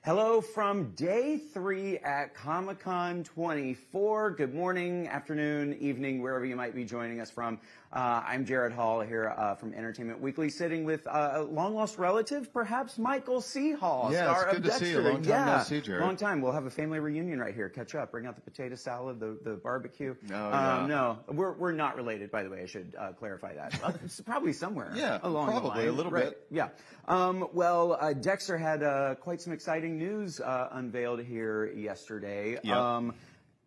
Hello from day 3 at Comic-Con 24. Good morning, afternoon, evening, wherever you might be joining us from. I'm Jared Hall here from Entertainment Weekly, sitting with a long-lost relative, perhaps, Michael C. Hall, star it's of good Dexter. To see you. Long time no see, Jared. Long time. We'll have a family reunion right here. Catch up. Bring out the potato salad, the barbecue. No, we're not related, by the way. I should clarify that. It's probably somewhere. Along probably the line. a little bit. Yeah. Dexter had quite some exciting news unveiled here yesterday. Yep.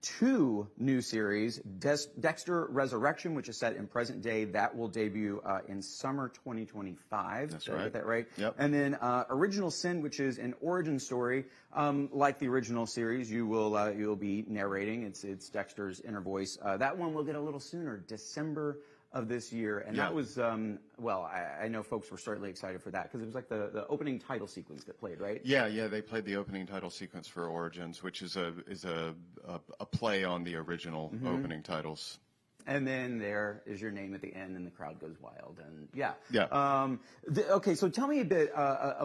2 new series, Dexter Resurrection, which is set in present day, that will debut in summer 2025. That's Did I right. get that right? Yep. And then Original Sin, which is an origin story. Like the original series, you'll be narrating. It's Dexter's inner voice. That one will get a little sooner, December of this year, and that was I know folks were certainly excited for that because it was like the opening title sequence that played, right? Yeah, they played the opening title sequence for Origins, which is a play on the original opening titles. And then there is your name at the end, and the crowd goes wild. And Okay, so tell me a bit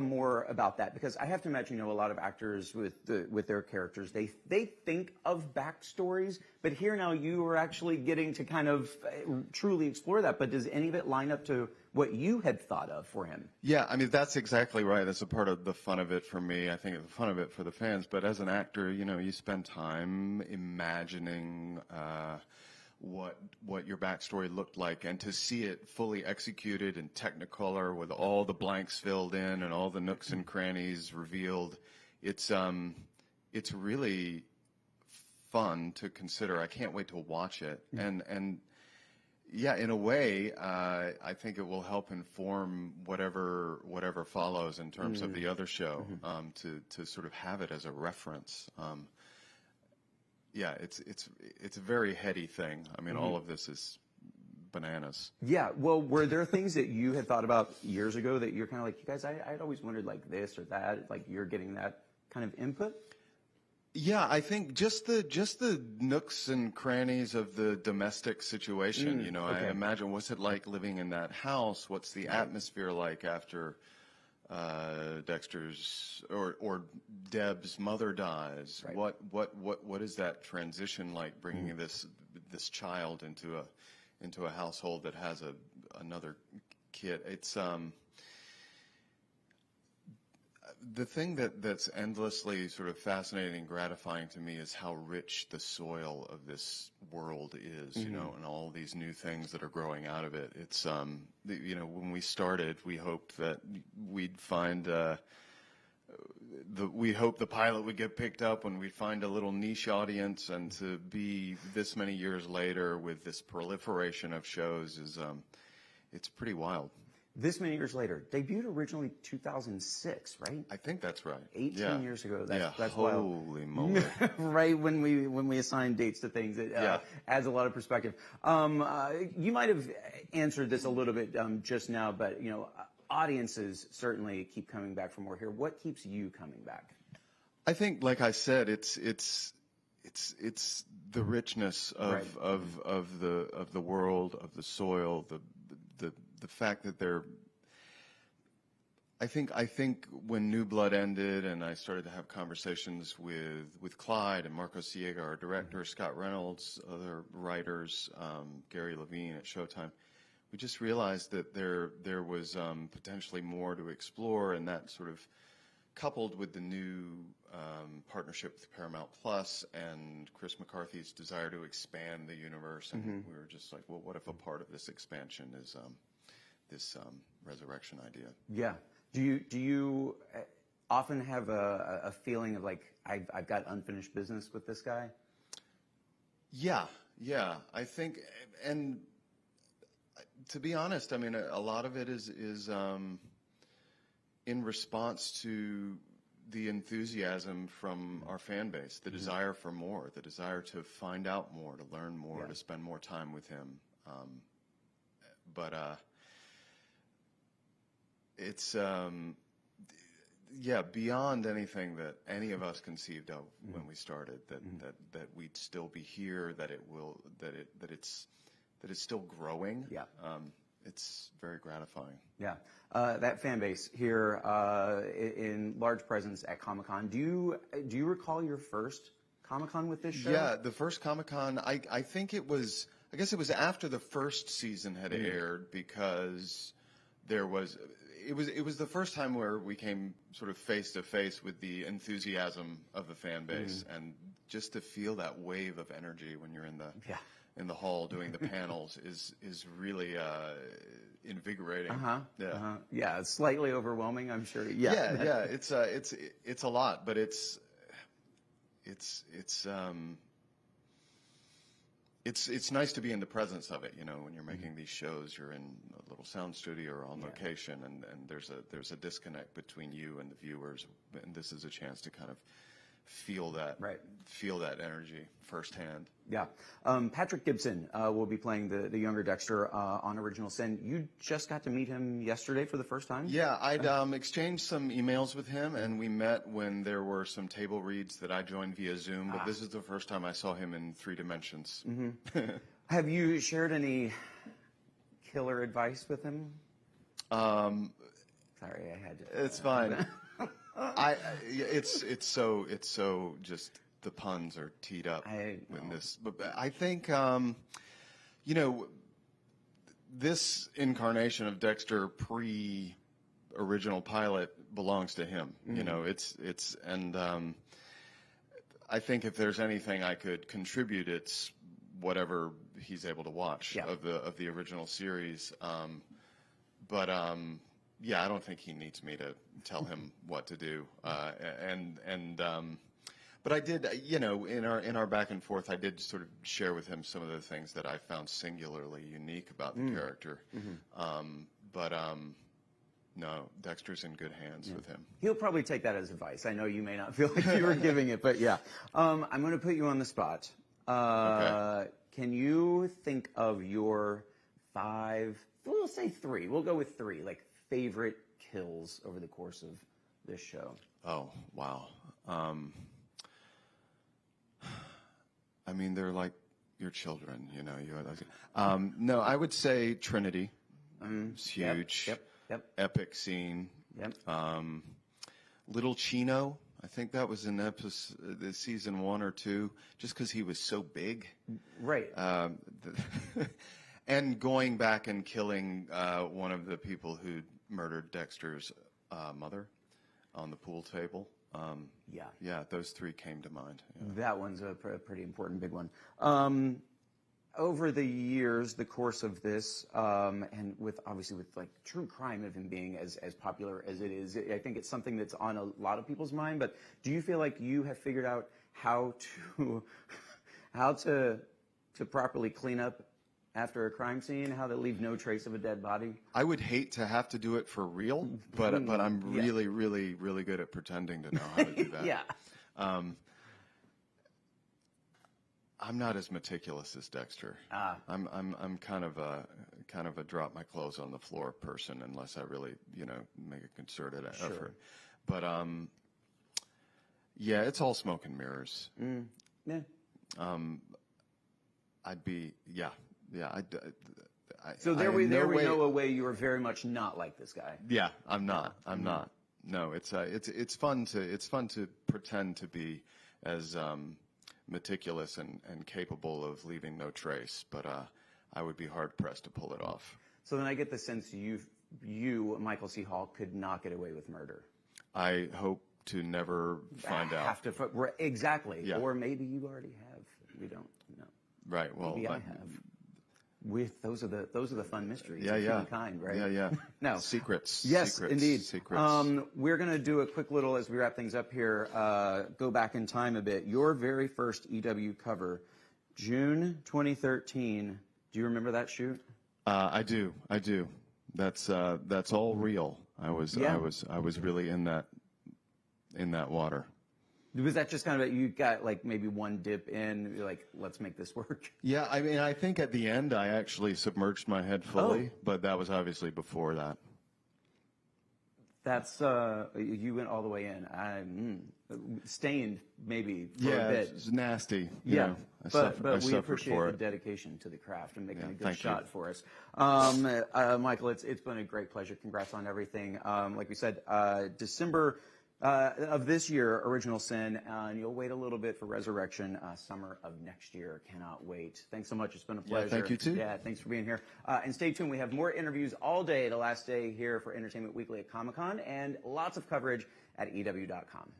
more about that, because I have to imagine, a lot of actors with their characters, they think of backstories, but here now you are actually getting to kind of truly explore that. But does any of it line up to what you had thought of for him? Yeah, I mean, that's exactly right. That's a part of the fun of it for me. I think the fun of it for the fans. But as an actor, you spend time imagining what your backstory looked like, and to see it fully executed in Technicolor with all the blanks filled in and all the nooks and crannies revealed, it's really fun to consider. I can't wait to watch it. And yeah, in a way, I think it will help inform whatever follows in terms of the other show, to sort of have it as a reference. Yeah, it's a very heady thing. I mean, all of this is bananas. Yeah, well, were there things that you had thought about years ago that you're kind of like, you guys, I'd always wondered like this or that, like you're getting that kind of input? Yeah, I think just the nooks and crannies of the domestic situation. I imagine, what's it like living in that house? What's the atmosphere like after Dexter's or Deb's mother dies? Right. What is that transition like, bringing this child into a household that has another kid? It's the thing that's endlessly sort of fascinating and gratifying to me is how rich the soil of this world is, and all these new things that are growing out of it. It's when we started, we hoped that we'd find we hoped the pilot would get picked up and we'd find a little niche audience, and to be this many years later with this proliferation of shows is it's pretty wild. This many years later, debuted originally 2006, right? I think that's right. 18 years ago. That's holy wild. moly! Right, when we assign dates to things, it adds a lot of perspective. You might have answered this a little bit just now, but audiences certainly keep coming back for more here. What keeps you coming back? I think, like I said, it's the richness of the world, of the soil, the fact that I think when New Blood ended and I started to have conversations with Clyde and Marco Siega, our director, Scott Reynolds, other writers, Gary Levine at Showtime, we just realized that there was potentially more to explore, and that sort of coupled with the new partnership with Paramount Plus and Chris McCarthy's desire to expand the universe, and we were just like, well, what if a part of this expansion is this resurrection idea? Yeah. Do you often have a feeling of like, I've got unfinished business with this guy? Yeah. I think, and to be honest, I mean, a lot of it is in response to the enthusiasm from our fan base, the desire for more, the desire to find out more, to learn more, to spend more time with him. But it's beyond anything that any of us conceived of when we started, that we'd still be here, that it's still growing. it's very gratifying. Yeah. That fan base here in large presence at Comic-Con. Do you recall your first Comic-Con with this show? Yeah, the first Comic-Con, I guess it was after the first season had aired, because it was the first time where we came sort of face to face with the enthusiasm of the fan base, and just to feel that wave of energy when you're in the hall doing the panels is really invigorating. Yeah, it's slightly overwhelming, I'm sure. Yeah. It's a lot, but it's nice to be in the presence of it. You know, when you're making these shows, you're in a little sound studio or on location, and there's a disconnect between you and the viewers, and this is a chance to kind of feel that energy firsthand. Yeah. Patrick Gibson will be playing the younger Dexter on Original Sin. You just got to meet him yesterday for the first time? Yeah, I'd exchanged some emails with him, and we met when there were some table reads that I joined via Zoom, but this is the first time I saw him in 3 dimensions. Have you shared any killer advice with him? Sorry, I had to. It's fine. It's so just the puns are teed up in this. But I think, this incarnation of Dexter pre-original pilot belongs to him. You know, I think if there's anything I could contribute, it's whatever he's able to watch of the original series. Yeah, I don't think he needs me to tell him what to do. But I did, in our back and forth, I did sort of share with him some of the things that I found singularly unique about the character. No, Dexter's in good hands with him. He'll probably take that as advice. I know you may not feel like you were giving it, but yeah. I'm going to put you on the spot. Okay. Can you think of your 5, we'll say 3, we'll go with 3, like favorite kills over the course of this show? Oh, wow. I mean, they're like your children, you know. No, I would say Trinity. It's huge. Yep. Epic scene. Yep. Little Chino. I think that was in season 1 or 2, just because he was so big. Right. And going back and killing one of the people who murdered Dexter's mother on the pool table. Yeah, those 3 came to mind. Yeah. That one's a pretty important big one. Over the years, the course of this, and obviously with like true crime of him being as popular as it is, I think it's something that's on a lot of people's mind. But do you feel like you have figured out how to properly clean up after a crime scene, how to leave no trace of a dead body? I would hate to have to do it for real, but I'm really, really, really good at pretending to know how to do that. Yeah. I'm not as meticulous as Dexter. I'm kind of a drop my clothes on the floor person, unless I really make a concerted effort. But yeah, it's all smoke and mirrors. Yeah. So there we know a way you are very much not like this guy. Yeah, I'm not. No, it's fun to pretend to be as meticulous and capable of leaving no trace, but I would be hard pressed to pull it off. So then I get the sense you, Michael C. Hall, could not get away with murder. I hope to never find out. Exactly. Yeah. Or maybe you already have. We don't know. Right. Well, maybe I have. Those are the fun mysteries. Yeah, of humankind, right? Yeah. No. Secrets. Yes, secrets, indeed. Secrets. We're going to do a quick little, as we wrap things up here, go back in time a bit. Your very first EW cover, June 2013. Do you remember that shoot? I do. That's all real. I was really in that water. Was that just kind of you got like maybe one dip in, you're like, let's make this work? Yeah, I mean, I think at the end I actually submerged my head fully, but that was obviously before that. That's you went all the way in. Stained maybe for a bit. It's nasty. Yeah, know, but we for appreciate the it. dedication to the craft and making a good thank shot you. for us. Michael, it's been a great pleasure. Congrats on everything. Like we said, December of this year, Original Sin, and you'll wait a little bit for Resurrection, summer of next year. Cannot wait. Thanks so much. It's been a pleasure. Yeah, thank you too. Yeah, thanks for being here. And stay tuned. We have more interviews all day, the last day here for Entertainment Weekly at Comic-Con, and lots of coverage at EW.com.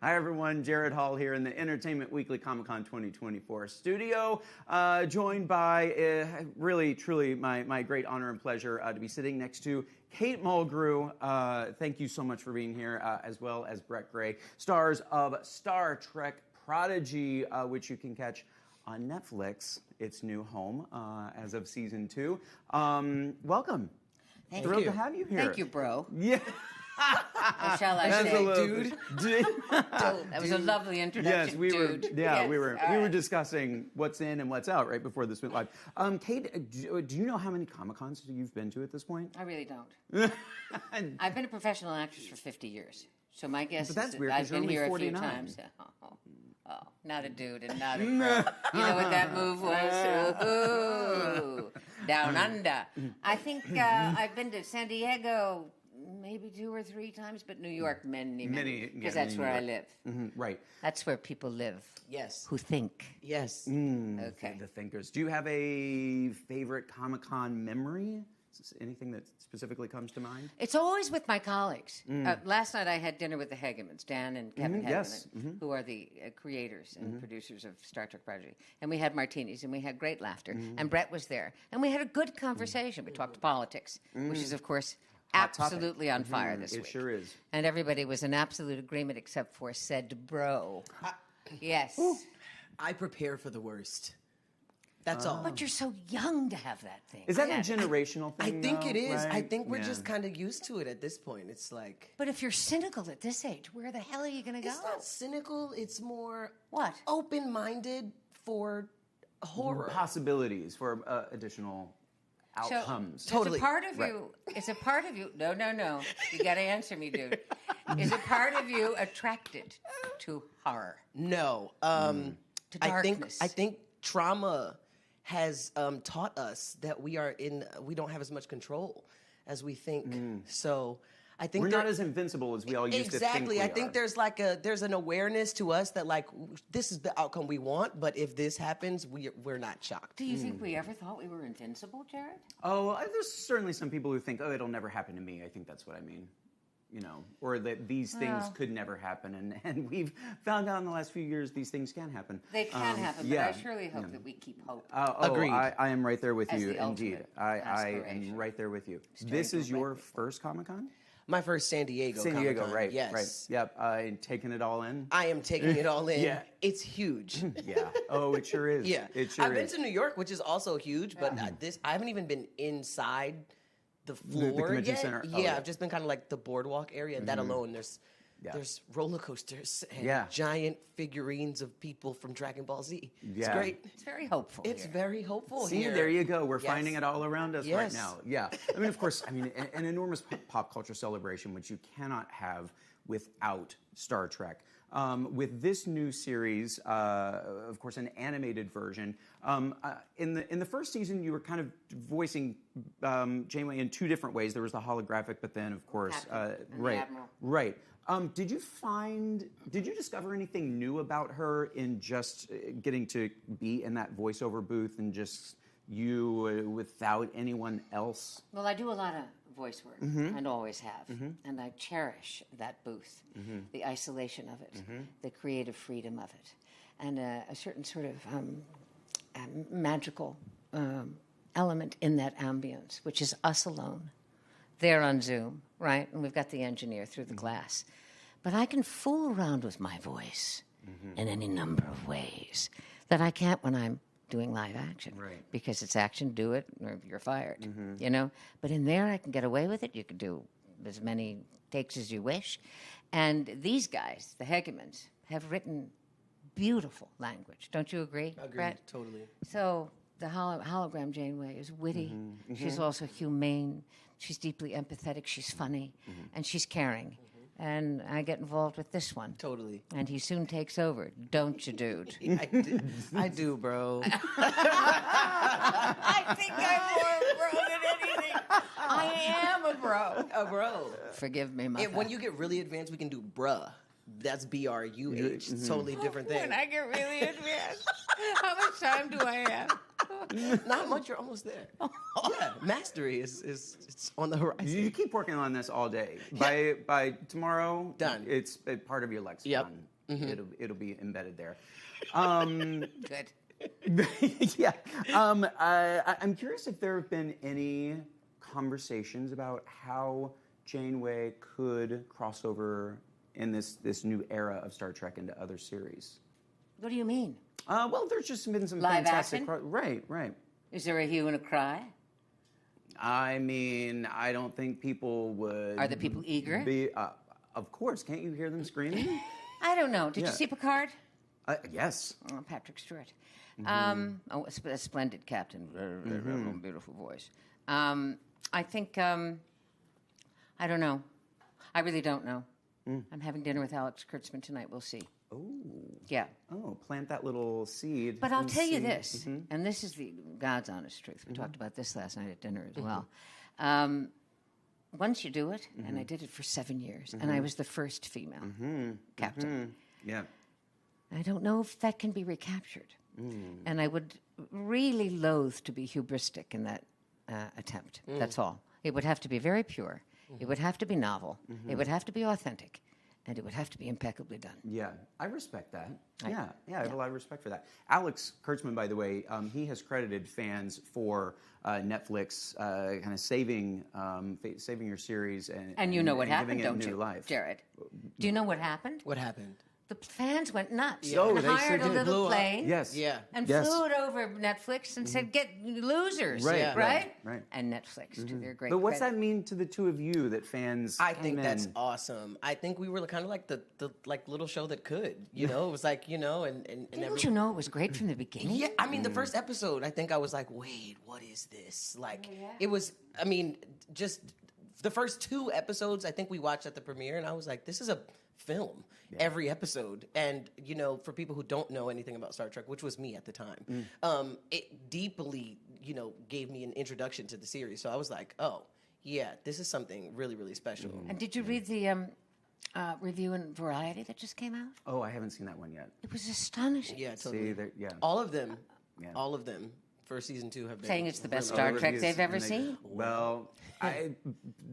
Hi, everyone. Jared Hall here in the Entertainment Weekly Comic-Con 2024 studio, joined by really, truly my great honor and pleasure to be sitting next to Kate Mulgrew. Thank you so much for being here, as well as Brett Gray, stars of Star Trek Prodigy, which you can catch on Netflix, its new home, as of season 2. Welcome. Thrilled to have you here. Thank you, bro. Yeah. What shall I say, dude? That was a lovely introduction. Yes, we were. Dude. Yeah, Yes. we were Right. discussing what's in and what's out right before this went live. Kate, do you know how many Comic-Cons you've been to at this point? I really don't. I've been a professional actress for 50 years, so my guess But that's is that weird, 'cause I've you're been only here 49. a few times. Oh, not a dude and not a girl. You know what that move was? Ooh, down under. I think I've been to San Diego maybe 2 or 3 times, but New York many, because that's where I live. Right. That's where people live. Yes. Who think. Yes. Okay. The thinkers. Do you have a favorite Comic-Con memory? Is there anything that specifically comes to mind? It's always with my colleagues. Last night I had dinner with the Hegemans, Dan and Kevin Hegeman, yes. who are the creators and producers of Star Trek Prodigy. And we had martinis, and we had great laughter. And Brett was there. And we had a good conversation. We talked politics, which is, of course, Hot topic. absolutely on fire this week. It sure is. And everybody was in absolute agreement except for said bro. Yes. I prepare for the worst. That's all. But you're so young to have that thing. Is that a generational I thing? think though, it is. I right? think we're Yeah. just kind of used to it at this point. It's like But if you're cynical at this age, where the hell are you going to go? it's not cynical. It's more What? open-minded for horror. possibilities for additional outcomes. Totally. It's a part of you. It's a part of you. No. You got to answer me, dude. Is a part of you attracted to horror? No. To I darkness. think trauma has taught us that we don't have as much control as we think. So I think We're there- not as invincible as we all used to think Exactly. we I think are. there's an awareness to us that like this is the outcome we want, but if this happens, we're not shocked. Do you think we ever thought we were invincible, Jared? Oh, there's certainly some people who think, oh, it'll never happen to me. I think that's what I mean. You know, or that these things could never happen. And we've found out in the last few years these things can happen. They can happen, but I surely hope that we keep hope. Agreed. I am right there with As you, the indeed. ultimate I am aspiration. right there with you. This is your first Comic-Con? My first San Diego. San Diego, Comic-Con. right. Yes. Right. Yep. Taking it all in. I am taking it all in. Yeah. It's huge. Yeah. Oh, it sure is. Yeah. It sure I've been is. to New York, which is also huge, but I haven't even been inside the floor convention yet. center? Oh, Yeah, yeah. I've just been kind of like the boardwalk area, and that alone, there's roller coasters and giant figurines of people from Dragon Ball Z. It's Yeah. great. It's very hopeful. It's here. very hopeful See, here. there you go. We're Yes. finding it all around us right Yes. now. Yeah. I mean, of course, an enormous pop culture celebration, which you cannot have without Star Trek. With this new series, of course, an animated version. In the first season, you were kind of voicing Janeway in 2 different ways. There was the holographic, but then, of course, Captain and the right, Admiral. right. Did you discover anything new about her in just getting to be in that voiceover booth and just you without anyone else? Well, I do a lot of voice work and always have. And I cherish that booth, the isolation of it, the creative freedom of it, and a certain sort of magical element in that ambience, which is us alone. There on Zoom, right? And we've got the engineer through the glass. But I can fool around with my voice in any number of ways that I can't when I'm doing live action. Right. Because it's action, do it, or you're fired, you know? But in there, I can get away with it. You can do as many takes as you wish. And these guys, the Hegemans, have written beautiful language. Don't you agree, Agreed. Brett? Totally. So the hologram Janeway is witty. She's also humane. She's deeply empathetic. She's funny. And she's caring. And I get involved with this one. Totally. And he soon takes over. Don't you, dude? I do, bro. I think I'm more a bro than anything. I am a bro. A bro. Forgive me, mother. And when you get really advanced, we can do bruh. That's BRUH. It's totally different thing. When I get really advanced, how much time do I have? Not much. You're almost there. Yeah, mastery is it's on the horizon. You keep working on this all day. By tomorrow, Done. It's a part of your lexicon. Yep. It'll be embedded there. Good. Yeah. I'm curious if there have been any conversations about how Janeway could cross over in this new era of Star Trek into other series. What do you mean? Well, there's just been some Live fantastic... action? Right. Is there a hue and a cry? I mean, I don't think people would... Are the people eager? Of course. Can't you hear them screaming? I don't know. Did Yeah. you see Picard? Yes. Oh, Patrick Stewart. A splendid captain. Very beautiful voice. I think, I don't know. I really don't know. I'm having dinner with Alex Kurtzman tonight. We'll see. Oh. Yeah. Oh, plant that little seed. But I'll and tell you see. this, and this is the God's honest truth. We talked about this last night at dinner as well. Once you do it, and I did it for 7 years, and I was the first female captain. Yeah. I don't know if that can be recaptured. And I would really loathe to be hubristic in that attempt. That's all. It would have to be very pure. It would have to be novel. It would have to be authentic. And it would have to be impeccably done. Yeah, I respect that. I have a lot of respect for that. Alex Kurtzman, by the way, he has credited fans for Netflix kind of saving your series And you know what happened, giving it don't new you, life. Jared? Do you know what happened? What happened? The fans went nuts Oh, and they sure hired a did. little Blew up. plane Yes. Yeah. and Yes. flew it over Netflix and said, "Get losers," Right, Yeah. right? And Netflix, to their great But what's credit. that mean to the two of you that fans? I think came that's in? awesome. I think we were kind of like the like little show that could, you know. It was like, you know, and Didn't you know it was great from the beginning? Yeah, I mean, the first episode, I think I was like, wait, what is this? Like, it was, I mean, just the first 2 episodes, I think we watched at the premiere, and I was like, this is a film, every episode. And, you know, for people who don't know anything about Star Trek, which was me at the time, it deeply, you know, gave me an introduction to the series. So I was like, oh, yeah, this is something really, really special. And did you read the review in Variety that just came out? Oh, I haven't seen that one yet. It was astonishing. Yeah, See, totally. yeah. All of them, all of them for season 2 have been Saying it's the best All Star the Trek reviews, they've ever and they- seen. Well, I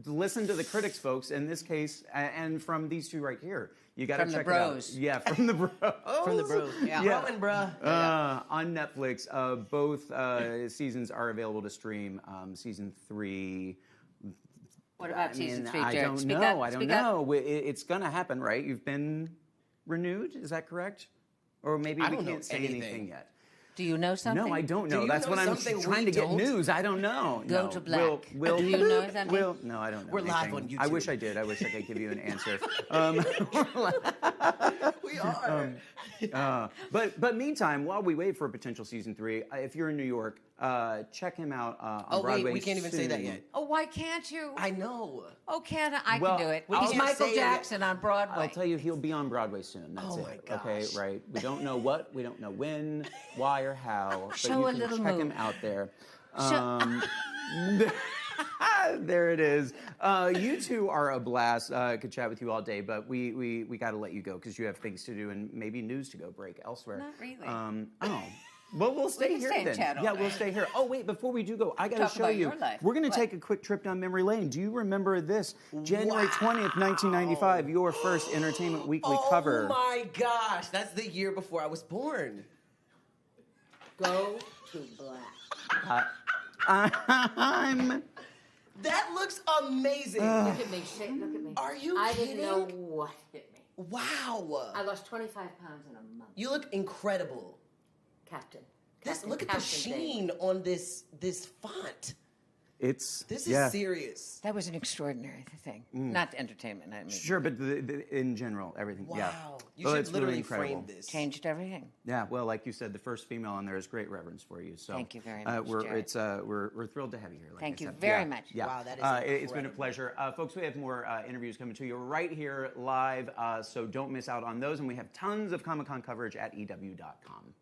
listen to the critics, folks. In this case, and from these two right here, you got to From the check bros. it out. Yeah, from the bros. from the bros. Yeah, Roman, bruh. On Netflix, both seasons are available to stream. Season 3. What about season 3, I Jared? don't Speak know. up, I don't speak up. know. It's going to happen, right? You've been renewed. Is that correct? Or maybe I we don't know can't say anything. anything yet. Do you know something? No, I don't know. you That's know what I'm something trying we to get don't? news. I don't know. Go No. to black. We'll, Do you know something? No, I don't know. We're live anything. on I wish YouTube. I did. I wish I could give you an answer. We are. But meantime, while we wait for a potential season 3, if you're in New York, check him out on Oh, Broadway. wait, we can't even say that soon. Oh, yet. why can't you? I know. Oh, can't I? I Well, can do it. we He's can't Michael say it. Jackson on Broadway. I'll tell you, he'll be on Broadway soon. That's Oh, it. my Okay, gosh. right. We don't know what, we don't know when, why, or how. But Show you a can little check him move. out there. Show- There it is. You two are a blast. Could chat with you all day, but we got to let you go because you have things to do and maybe news to go break elsewhere. Not really. Oh. Well, we'll stay can here stay and then. chat all Yeah, day. we'll stay here. Oh, wait, before we do go, I got to Talk show about you. your life. We're going to What? take a quick trip down memory lane. Do you remember this? January 20th, 1995, your first Entertainment Weekly cover. Oh my gosh, that's the year before I was born. Go to black. I'm... That looks amazing. Look at me. Look at me. Are you I kidding? didn't know what hit me. Wow. I lost 25 pounds in a month. You look incredible. Captain. Look at the Captain Dave. sheen on this font. It's... This yeah. is serious. That was an extraordinary thing. Not entertainment. I mean, Sure, but in general, everything. Wow. Yeah. You Well, should it's really literally incredible. frame this. changed everything. Yeah, well, like you said, the first female on there is great reverence for you. So Thank you very much, We're Jared. we're thrilled to have you here. Like Thank I you said. very Yeah, much. Yeah. Wow, that is It's been a incredible. pleasure, folks. We have more interviews coming to you right here live, so don't miss out on those. And we have tons of Comic-Con coverage at EW.com.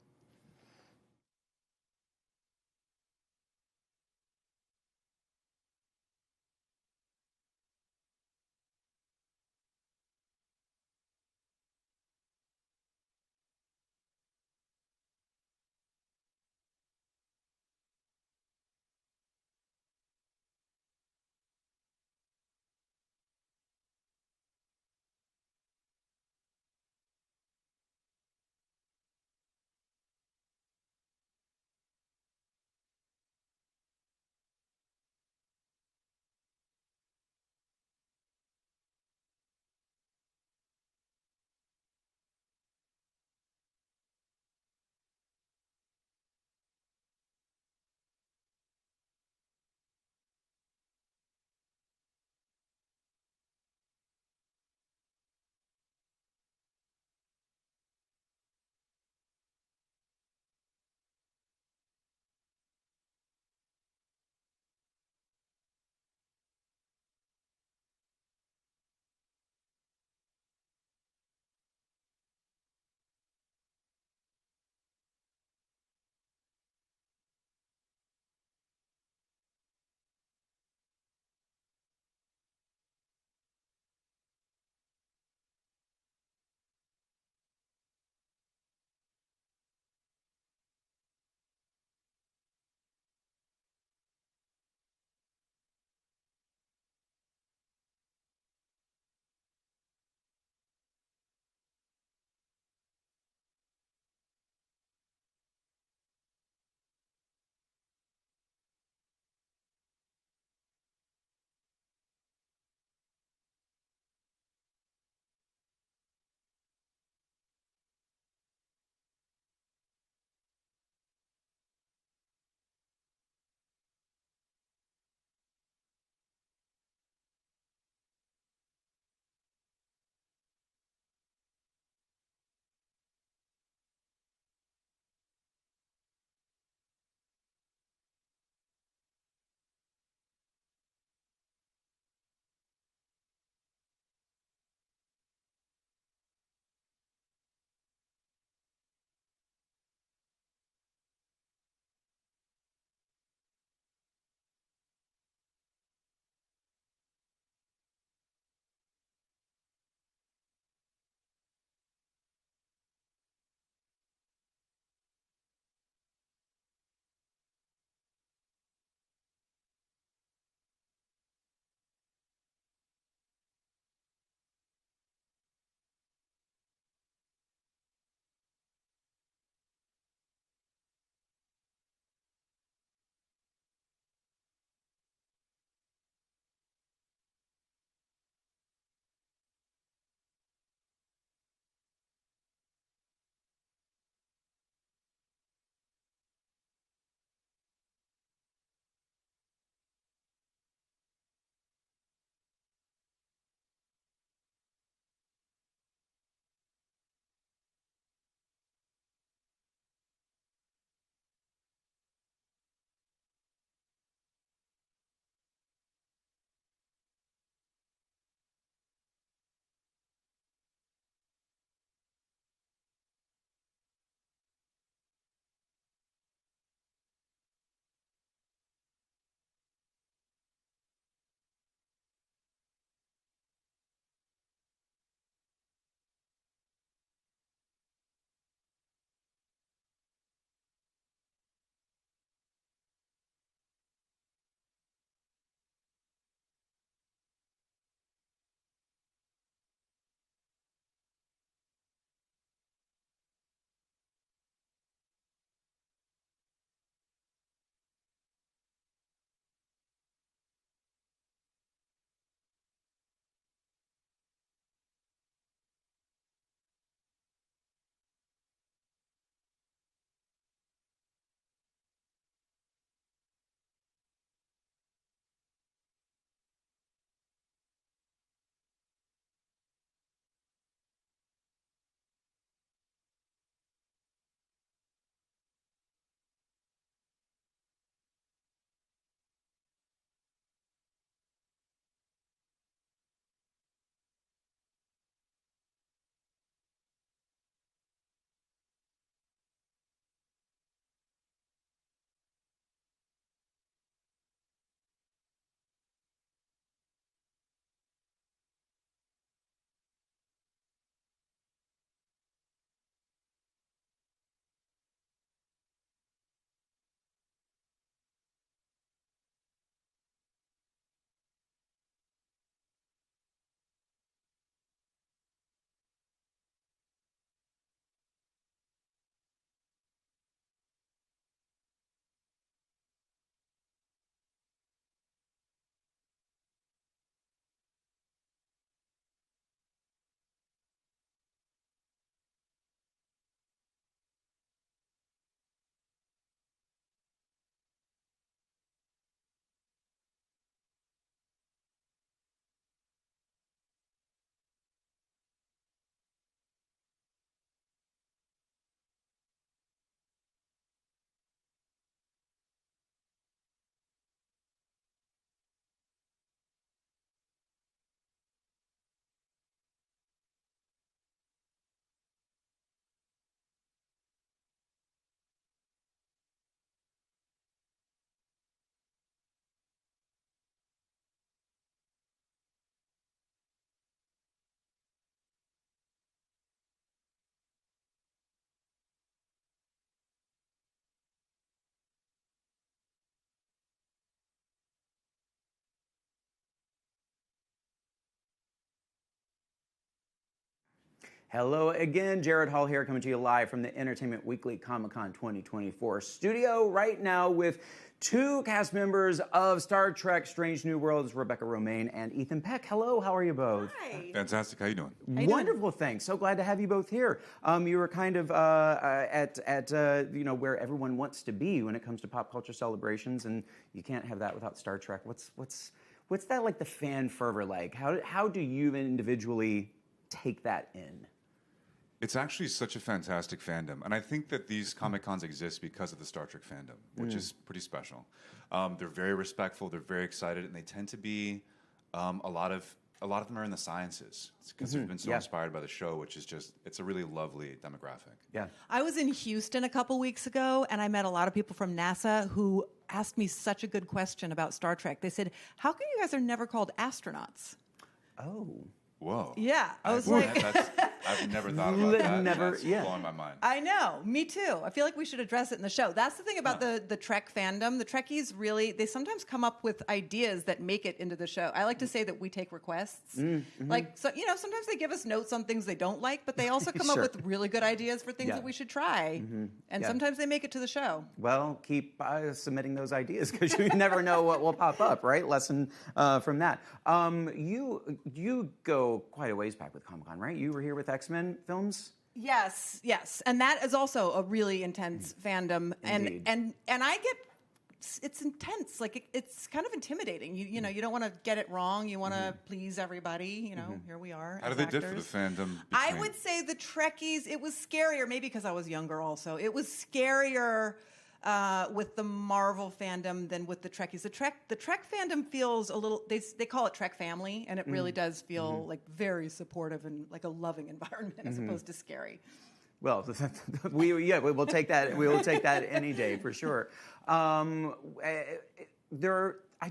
Hello again, Jared Hall here, coming to you live from the Entertainment Weekly Comic-Con 2024 studio right now with two cast members of Star Trek Strange New Worlds, Rebecca Romaine and Ethan Peck. Hello, how are you both? Hi. Fantastic. How you doing? Wonderful, thanks. So glad to have you both here. You were kind of at where everyone wants to be when it comes to pop culture celebrations, and you can't have that without Star Trek. What's that like? The fan fervor like? How do you individually take that in? It's actually such a fantastic fandom, and I think that these Comic-Cons exist because of the Star Trek fandom, which is pretty special. They're very respectful, they're very excited, and they tend to be a lot of them are in the sciences because they've been so inspired by the show, which is it's a really lovely demographic. Yeah. I was in Houston a couple weeks ago, and I met a lot of people from NASA who asked me such a good question about Star Trek. They said, "How come you guys are never called astronauts?" Oh. Whoa. Yeah, I was I've never thought about that. That's blowing my mind. I know, me too. I feel like we should address it in the show. That's the thing about the Trek fandom. The Trekkies they sometimes come up with ideas that make it into the show. I like to say that we take requests. Like, so, sometimes they give us notes on things they don't like, but they also come up with really good ideas for things that we should try. And sometimes they make it to the show. Well, keep submitting those ideas because you never know what will pop up, right? Lesson from that. You go quite a ways back with Comic-Con, right? You were here with X-Men films? Yes. And that is also a really intense fandom. Indeed. And I get, it's intense. Like it's kind of intimidating. You don't want to get it wrong. You want to please everybody. Here we are. How as did they actors. differ, the fandom? I would say the Trekkies, it was scarier, maybe because I was younger also. It was scarier with the Marvel fandom than with the Trekkies. The Trek fandom feels a little, they call it Trek family, and it really does feel like very supportive and like a loving environment as opposed to scary. Well, we will take that. We will take that any day for sure. I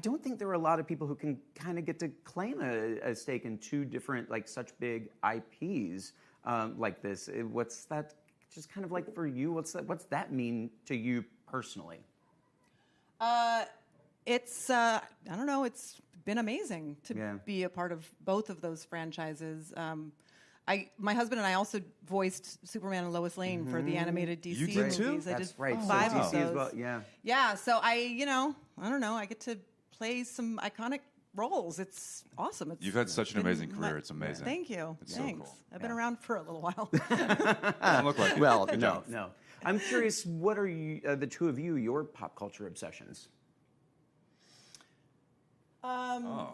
don't think there are a lot of people who can kind of get to claim a stake in two different, like, such big IPs like this. What's that? Just kind of like for you, what's that mean to you personally? It's I don't know. It's been amazing to be a part of both of those franchises. My husband and I also voiced Superman and Lois Lane for the animated DC You did movies. too? I That's did right. 5 so of DC those. as well. Yeah. Yeah. So I don't know. I get to play some iconic roles. It's awesome. You've had such an been amazing career. It's amazing. Thank you. It's so Thanks. cool. I've been around for a little while. Doesn't look like it. Well, Good no, job. no. I'm curious, what are you, the two of you, your pop culture obsessions? Oh.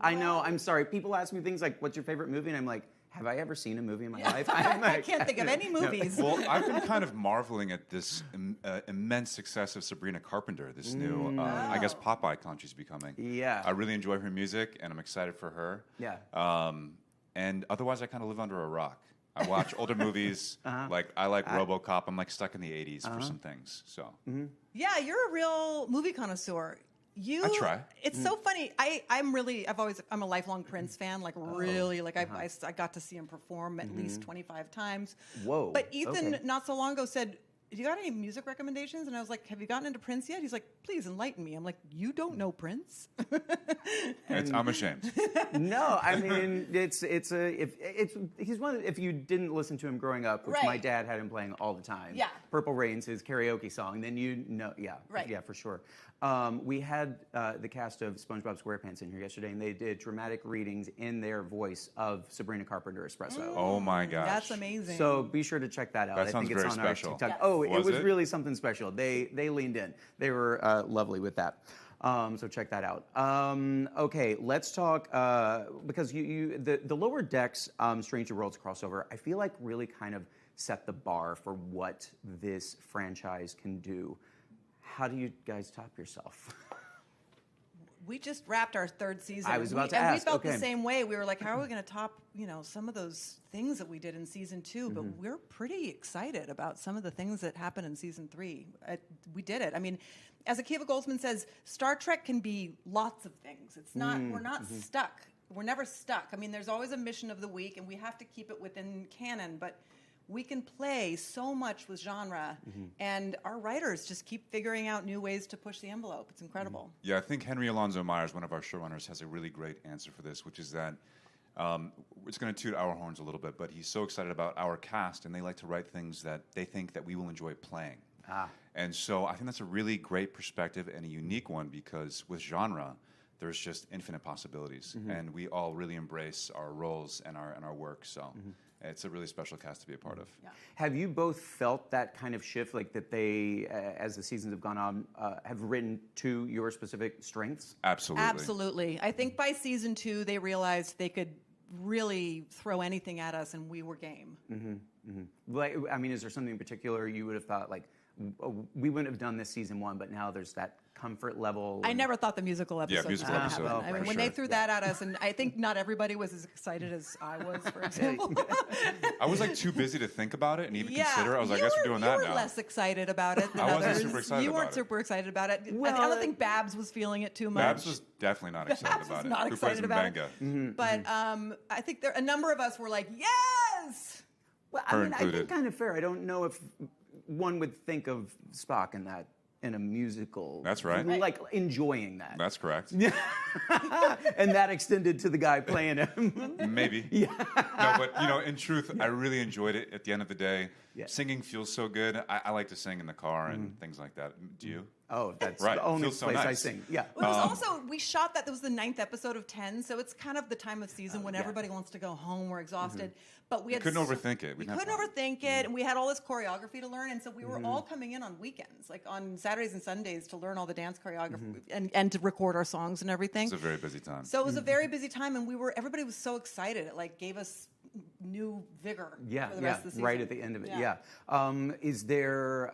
I know. I'm sorry. People ask me things like, "What's your favorite movie?" And I'm like, "Have I ever seen a movie in my life?" I can't think of any movies. Well, I've been kind of marveling at this immense success of Sabrina Carpenter, this new, I guess, pop icon she's becoming. Yeah. I really enjoy her music, and I'm excited for her. Yeah. And otherwise, I kind of live under a rock. I watch older movies. Like I like RoboCop. I'm like stuck in the 80s for some things. So. Yeah, you're a real movie connoisseur. I try. It's so funny. I'm a lifelong Prince fan. Like really, like I got to see him perform at least 25 times. Whoa. But Ethan, Okay. not so long ago, said, "Do you got any music recommendations?" And I was like, "Have you gotten into Prince yet?" He's like, "Please enlighten me." I'm like, "You don't know Prince?" I'm ashamed. No, I mean he's one. If you didn't listen to him growing up, which my Right. dad had him playing all the time. Yeah. Purple Rain's his karaoke song. Then yeah, Right. yeah, for sure. We had the cast of SpongeBob SquarePants in here yesterday, and they did dramatic readings in their voice of Sabrina Carpenter Espresso. Oh my gosh. That's amazing. So be sure to check that out. That I sounds think it's very on special. our TikTok. Yes. Oh, it Was was it? really something special. They leaned in. They were lovely with that. So check that out. Okay, let's talk because the Lower Decks Stranger Worlds crossover, I feel like really kind of set the bar for what this franchise can do. How do you guys top yourself? we just wrapped our 3rd season. I was about to and ask, we felt okay. the same way. We were like, how are we going to top, some of those things that we did in season 2? But we're pretty excited about some of the things that happened in season 3. We did it. I mean, as Akiva Goldsman says, Star Trek can be lots of things. It's not, we're not stuck. We're never stuck. I mean, there's always a mission of the week, and we have to keep it within canon, but we can play so much with genre, and our writers just keep figuring out new ways to push the envelope. It's incredible. Yeah, I think Henry Alonzo Myers, one of our showrunners, has a really great answer for this, which is that It's going to toot our horns a little bit, but he's so excited about our cast, and they like to write things that they think that we will enjoy playing. And so I think that's a really great perspective and a unique one, because with genre, there's just infinite possibilities, and we all really embrace our roles and our work. So it's a really special cast to be a part of. Yeah. Have you both felt that kind of shift, like that they, as the seasons have gone on, have written to your specific strengths? Absolutely. Absolutely. I think by season 2, they realized they could really throw anything at us, and we were game. Like, I mean, is there something in particular you would have thought, like, we wouldn't have done this season 1, but now there's that comfort level? I never thought the musical episode was musical going to episode, happen. I mean, for when they sure. threw that at us, and I think not everybody was as excited as I was, for example. I was like too busy to think about it and even consider it. I was like, I guess we're doing that You now. were less excited about it than I wasn't others. super excited You about weren't it. super excited about it. Well, I don't think Babs was feeling it too much. Babs was definitely not excited Babs was about it. not Who plays excited about Mbenga? But I think a number of us were like, yes! Well, Her I mean, I think included. kind of fair. I don't know if one would think of Spock in a musical. That's right. Like enjoying that. That's correct. And that extended to the guy playing him. Maybe. Yeah. No, but in truth, I really enjoyed it. At the end of the day, Yeah. singing feels so good. I like to sing in the car and things like that. Do you? Oh, that's Right. the only Feels so place I nice. sing. Yeah. Well, it was also, we shot that was the 9th episode of 10, so it's kind of the time of season when everybody wants to go home, we're exhausted. But we had couldn't overthink it. We We'd have couldn't fun. overthink it, and we had all this choreography to learn, and so we were all coming in on weekends, like on Saturdays and Sundays, to learn all the dance choreography and to record our songs and everything. It's a very busy time. So it was a very busy time, and everybody was so excited. It like gave us new vigor for the rest of the season. Right at the end of it. Yeah. Is there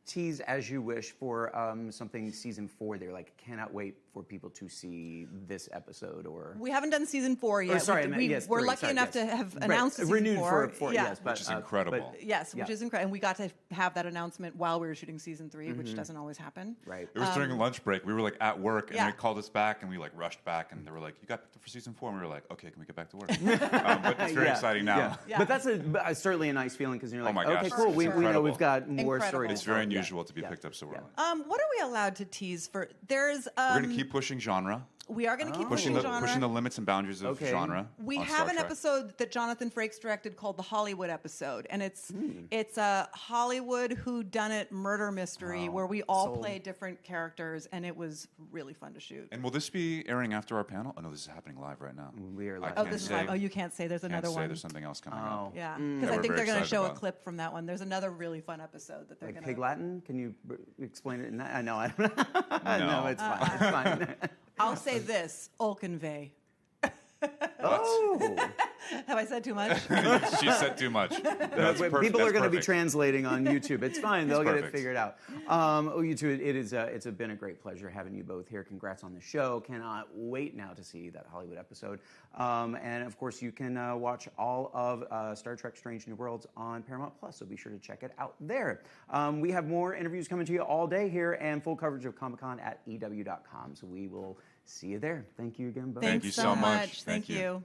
tease as you wish for something season 4? They're like, cannot wait for people to see this episode, or We haven't done season 4 yet. sorry, I We- meant, yes, we're 3, lucky sorry, enough yes. to have Right, announced season renewed 4. for yeah. yes, but, Which is incredible. Yes, which Yeah. is incredible. And we got to have that announcement while we were shooting season 3, which doesn't always happen. right. It was during lunch break. We were like at work, and Yeah. they called us back, and we like rushed back, and they were like, "You got picked up for season 4," and we were like, "Okay, can we get back to work?" But it's very Yeah, exciting now. yeah. Yeah. But that's certainly a nice feeling, because you're like, my gosh, okay, it's cool. We know incredible. we've got more Incredible. story to It's very tell. Yeah. unusual to be Yeah. picked up so early. What are we allowed to tease for? There's We're going to keep pushing genre, we are going to keep pushing pushing genre. the limits and boundaries of Okay. genre. We on have Star an Trek. episode that Jonathan Frakes directed called the Hollywood episode, and it's a Hollywood whodunit murder mystery where we all sold. play different characters, and it was really fun to shoot. And will this be airing after our panel? Oh no, this is happening live right now. We are I live. Oh, can't this is say- live. Oh, you can't say. There's Can't another say one. there's something else coming Oh. up. Yeah, That because I we're think very they're going to excited show a about. clip from that one. There's another really fun episode that they're Like going Pig to. Latin? Can you explain it in that? I know. I don't know. No. No, it's fine. It's fine. I'll say this: Olkenvey. Oh. Have I said too much? She said too much. That's perfect. People are That's going to be perfect. translating on YouTube. It's fine. They'll get it perfect. figured out. You two, it's been a great pleasure having you both here. Congrats on the show. Cannot wait now to see that Hollywood episode. And of course, you can watch all of Star Trek: Strange New Worlds on Paramount Plus. So be sure to check it out there. We have more interviews coming to you all day here, and full coverage of Comic-Con at EW.com. So we will see you there. Thank you again, both. Thanks you so so much. much. Thank Thank you. you.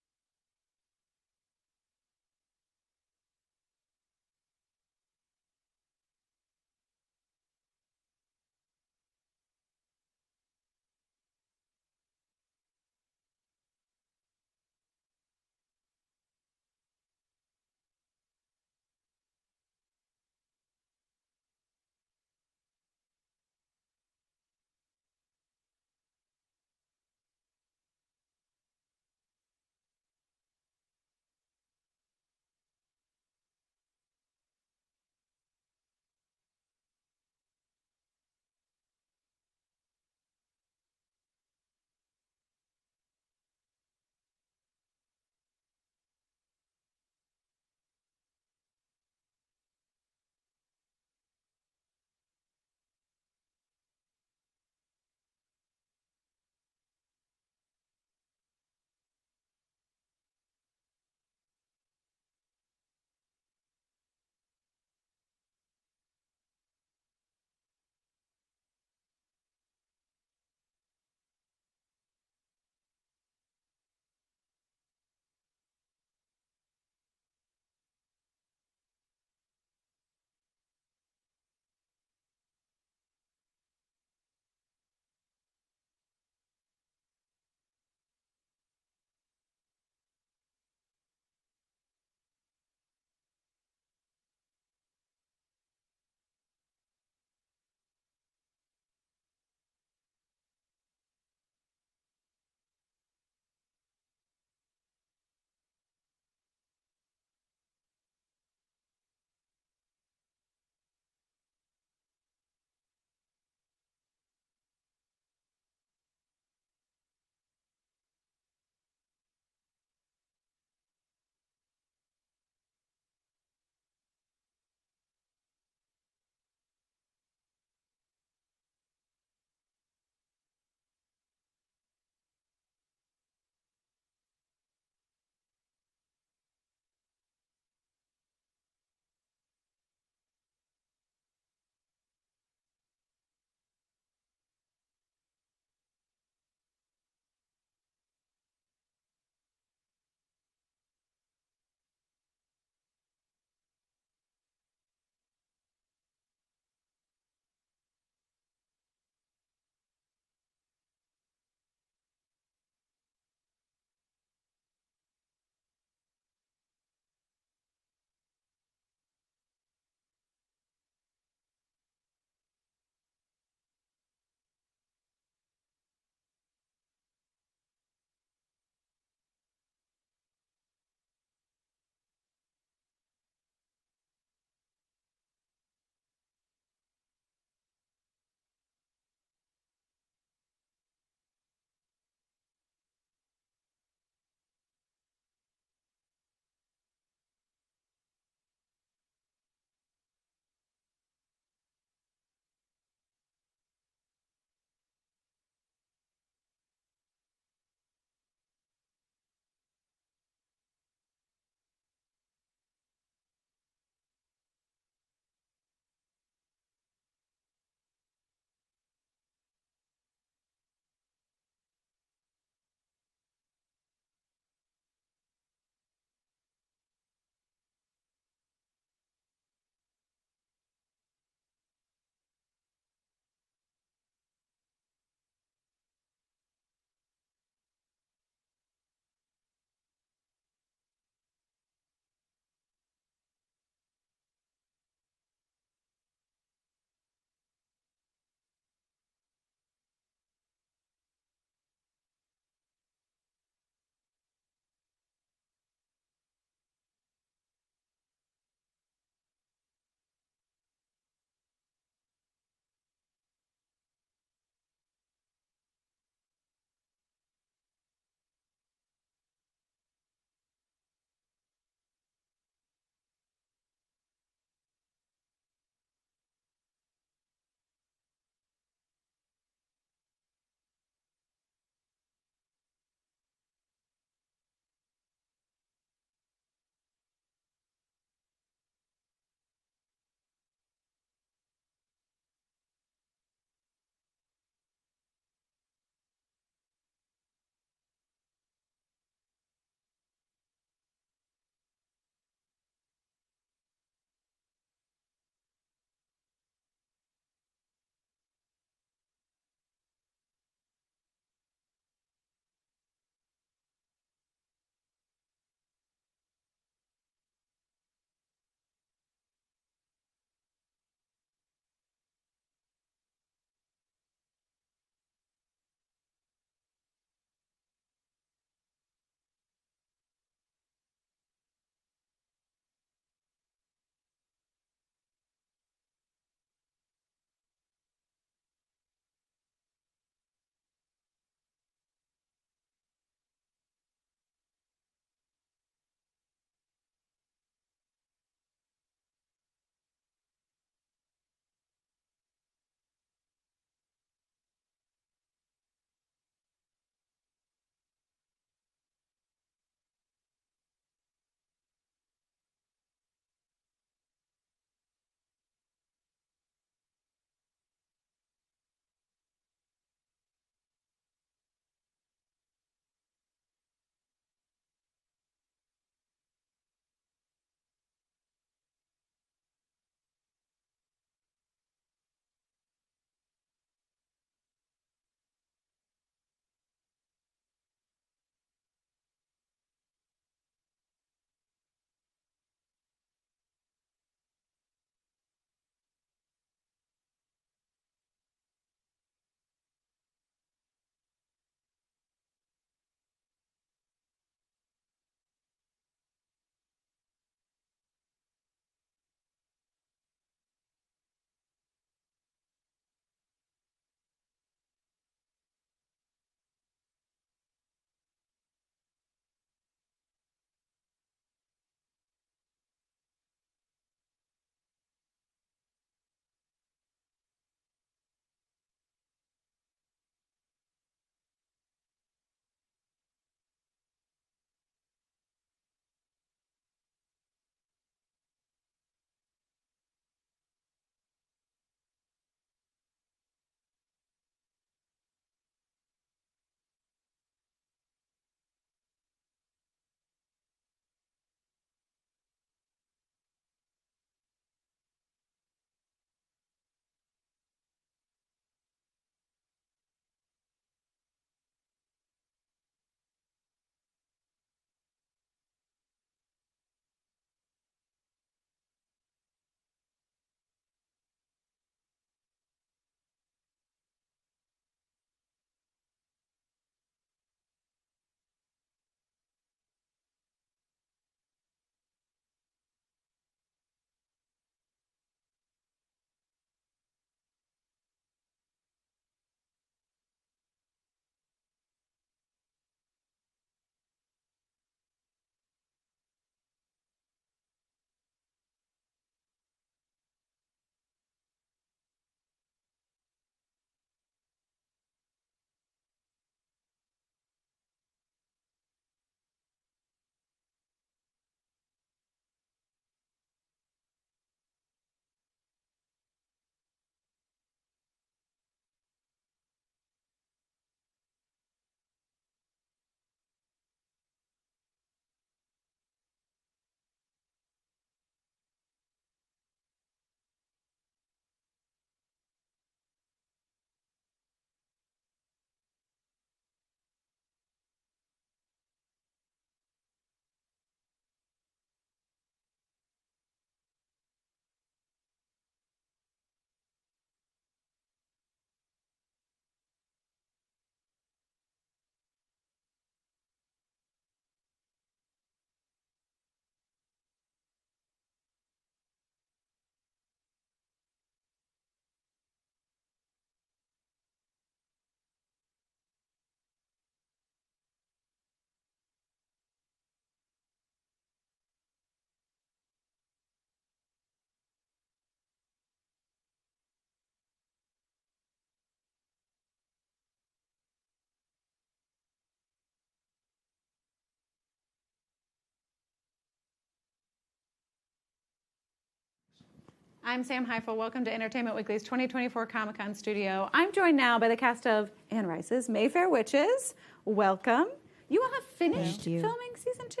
I'm Sam Heifel. Welcome to Entertainment Weekly's 2024 Comic-Con studio. I'm joined now by the cast of Anne Rice's Mayfair Witches. Welcome. You all have finished filming season 2?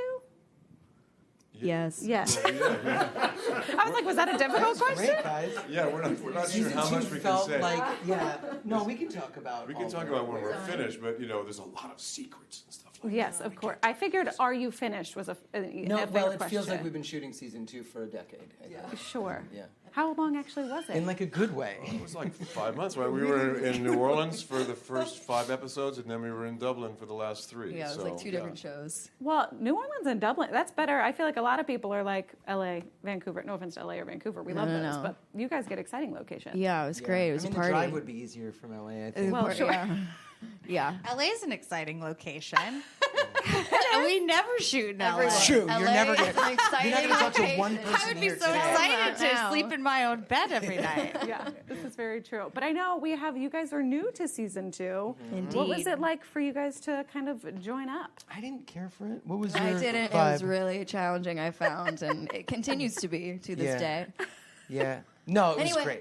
Yes. Yes. I was like, was that a difficult question? Great, guys. Yeah, we're not sure how much we can felt say. like, no, we can talk about. We can talk about when we're finished, but there's a lot of secrets and stuff like Yes, of course. I figured, are you finished was a No, well, it question. feels like we've been shooting season 2 for a decade. Sure. Yeah. How long actually was it? In like a good way. It was like 5 months, right? We were in New Orleans for the first 5 episodes, and then we were in Dublin for the last 3. Yeah, it was like 2 different shows. Well, New Orleans and Dublin, that's better. I feel like a lot of people are like LA, Vancouver. No offense to LA or Vancouver. We love those. But you guys get exciting locations. Yeah, it was great. It was I mean, a party. the drive would be easier from LA, I think. Well, sure. Yeah. LA is an exciting location. We never shoot in LA. It's true. LA You're never is an gonna exciting talk to location. one person I would be here so today. excited to Now. sleep in my own bed every night. Yeah, this is very true. But I know you guys are new to season 2. Indeed. What was it like for you guys to kind of join up? I didn't care for it. What was your I didn't. vibe? It was really challenging, I found, and it continues to be to this Yeah. day. Yeah. No, it Anyway, was great.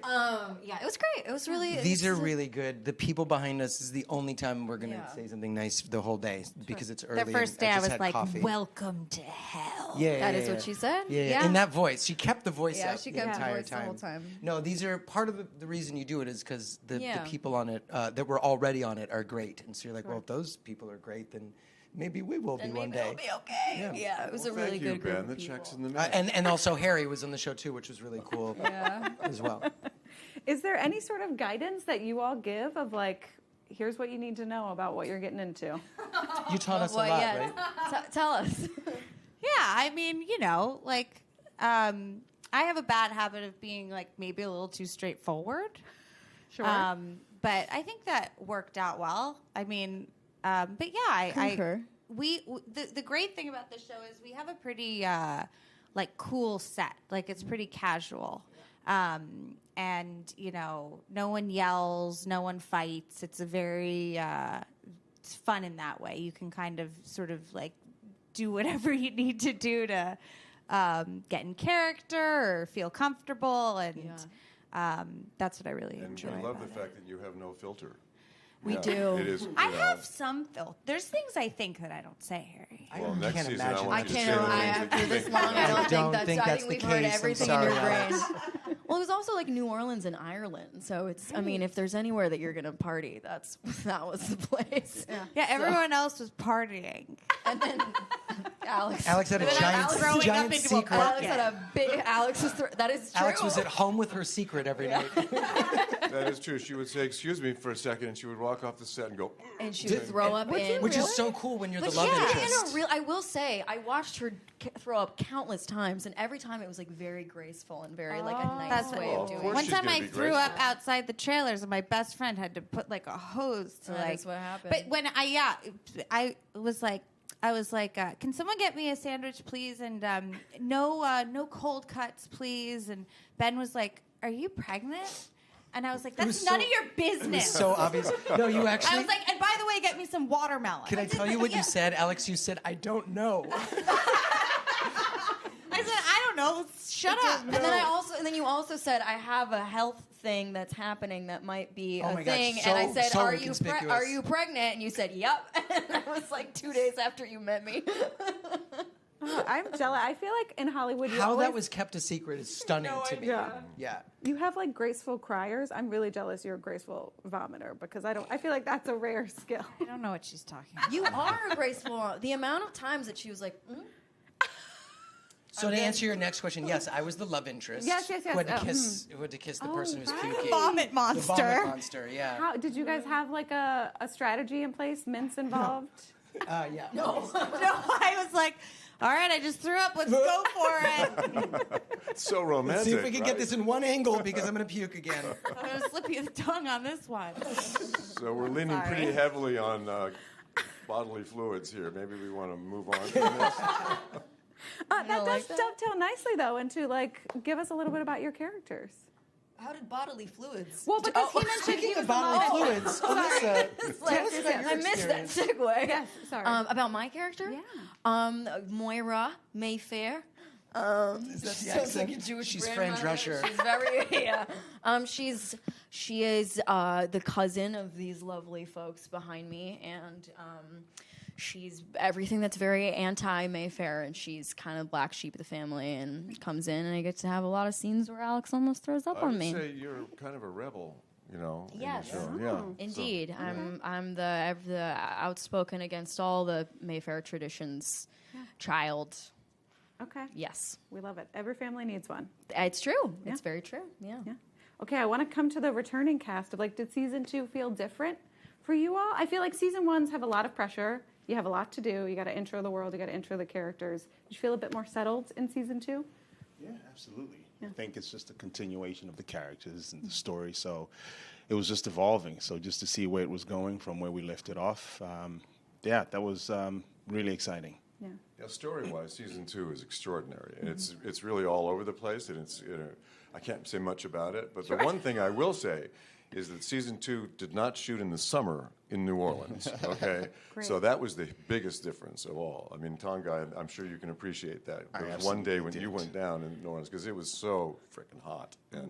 yeah, it was great. It was really. These are really good. The people behind us is the only time we're going to Yeah. say something nice the whole day because it's early. The first and day I just was had like, coffee. welcome to hell. Yeah, That yeah, is yeah. what she said? Yeah, Yeah. in that voice. She kept the voice Yeah, up she the kept the entire voice the time. whole time. No, these are part of the reason you do it is because the Yeah. people on it that were already on it are great. And so you're like, well, if those people are great, then maybe we will be And one maybe day. it'll be okay. Yeah, it was a really Thank you, good group Ben. of The people. check's in the mail. And also Harry was on the show too, which was really cool Yeah. as well. Is there any sort of guidance that you all give of like, here's what you need to know about what you're getting into? You taught us a Well, lot, yeah. right? Tell us. Yeah, I mean, I have a bad habit of being like maybe a little too straightforward. Sure. But I think that worked out well. I mean, but yeah, Concur. the great thing about this show is we have a pretty like cool set. Like it's pretty casual. And no one yells, no one fights. It's a very it's fun in that way. You can kind of sort of like do whatever you need to do to get in character or feel comfortable, and that's what I really And enjoy. I love about the fact that you have no filter. We Yeah, do. It is. I have some filter. There's things I think that I don't say, Harry. Well, next can't season imagine. I want I you to can't say know. the things that After you this think. long, I don't don't think think that's. I that's think the we've heard case. I'm everything sorry, in your Alex. brain. Well, it was also like New Orleans and Ireland, so it's. I mean, if there's anywhere that you're gonna party, that was the place. Yeah, everyone else was partying. And then Alex. Alex had a But then I was growing up giant into a secret. Alex had a big. Alex was. That is true. Alex was at home with her secret every night. That is true. She would say, "Excuse me," for a second, and she would walk off the set and go. and she would throw up in. Which is so cool when you're But the love yeah, interest. I will say, I watched her throw up countless times, and every time it was like very graceful and very like a nice That's way Well, of of doing course it. One she's time gonna I be threw graceful. up outside the trailers, and my best friend had to put like a hose to That like. is what happened. But when I was like, can someone get me a sandwich, please? And no cold cuts, please. And Ben was like, "Are you pregnant?" And I was like, "That's was none so- of your business." So obvious. No, you actually. I was like, "And by the way, get me some watermelon." Can I tell you what you said, Alex? You said, "I don't know." I said, "I don't know. Shut up." And then you also said, I have a health thing that's happening that might be Oh a my gosh, thing. so- and I said, so are conspicuous. you pregnant? And you said, yep. And that was like 2 days after you met me. Oh, I'm jealous. I feel like in Hollywood, you How always, that was kept a secret is stunning to me. Yeah. Yeah. you have like graceful criers. I'm really jealous you're a graceful vomiter because I feel like that's a rare skill. I don't know what she's talking about. You are a graceful. The amount of times that she was like, So to answer your next question, yes, I was the love interest. Yes. Who had to kiss the person who's puking. Vomit The monster. vomit monster, yeah. How did you guys have like a strategy in place? Mints involved? Yeah. No, I was like, all right, I just threw up. Let's go for it. It's so Let's romantic. see if we can get right? this in one angle because I'm going to puke again. I'm going to slip you the tongue on this one. So we're leaning Sorry. pretty heavily on bodily fluids here. Maybe we want to move on from this. That does like that? dovetail nicely though into like give us a little bit about your characters. how did bodily fluids? Well, because he mentioned Speaking he was of bodily the fluids, Alyssa, tell us about your I missed that experience. segue. Yes, sorry. About my character? Yeah. Moira Mayfair. Is that the accent? Like a Jewish She's Fran grandmother. Drescher. She's very yeah. She is the cousin of these lovely folks behind me, and she's everything that's very anti-Mayfair, and she's kind of black sheep of the family, and comes in, and I get to have a lot of scenes where Alex almost throws up I on would me. say you're kind of a rebel, you know. Yes. In the show. Yeah. Indeed, I'm the outspoken against all the Mayfair traditions child. Okay. Yes, We love it. Every family needs one. it's true. It's very true. Yeah. Okay, I want to come to the returning cast of did season 2 feel different for you all? I feel like season 1s have a lot of pressure. You have a lot to do. You got to intro the world. You got to intro the characters. Did you feel a bit more settled in season 2? Yeah, absolutely. I think it's just a continuation of the characters and the story. So it was just evolving. So just to see where it was going from where we left it off, that was really exciting. Yeah, story-wise, season 2 is extraordinary, and it's really all over the place, and I can't say much about it, but the one thing I will say is that season 2 did not shoot in the summer in New Orleans. Okay, so that was the biggest difference of all. I mean, Tonga, I'm sure you can appreciate that. There was one day when you went down in New Orleans because it was so freaking hot, and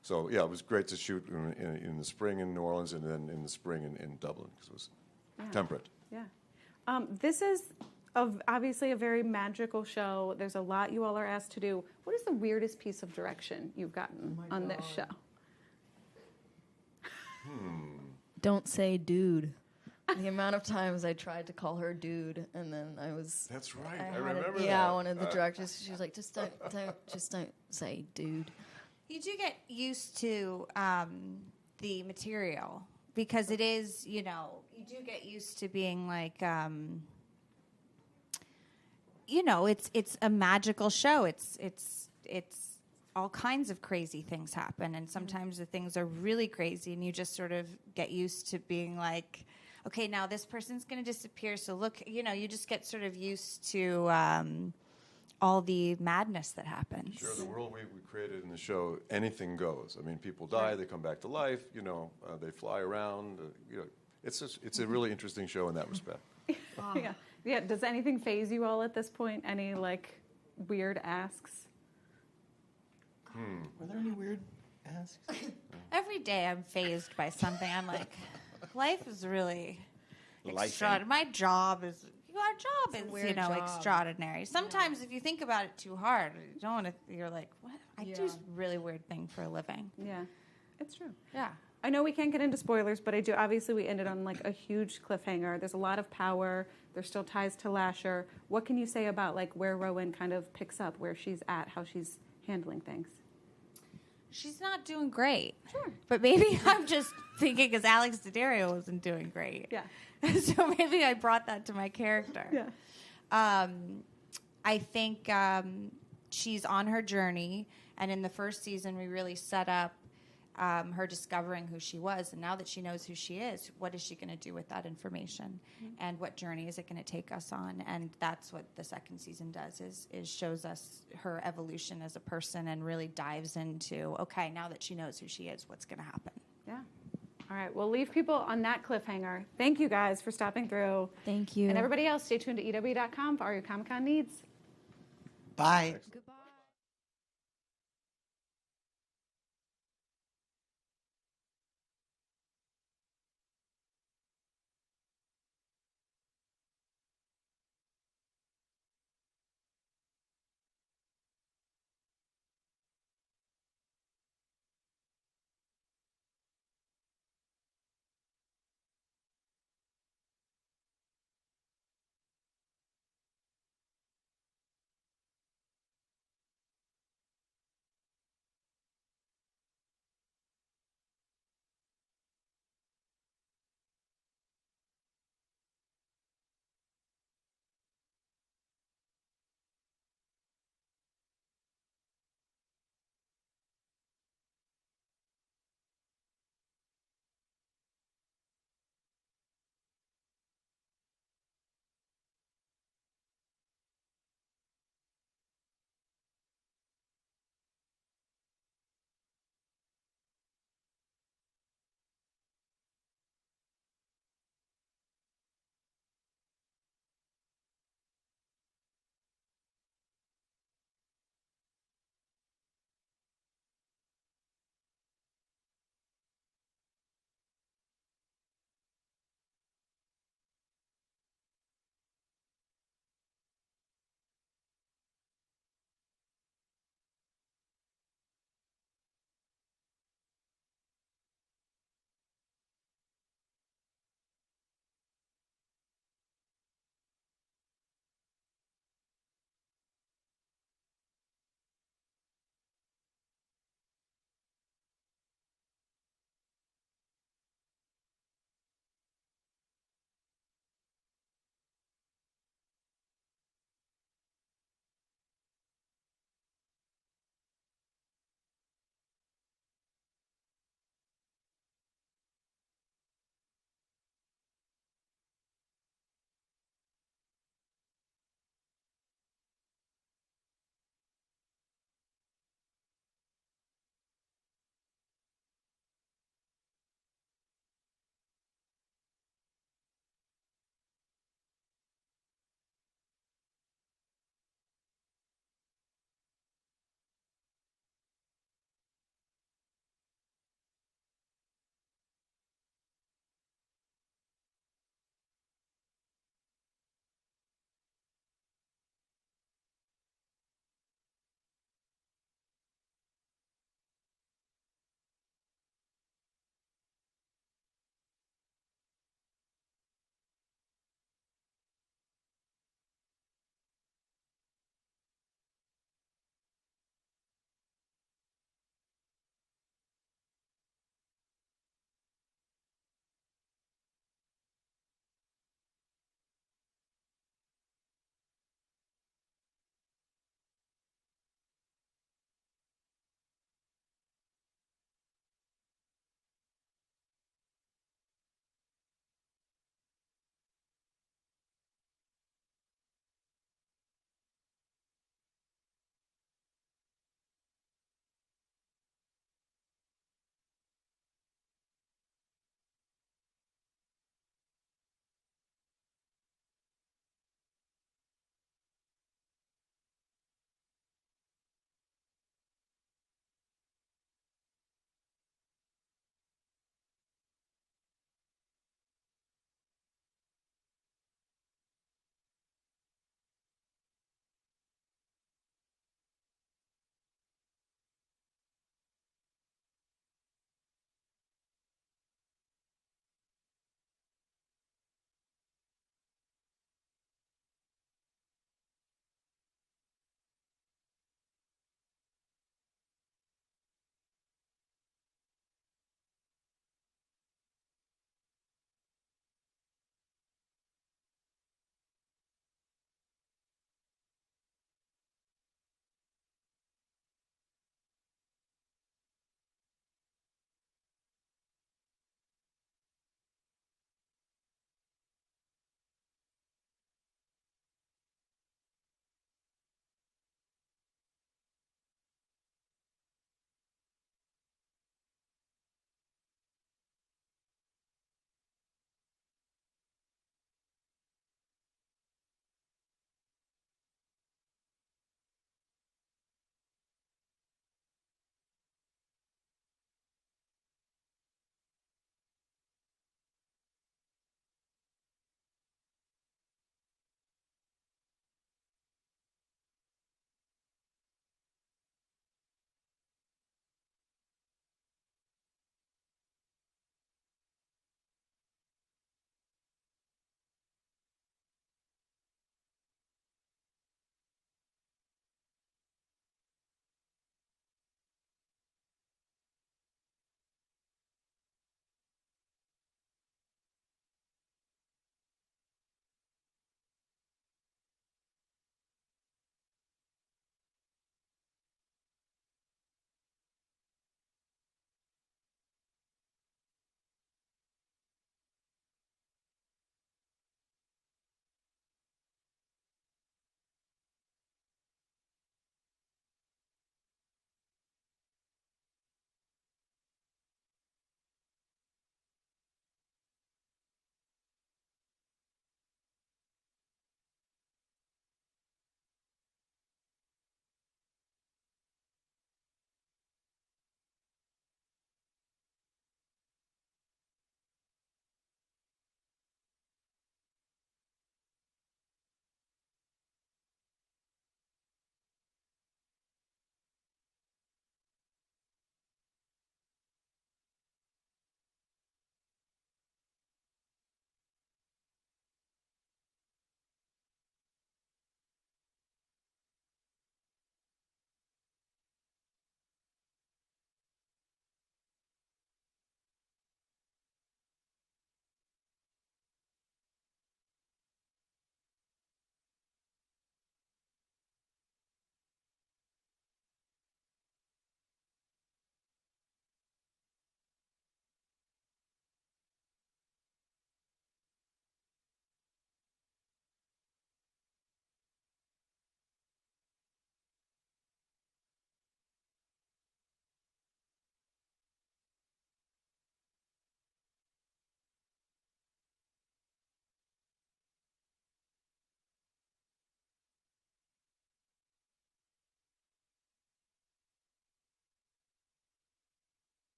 So yeah, it was great to shoot in the spring in New Orleans, and then in the spring in Dublin because it was temperate. Yeah. This is obviously a very magical show. There's a lot you all are asked to do. What is the weirdest piece of direction you've gotten on this show? Don't say dude. The amount of times I tried to call her dude, and then I was. That's right. I had remember that. Yeah, one of the directors. She was like, just don't say dude. You do get used to the material because it is, you do get used to being like, it's a magical show. It's all kinds of crazy things happen, and sometimes the things are really crazy, and you just sort of get used to being like, okay, now this person's going to disappear. So look, you just get sort of used to all the madness that happens. Sure, the world we created in the show, anything goes. I mean, people die, they come back to life. They fly around. It's a really interesting show in that respect. Yeah. Does anything faze you all at this point? Any weird asks? Were there any weird asks? Every day I'm fazed by something. I'm like, life is really extraordinary. My job is. Our job is, extraordinary. Sometimes if you think about it too hard, you don't want to. You're like, what? I do this really weird thing for a living. Yeah, it's true. Yeah. I know we can't get into spoilers, but I do. Obviously, we ended on a huge cliffhanger. There's a lot of power. There's still ties to Lasher. What can you say about where Rowan kind of picks up, where she's at, how she's handling things? She's not doing great. Sure. But maybe I'm just thinking because Alex Daddario wasn't doing great. Yeah. So maybe I brought that to my character. Yeah. I think she's on her journey, and in the first season, we really set up her discovering who she was, and now that she knows who she is, what is she going to do with that information, and what journey is it going to take us on? And that's what the second season does: is shows us her evolution as a person, and really dives into okay, now that she knows who she is, what's going to happen? Yeah. All right, we'll leave people on that cliffhanger. Thank you guys for stopping through. Thank you. And everybody else, stay tuned to EW.com for all your Comic-Con needs. Bye. Goodbye.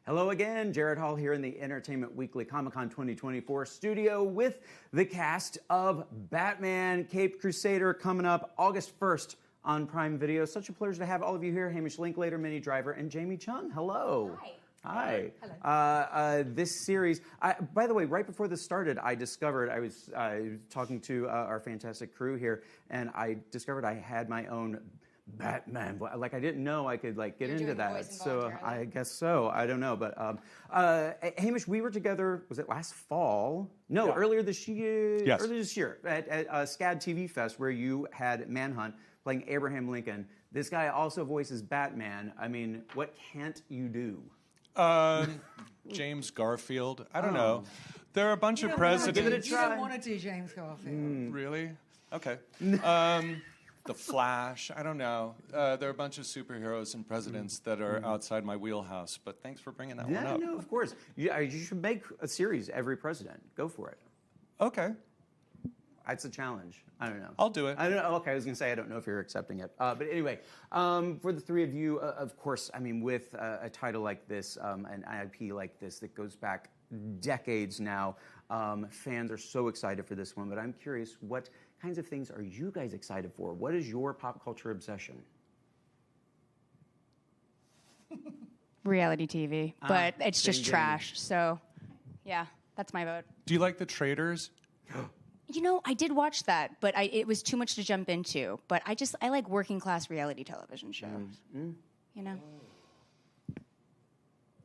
Hello again, Jared Hall here in the Entertainment Weekly Comic-Con 2024 studio with the cast of Batman Caped Crusader coming up August 1st on Prime Video. Such a pleasure to have all of you here. Hamish Linklater, Minnie Driver, and Jamie Chung. Hello. Hi. Hello. This series, by the way, right before this started, I discovered, I was talking to our fantastic crew here, and I discovered I had my own Batman. Like, I didn't know I could get into that. So I guess so. I don't know. But Hamish, we were together, was it last fall? No, earlier this year. Yes. Earlier this year at SCAD TV Fest, where you had Manhunt playing Abraham Lincoln. This guy also voices Batman. I mean, what can't you do? James Garfield. I don't know. There are a bunch of presidents. Give it a try. You don't want to do James Garfield. Really? Okay. The Flash. I don't know. There are a bunch of superheroes and presidents that are outside my wheelhouse. But thanks for bringing that one up. No, of course. You should make a series every president. Go for it. Okay. It's a challenge. I don't know. I'll do it. I don't know. Okay, I was going to say I don't know if you're accepting it. But anyway, for the three of you, of course, I mean, with a title like this, an IP like this that goes back decades now, fans are so excited for this one. But I'm curious, what kinds of things are you guys excited for? What is your pop culture obsession? Reality TV, but it's just trash. So, yeah, that's my vote. Do you like The Traitors? You know, I did watch that, but it was too much to jump into. But I like working class reality television shows. You know?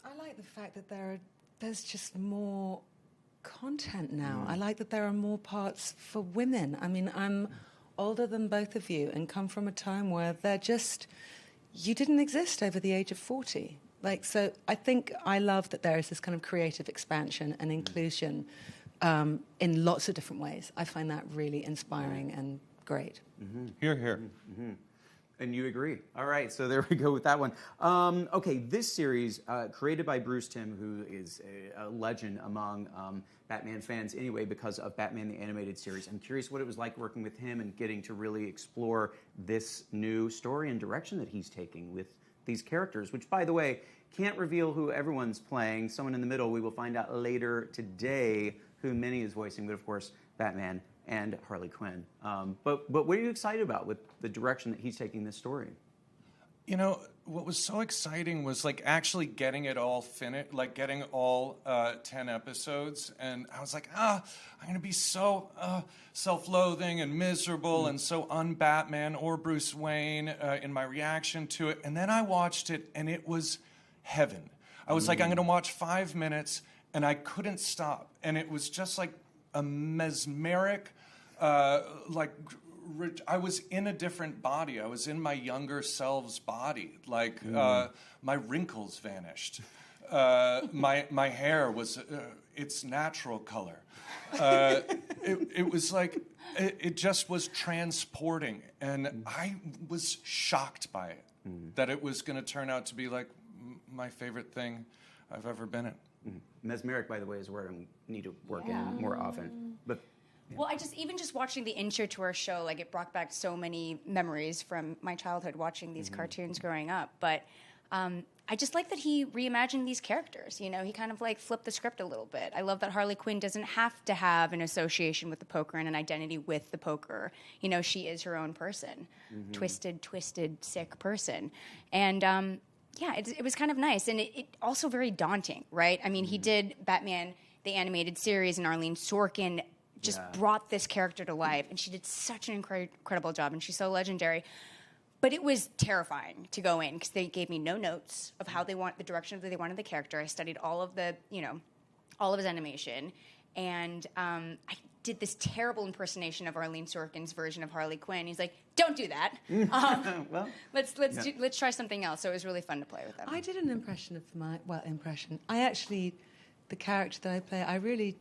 I like the fact that there's just more content now. I like that there are more parts for women. I mean, I'm older than both of you and come from a time where you didn't exist over the age of 40. So I think I love that there is this kind of creative expansion and inclusion in lots of different ways. I find that really inspiring and great. Hear, hear. And you agree. All right, so there we go with that one. Okay, this series, created by Bruce Timm, who is a legend among Batman fans anyway because of Batman the Animated Series. I'm curious what it was like working with him and getting to really explore this new story and direction that he's taking with these characters, which, by the way, can't reveal who everyone's playing. Someone in the middle, we will find out later today who Minnie is voicing, but of course, Batman and Harley Quinn. But what are you excited about with the direction that he's taking this story? You know, what was so exciting was actually getting it all finished, getting all 10 episodes. And I was like, I'm going to be so self-loathing and miserable and so un-Batman or Bruce Wayne in my reaction to it. And then I watched it and it was heaven. I was like, I'm going to watch 5 minutes, and I couldn't stop. And it was just like a mesmeric, I was in a different body. I was in my younger self's body. My wrinkles vanished. My hair was its natural color. It was it just was transporting. And I was shocked by it, that it was going to turn out to be my favorite thing I've ever been in. Mesmeric, by the way, is a word I need to work in more often. But well, even just watching the intro to our show, it brought back so many memories from my childhood watching these cartoons growing up. But I just like that he reimagined these characters. You know, he kind of flipped the script a little bit. I love that Harley Quinn doesn't have to have an association with the poker and an identity with the poker. You know, she is her own person, twisted, sick person. And yeah, it was kind of nice, and it also very daunting, right? I mean, he did Batman, the Animated Series, and Arlene Sorkin just brought this character to life, and she did such an incredible job, and she's so legendary. But it was terrifying to go in, because they gave me no notes of how they want the direction that they wanted the character. I studied all of his animation, and I did this terrible impersonation of Arlene Sorkin's version of Harley Quinn. He's like, "Don't do that. Well, let's try something else." So it was really fun to play with them. I did an impression of the character that I play.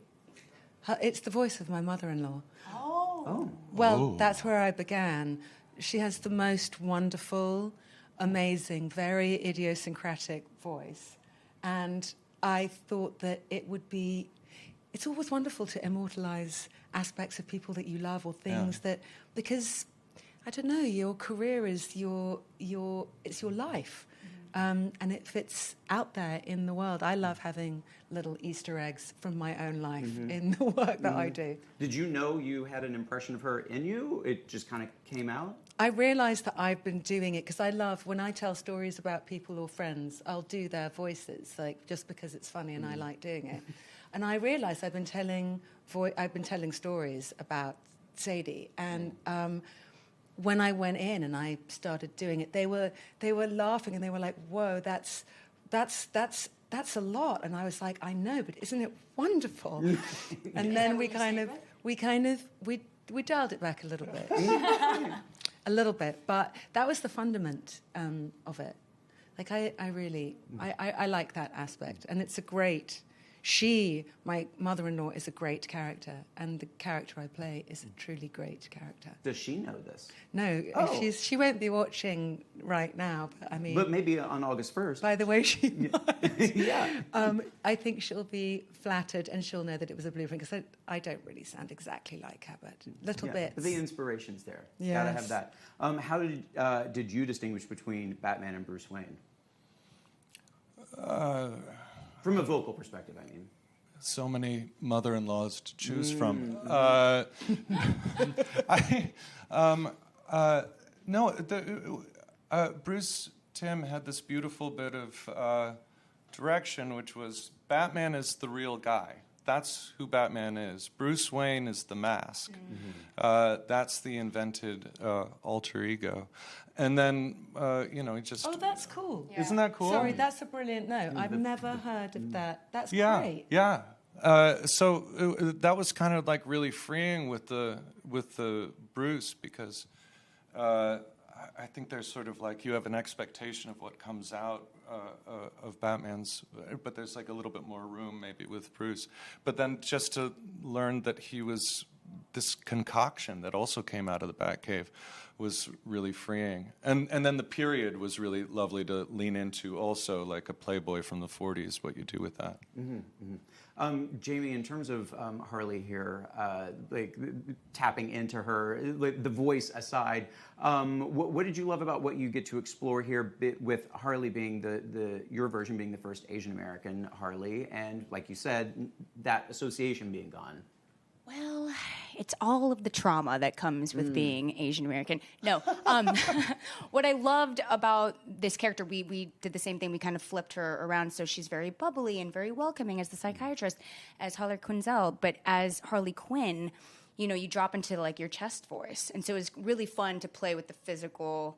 It's the voice of my mother-in-law. Oh. Well, that's where I began. She has the most wonderful, amazing, very idiosyncratic voice, and I thought that it would be. It's always wonderful to immortalize aspects of people that you love or things that, because I don't know, your career is it's your life, and it fits out there in the world. I love having little Easter eggs from my own life in the work that I do. Did you know you had an impression of her in you? It just kind of came out? I realised that I've been doing it because I love when I tell stories about people or friends, I'll do their voices, like just because it's funny and I like doing it. And I realised I've been telling stories about Sadie, and when I went in and I started doing it, they were laughing and they were like, "Whoa, that's a lot." And I was like, "I know, but isn't it wonderful?" And then we dialed it back a little bit. A little bit, but that was the fundament of it. Like I really like that aspect, and it's a great. My mother-in-law, is a great character, and the character I play is a truly great character. Does she know this? No, she won't be watching right now. But I mean, but maybe on August 1st. By the way, she might. Yeah. I think she'll be flattered, and she'll know that it was a blueprint because I don't really sound exactly like her, but little bits. But the inspiration's there. Yes. Gotta have that. How did you distinguish between Batman and Bruce Wayne? From a vocal perspective, I mean. So many mother-in-laws to choose from. Bruce Timm had this beautiful bit of direction, which was Batman is the real guy. That's who Batman is. Bruce Wayne is the mask. That's the invented alter ego. And then, he just... Oh, that's cool. Yeah. Isn't that cool? Sorry, that's a brilliant note. I've never heard of that. That's great. Yeah. So that was kind of like really freeing with the Bruce, because I think there's sort of like you have an expectation of what comes out of Batman's, but there's like a little bit more room maybe with Bruce. But then just to learn that he was this concoction that also came out of the Batcave was really freeing. And then the period was really lovely to lean into also, like a Playboy from the 40s, what you do with that. Jamie, in terms of Harley here, like tapping into her, like, the voice aside, what did you love about what you get to explore here with Harley being your version being the first Asian American Harley, and like you said, that association being gone? Well, it's all of the trauma that comes with being Asian American. No, what I loved about this character, we did the same thing. We kind of flipped her around, so she's very bubbly and very welcoming as the psychiatrist, as Harley Quinzel. But as Harley Quinn, you drop into like your chest voice, and so it was really fun to play with the physical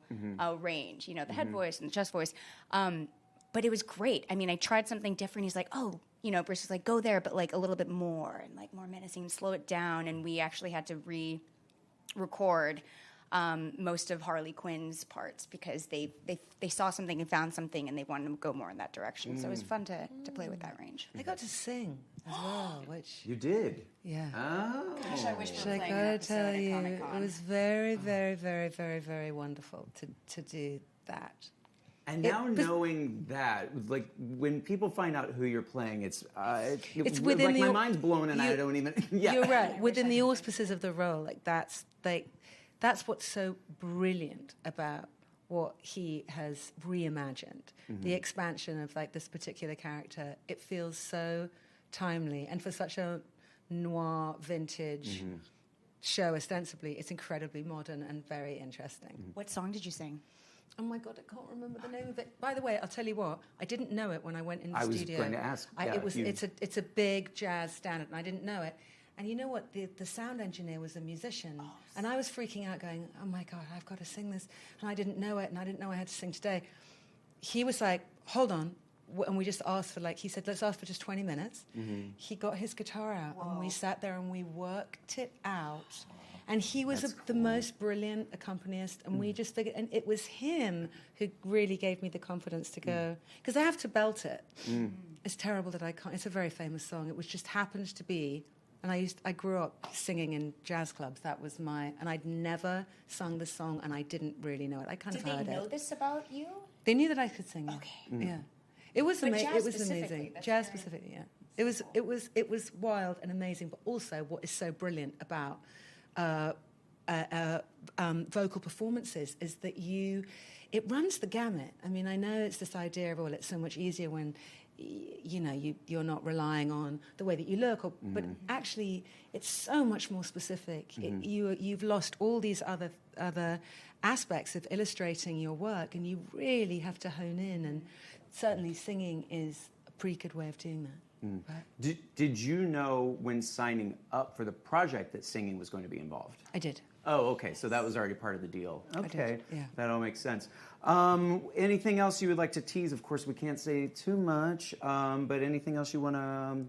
range. The head voice and the chest voice. But it was great. I mean, I tried something different. He's like, oh. Bruce was like, go there, but like a little bit more and like more menacing, slow it down. And we actually had to re-record most of Harley Quinn's parts because they saw something and found something and they wanted to go more in that direction. So it was fun to play with that range. I got to sing as well, which... You did? Yeah. Oh. Gosh, I wish we were playing I an gotta episode tell at you, Comic-Con. it was very, very, very, very, very wonderful to do that. And now knowing that, like when people find out who you're playing, it's within like my mind's blown and I don't even. Yeah. You're right. Within the auspices of the role, that's what's so brilliant about what he has reimagined. The expansion of like this particular character. It feels so timely, and for such a noir vintage show, ostensibly, it's incredibly modern and very interesting. What song did you sing? Oh my God, I can't remember the name of it. By the way, I'll tell you what, I didn't know it when I went in the studio. I was going to ask. It's a big jazz standard, and I didn't know it. And you know what? The sound engineer was a musician, and I was freaking out, going, "Oh my God, I've got to sing this," and I didn't know it, and I didn't know I had to sing today. He was like, "Hold on," and we just asked for he said, "Let's ask for just 20 minutes." He got his guitar out, and we sat there and we worked it out. And he was the most brilliant accompanist, and we just figured, and it was him who really gave me the confidence to go, because I have to belt it. It's terrible that I can't. It's a very famous song. It was just happened to be, and I grew up singing in jazz clubs. That was and I'd never sung the song, and I didn't really know it. I kind of heard it. Did they know this about you? They knew that I could sing. Okay. Yeah. It was amazing. It was specifically, amazing. that's Jazz very- specifically, yeah. It was wild and amazing, but also what is so brilliant about vocal performances is that it runs the gamut. I mean, I know it's this idea of, well, it's so much easier when you're not relying on the way that you look, but actually it's so much more specific. You've lost all these other aspects of illustrating your work, and you really have to hone in, and certainly singing is a pretty good way of doing that. Right? Did you know when signing up for the project that singing was going to be involved? I did. Oh, okay. So that was already part of the deal. Okay. Yeah. That all makes sense. Anything else you would like to tease? Of course, we can't say too much, but anything else you want to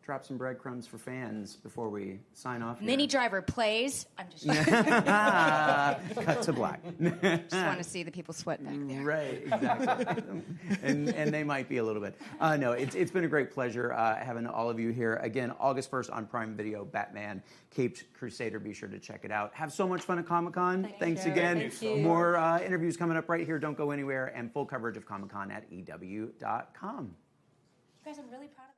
drop some breadcrumbs for fans before we sign off here? Minnie Driver plays. I'm just Cut to black. just want to see the people sweat back there. Right, exactly. and they might be a little bit. No, it's been a great pleasure having all of you here. Again, August 1st on Prime Video, Batman, Caped Crusader. Be sure to check it out. Have so much fun at Comic-Con. Thanks again. Thank you. More interviews coming up right here. Don't go anywhere. And full coverage of Comic-Con at EW.com. You guys, I'm really proud of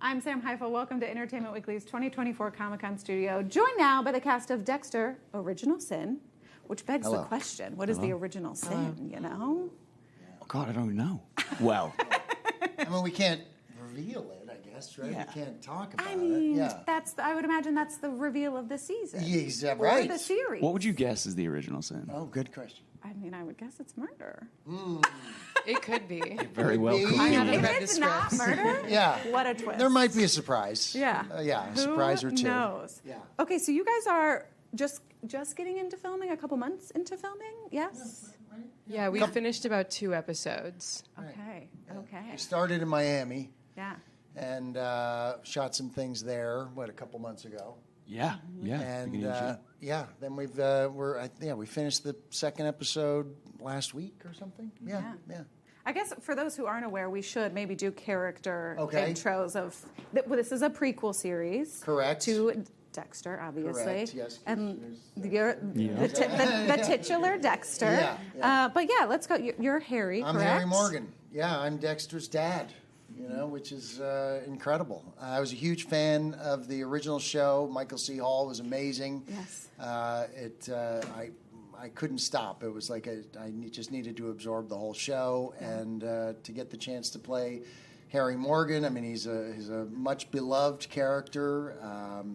I'm Sam Heifel. Welcome to Entertainment Weekly's 2024 Comic-Con studio. Joined now by the cast of Dexter, Original Sin, which begs the question, what is the original sin, you know? Oh, God, I don't even know. Well. I mean, we can't reveal it, I guess, right? Yeah. We can't talk about I mean, it. Yeah. I would imagine that's the reveal of the season. Yeah, Or right. the series. What would you guess is the original sin? Oh, good question. I mean, I would guess it's murder. It could be. Very well could I be. haven't If read the it's not scripts. murder, Yeah. what a twist. There might be a surprise. Yeah. Yeah, a Who surprise or two. knows? Yeah. Okay, so you guys are just getting into filming, a couple months into filming? Yes? Yeah, we finished about 2 episodes. Okay, okay. We started in Miami Yeah. and shot some things there, a couple months ago. Yeah, yeah. And beginning of June. then we finished the second episode last week or something. Yeah. I guess for those who aren't aware, we should maybe do character Okay. intros of. This is a prequel series. Correct. To Dexter, obviously. Correct, yes. And the titular Dexter. Yeah. But yeah, let's go. You're Harry, I'm correct? Harry Morgan. Yeah, I'm Dexter's dad. Which is incredible. I was a huge fan of the original show. Michael C. Hall was amazing. Yes. I couldn't stop. It was like I just needed to absorb the whole show, and to get the chance to play Harry Morgan. I mean, he's a much beloved character.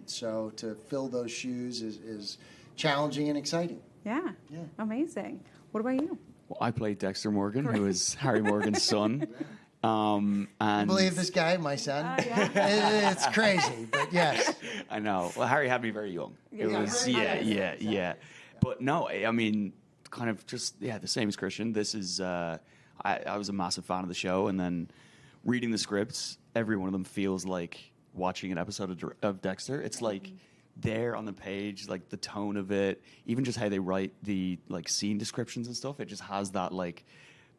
So to fill those shoes is challenging and exciting. Yeah. Amazing. What about you? Well, I played Dexter Morgan, who is Harry Morgan's son. And I believe this guy, my son. It's crazy, but yes. I know. Well, Harry had me very young. It was, yeah. But no, I mean, kind of just, the same as Christian. This is, I was a massive fan of the show, and then reading the scripts, every one of them feels like watching an episode of Dexter. It's like there on the page, like the tone of it, even just how they write the like scene descriptions and stuff. It just has that like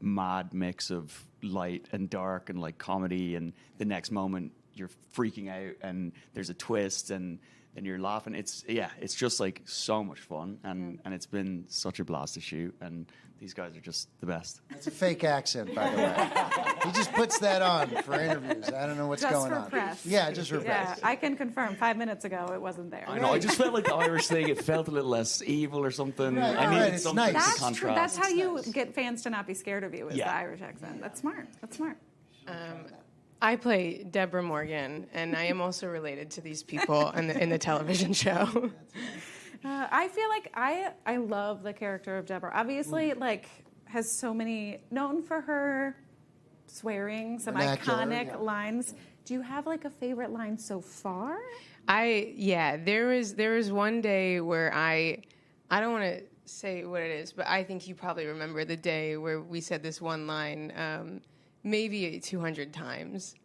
mad mix of light and dark and like comedy, and the next moment you're freaking out and there's a twist and then you're laughing. It's just like so much fun, and it's been such a blast to shoot, and these guys are just the best. It's a fake accent, by the way. He just puts that on for interviews. I don't know what's going on. Just for press. Yeah, just for press. Yeah, I can confirm. 5 minutes ago, it wasn't there. I know. I just felt like the Irish thing. It felt a little less evil or something. Right, I needed it's something nice. to That's contrast. true. That's how you get fans to not be scared of you, is Yeah. the Irish accent. That's smart. That's smart. I play Deborah Morgan, and I am also related to these people in the television show. I feel like I love the character of Deborah. Obviously, like, has so many, known for her swearing, some Vernacular, iconic lines. Do you have like a favorite line so far? There was one day where I don't want to say what it is, but I think you probably remember the day where we said this one line maybe 200 times.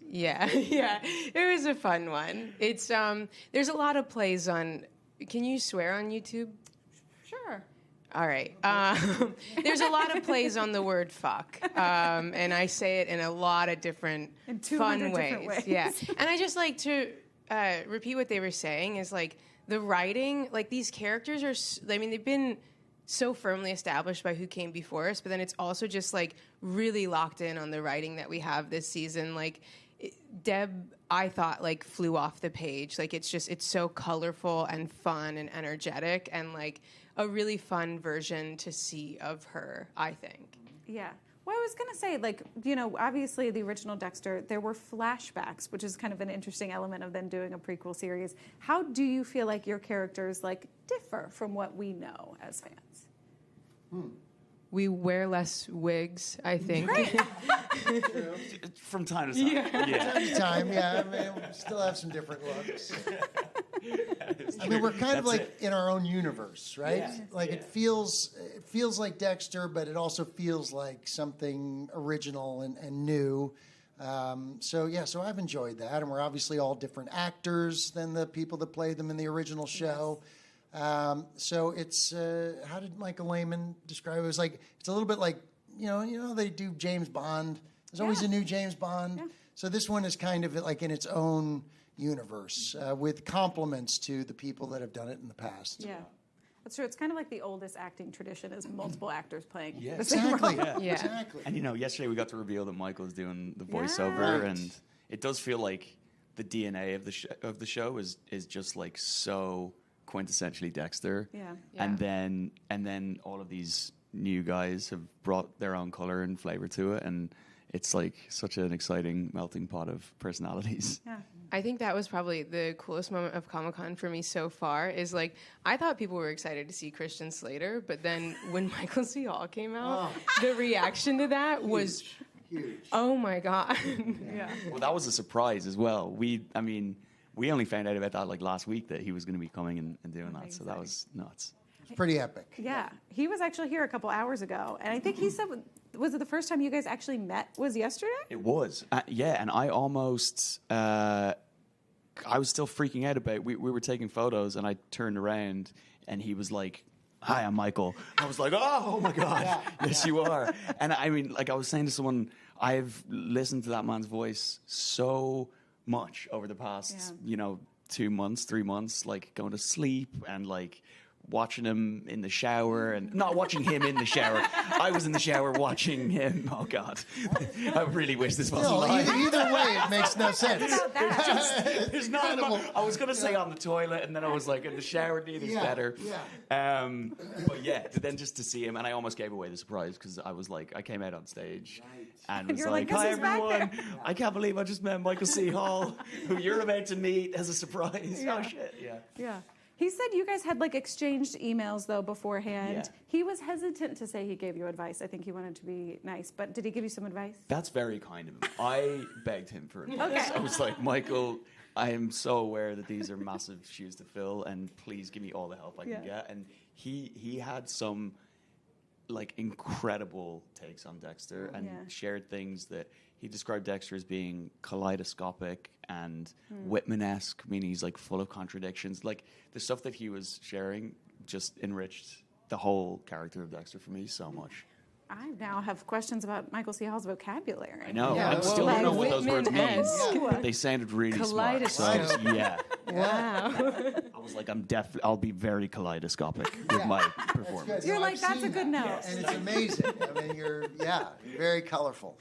Yeah, it was a fun one. It's there's a lot of plays on. Can you swear on YouTube? Sure. All right. There's a lot of plays on the word fuck, and I say it in a lot of different fun ways. Yeah, and I just like to repeat what they were saying is like the writing, like these characters are. I mean, they've been so firmly established by who came before us, but then it's also just like really locked in on the writing that we have this season. Like Deb, I thought like flew off the page. Like it's so colorful and fun and energetic and like a really fun version to see of her, I think. Yeah. Well, I was going to say, like, obviously the original Dexter, there were flashbacks, which is kind of an interesting element of them doing a prequel series. How do you feel like your characters, like, differ from what we know as fans? We wear less wigs, I think. From time to time. Time to time, I mean, we still have some different looks. I mean, we're kind of like in our own universe, right? Yeah. Like it feels like Dexter, but it also feels like something original and new. So I've enjoyed that, and we're obviously all different actors than the people that played them in the original show. So it's how did Michael Lehman describe it? It was like it's a little bit like they do James Bond. There's always a new James Bond. Yeah. So this one is kind of like in its own universe with compliments to the people that have done it in the past. Yeah. That's true. It's kind of like the oldest acting tradition is multiple actors playing the exactly. same role. Exactly. And yesterday we got to reveal that Michael's doing the voiceover, and it does feel like the DNA of the show is just like so quintessentially Dexter. Yeah. And then all of these new guys have brought their own color and flavor to it, and it's like such an exciting melting pot of personalities. Yeah. I think that was probably the coolest moment of Comic-Con for me so far, is like, I thought people were excited to see Christian Slater, but then when Michael C. Hall came out, the reaction to that was huge. Oh my God. Yeah. Well, that was a surprise as well. We only found out about that like last week, that he was going to be coming and doing that. So that was nuts. It's pretty epic. Yeah. He was actually here a couple hours ago. And I think he said, was it the first time you guys actually met was yesterday? It was. Yeah, and I almost... I was still freaking out about... We were taking photos, and I turned around, and he was like, "Hi, I'm Michael." I was like, oh my God, yes, you are. And I mean, like I was saying to someone, I've listened to that man's voice so much over the past, 2 months, 3 months, like going to sleep and like watching him in the shower, and not watching him in the shower. I was in the shower watching him. Oh God, I really wish this wasn't live. Either way, it makes no sense. There's not. I was gonna say on the toilet, and then I was like in the shower. Neither's better. But yeah, then just to see him, and I almost gave away the surprise because I was like, I came out on stage and was You're like, like, "Hi "This is back everyone! I can't believe I just met Michael C. Hall, who you're about to meet as a surprise." Yeah. Oh shit! Yeah. Yeah. He said you guys had like exchanged emails though beforehand. Yeah. He was hesitant to say he gave you advice. I think he wanted to be nice, but did he give you some advice? That's very kind of him. I begged him for advice. Okay. I was like, "Michael, I am so aware that these are massive shoes to fill, and please give me all the help I can get." And he had some like incredible takes on Dexter and shared things that he described Dexter as being kaleidoscopic and Whitman-esque, meaning he's like full of contradictions. Like the stuff that he was sharing just enriched the whole character of Dexter for me so much. I now have questions about Michael C. Hall's vocabulary. I know. I still don't know what those words mean. But they sounded really smart. So yeah. Wow. I was like, I'll be very kaleidoscopic with my performance. You're like, that's a good note. And it's amazing. I mean, you're very colorful.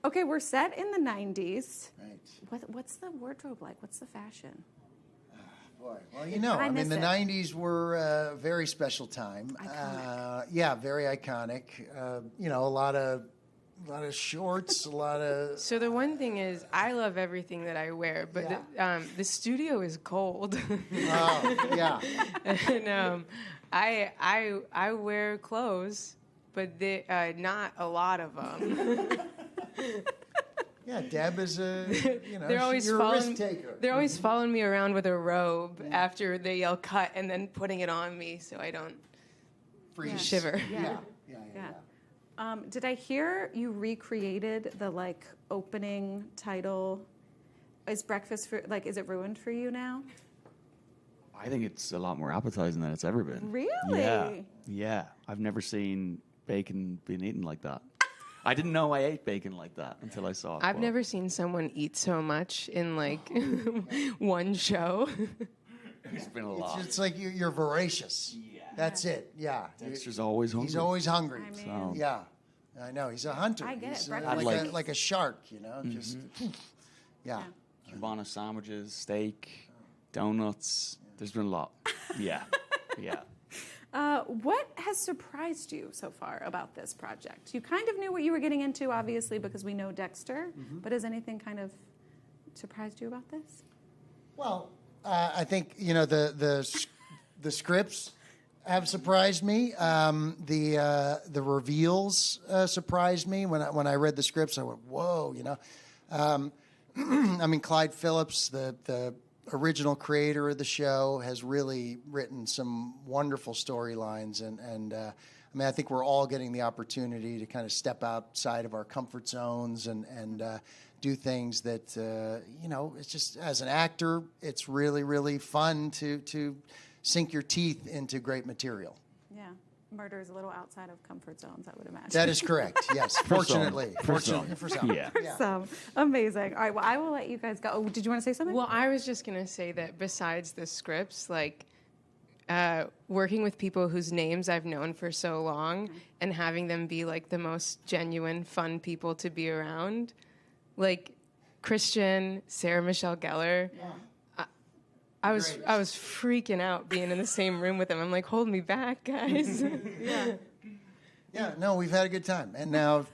Okay, we're set in the 90s. Right. What's the wardrobe like? What's the fashion? Boy, well, I mean, the 90s were a very special time. Very iconic. A lot of shorts, a lot of... So the one thing is, I love everything that I wear, but the studio is cold. Oh, yeah. And I wear clothes, but not a lot of them. Yeah, Deb is they're always you're a risk taker. They're always following me around with a robe after they yell cut, and then putting it on me so I don't shiver. Yeah. Did I hear you recreated the like opening title? Is breakfast for is it ruined for you now? I think it's a lot more appetizing than it's ever been. Really? Yeah. I've never seen bacon being eaten like that. I didn't know I ate bacon like that until I saw it. I've never seen someone eat so much in like one show. It's been a lot. It's like you're voracious. Yeah. That's it. Yeah. Dexter's always hungry. He's always hungry. I mean, So. Yeah. I know. He's a hunter. I get He's, it. like a shark, just... Yeah. Cubana sandwiches, steak, donuts. There's been a lot. Yeah. Yeah. What has surprised you so far about this project? You kind of knew what you were getting into, obviously, because we know Dexter. But has anything kind of surprised you about this? Well, I think the scripts have surprised me. The reveals surprised me when I read the scripts. I went, whoa, I mean, Clyde Phillips, the original creator of the show, has really written some wonderful storylines, and I mean, I think we're all getting the opportunity to kind of step outside of our comfort zones and do things that it's just, as an actor, it's really, really fun to sink your teeth into great material. Yeah. Murder is a little outside of comfort zones, I would imagine. That is correct, yes. Fortunately. For some. Yeah. Some. Amazing. All right, well, I will let you guys go. Oh, did you want to say something? Well, I was just going to say that besides the scripts, working with people whose names I've known for so long and having them be like the most genuine, fun people to be around, like Christian, Sarah Michelle Gellar. I was freaking out being in the same room with them. I'm like, hold me back, guys. Yeah, no, we've had a good time, and now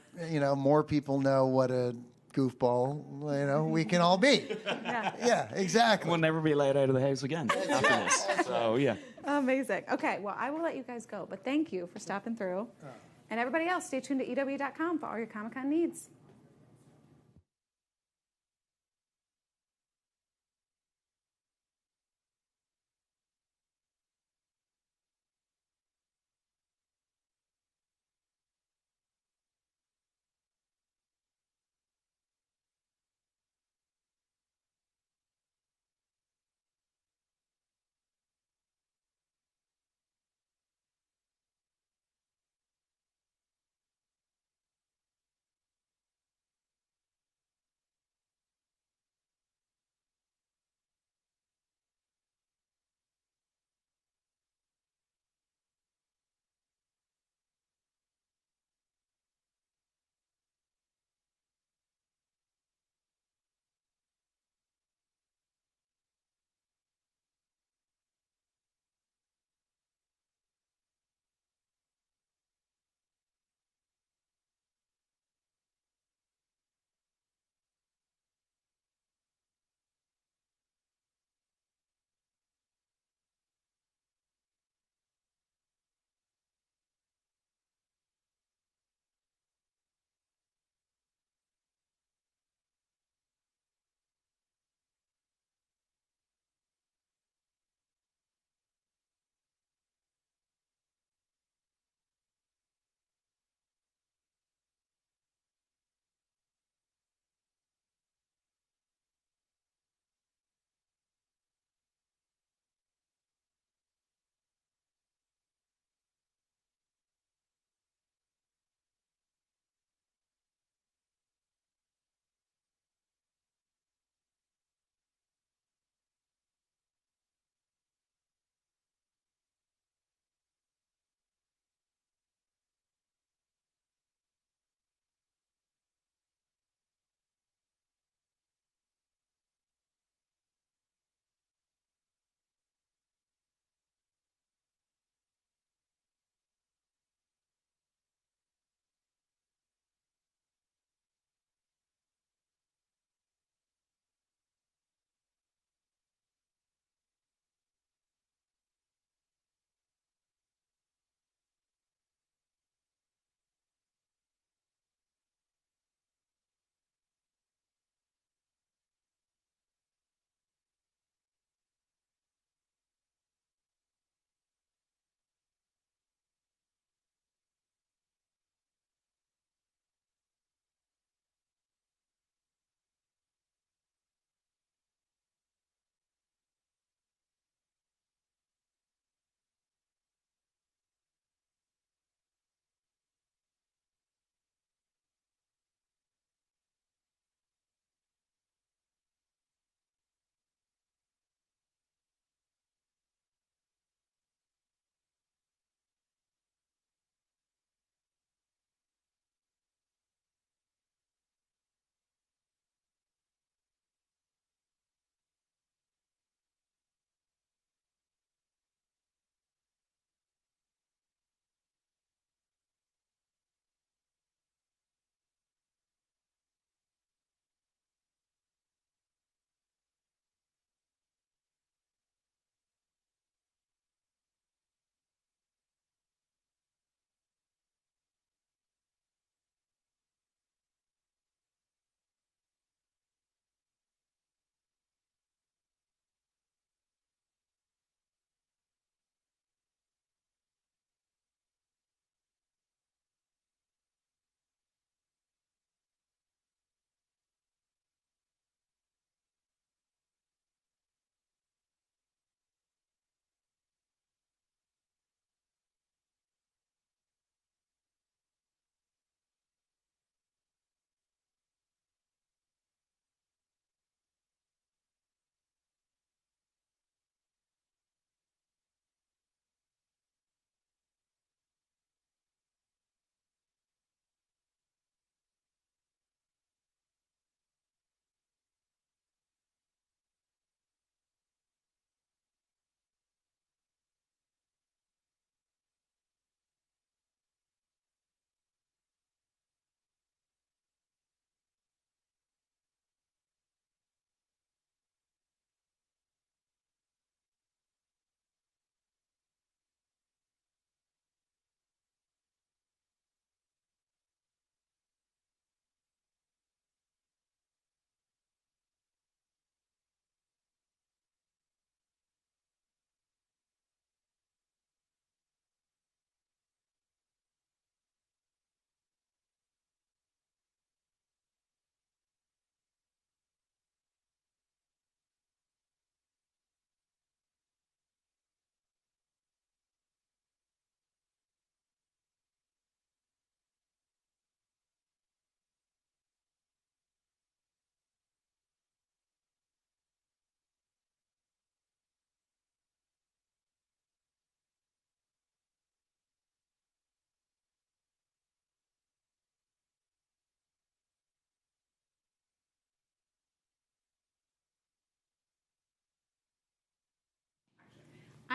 more people know what a goofball we can all be. Yeah, exactly. We'll never be let out of the house again after this. So yeah. Amazing. Okay, well, I will let you guys go, but thank you for stopping through. And everybody else, stay tuned to EW.com for all your Comic-Con needs.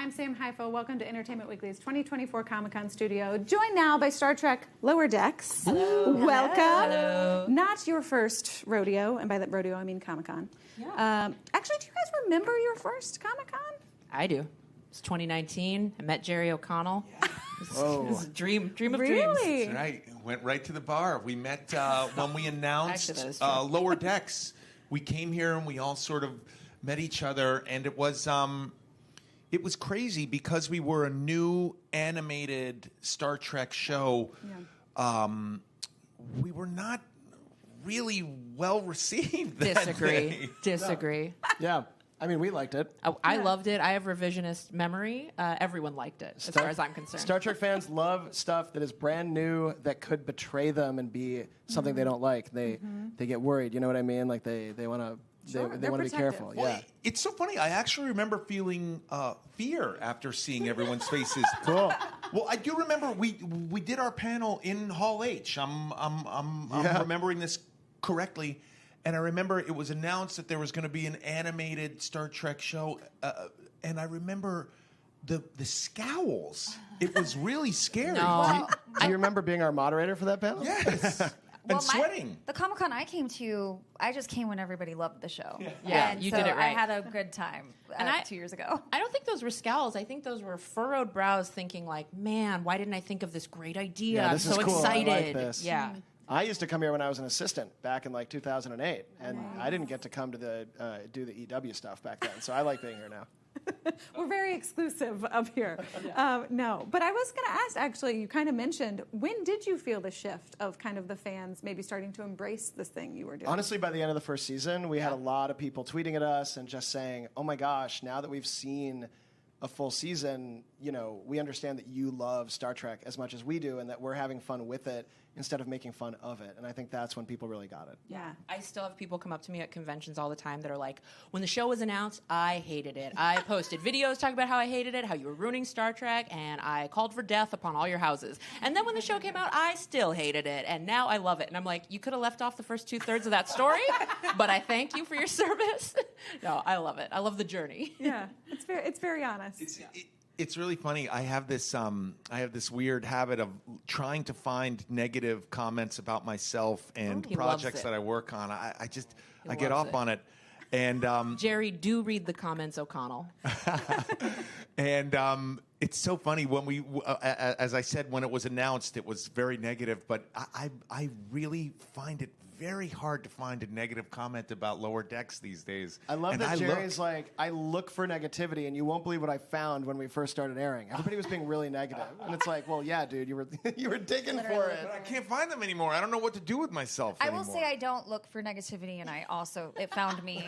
I'm Sam Haifo. Welcome to Entertainment Weekly's 2024 Comic-Con studio. Joined now by Star Trek Lower Decks. Hello. Welcome. Hello. Not your first rodeo, and by that rodeo I mean Comic-Con. Yeah. Actually, do you guys remember your first Comic-Con? I do. It's 2019. I met Jerry O'Connell. Whoa. It was a dream of dreams. That's right. Went right to the bar. We met when we announced Actually, that is true. Lower Decks. We came here and we all sort of met each other, and it was crazy because we were a new animated Star Trek show. Yeah. We were not really well received. That day. Disagree. Yeah. I mean, we liked it. I loved it. I have revisionist memory. Everyone liked it, as far as I'm concerned. Star Trek fans love stuff that is brand new that could betray them and be something they don't like. They get worried. You know what I mean? Like they want to. They want to be careful. Well, Yeah. it's so funny. I actually remember feeling fear after seeing everyone's faces. Cool. Well, I do remember we did our panel in Hall H. I'm remembering this correctly, and I remember it was announced that there was going to be an animated Star Trek show, and I remember the scowls. It was really scary. Do you remember being our moderator for that panel? Yes. Well, and sweating. The Comic-Con I came to, I just came when everybody loved the show. Yeah, and you so did it I right. had a good time 2 years ago. I don't think those were scowls. I think those were furrowed brows thinking like, man, why didn't I think of this great idea? Yeah, I'm this so is cool. excited. I like this. Yeah. I used to come here when I was an assistant back in like 2008, and I didn't get to come to do the EW stuff back then. So I like being here now. We're very exclusive up here. No, but I was going to ask, actually, you kind of mentioned, when did you feel the shift of kind of the fans maybe starting to embrace this thing you were doing? Honestly, by the end of the first season, we had a lot of people tweeting at us and just saying, oh my gosh, now that we've seen a full season, you know, we understand that you love Star Trek as much as we do and that we're having fun with it instead of making fun of it. And I think that's when people really got it. Yeah. I still have people come up to me at conventions all the time that are like, when the show was announced, I hated it. I posted videos talking about how I hated it, how you were ruining Star Trek, and I called for death upon all your houses. And then when the show came out, I still hated it, and now I love it. And I'm like, you could have left off the first 2/3 of that story, but I thank you for your service. No, I love it. I love the journey. Yeah, it's very honest. It's really funny. I have this weird habit of trying to find negative comments about myself and He projects loves it. that I work on. I get loves off it. on it, and Jerry, do read the comments, O'Connell. and it's so funny when we, as I said, when it was announced, it was very negative. But I really find it very hard to find a negative comment about Lower Decks these days. I love And that Jerry's like, I look for negativity, and you won't believe what I found when we first started airing. Everybody was being really negative, and it's like, well, yeah, dude, you were digging for it. But I can't find them anymore. I don't know what to do with myself I anymore. will say I don't look for negativity, and it found me.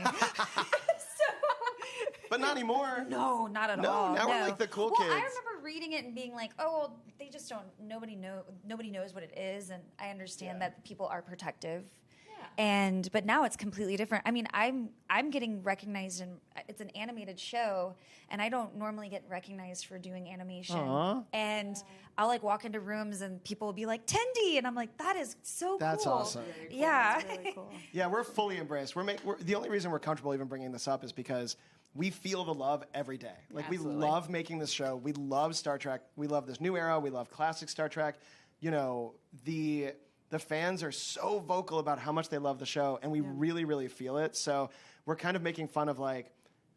But not anymore. No, not at No, all. now we're like the cool well, kids. I remember reading it and being like, oh, well, they just don't. Nobody knows what it is, and I understand that people are protective. But now it's completely different. I mean, I'm getting recognized, and it's an animated show, and I don't normally get recognized for doing animation. Aw. And I'll like walk into rooms, and people will be like, "Tendi," and I'm like, "That is so That's cool." awesome. Yeah. That's really cool. Yeah, we're fully embraced. We're the only reason we're comfortable even bringing this up is because we feel the love every day. Like Absolutely. we love making this show. We love Star Trek. We love this new era. We love classic Star Trek. You know, the fans are so vocal about how much they love the show, and we really, really feel it. So we're kind of making fun of like,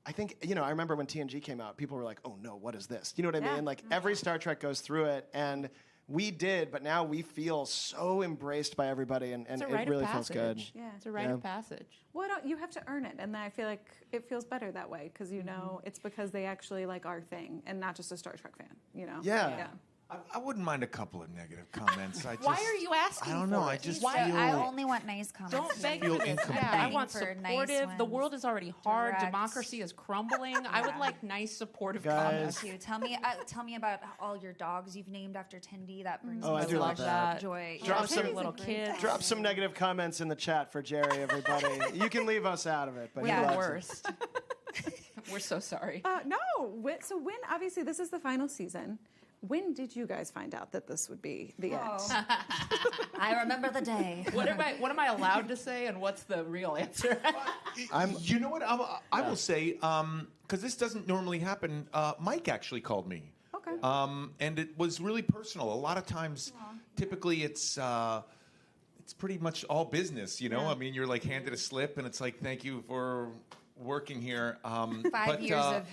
I think, you know, I remember when TNG came out, people were like, oh no, what is this? You know what I mean? Like every Star Trek goes through it, and we did, but now we feel so embraced by everybody, and It's a it rite really of feels passage. good. Yeah. It's a rite of passage. Well, you have to earn it, and I feel like it feels better that way because you know it's because they actually like our thing and not just a Star Trek fan. You know? Yeah. I wouldn't mind a couple of negative comments. Why are you asking? I don't know. for I it? just So feel. I only want nice comments. Don't beg feel for this. incomplete. Yeah, I Begging want for nice supportive. The ones. world is already hard. Direct. Democracy is crumbling. I would like nice, supportive Guys. comments. Thank you. Tell me about all your dogs you've named after Tendi. That brings Oh, me I do so love much that. joy. Drop Yeah. some Tendi's a little great kids. dog. Drop some negative comments in the chat for Jerry, everybody. You can leave us out of it, but We're he the loves it. worst. We're so sorry. No. So when obviously this is the final season. When did you guys find out that this would be the end? I remember the day. What am I allowed to say, and what's the real answer? You know what? I will say, because this doesn't normally happen, Mike actually called me. Okay. And it was really personal. A lot of times, typically it's pretty much all business, you know? Yeah. I mean, you're like handed a slip, and it's like, thank you for working here. 5 years of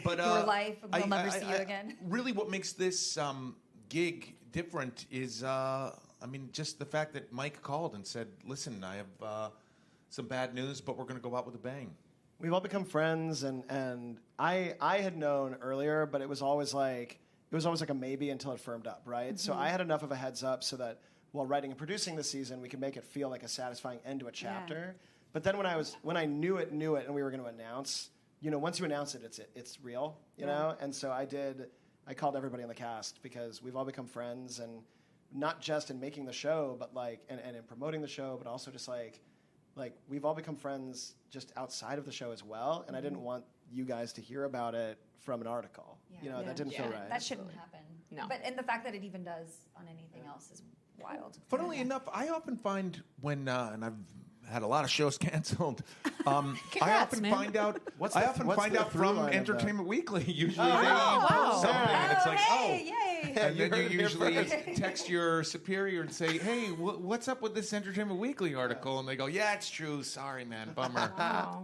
your life, and we'll never see you again. Really, what makes this gig different is, just the fact that Mike called and said, listen, I have some bad news, but we're going to go out with a bang. We've all become friends, and I had known earlier, but it was always like a maybe until it firmed up, right? So I had enough of a heads up so that while writing and producing the season, we could make it feel like a satisfying end to a chapter. Yeah. But then when I knew it, and we were going to announce, once you announce it, it's real, you know. And so I called everybody on the cast because we've all become friends, and not just in making the show, but and in promoting the show, but also just like we've all become friends just outside of the show as well. And I didn't want you guys to hear about it from an article. Yeah. That didn't feel right. That shouldn't happen. No. But and the fact that it even does on anything else is wild. Funnily enough, I often find when, and I've had a lot of shows canceled. I often find out. I often find out from Entertainment Weekly. Usually they post something, and it's like, yay! And then you usually text your superior and say, "Hey, what's up with this Entertainment Weekly article?" And they go, "Yeah, it's true. Sorry, man. Bummer."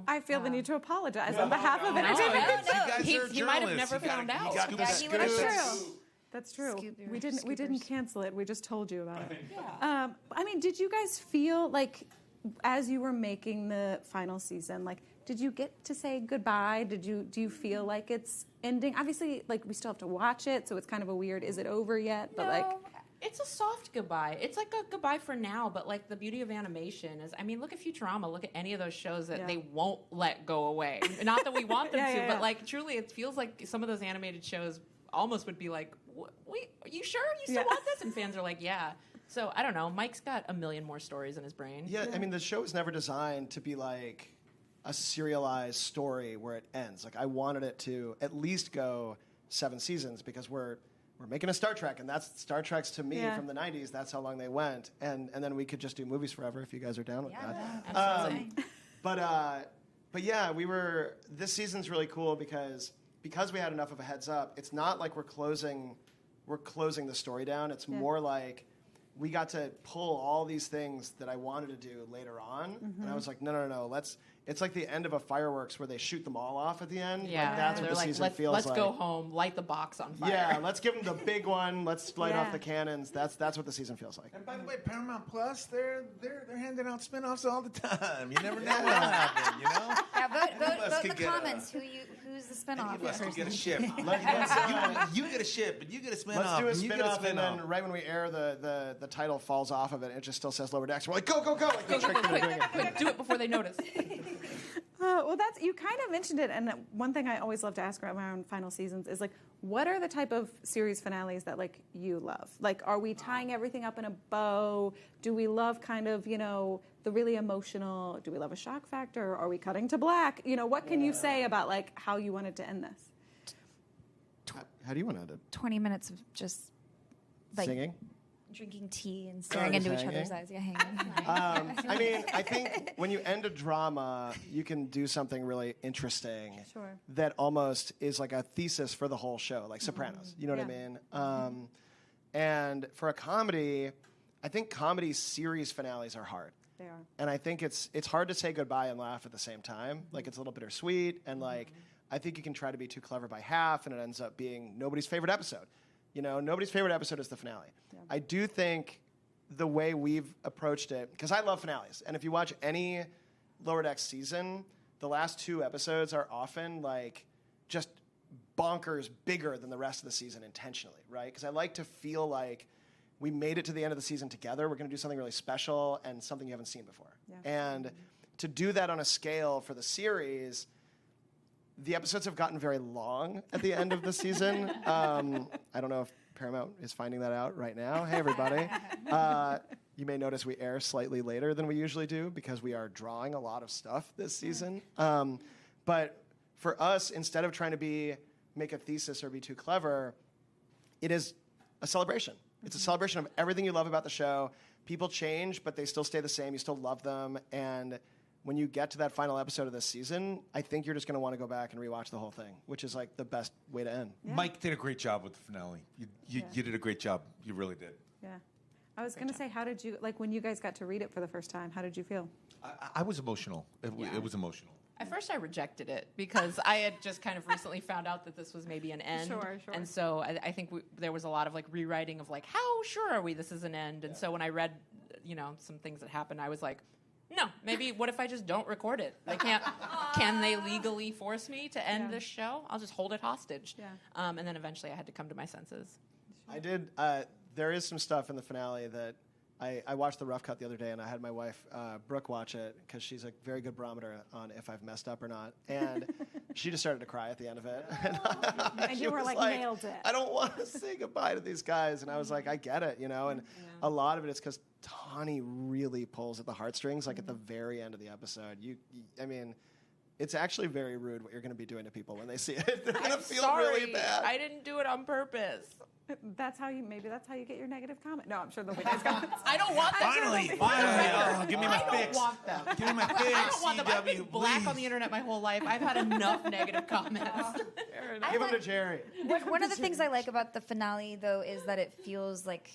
I feel the need to apologize on behalf of Entertainment. He might have never found out. That's true. That's true. We didn't cancel it. We just told you about it. Yeah. Did you guys feel like, as you were making the final season, did you get to say goodbye? Do you feel like it's ending? Obviously, we still have to watch it, so it's kind of a weird, is it over yet? But it's a soft goodbye. It's like a goodbye for now, but the beauty of animation is, look at Futurama, look at any of those shows that they won't let go away. Not that we want them to, but truly it feels like some of those animated shows almost would be like, wait, are you sure you still want this? And fans are like, yeah. So, I don't know. Mike's got a million more stories in his brain. Yeah, the show was never designed to be like a serialized story where it ends. I wanted it to at least go 7 seasons because we're making a Star Trek, and that's Star Treks to me from the 90s. That's how long they went. And then we could just do movies forever if you guys are down with that. Absolutely. But yeah, this season's really cool because we had enough of a heads up. It's not like we're closing the story down. It's more like we got to pull all these things that I wanted to do later on. And I was like, no, it's like the end of a fireworks where they shoot them all off at the end. Yeah. That's what the season feels like. Let's go home, light the box on fire. Yeah, let's give them the big one. Let's light off the cannons. That's what the season feels like. And by the way, Paramount Plus, they're handing out spinoffs all the time. You never know what'll happen, you know? Yeah, vote in the comments who's the spinoff. Any of us could get a ship. You get a ship, and you get a spinoff. Let's do a spinoff, and then right when we air, the title falls off of it, and it just still says Lower Decks. We're like, go! Quick, do it before they notice. Well, you kind of mentioned it, and one thing I always love to ask around final seasons is what are the type of series finales that you love? Are we tying everything up in a bow? Do we love kind of the really emotional? Do we love a shock factor? Are we cutting to black? What can you say about how you wanted to end this? How do you want to end it? 20 minutes of just singing. Drinking tea and staring into each other's eyes. Yeah, hanging. I think when you end a drama, you can do something really interesting. Sure. That almost is like a thesis for the whole show, like Sopranos. You know what I mean? And for a comedy, I think comedy series finales are hard. They are. And I think it's hard to say goodbye and laugh at the same time. It's a little bittersweet, and I think you can try to be too clever by half, and it ends up being nobody's favorite episode. Nobody's favorite episode is the finale. Yeah. I do think the way we've approached it, because I love finales, and if you watch any Lower Decks season, the last 2 episodes are often just bonkers bigger than the rest of the season intentionally, right? Because I like to feel like we made it to the end of the season together. We're going to do something really special and something you haven't seen before. Yeah. And to do that on a scale for the series, the episodes have gotten very long at the end of the season. I don't know if Paramount is finding that out right now. Hey, everybody. You may notice we air slightly later than we usually do because we are drawing a lot of stuff this season. But for us, instead of trying to make a thesis or be too clever, it is a celebration. It's a celebration of everything you love about the show. People change, but they still stay the same. You still love them. And when you get to that final episode of this season, I think you're just going to want to go back and rewatch the whole thing, which is like the best way to end. Mike did a great job with the finale. You did a great job. You really did. Yeah. I was going to say, how did you, like when you guys got to read it for the first time, how did you feel? I was emotional. It was emotional. At first, I rejected it because I had just kind of recently found out that this was maybe an end. Sure. And so I think there was a lot of like rewriting of like, how sure are we this is an end? And so when I read, some things that happened, I was like, no, maybe what if I just don't record it? Can they legally force me to end this show? I'll just hold it hostage. Yeah. And then eventually I had to come to my senses. I did. There is some stuff in the finale that I watched the rough cut the other day, and I had my wife, Brooke, watch it because she's a very good barometer on if I've messed up or not. And she just started to cry at the end of it. And you were like, nailed it. I don't want to say goodbye to these guys. And I was like, I get it, And a lot of it is because Tawny really pulls at the heartstrings, like at the very end of the episode. I mean, it's actually very rude what you're going to be doing to people when they see it. They're going to feel really bad. I didn't do it on purpose. That's how you get your negative comment. No, I'm sure there'll be nice comments. I don't want them. Finally, give me my fix. I don't want them. Give me my fix. I don't want them. I've been CW, black please. on the internet my whole life. I've had enough negative comments. Give them to Jerry. One of the things I like about the finale, though, is that it feels like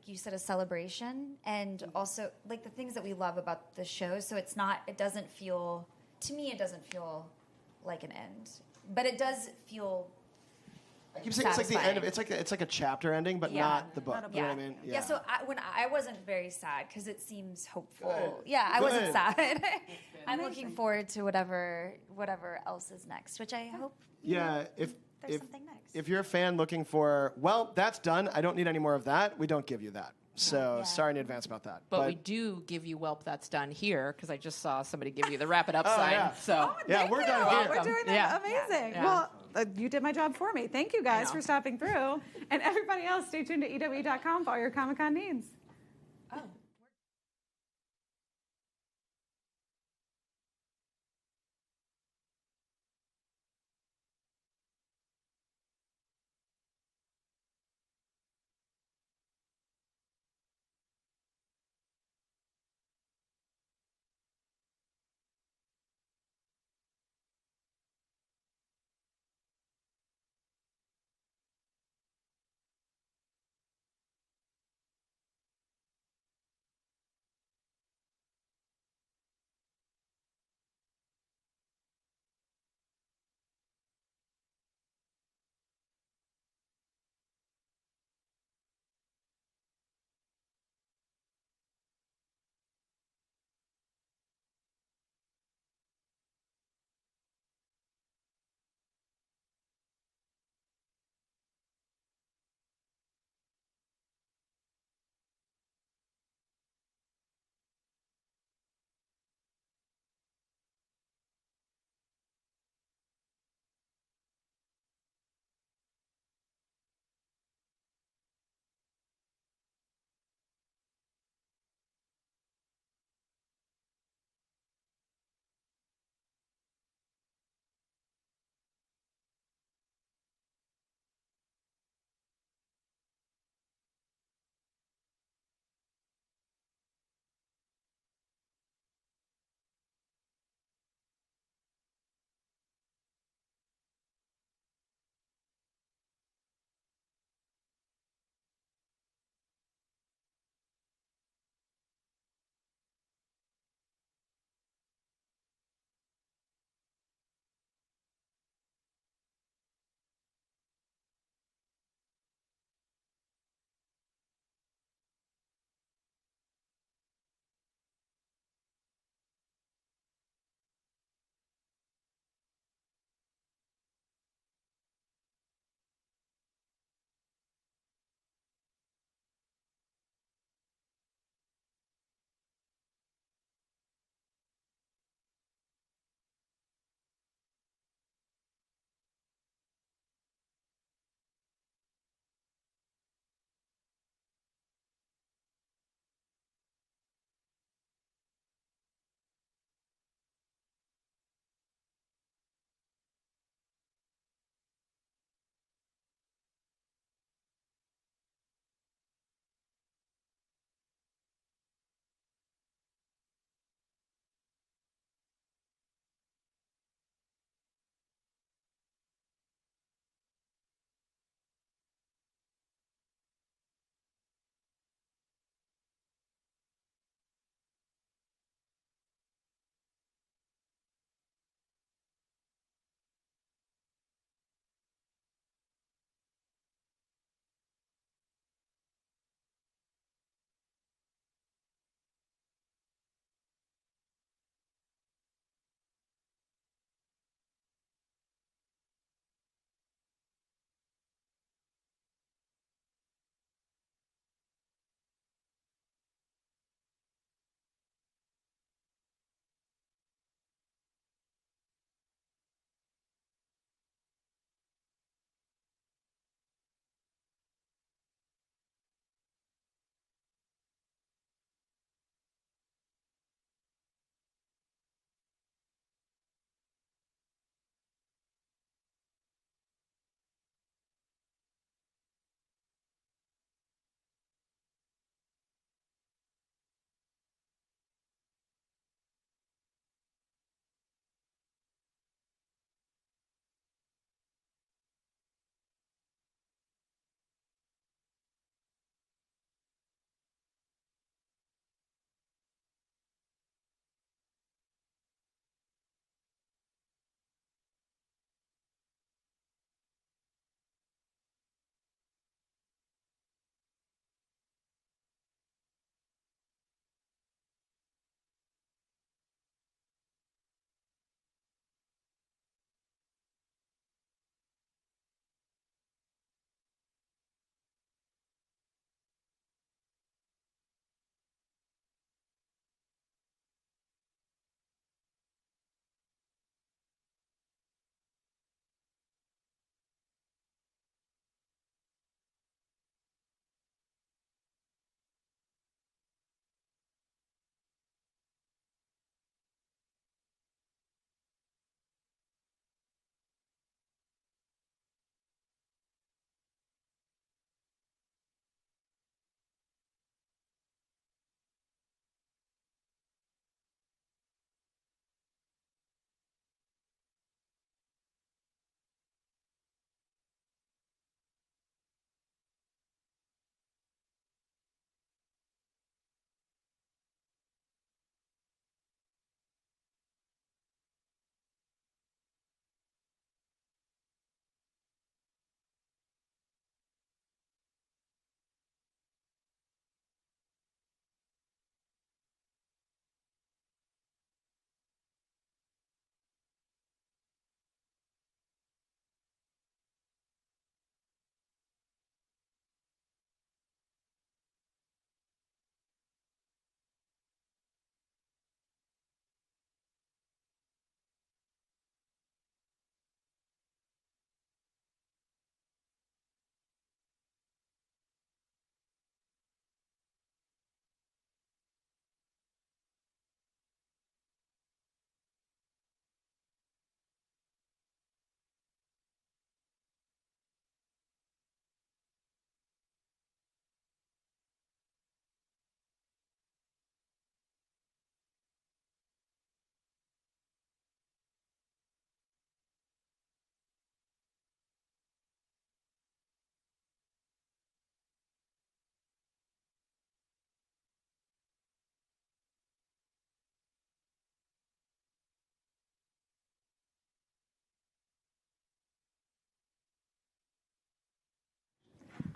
you said, a celebration, and also like the things that we love about the show. So it doesn't feel like an end, but it does feel. I keep saying it's like the end of it's like a chapter ending, but not the book. You know what I mean? Yeah. So when I wasn't very sad because it seems hopeful. Good. Yeah, I wasn't Good. sad. I'm looking forward to whatever else is next, which I hope. Yeah, there's something next. If you're a fan looking for, well, that's done. I don't need any more of that. We don't give you that. So sorry in advance about that. But we do give you Welp That's Done here because I just saw somebody give you the Wrap It Up sign. Yeah. So we're done here. We're doing that. Amazing. Yeah. Well, you did my job for me. Thank you guys for stopping through. And everybody else, stay tuned to EW.com for all your Comic-Con needs.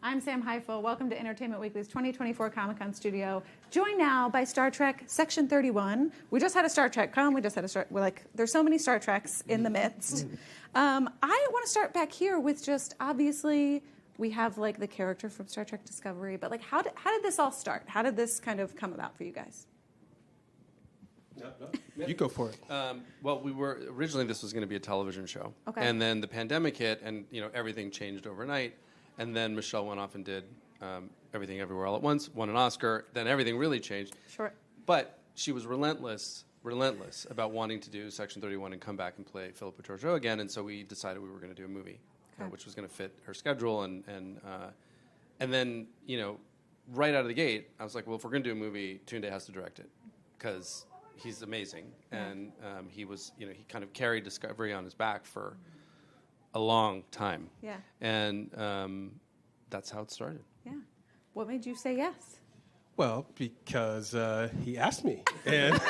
I'm Sam Heifel. Welcome to Entertainment Weekly's 2024 Comic-Con studio. Joined now by Star Trek Section 31. We just had a Star Trek con. There's so many Star Treks in the midst. I want to start back here with just, obviously, we have like the character from Star Trek Discovery, but like how did this all start? How did this kind of come about for you guys? You go for it. Well, originally this was going to be a television show. Okay. And then the pandemic hit, and everything changed overnight. And then Michelle went off and did Everything Everywhere All at Once, won an Oscar. Then everything really changed. Sure. But she was relentless about wanting to do Section 31 and come back and play Philippa Georgiou again. And so we decided we were going to do a movie, which was going to fit her schedule. And then, right out of the gate, I was like, well, if we're going to do a movie, Tunde has to direct it because he's amazing. And he was, he kind of carried Discovery on his back for a long time. Yeah. And that's how it started. Yeah. What made you say yes? Well, because he asked me. And,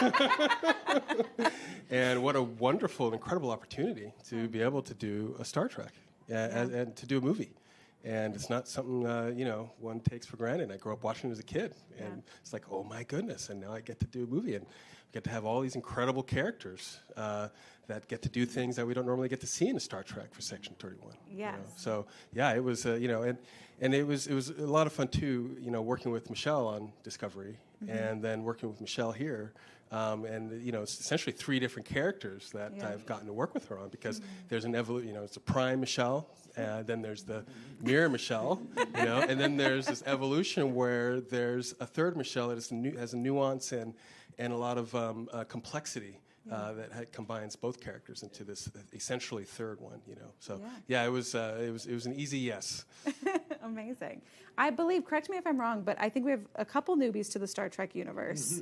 and what a wonderful, incredible opportunity to be able to do a Star Trek and to do a movie. And it's not something, one takes for granted. I grew up watching it as a kid. And it's like, oh, my goodness. And now I get to do a movie. And get to have all these incredible characters that get to do things that we don't normally get to see in a Star Trek for Section 31. Yes. So, yeah, it was, and it was a lot of fun, too, working with Michelle on Discovery and then working with Michelle here. It's essentially 3 different characters that I've gotten to work with her on because there's an evolution, it's a prime Michelle, then there's the mirror Michelle, and then there's this evolution where there's a third Michelle that has a nuance and a lot of complexity that combines both characters into this essentially third one, So it was an easy yes. Amazing. I believe, correct me if I'm wrong, but I think we have a couple newbies to the Star Trek universe.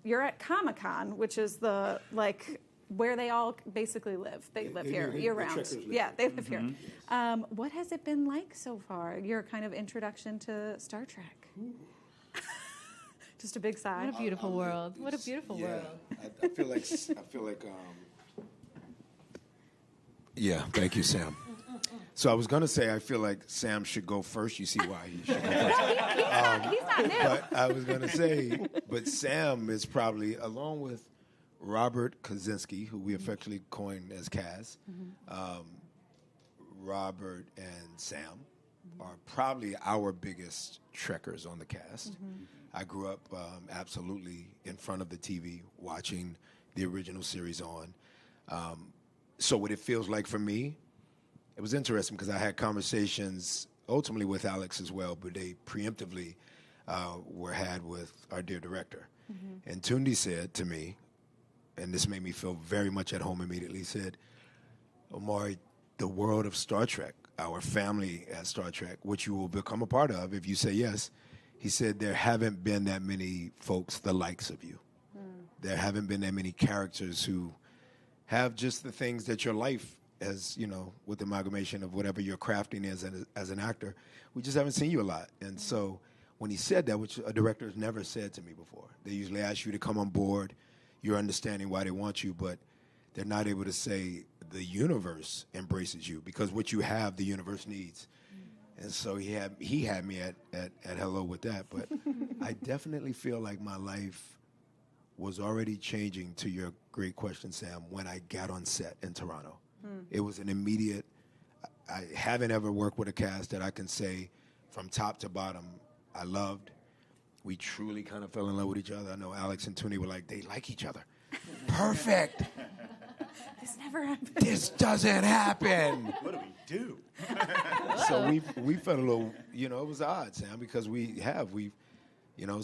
You're at Comic-Con, which is where they all basically live. They live here year round. Yeah, they live here. What has it been like so far? Your kind of introduction to Star Trek? Just a big sigh. What a beautiful world. What a beautiful world. I feel like yeah, thank you, Sam. So I was going to say I feel like Sam should go first. You see why he should go first. He's not new. But I was going to say, but Sam is probably, along with Robert Kaczynski, who we affectionately coined as Kaz, Robert and Sam are probably our biggest Trekkers on the cast. I grew up absolutely in front of the TV watching the original series on. So what it feels like for me, it was interesting because I had conversations ultimately with Alex as well, but they preemptively were had with our dear director. And Tunde said to me, and this made me feel very much at home immediately, said, Omari, the world of Star Trek, our family at Star Trek, which you will become a part of if you say yes, he said there haven't been that many folks the likes of you. There haven't been that many characters who have just the things that your life as, with the amalgamation of whatever your crafting is as an actor, we just haven't seen you a lot. And so when he said that, which a director has never said to me before, they usually ask you to come on board, you're understanding why they want you, but they're not able to say the universe embraces you because what you have, the universe needs. And so he had me at hello with that. But I definitely feel like my life was already changing, to your great question, Sam, when I got on set in Toronto. It was an immediate, I haven't ever worked with a cast that I can say from top to bottom I loved. We truly kind of fell in love with each other. I know Alex and Tunde were like, they like each other. Perfect. This never happens. This doesn't happen. What do we do? So we felt a little, it was odd, Sam, because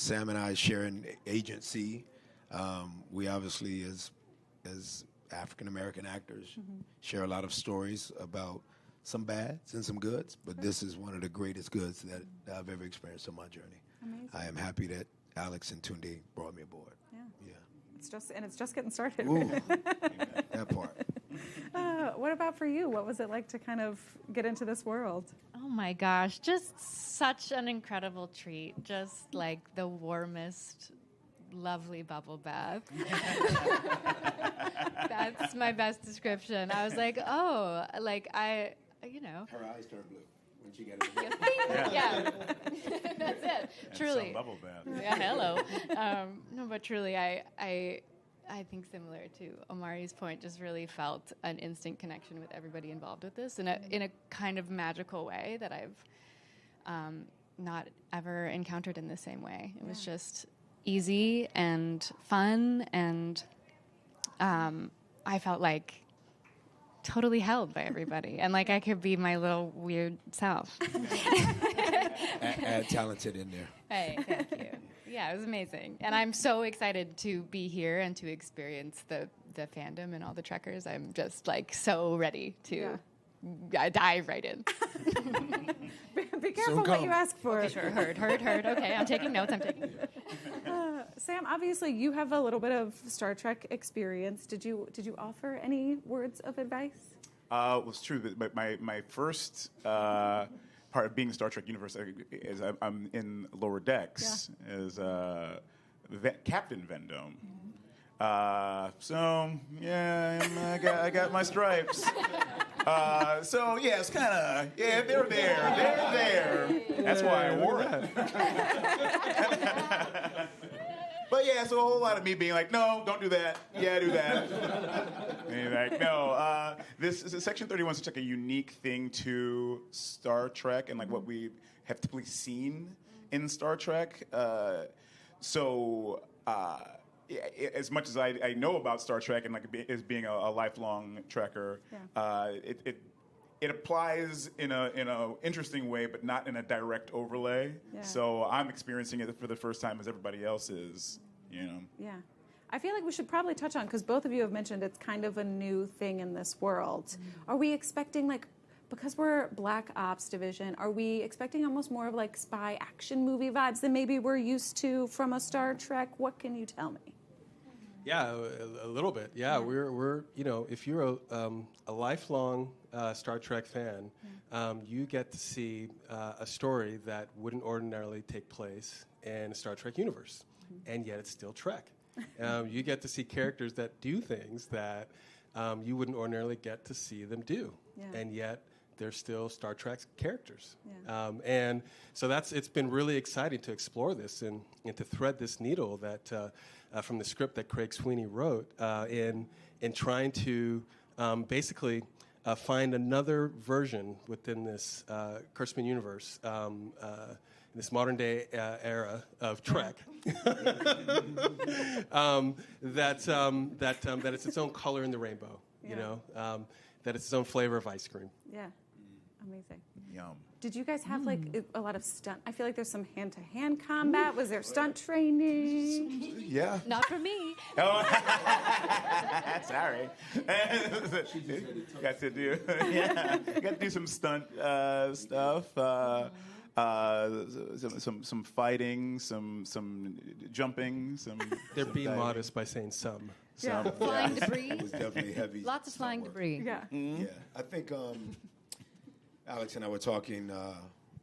Sam and I share an agency. We obviously, as African-American actors, share a lot of stories about some bads and some goods, but this is one of the greatest goods that I've ever experienced on my journey. Amazing. I am happy that Alex and Tunde brought me aboard. Yeah. It's just getting started. Ooh, that part. What about for you? What was it like to kind of get into this world? Oh my gosh, just such an incredible treat. Just like the warmest, lovely bubble bath. That's my best description. I was like, oh, like Her eyes turned blue. that you get. Yeah. That's it. Truly. Some bubble bath. Yeah, hello. No, but truly, I think similar to Omari's point, just really felt an instant connection with everybody involved with this in a kind of magical way that I've not ever encountered in the same way. It was just easy and fun, and I felt like totally held by everybody, and like I could be my little weird self. Add talented in there. Hey, thank you. Yeah, it was amazing, and I'm so excited to be here and to experience the fandom and all the Trekkers. I'm just like so ready to dive right in. Be careful what you ask for. Okay, sure. Heard. Okay, I'm taking notes. Sam, obviously you have a little bit of Star Trek experience. Did you offer any words of advice? Well, it's true that my first part of being Star Trek universe is I'm in Lower Decks as Captain Vendome. So yeah, I got my stripes. So yeah, it's kind of they're there. That's why I wore it. But yeah, so a whole lot of me being like, no, don't do that. Yeah, do that. And you're like, no. This Section 31 is such like a unique thing to Star Trek and like what we have typically seen in Star Trek. As much as I know about Star Trek and like as being a lifelong Trekker, it applies in a interesting way, but not in a direct overlay. Yeah. So I'm experiencing it for the first time as everybody else is. Yeah. I feel like we should probably touch on, because both of you have mentioned it's kind of a new thing in this world. Are we expecting, like, because we're Black Ops division, are we expecting almost more of like spy action movie vibes than maybe we're used to from a Star Trek? What can you tell me? Yeah, a little bit. Yeah, we're if you're a lifelong Star Trek fan, you get to see a story that wouldn't ordinarily take place in a Star Trek universe, and yet it's still Trek. You get to see characters that do things that you wouldn't ordinarily get to see them do, and yet they're still Star Trek characters. And so it's been really exciting to explore this and to thread this needle that from the script that Craig Sweeney wrote in trying to basically find another version within this Kurtzman universe, this modern day era of Trek, that it's its own color in the rainbow, that it's its own flavor of ice cream. Yeah. Amazing. Yum. Did you guys have like a lot of stunt? I feel like there's some hand-to-hand combat. Was there stunt training? Yeah. Not for me. Oh, sorry. Got to do. Got to do some stunt stuff. Some fighting, some jumping, some. They're being diving. modest by saying some. Yeah. Flying debris. It was definitely heavy. Lots of flying debris. Yeah. Mm-hmm. Yeah. I think Alex and I were talking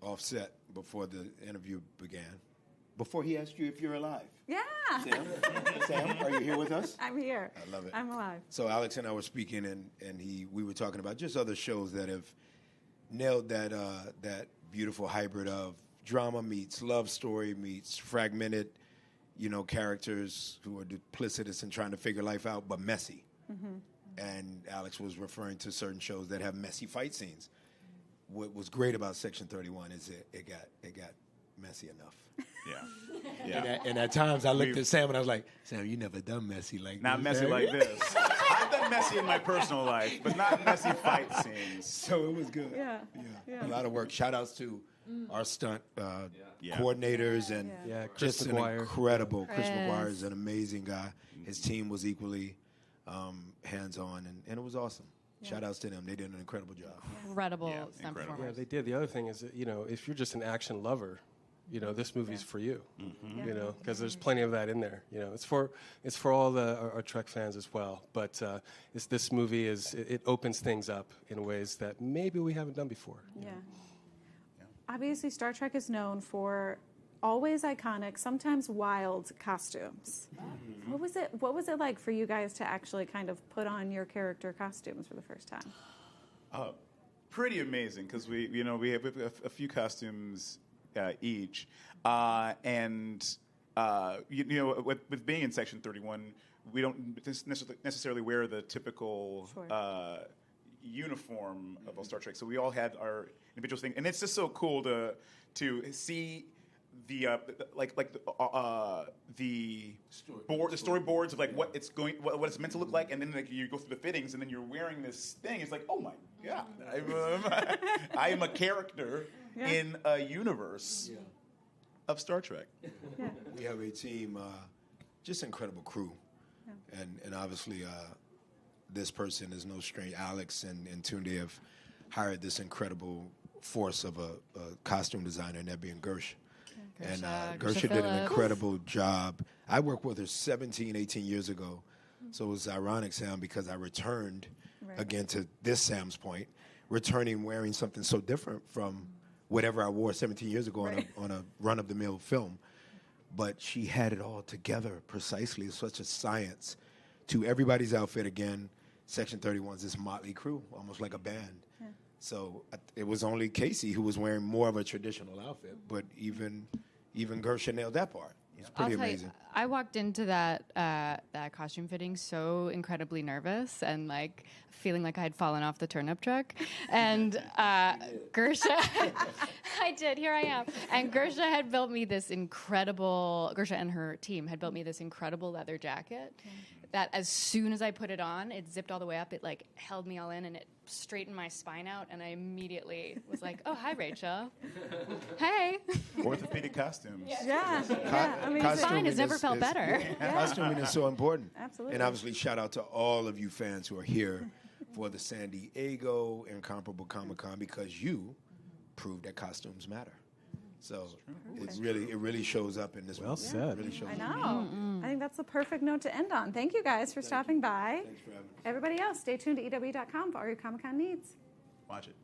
offset before the interview began. Before he asked you if you're alive. Yeah. Sam, are you here with us? I'm here. I love it. I'm alive. So Alex and I were speaking, and we were talking about just other shows that have nailed that beautiful hybrid of drama meets love story meets fragmented, characters who are duplicitous and trying to figure life out, but messy. Mm-hmm. And Alex was referring to certain shows that have messy fight scenes. What was great about Section 31 is it got messy enough. Yeah. And at times I looked at Sam and I was like, Sam, you never done messy like this. Not messy like this. I've done messy in my personal life, but not messy fight scenes. So it was good. Yeah. A lot of work. Shout outs to our stunt coordinators and Chris just McGuire. an incredible. Chris Chris. McGuire is an amazing guy. His team was equally hands-on, and it was awesome. Shout outs to them. They did an incredible job. Incredible stunt Yeah, performers. they did. The other thing is that, if you're just an action lover, this movie's for you. Mm-hmm. Because there's plenty of that in there. It's for all our Trek fans as well. But this movie it opens things up in ways that maybe we haven't done before. Yeah. Obviously, Star Trek is known for always iconic, sometimes wild costumes. Mm-hmm. What was it like for you guys to actually kind of put on your character costumes for the first time? pretty amazing because we have a few costumes each, and with being in Section 31, we don't necessarily wear the typical uniform of all Star Trek. So we all had our individual thing, and it's just so cool to see the storyboards of like what it's meant to look like, and then like you go through the fittings, and then you're wearing this thing. It's like, oh my god, I am a character in a universe of Star Trek. We have a team, just incredible crew, and obviously this person is no stranger. Alex and Tunde have hired this incredible force of a costume designer, and that being Gersh. And Gersha did an incredible job. I worked with her 17, 18 years ago. So it was ironic, Sam, because I returned again to this Sam's point, returning wearing something so different from whatever I wore 17 years ago on a run-of-the-mill film. But she had it all together precisely. It's such a science to everybody's outfit. Again, Section 31's this motley crew, almost like a band. So it was only Casey who was wearing more of a traditional outfit, but even Gersha nailed that part. It's pretty amazing. I walked into that costume fitting so incredibly nervous and like feeling like I had fallen off the turnip truck. And Gersha, I did. Here I am. And Gersha and her team had built me this incredible leather jacket. That as soon as I put it on, it zipped all the way up. It like held me all in, and it straightened my spine out. And I immediately was like, "Oh, hi, Rachel. Hey." Orthopedic costumes. Yeah. I mean, spine has never felt better. Costuming is so important. Absolutely. And obviously, shout out to all of you fans who are here for the San Diego Incomparable Comic-Con, because you proved that costumes matter. So it really shows up in this movie. Well said. It really shows I up. know. I think that's the perfect note to end on. Thank you guys for stopping by. Thanks for having us. Everybody else, stay tuned to EW.com for all your Comic-Con needs. Watch it.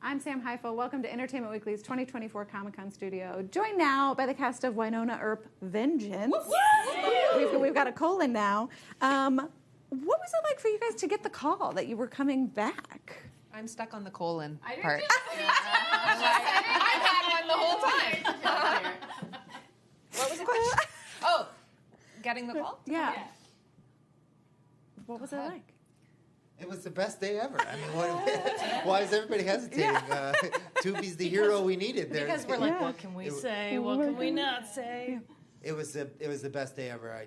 I'm Sam Heifel. Welcome to Entertainment Weekly's 2024 Comic-Con studio. Joined now by the cast of Wynonna, Earp, Vengeance. We've got a colon now. What was it like for you guys to get the call that you were coming back? I'm stuck on the colon I part. I've had one the whole time. What was the question? Oh, getting the call? Yeah. What was it like? It was the best day ever. I mean, why is everybody hesitating? Tubi's the hero we needed there. Because we're like, what can we say? What can we not say? It was the best day ever.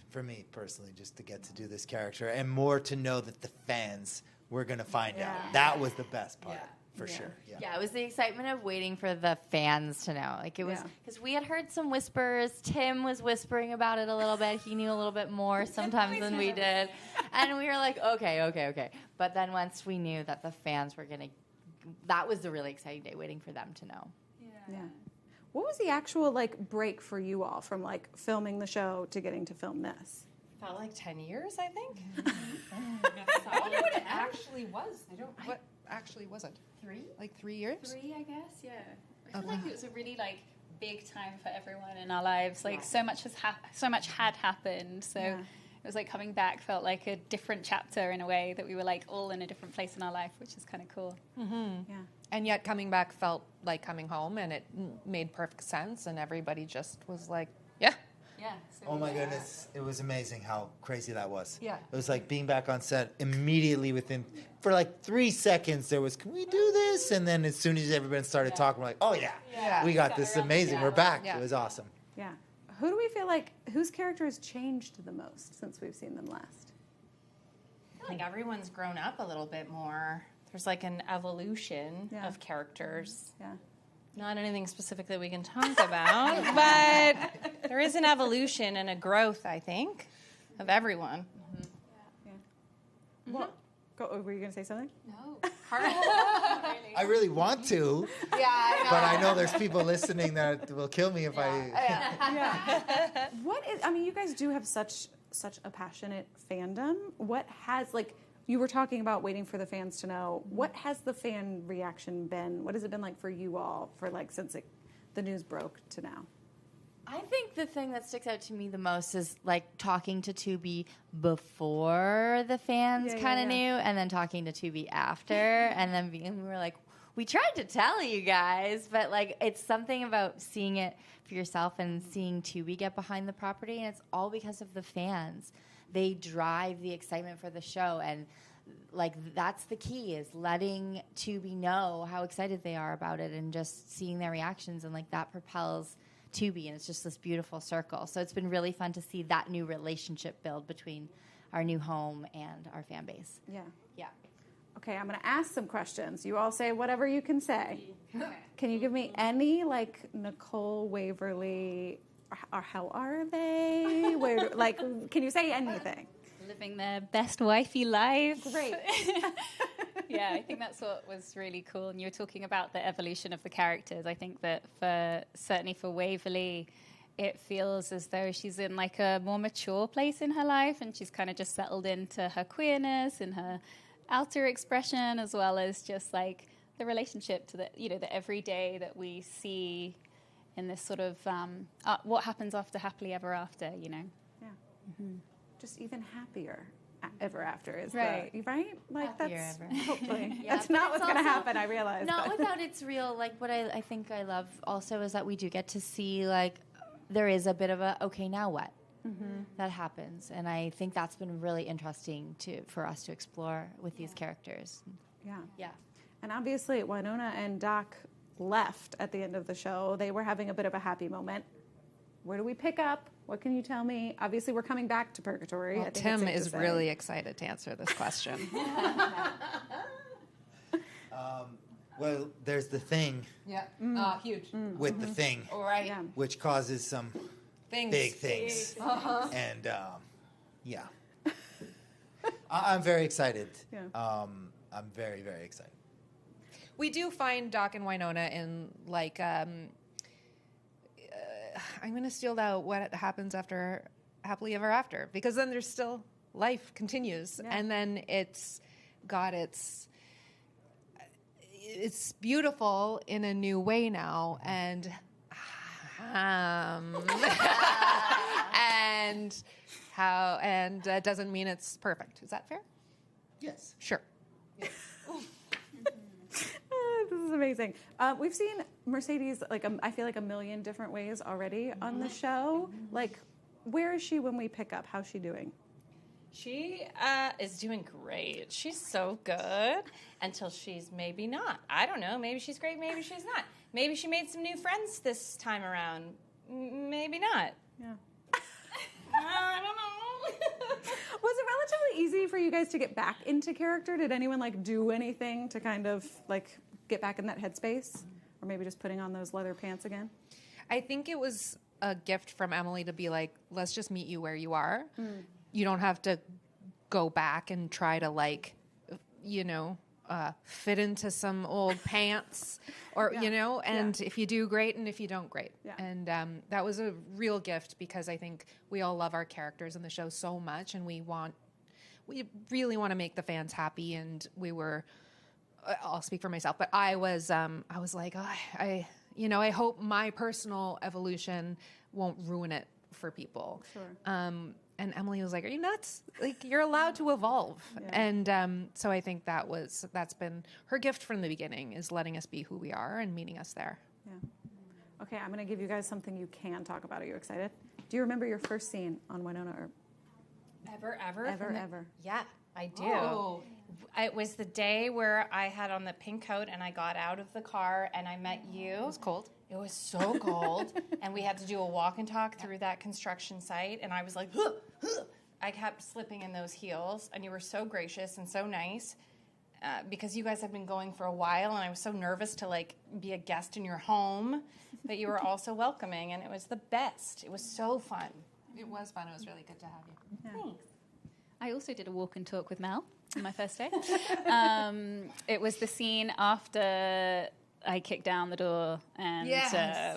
For me personally, just to get to do this character and more to know that the fans were going to find out. That was the best part. For sure. Yeah, it was the excitement of waiting for the fans to know. Like it was because we had heard some whispers. Tim was whispering about it a little bit. He knew a little bit more sometimes than we did. And we were like, okay. But then once we knew that the fans were going to, that was the really exciting day, waiting for them to know. Yeah. What was the actual break for you all from filming the show to getting to film this? Felt like 10 years, I think. I wonder what it actually was. What actually was it? 3? Like 3 years? 3, I guess. Yeah. I feel like it was a really big time for everyone in our lives. So much had happened. So it was coming back felt like a different chapter in a way that we were all in a different place in our life, which is kind of cool. Mm-hmm. Yeah. And yet coming back felt like coming home, and it made perfect sense, and everybody just was like, yeah. Yeah. Oh my goodness, it was amazing how crazy that was. Yeah. It was like being back on set immediately for 3 seconds there was, can we do this? And then as soon as everybody started talking, we're like, oh yeah. We got this amazing. We're back. Yeah. It was awesome. Yeah. Who do we feel whose character has changed the most since we've seen them last? I feel like everyone's grown up a little bit more. There's an evolution of characters. Yeah. Not anything specific that we can talk about, but there is an evolution and a growth, I think, of everyone. Well, were you going to say something? No. I really want to. Yeah, I know. But I know there's people listening that will kill me if Yeah. You guys do have such a passionate fandom. What has, you were talking about waiting for the fans to know. What has the fan reaction been? What has it been like for you all since the news broke to now? I think the thing that sticks out to me the most is talking to Tubi before the fans kind of knew, and then talking to Tubi after, and then we were like, we tried to tell you guys, but it's something about seeing it for yourself and seeing Tubi get behind the property, and it's all because of the fans. They drive the excitement for the show, and that's the key, is letting Tubi know how excited they are about it and just seeing their reactions, and that propels Tubi, and it's just this beautiful circle. So it's been really fun to see that new relationship build between our new home and our fan base. Yeah. Yeah. Okay, I'm going to ask some questions. You all say whatever you can say. Can you give me any Nicole Waverly, or how are they? Can you say anything? Living their best wifey life. Great. Yeah, I think that's what was really cool. And you were talking about the evolution of the characters. I think that certainly for Waverly, it feels as though she's in a more mature place in her life, and she's kind of just settled into her queerness and her outer expression, as well as just the relationship to the everyday that we see in this sort of what happens after happily ever after, Yeah. Mm-hmm. Just even happier ever after is right. Right? Happier That's ever. Hopefully. Yeah, that's not what's going to also happen, I realize. Not without its real, what I think I love also is that we do get to see, there is a bit of a, okay, now what? Mm-hmm. That happens. And I think that's been really interesting for us to explore with these characters. Yeah. Yeah. And obviously, Wynonna and Doc left at the end of the show. They were having a bit of a happy moment. Where do we pick up? What can you tell me? Obviously, we're coming back to Purgatory. Well, Tim is really excited to answer this question. Well, there's the thing. Yeah. Huge. With the thing. All right. Yeah. Which causes some big things. Uh-huh. And, yeah. I'm very excited. Yeah. I'm very, very excited. We do find Doc and Wynonna in I'm going to steal out what happens after Happily Ever After, because then there's still life continues, and then it's got its it's beautiful in a new way now, and and doesn't mean it's perfect. Is that fair? Yes. Sure. This is amazing. We've seen Mercedes I feel like a million different ways already on the show. Like, where is she when we pick up? How's she doing? She is doing great. She's so good until she's maybe not. I don't know. Maybe she's great. Maybe she's not. Maybe she made some new friends this time around. Maybe not. Yeah. I don't know. Was it relatively easy for you guys to get back into character? Did anyone do anything to kind of get back in that headspace, or maybe just putting on those leather pants again? I think it was a gift from Emily to be like, let's just meet you where you are. You don't have to go back and try to fit into some old pants or, and if you do, great, and if you don't, great. Yeah. And that was a real gift because I think we all love our characters in the show so much, and we really want to make the fans happy. And we were, I'll speak for myself, but I was like, I hope my personal evolution won't ruin it for people. Sure. And Emily was like, "Are you nuts? You're allowed to evolve." Yeah. And so I think that's been her gift from the beginning, is letting us be who we are and meeting us there. Yeah. Okay, I'm going to give you guys something you can talk about. Are you excited? Do you remember your first scene on Wynonna Earp? Ever. Yeah, I do. Oh. It was the day where I had on the pink coat and I got out of the car and I met you. It was cold. It was so cold. And we had to do a walk and talk through that construction site. And I was like, huh, huh. I kept slipping in those heels. And you were so gracious and so nice because you guys had been going for a while. And I was so nervous to be a guest in your home. But you were also welcoming. And it was the best. It was so fun. It was fun. It was really good to have you. Yeah. Thanks. I also did a walk and talk with Mel on my first day. It was the scene after I kicked down the door and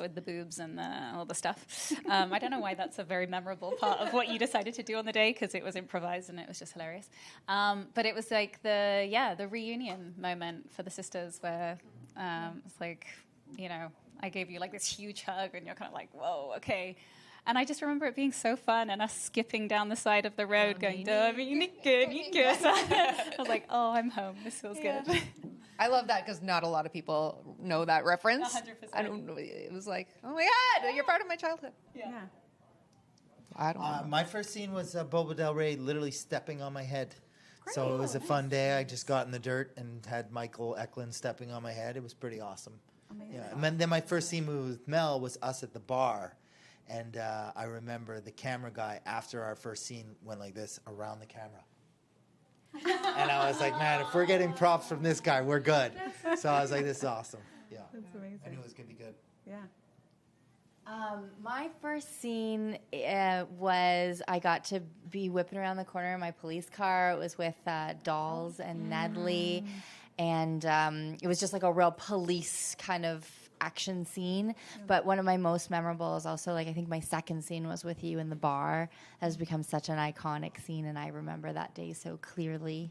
with the boobs and all the stuff. I don't know why that's a very memorable part of what you decided to do on the day, because it was improvised and it was just hilarious. But it was the reunion moment for the sisters where it's I gave you this huge hug and you're kind of like, whoa, okay. And I just remember it being so fun and us skipping down the side of the road going, good. I was like, oh, I'm home. This feels good. I love that because not a lot of people know that reference. 100%. I don't know. It was like, oh my God, you're part of my childhood. Yeah. I don't know. My first scene was Boba Del Rey literally stepping on my head. Great. So it was a fun day. I just got in the dirt and had Michael Eklund stepping on my head. It was pretty awesome. Amazing. Yeah. And then my first scene with Mel was us at the bar. And I remember the camera guy, after our first scene, went like this around the camera. And I was like, man, if we're getting props from this guy, we're good. So I was like, this is awesome. Yeah. That's amazing. I knew it was going to be good. Yeah. My first scene was I got to be whipping around the corner in my police car. It was with Dolls and Nedley. And it was just a real police kind of action scene. But one of my most memorable is also I think my second scene was with you in the bar. It has become such an iconic scene, and I remember that day so clearly.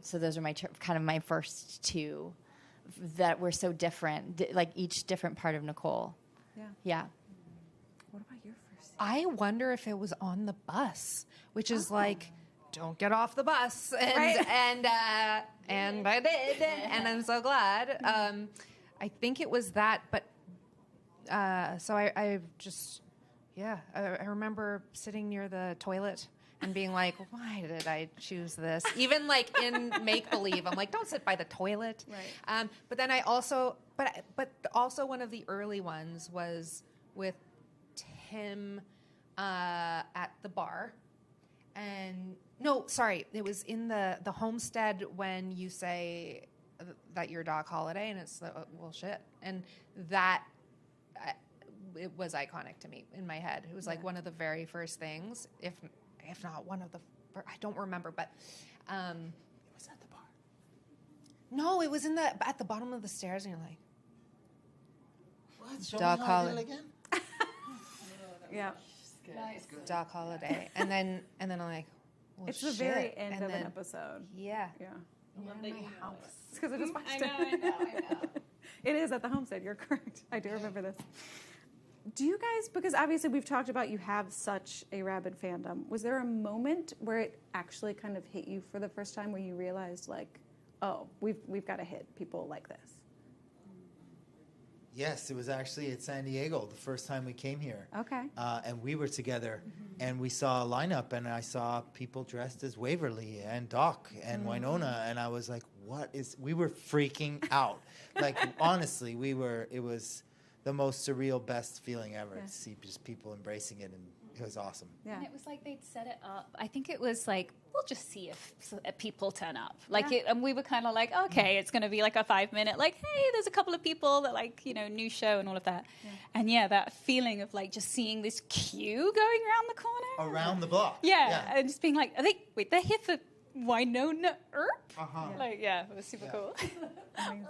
So those are my first two that were so different, each different part of Nicole. Yeah. What about your first scene? I wonder if it was on the bus, which is don't get off the bus. And I did, and I'm so glad. I think it was that, but so I just, I remember sitting near the toilet and being like, why did I choose this? Even in make-believe, I'm like, don't sit by the toilet. Right. But then I also, but also one of the early ones was with Tim at the bar. And no, sorry, it was in the homestead when you say that you're Doc Holliday, and it's well, shit, and that it was iconic to me in my head. It was one of the very first things, if not one of the. I don't remember, but it was at the bar. No, it was at the bottom of the stairs, and you're like, what? Doc Holliday again? Yeah. Nice. Doc Holliday, and then I'm like, well, it's the very end of an episode. Yeah. It's because I just watched I it. know, I know. It is at the homestead. You're correct. I do remember this. Do you guys, because obviously we've talked about you have such a rabid fandom, was there a moment where it actually kind of hit you for the first time where you realized like, oh, we've got to hit people like this? Yes, it was actually at San Diego the first time we came here. Okay. And we were together, and we saw a lineup, and I saw people dressed as Waverly and Doc and Wynonna, and I was like, we were freaking out. Like, honestly, it was the most surreal, best feeling ever to see just people embracing it, and it was awesome. Yeah. And it was like they'd set it up. I think it was like, we'll just see if people turn up. Like, and we were kind of like, okay, it's going to be like a 5-minute, like, hey, there's a couple of people that like, new show and all of that. Yeah. And that feeling of like just seeing this queue going around the corner. Around the block. Yeah. And just being like, they're here for Wynonna Earp? Uh-huh. Like, it was super cool. Amazing.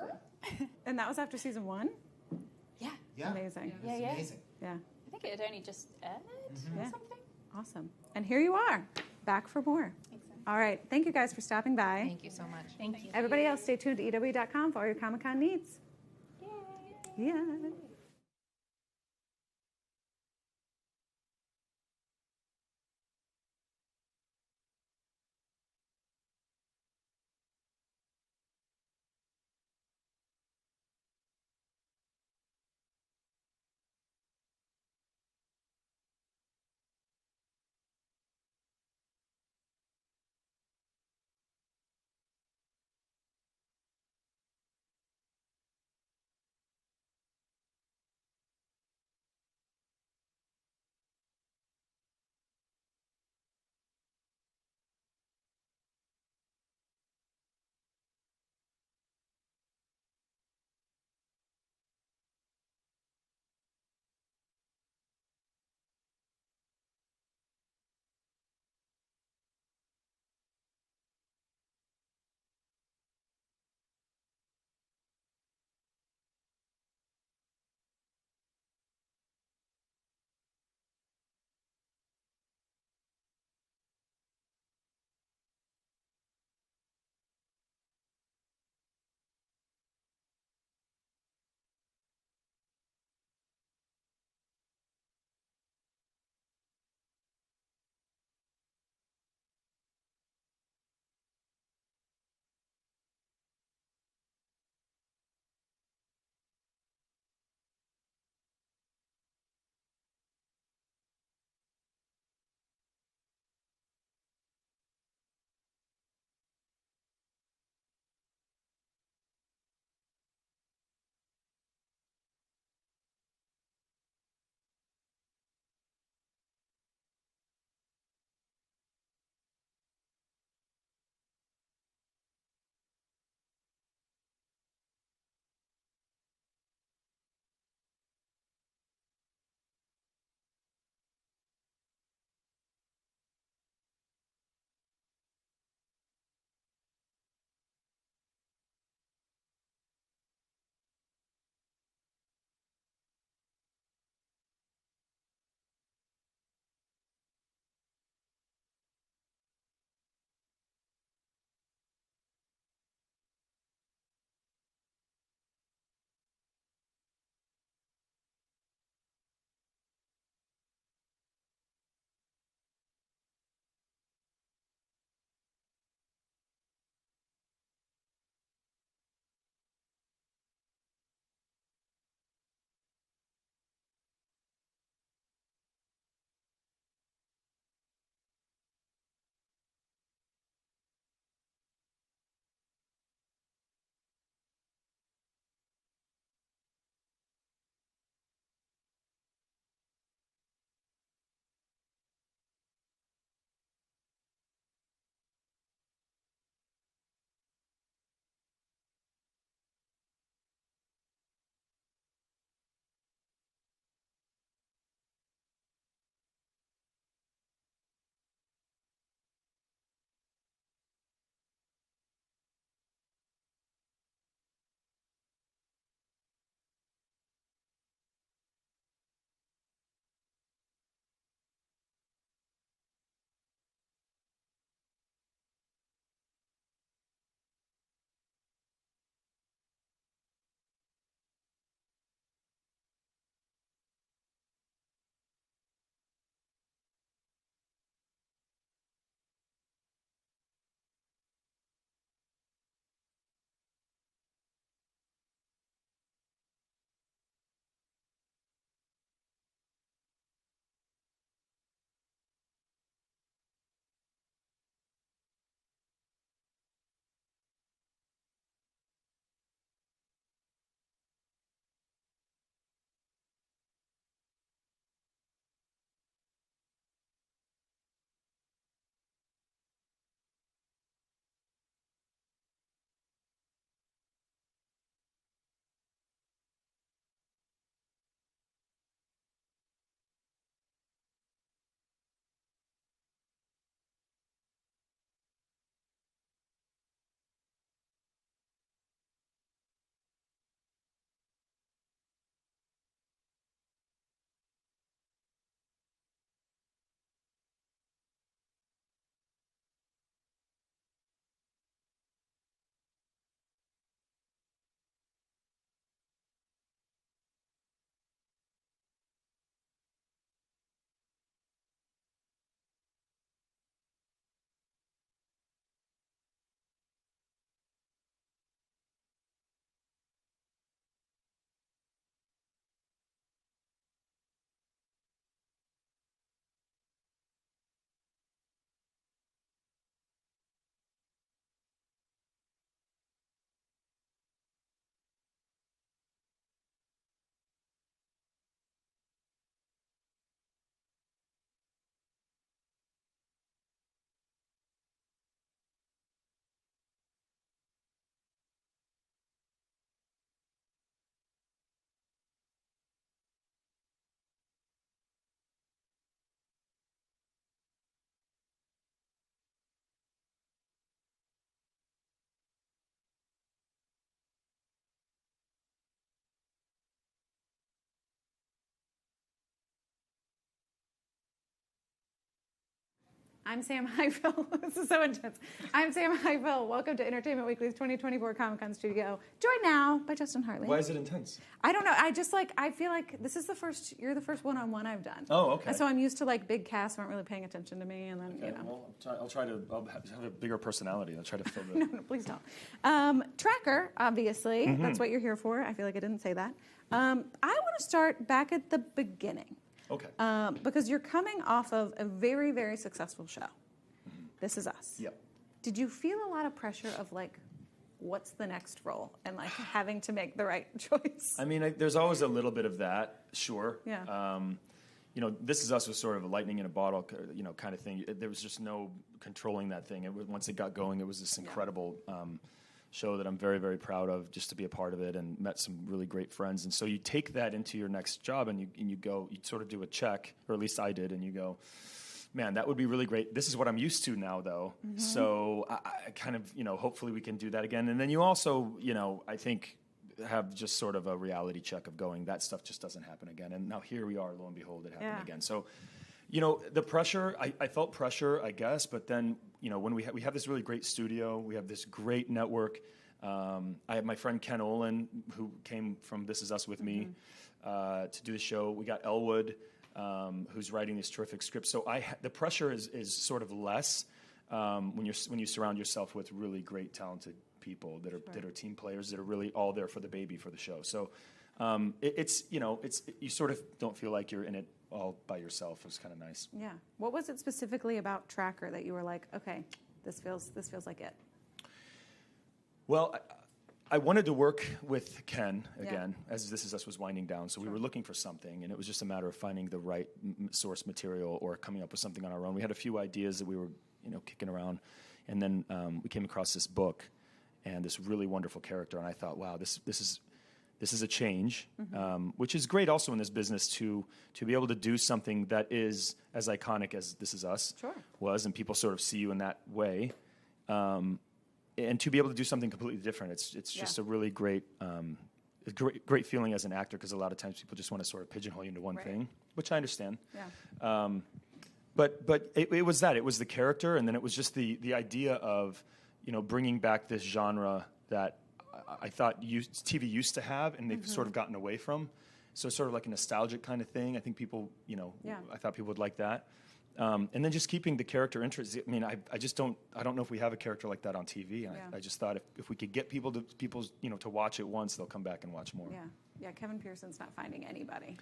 And that was after season 1? Yeah. Amazing. Yeah. Amazing. Yeah. I think it had only just aired or something. Awesome. And here you are, back for more. Exactly. All right. Thank you guys for stopping by. Thank you so much. Thank you. Everybody else, stay tuned to EW.com for all your Comic-Con needs. Yay. Yeah. I'm Sam Highfill. This is so intense. I'm Sam Highfill. Welcome to Entertainment Weekly's 2024 Comic-Con Studio. Joined now by Justin Hartley. Why is it intense? I don't know. I feel like this is you're the first one-on-one I've done. Oh, okay. And so I'm used to like big casts weren't really paying attention to me, and then, Okay, you know. well, I'll have a bigger personality. I'll try to fill No, please don't. Tracker, obviously. Mhm. That's what you're here for. I feel like I didn't say that. I want to start back at the beginning. Okay. Because you're coming off of a very, very successful show. This Is Us. Yep. Did you feel a lot of pressure of like, what's the next role, and like having to make the right choice? I mean, there's always a little bit of that, sure. Yeah. You know, This Is Us was sort of a lightning in a bottle, you know, kind of thing. There was just no controlling that thing. Once it got going, it was this incredible show that I'm very, very proud of, just to be a part of it, and met some really great friends. And so you take that into your next job, and you go, you sort of do a check, or at least I did, and you go, man, that would be really great. This is what I'm used to now, though. Mm-hmm. So I kind of, you know, hopefully we can do that again. And then you also, you know, I think have just sort of a reality check of going, that stuff just doesn't happen again. And now here we are, lo and behold, it happened again. So, you know, the pressure, I felt pressure, I guess, but then, you know, when we have this really great studio, we have this great network. I have my friend Ken Olin, who came from This Is Us with me to do the show. We got Elwood, who's writing this terrific script. So the pressure is sort of less when you surround yourself with really great, talented people that are team players that are really all there for the baby for the show. So it's you sort of don't feel like you're in it all by yourself. It was kind of nice. Yeah. What was it specifically about Tracker that you were like, okay, this feels like it? Well, I wanted to work with Ken again, as This Is Us was winding down. So we were looking for something, and it was just a matter of finding the right source material or coming up with something on our own. We had a few ideas that we were, you know, kicking around, and then we came across this book and this really wonderful character, and I thought, wow, this is a change, which is great also in this business to be able to do something that is as iconic as This Is Us was, and people sort of see you in that way. And to be able to do something completely different, it's just a really great feeling as an actor, because a lot of times people just want to sort of pigeonhole you into one thing, which I understand. Yeah. But it was that. It was the character, and then it was just the idea of, you know, bringing back this genre that I thought TV used to have, and they've sort of gotten away from. So it's sort of like a nostalgic kind of thing. I think people, you know, I thought people would like that. And then just keeping the character interest. I mean, I don't know if we have a character like that on TV. And I just thought if we could get people to watch it once, they'll come back and watch more. Yeah. Kevin Pearson's not finding anybody.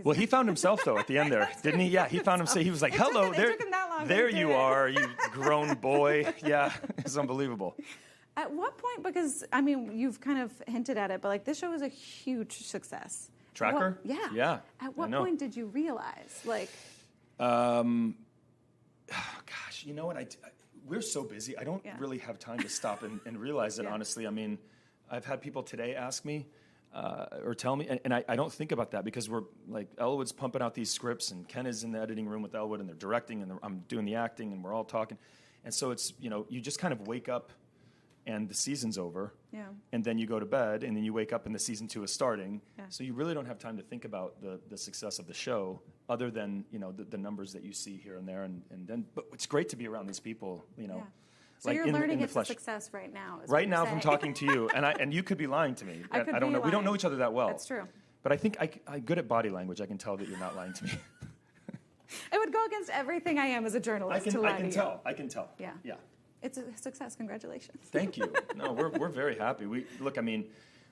Well, he found himself though at the end there, didn't he? Yeah, he found himself. He was like, "Hello, there you are, you grown boy." Yeah, it's unbelievable. At what point? Because I mean, you've kind of hinted at it, but like this show was a huge success. Tracker? Yeah. At what point did you realize, like? Gosh, you know what? We're so busy. I don't really have time to stop and realize it, honestly. I mean, I've had people today ask me or tell me, and I don't think about that, because we're like, Elwood's pumping out these scripts, and Ken is in the editing room with Elwood, and they're directing, and I'm doing the acting, and we're all talking. And so it's, you know, you just kind of wake up and the season's over, and then you go to bed, and then you wake up and the season 2 is starting. So you really don't have time to think about the success of the show, other than, you know, the numbers that you see here and there, and then. But it's great to be around these people, you know. So like you're in learning the it's flesh. a success right now. Right now, from talking to you, and you could be lying to me. I don't know. We don't know each other that well. That's true. But I think I'm good at body language. I can tell that you're not lying to me. It would go against everything I am as a journalist to lie to you. I can tell. Yeah. It's a success. Congratulations. Thank you. No, we're very happy. I mean,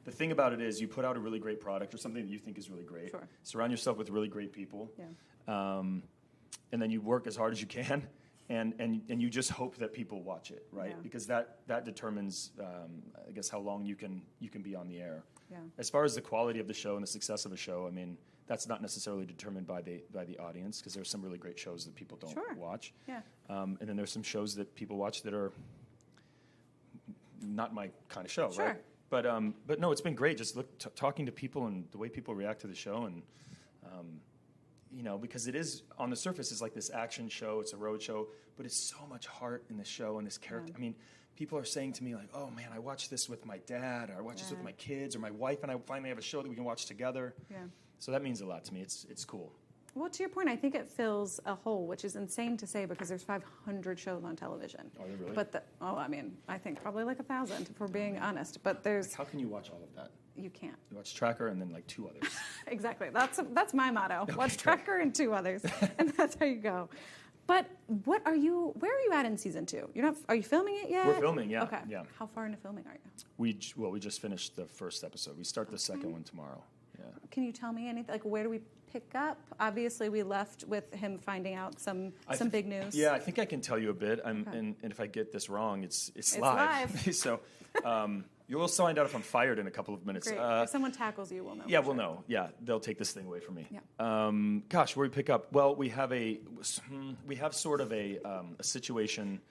the thing about it is you put out a really great product or something that you think is really great. Sure. Surround yourself with really great people. Yeah. And then you work as hard as you can, and you just hope that people watch it, right? Yeah. Because that determines, I guess, how long you can be on the air. Yeah. As far as the quality of the show and the success of a show, I mean, that's not necessarily determined by the audience, because there's some really great shows that people don't watch. Yeah. And then there's some shows that people watch that are not my kind of show, right? But no, it's been great just talking to people and the way people react to the show, and you know, because it is, on the surface, it's like this action show, it's a road show, but it's so much heart in the show and this character. I mean, people are saying to me like, "Oh man, I watched this with my dad, or I watched this with my kids, or my wife and I finally have a show that we can watch together." Yeah. So that means a lot to me. It's cool. Well, to your point, I think it fills a hole, which is insane to say because there's 500 shows on television. Are there really? But I mean, I think probably like 1,000 if we're being honest. But there's Like, how can you watch all of that? You can't. You watch Tracker and then like 2 others. Exactly. That's my motto. Watch Tracker and 2 others, and that's how you go. But where are you at in season 2? You're not. Are you filming it yet? We're filming, yeah. Okay. Yeah. How far into filming are you? We just finished the first episode. We start the second one tomorrow. Yeah. Can you tell me anything? Like, where do we pick up? Obviously, we left with him finding out some big news. Yeah, I think I can tell you a bit. And if I get this wrong, it's live. So you'll find out if I'm fired in a couple of minutes. Great. If someone tackles you, we'll know. Yeah, we'll know. Yeah, they'll take this thing away from me. Yeah. Gosh, where we pick up? Well, we have sort of a situation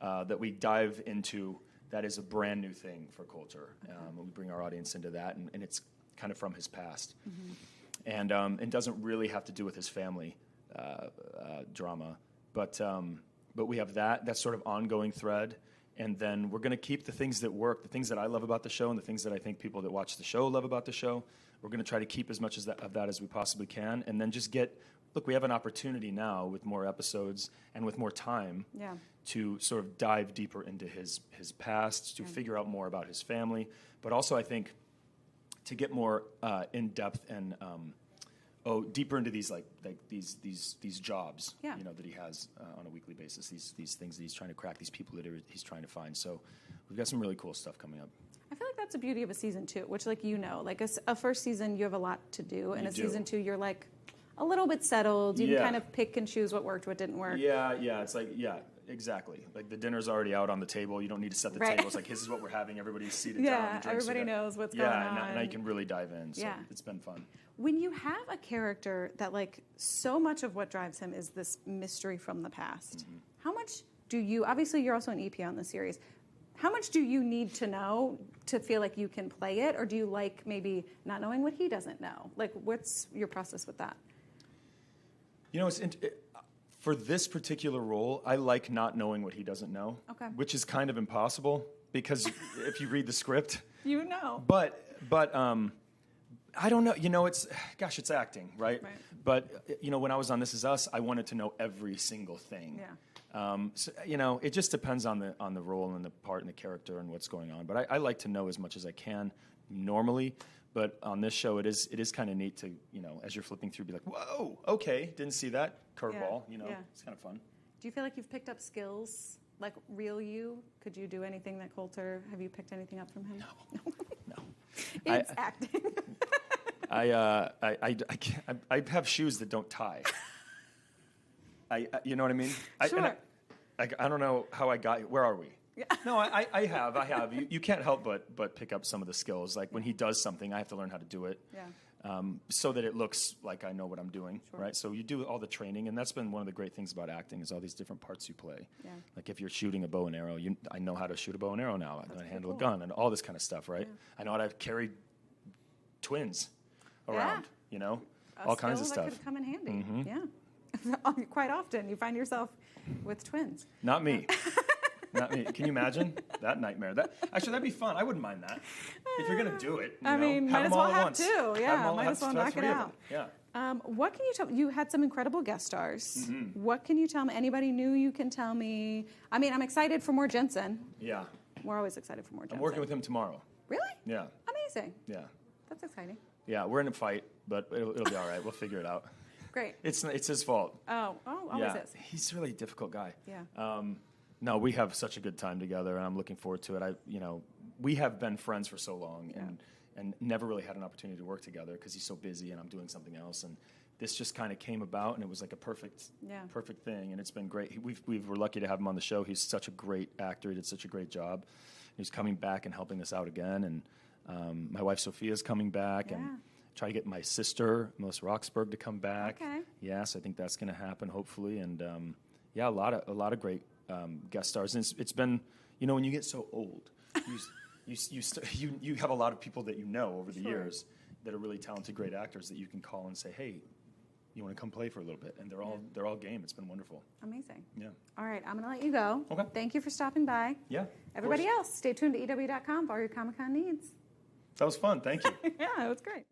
that we dive into that is a brand new thing for Coulter. We bring our audience into that, and it's kind of from his past. And it doesn't really have to do with his family drama, but we have that sort of ongoing thread, and then we're going to keep the things that work, the things that I love about the show, and the things that I think people that watch the show love about the show. We're going to try to keep as much of that as we possibly can, and then just we have an opportunity now with more episodes and with more time to sort of dive deeper into his past, to figure out more about his family, but also I think to get more in depth and deeper into these these jobs, that he has on a weekly basis. These things that he's trying to crack, these people that he's trying to find. So we've got some really cool stuff coming up. I feel like that's the beauty of a season 2, which like a first season you have a lot to do, and season 2 you're like a little bit settled. You can kind of pick and choose what worked, what didn't work. Yeah, it's like exactly. Like the dinner's already out on the table. You don't need to set the table. It's like, this is what we're having. Everybody's seated down. Yeah, everybody knows what's going on. Yeah, and I can really dive in. So it's been fun. When you have a character that like so much of what drives him is this mystery from the past, how much do you, obviously you're also an EP on the series, how much do you need to know to feel like you can play it? Or do you like maybe not knowing what he doesn't know? Like, what's your process with that? You know, for this particular role, I like not knowing what he doesn't know, which is kind of impossible because if you read the script, you know. But I don't know. You know, it's acting, right? But when I was on This Is Us, I wanted to know every single thing. Yeah. So, it just depends on the role and the part and the character and what's going on. But I like to know as much as I can normally. But on this show, it is kind of neat to, as you're flipping through, be like, whoa, okay, didn't see that curveball. It's kind of fun. Do you feel like you've picked up skills, like real you? Could you do anything that Coulter? Have you picked anything up from him? No. It's acting. I have shoes that don't tie. You know what I mean? Sure. I don't know how I got. Where are we? Yeah. No, I have. You can't help but pick up some of the skills. Like when he does something, I have to learn how to do it. Yeah. So that it looks like I know what I'm doing, right? So you do all the training, and that's been one of the great things about acting is all these different parts you play. Yeah. Like if you're shooting a bow and arrow, I know how to shoot a bow and arrow now. I know how to handle a gun and all this kind of stuff, right? Yeah. I know how to carry twins around, all kinds of stuff. That could come in handy. Yeah. Quite often you find yourself with twins. Not me. Not me. Can you imagine that nightmare? That'd be fun. I wouldn't mind that. If you're gonna do it, I mean, might as well have two. Yeah, might as well knock it out. Yeah. What can you tell? You had some incredible guest stars. Mm-hmm. What can you tell me? Anybody new you can tell me? I mean, I'm excited for more Jensen. Yeah. We're always excited for more Jensen. I'm working with him tomorrow. Really? Yeah. Amazing. Yeah. That's exciting. Yeah, we're in a fight, but it'll be all right. We'll figure it out. Great. It's his fault. Always is. He's really a difficult guy. Yeah. No, we have such a good time together, and I'm looking forward to it. We have been friends for so long, and never really had an opportunity to work together because he's so busy, and I'm doing something else. And this just kind of came about, and it was like a perfect thing, and it's been great. We were lucky to have him on the show. He's such a great actor. He did such a great job. He's coming back and helping us out again, and my wife Sophia's coming back, and try to get my sister Melissa Roxburgh to come back. Okay. Yes, I think that's going to happen hopefully, and a lot of great guest stars. And it's been, when you get so old, you have a lot of people that over the years that are really talented, great actors that you can call and say, hey, you want to come play for a little bit? And they're all game. It's been wonderful. Amazing. Yeah. All right, I'm going to let you go. Okay. Thank you for stopping by. Yeah. Everybody else, stay tuned to EW.com for all your Comic-Con needs. That was fun. Thank you. Yeah, it was great.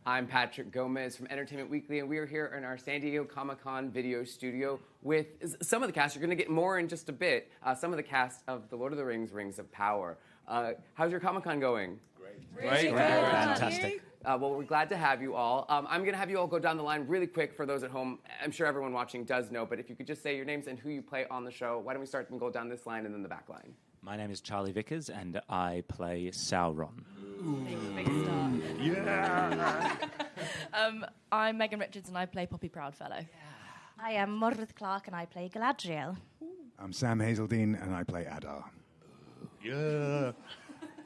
I'm Patrick Gomez from Entertainment Weekly, and we are here in our San Diego Comic-Con video studio with some of the cast. You're going to get more in just a bit. Some of the cast of The Lord of the Rings, Rings of Power. How's your Comic-Con going? Great. Fantastic. Well, we're glad to have you all. I'm going to have you all go down the line really quick for those at home. I'm sure everyone watching does know, but if you could just say your names and who you play on the show. Why don't we start and go down this line and then the back line? My name is Charlie Vickers, and I play Sauron. Big star. Yeah. I'm Megan Richards, and I play Poppy Proudfellow. I am Mordred Clark, and I play Galadriel. I'm Sam Hazeldine, and I play Adar. Yeah.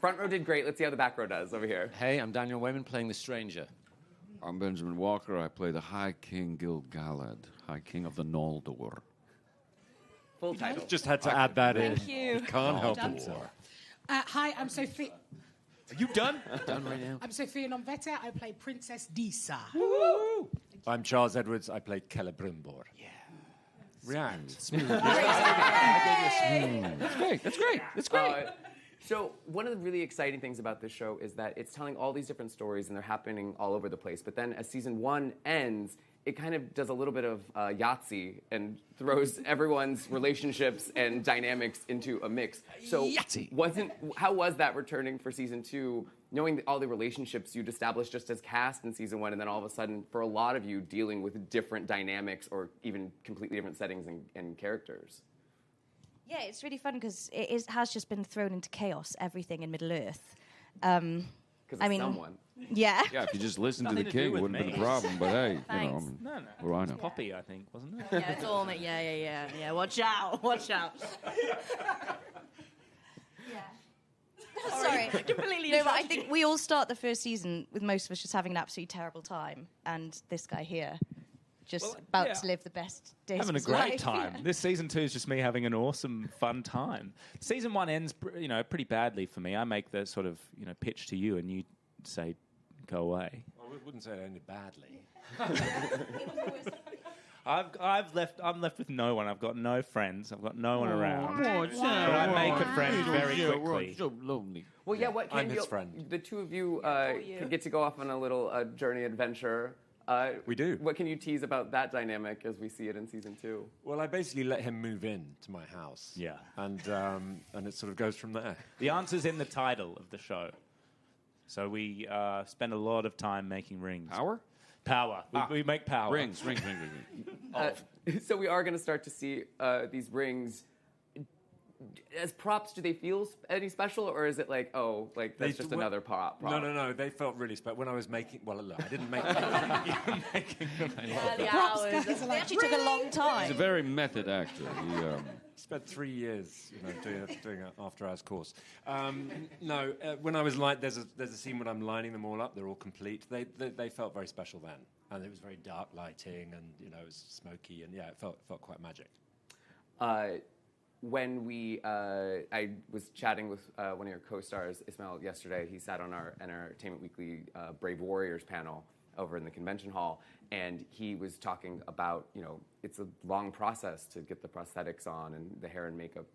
Front row did great. Let's see how the back row does over here. Hey, I'm Daniel Wayman playing the Stranger. I'm Benjamin Walker. I play the High King Gil-galad, High King of the Noldor. Full title. Just had to add that in. Thank you. He can't help Done. himself. Hi, I'm Sophie. Are you done? Done right now. I'm Sophia Nonveta. I play Princess Disa. I'm Charles Edwards. I play Celebrimbor. Yeah. React. Smooth. That's great. That's great. That's great. So one of the really exciting things about this show is that it's telling all these different stories, and they're happening all over the place. But then as season 1 ends, it kind of does a little bit of Yahtzee and throws everyone's relationships and dynamics into a mix. So how was that returning for season 2, knowing that all the relationships you'd established just as cast in season 1, and then all of a sudden, for a lot of you, dealing with different dynamics or even completely different settings and characters? Yeah, it's really fun because has just been thrown into chaos, everything in Middle-earth. Because someone. Yeah. Yeah, if you just listened to the Nothing to do king, it with wouldn't have me. been a problem. But hey, Thanks. no, No. what do I know? Poppy, I think, wasn't it? Yeah, it's all me. Yeah. Watch out. Sorry. Completely No, but I think we all start the first season with most of us just having an absolutely terrible time, and this guy here just to live the best days Having of a his great life. time. Yeah. This season 2 is just me having an awesome, fun time. Season 1 ends, pretty badly for me. I make the sort of, pitch to you, and you say, "Go away." Well, we wouldn't say it ended badly. I'm left with no one. I've got no friends. I've got no one around. Oh, But I make a friend very quickly. So lonely. Well, yeah. What I'm can his friend. the two of you can get to go off on a little journey adventure? We do. What can you tease about that dynamic as we see it in season 2? Well, I basically let him move in to my house. Yeah. And it sort of goes from there. The answer's in the title of the show. So we spend a lot of time making rings. Power. We make power. Rings. So we are going to start to see these rings. As props, do they feel any special, or is it like, that's just another prop? No. They felt really special. When I was making... Well, look, I didn't make them. You're making them. The hours. They actually took a long time. He's a very method actor. He spent 3 years, doing an after-hours course. When I was there's a scene when I'm lining them all up. They're all complete. They felt very special then, and it was very dark lighting, and it was smoky, and it felt quite magic. When I was chatting with one of your co-stars, Ismail, yesterday. He sat on our Entertainment Weekly Brave Warriors panel over in the convention hall, and he was talking about, it's a long process to get the prosthetics on and the hair and makeup,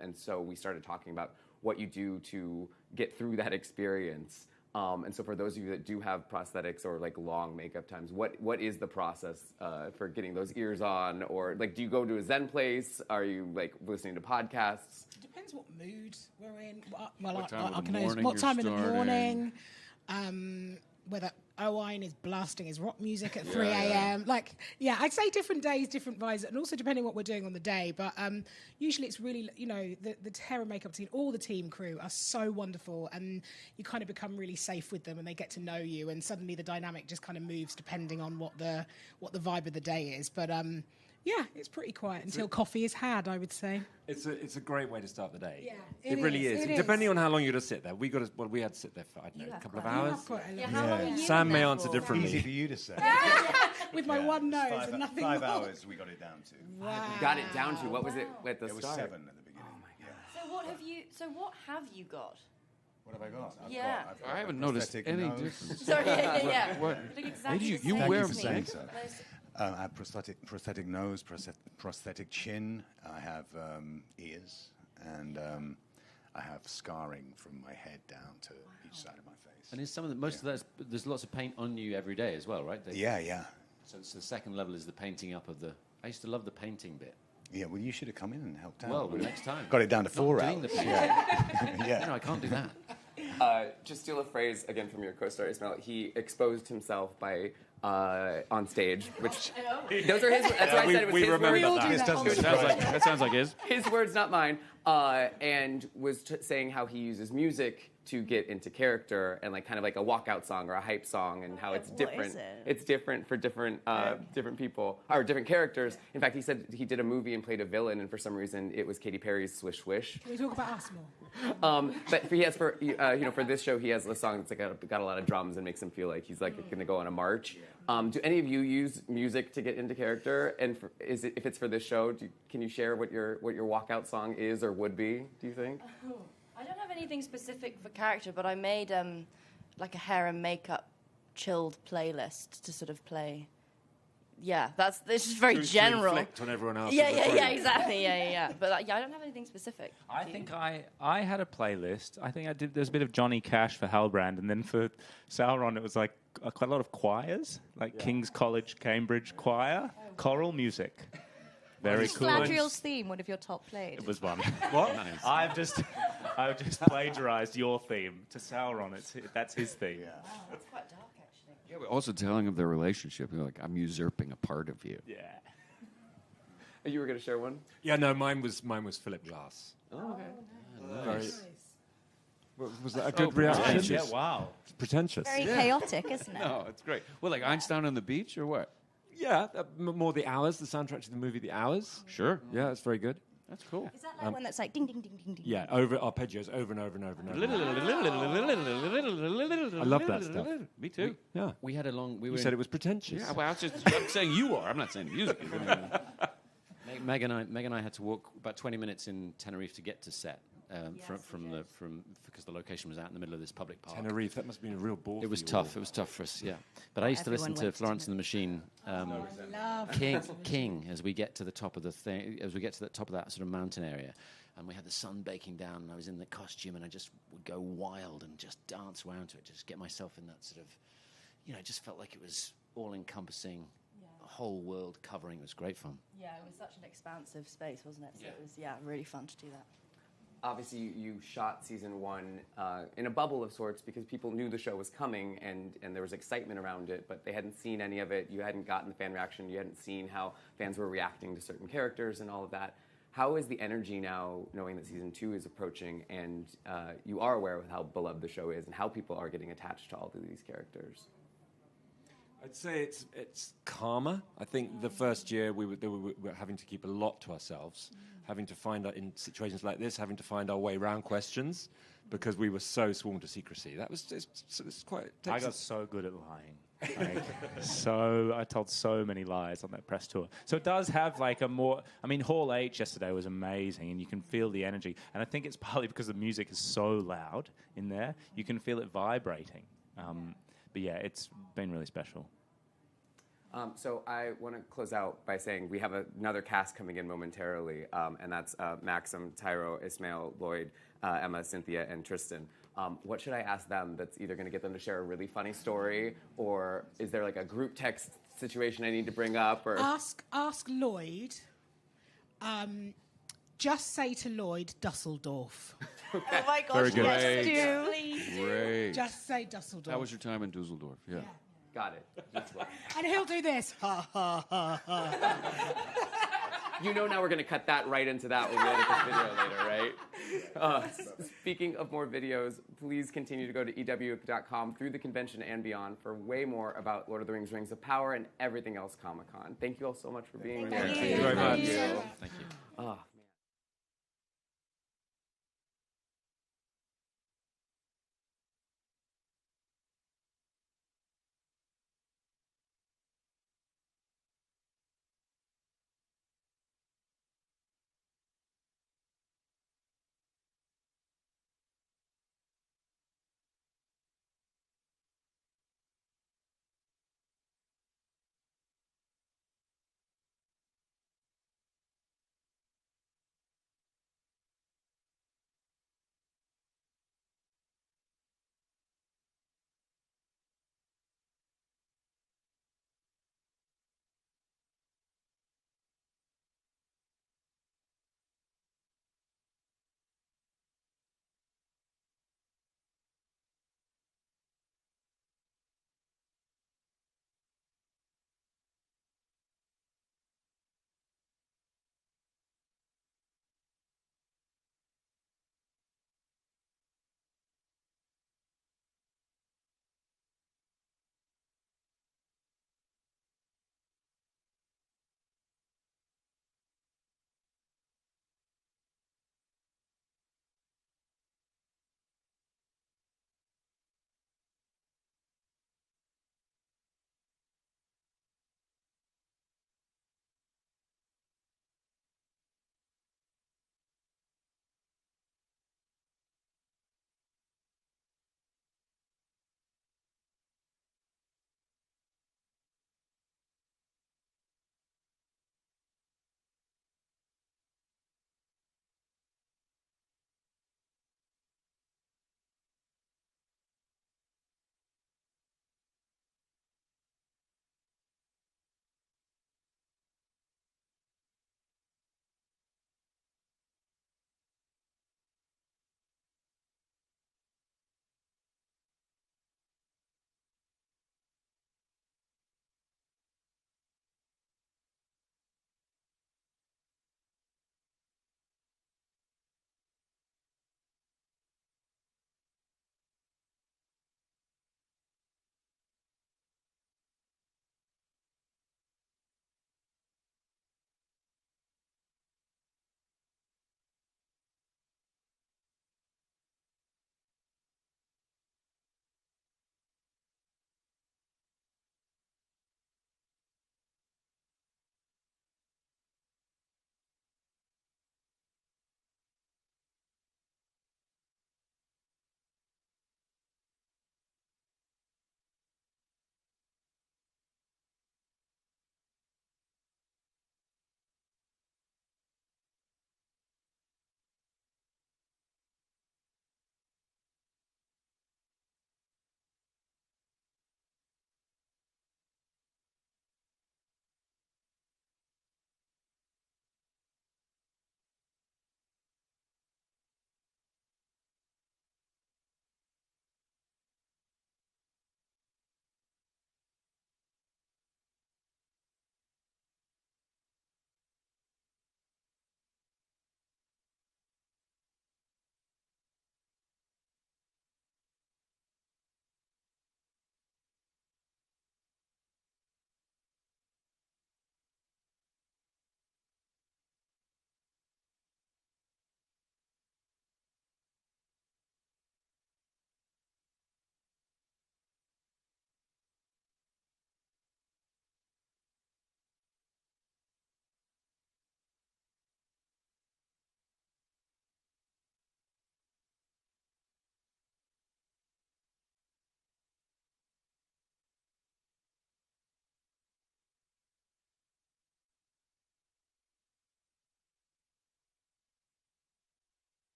and so we started talking about what you do to get through that experience. And so for those of you that do have prosthetics or long makeup times, what is the process for getting those ears on? Or do you go to a Zen place? Are you listening to podcasts? It depends what mood we're in. What time of the morning what you're time in the starting. morning. Whether Owain is blasting his rock music at 3 a.m. I'd say different days, different vibes, and also depending what we're doing on the day. But usually it's really, the hair and makeup team, all the team crew are so wonderful, and you kind of become really safe with them, and they get to know you, and suddenly the dynamic just kind of moves depending on what the vibe of the day is. But it's pretty quiet until coffee is had, I would say. It's a great way to start the day. Yeah, it really is. It Depending is. on how long you're going to sit there. We had to sit there for a couple of hours. How long are you Sam may there answer for? differently. Easy for you to say. With my one nose and nothing 5 more. hours we got it down to. Wow. Got it down to, what was it at the It was start? 7 at the beginning. Oh my God. So what have you got? What have I got? I've I haven't noticed any difference. Sorry, yeah. What? Look exactly You the same wear as me. makeup? I have prosthetic nose, prosthetic chin. I have ears, and I have scarring from my head down to each side of my face. And is some of the, most of that, there's lots of paint on you every day as well, right? Yeah. So the second level is the painting up of the. I used to love the painting bit. Yeah, well, you should have come in and helped out. Well, next time. Got it down to 4 Not hours. doing the painting. Yeah. No, I can't do that. Just steal a phrase again from your co-star Ismail. He exposed himself by on stage, which those are his. That's why I said it was his words. That sounds like his. His words, not mine. And was saying how he uses music to get into character and like kind of like a walkout song or a hype song, and how it's different. is it? It's different for different different people or different characters. In fact, he said he did a movie and played a villain, and for some reason it was Katy Perry's "Swish Swish." Can we talk about us more? But he has for for this show, he has a song that's like got a lot of drums and makes him feel like he's like going to go on a march. Do any of you use music to get into character? And if it's for this show, can you share what your walkout song is or would be? Do you think? I don't have anything specific for character, but I made like a hair and makeup chilled playlist to sort of play. Yeah, this is very general. To inflict on everyone else. Yeah, exactly. Yeah. But I don't have anything specific. I think I had a playlist. I think I did. There's a bit of Johnny Cash for Halbrand, and then for Sauron, it was like quite a lot of choirs, like King's College, Cambridge choir, choral music. Very cool. Galadriel's theme, one of your top played. It was one. What? Nice. I've just plagiarized your theme to Sauron. That's his theme. Wow, that's quite dark, actually. Yeah, but also telling of their relationship. You're like, I'm usurping a part of you. Yeah. You were going to share one? Yeah, no, mine was Philip Glass. Oh, okay. Nice. Was that a good reaction? Yeah, wow. It's pretentious. Very chaotic, isn't it? No, it's great. Well, like Einstein on the beach or what? Yeah, more The Hours, the soundtrack to the movie The Hours. Sure. Yeah, it's very good. That's cool. Is that like one that's like ding, ding, ding, ding, ding? Yeah, over arpeggios, over and over and over and over. I love that stuff. Me too. Yeah. We had a long. You said it was pretentious. Yeah, well, I'm saying you are. I'm not saying the music is. Meg and I had to walk about 20 minutes in Tenerife to get to set. Because the location was out in the middle of this public park. Tenerife, that must have been a real ball. It was tough. It was tough for us, yeah. But I used to listen to Florence and the Machine, King, as we get to the top of the thing, as we get to the top of that sort of mountain area, and we had the sun baking down, and I was in the costume, and I just would go wild and just dance around to it, just get myself in that sort of, it just felt like it was all-encompassing. The whole world covering. It was great fun. Yeah, it was such an expansive space, wasn't it? So it was, really fun to do that. Obviously, you shot season 1 in a bubble of sorts because people knew the show was coming and there was excitement around it, but they hadn't seen any of it. You hadn't gotten the fan reaction. You hadn't seen how fans were reacting to certain characters and all of that. How is the energy now, knowing that season 2 is approaching and you are aware of how beloved the show is and how people are getting attached to all of these characters? I'd say it's calmer. I think the first year we were having to keep a lot to ourselves, having to find out in situations like this, having to find our way around questions because we were so sworn to secrecy. That was it's quite. I got so good at lying. I told so many lies on that press tour. So it does have like a more. I mean, Hall H yesterday was amazing, and you can feel the energy. And I think it's partly because the music is so loud in there. You can feel it vibrating. But yeah, it's been really special. So I want to close out by saying we have another cast coming in momentarily, and that's Maxim, Tyro, Ismail, Lloyd, Emma, Cynthia, and Tristan. What should I ask them that's either going to get them to share a really funny story, or is there like a group text situation I need to bring up? Or Ask Lloyd. Just say to Lloyd, Dusseldorf. Okay. Oh my gosh, Very good. yes, Great. do. Please. Great. Just say Dusseldorf. How was your time in Dusseldorf? Yeah. Got it. And he'll do this. Ha, ha, ha, ha. Now we're going to cut that right into that when we edit this video later, right? Speaking of more videos, please continue to go to EW.com through the convention and beyond for way more about Lord of the Rings, Rings of Power, and everything else Comic-Con. Thank you all so much for being here. Thank you very much. Thank you.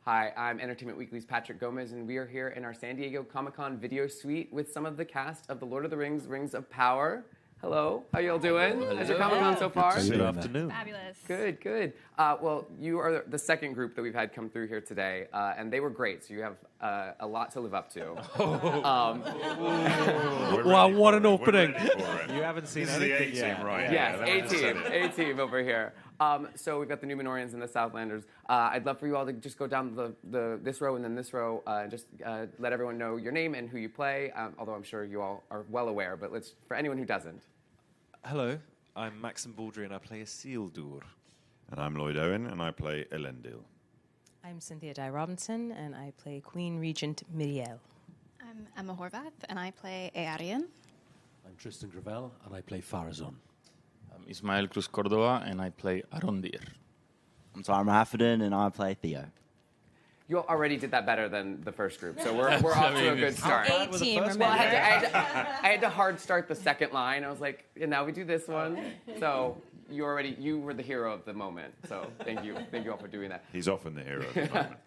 Hi, I'm Entertainment Weekly's Patrick Gomez, and we are here in our San Diego Comic-Con video suite with some of the cast of The Lord of the Rings, Rings of Power. Hello, how y'all doing? How's your Comic-Con so far? Good afternoon. Fabulous. Good, good. Well, you are the second group that we've had come through here today, and they were great, so you have a lot to live up to. Wow, what an opening. You haven't seen This is the anything A-team, yet. right? Yes, A-team over here. So we've got the Numenorians and the Southlanders. I'd love for you all to just go down this row and then this row, and just let everyone know your name and who you play, although I'm sure you all are well aware, but for anyone who doesn't. Hello, I'm Maxim Baldry and I play Isildur. And I'm Lloyd Owen and I play Elendil. I'm Cynthia Dye Robinson and I play Queen Regent Miriel. I'm Emma Horvath and I play Aarion. I'm Tristan Gravel and I play Farazon. I'm Ismael Cruz Cordova and I play Arondir. I'm Tyler Hafferden and I play Theo. You already did that better than the first group, so we're off to a good start. A-team, remember? Well, I had to hard start the second line. I was like, and now we do this one. So you were the hero of the moment. So thank you all for doing that. He's often the hero of the moment.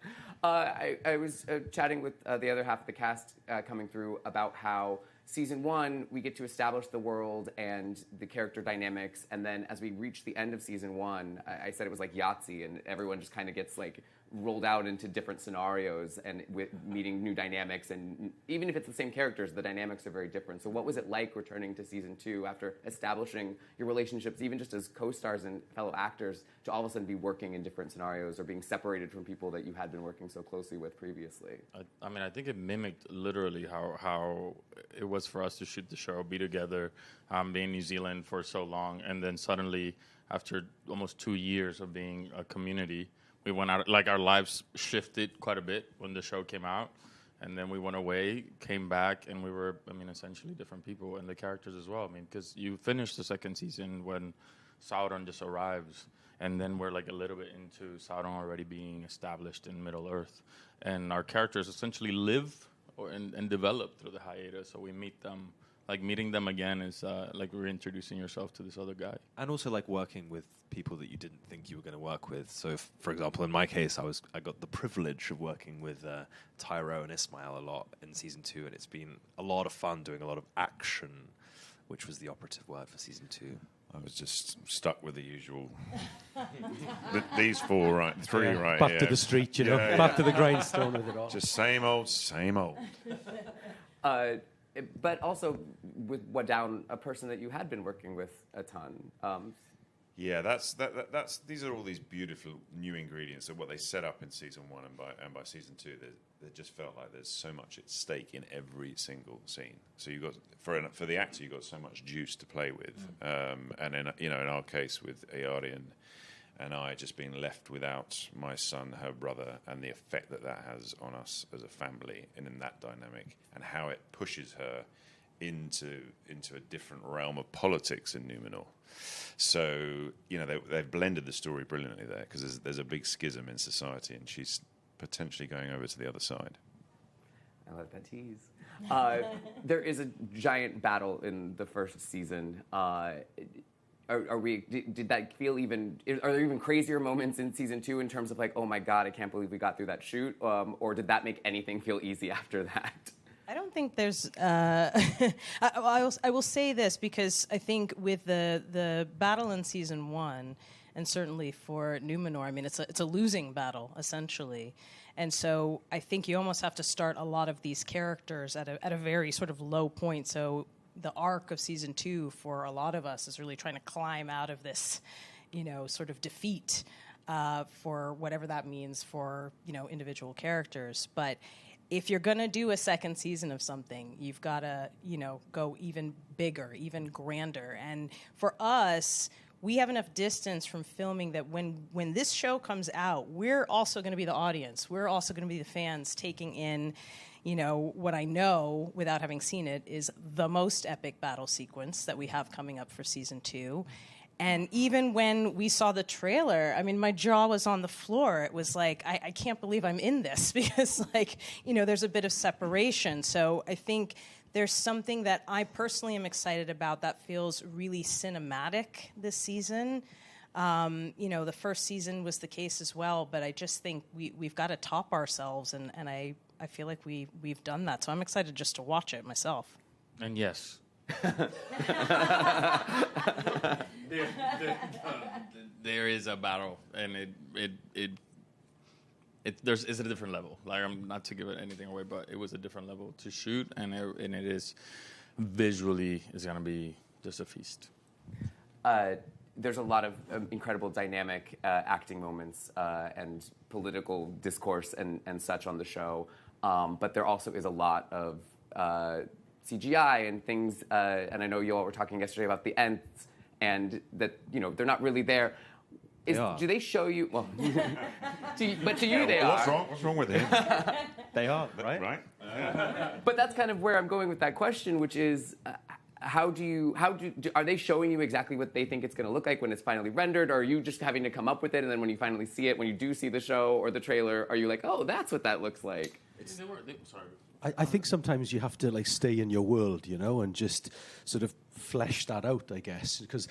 I was chatting with the other half of the cast coming through about how season 1, we get to establish the world and the character dynamics, and then as we reach the end of season 1, I said it was like Yahtzee, and everyone just kind of gets like rolled out into different scenarios and with meeting new dynamics, and even if it's the same characters, the dynamics are very different. So what was it like returning to season 2 after establishing your relationships, even just as co-stars and fellow actors, to all of a sudden be working in different scenarios or being separated from people that you had been working so closely with previously? I mean, I think it mimicked literally how it was for us to shoot the show, be together, be in New Zealand for so long, and then suddenly, after almost 2 years of being a community, we went out, like our lives shifted quite a bit when the show came out, and then we went away, came back, and we were, essentially different people, and the characters as well. Because you finish the second season when Sauron just arrives, and then we're like a little bit into Sauron already being established in Middle-earth, and our characters essentially live and develop through the hiatus, so we meet them. Like meeting them again is like reintroducing yourself to this other guy. And also like working with people that you didn't think you were going to work with. So if, for example, in my case, I got the privilege of working with Tyro and Ismail a lot in season 2, and it's been a lot of fun doing a lot of action, which was the operative word for season 2. I was just stuck with the usual. These three right Back here. to the street, back to the grindstone with it all. Just same old, same old. But also with a person that you had been working with a ton. Yeah, these are all these beautiful new ingredients of what they set up in season 1, and by season 2, they just felt like there's so much at stake in every single scene. So you got for the actor, you got so much juice to play with, and in our case with Aarion and I just being left without my son, her brother, and the effect that has on us as a family and in that dynamic, and how it pushes her into a different realm of politics in Numenor. So, they've blended the story brilliantly there, because there's a big schism in society, and she's potentially going over to the other side. I love that tease. There is a giant battle in the first season. Did that feel even? Are there even crazier moments in season 2 in terms of like, oh my god, I can't believe we got through that shoot, or did that make anything feel easy after that? I don't think there's. I will say this, because I think with the battle in season 1, and certainly for Numenor, it's a losing battle essentially, and so I think you almost have to start a lot of these characters at a very sort of low point. So the arc of season 2 for a lot of us is really trying to climb out of this, sort of defeat for whatever that means for individual characters, but. If you're going to do a second season of something, you've got to, go even bigger, even grander. And for us, we have enough distance from filming that when this show comes out, we're also going to be the audience. We're also going to be the fans taking in, what I know, without having seen it, is the most epic battle sequence that we have coming up for season 2. And even when we saw the trailer, my jaw was on the floor. It was like, I can't believe I'm in this, because, there's a bit of separation. So I think there's something that I personally am excited about that feels really cinematic this season. The first season was the case as well, but I just think we've got to top ourselves, and I feel like we've done that. So I'm excited just to watch it myself. And yes. There is a battle, and it's a different level. Like, I'm not to give it anything away, but it was a different level to shoot, and it is visually is going to be just a feast. There's a lot of incredible dynamic acting moments and political discourse and such on the show, but there also is a lot of CGI and things, and I know you all were talking yesterday about the Ents, and that they're not really there. Do they show you? Well, but to you they are. What's wrong with him? They are, right? Right. But that's kind of where I'm going with that question, which is, are they showing you exactly what they think it's going to look like when it's finally rendered, or are you just having to come up with it, and then when you finally see it, when you do see the show or the trailer, are you like, oh, that's what that looks like? I think sometimes you have to stay in your world, and just sort of flesh that out, I guess, because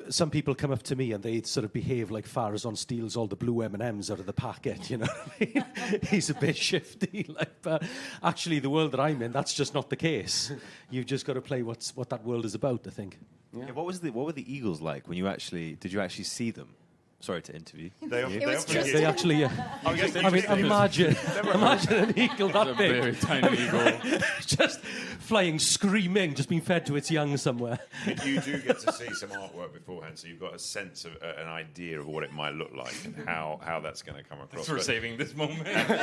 some people come up to me and they sort of behave like Farazan steals all the blue M&Ms out of the packet, you know what I mean? He's a bit shifty, but actually the world that I'm in, that's just not the case. You've just got to play what that world is about, I think. Yeah. What were the Eagles like when did you actually see them? Sorry to interview. They actually. Imagine an eagle that big, very tiny eagle, just flying, screaming, just being fed to its young somewhere. You do get to see some artwork beforehand, so you've got a sense of an idea of what it might look like and how that's going to come across. Thanks for saving this moment. Thanks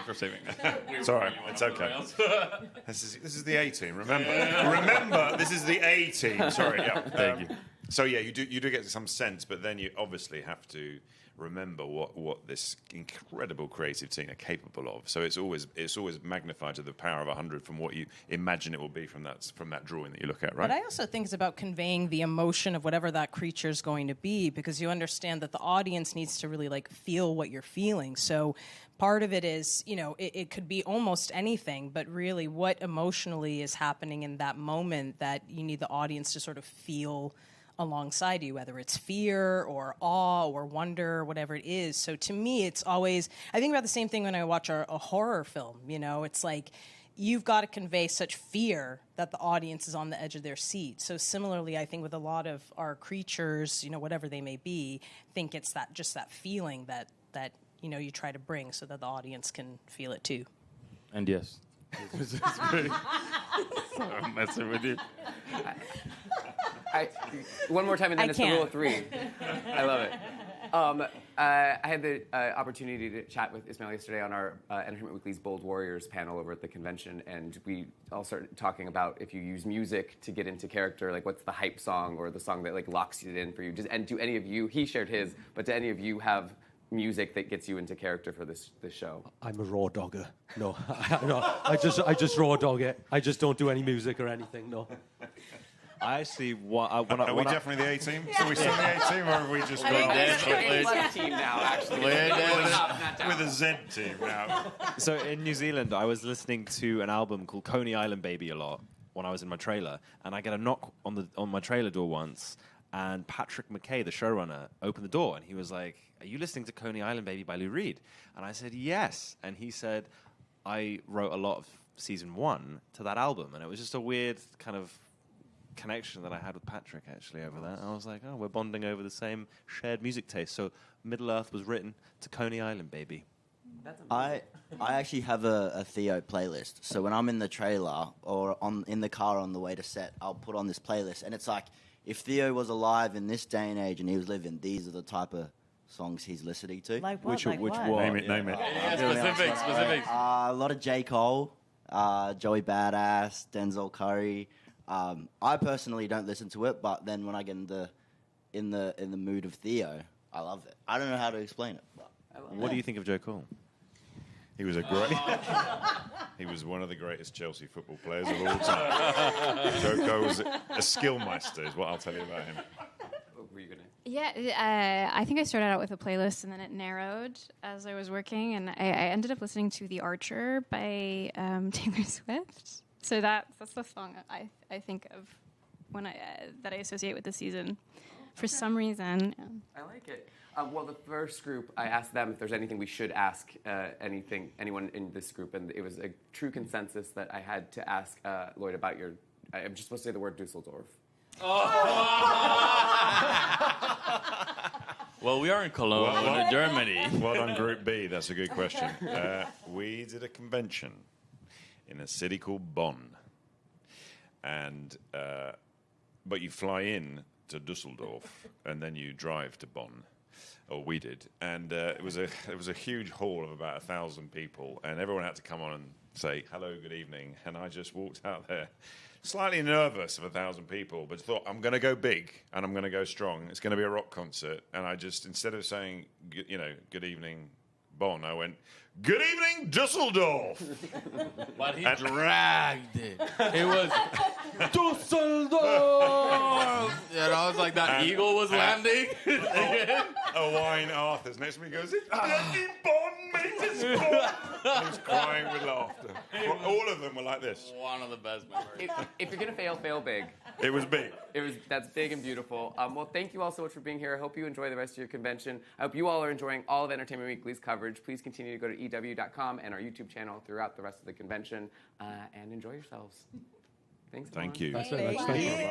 for saving. It's all right. It's okay. This is the A team. Remember, this is the A team. Sorry. Yeah. Thank you. So yeah, you do get some sense, but then you obviously have to remember what this incredible creative team are capable of. So it's always magnified to the power of 100 from what you imagine it will be from that drawing that you look at, right? But I also think it's about conveying the emotion of whatever that creature is going to be, because you understand that the audience needs to really feel what you're feeling. So part of it is, it could be almost anything, but really what emotionally is happening in that moment that you need the audience to sort of feel alongside you, whether it's fear or awe or wonder or whatever it is. So to me, it's always, I think about the same thing when I watch a horror film. It's like you've got to convey such fear that the audience is on the edge of their seat. So similarly, I think with a lot of our creatures, whatever they may be, I think it's that feeling that you try to bring so that the audience can feel it too. And yes. I'm messing with you. One more time, and then it's the rule of three. I love it. I had the opportunity to chat with Ismail yesterday on our Entertainment Weekly's Bold Warriors panel over at the convention, and we all started talking about if you use music to get into character, what's the hype song or the song that locks it in for you. And do any of you? He shared his, but do any of you have music that gets you into character for this show? I'm a raw dogger. No, I just raw dog it. I just don't do any music or anything. No. I actually are we definitely the A team? So we still the A team, or are we just we're a team now? Actually, with a Z team now. So in New Zealand, I was listening to an album called Coney Island Baby a lot when I was in my trailer, and I get a knock on my trailer door once, and Patrick McKay, the showrunner, opened the door, and he was like, "Are you listening to Coney Island Baby by Lou Reed?" And I said, "Yes." And he said, "I wrote a lot of season 1 to that album," and it was just a weird kind of connection that I had with Patrick actually over that. I was like, oh, we're bonding over the same shared music taste. So Middle Earth was written to Coney Island Baby. I actually have a Theo playlist. So when I'm in the trailer or in the car on the way to set, I'll put on this playlist, and it's like, if Theo was alive in this day and age and he was living, these are the type of songs he's listening to. Like what? Which one? Name it. Specifics. A lot of J. Cole, Joey Badass, Denzel Curry. I personally don't listen to it, but then when I get in the mood of Theo, I love it. I don't know how to explain it. But what do you think of J. Cole? He was he was one of the greatest Chelsea football players of all time. Joe Cole was a skill meister, is what I'll tell you about him. What were you gonna? Yeah, I think I started out with a playlist and then it narrowed as I was working, and I ended up listening to The Archer by Taylor Swift. So that's the song I think of when that I associate with the season. for some reason. Yeah. I like it. Well, the first group, I asked them if there's anything we should ask anyone in this group, and it was a true consensus that I had to ask Lloyd about your. I'm just supposed to say the word Dusseldorf. Well, we are in Cologne, Germany. What on Group B? That's a good question. We did a convention in a city called Bonn, and but you fly in to Dusseldorf and then you drive to Bonn. Or we did, and it was a huge hall of about 1,000 people, and everyone had to come on and say hello, good evening, and I just walked out there, slightly nervous of 1,000 people, but thought I'm going to go big and I'm going to go strong. It's going to be a rock concert, and I just instead of saying good evening, Bonn, I went good evening, Dusseldorf. But he dragged it. It was Dusseldorf. And I was like, that eagle was landing. A wine Arthur's next to me goes, it's bloody Bonn, mate, it's Bonn. He was crying with laughter. All of them were like this. One of the best memories. If you're going to fail big. It was big. That's big and beautiful. Well, thank you all so much for being here. I hope you enjoy the rest of your convention. I hope you all are enjoying all of Entertainment Weekly's coverage. Please continue to go to EW.com and our YouTube channel throughout the rest of the convention, and enjoy yourselves. Thanks. Thank you. Thanks very much. Thank you.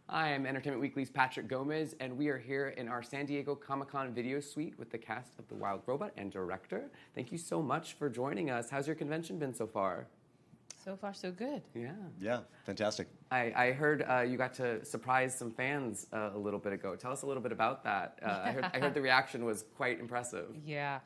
I am Entertainment Weekly's Patrick Gomez, and we are here in our San Diego Comic-Con video suite with the cast of The Wild Robot and director. Thank you so much for joining us. How's your convention been so far? So far, so good. Yeah, fantastic. I heard you got to surprise some fans a little bit ago. Tell us a little bit about that. I heard the reaction was quite impressive. Yeah.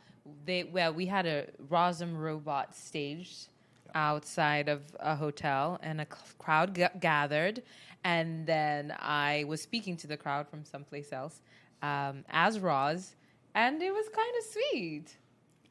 We had a Rosm robot staged outside of a hotel, and a crowd gathered. And then I was speaking to the crowd from someplace else as Roz, and it was kind of sweet.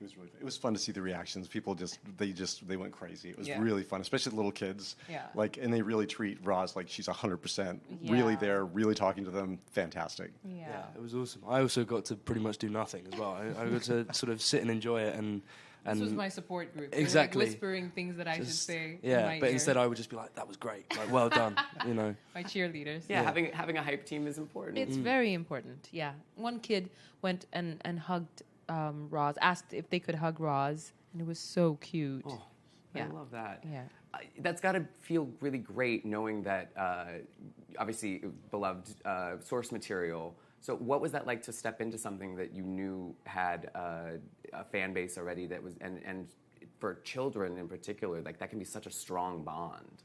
It was fun to see the reactions. People they went crazy. It was Yeah. really fun, especially the little kids. Yeah. And they really treat Roz like she's 100%. Really there, really talking to them. Fantastic. Yeah, it was awesome. I also got to pretty much do nothing as well. I got to sort of sit and enjoy it and. This was my support group. They were, Exactly. like, whispering things that I should say. Yeah, in my but ear. instead I would just be like, "That was great. Like, well done." You know. My cheerleaders. Yeah, having a hype team is important. It's very important. Yeah, one kid went and hugged Roz, asked if they could hug Roz, and it was so cute. Oh, yeah. I love that. Yeah. That's got to feel really great knowing that, obviously, beloved source material. So what was that like to step into something that you knew had a fan base already that was, and for children in particular, like that can be such a strong bond.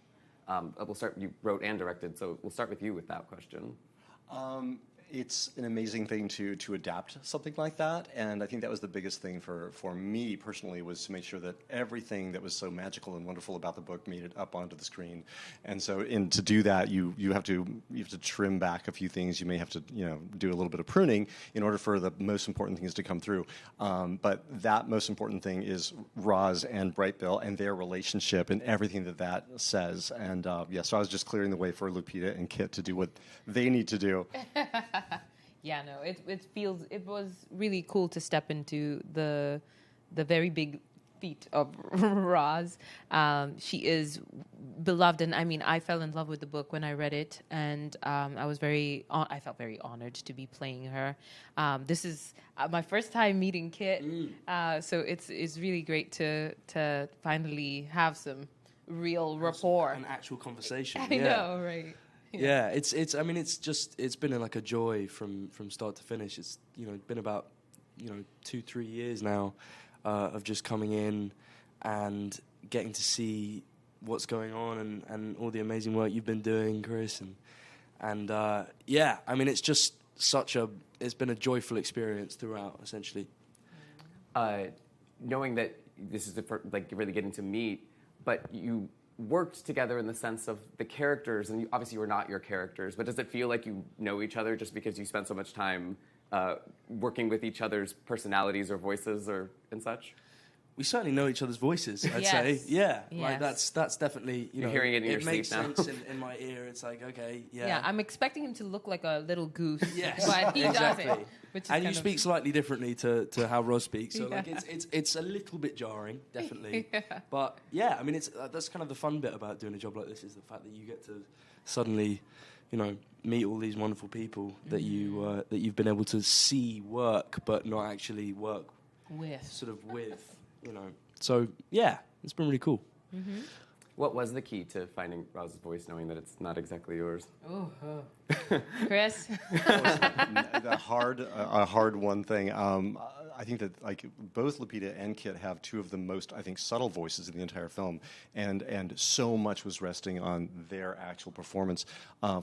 We'll start, you wrote and directed, so we'll start with you with that question. It's an amazing thing to adapt something like that, and I think that was the biggest thing for me personally, was to make sure that everything that was so magical and wonderful about the book made it up onto the screen. And so, to do that, you have to trim back a few things. You may have to do a little bit of pruning in order for the most important things to come through. But that most important thing is Roz and Bright Bill and their relationship and everything that says. And so I was just clearing the way for Lupita and Kit to do what they need to do. Yeah, no, it was really cool to step into the very big feet of Roz. She is beloved, and I mean, I fell in love with the book when I read it, and I felt very honored to be playing her. This is my first time meeting Kit, so it's really great to finally have some real rapport, an actual conversation. I know, right? Yeah, it's been like a joy from start to finish. It's been about 2-3 years now of just coming in and getting to see what's going on and all the amazing work you've been doing, Chris, and it's just it's been a joyful experience throughout, essentially. Knowing that this is really getting to meet, but you worked together in the sense of the characters, and obviously you were not your characters, but does it feel like you know each other just because you spent so much time working with each other's personalities or voices and such? We certainly know each other's voices, I'd say. Yeah, like that's definitely You're hearing it in your sleep makes now. sense in my ear. It's like, okay, yeah. Yeah, I'm expecting him to look like a little goose, Yes, but he exactly. doesn't. Which is And you kind of- speak slightly differently to how Roz speaks, so like Yeah. it's a little bit jarring, definitely. Yeah. But yeah, I mean, that's kind of the fun bit about doing a job like this, is the fact that you get to suddenly, meet all these wonderful people that you've been able to see work, but not actually work with. So yeah, it's been really cool. Mm-hmm. What was the key to finding Roz's voice, knowing that it's not exactly yours? Chris? A hard one thing. I think that both Lupita and Kit have two of the most, I think, subtle voices in the entire film, and so much was resting on their actual performance.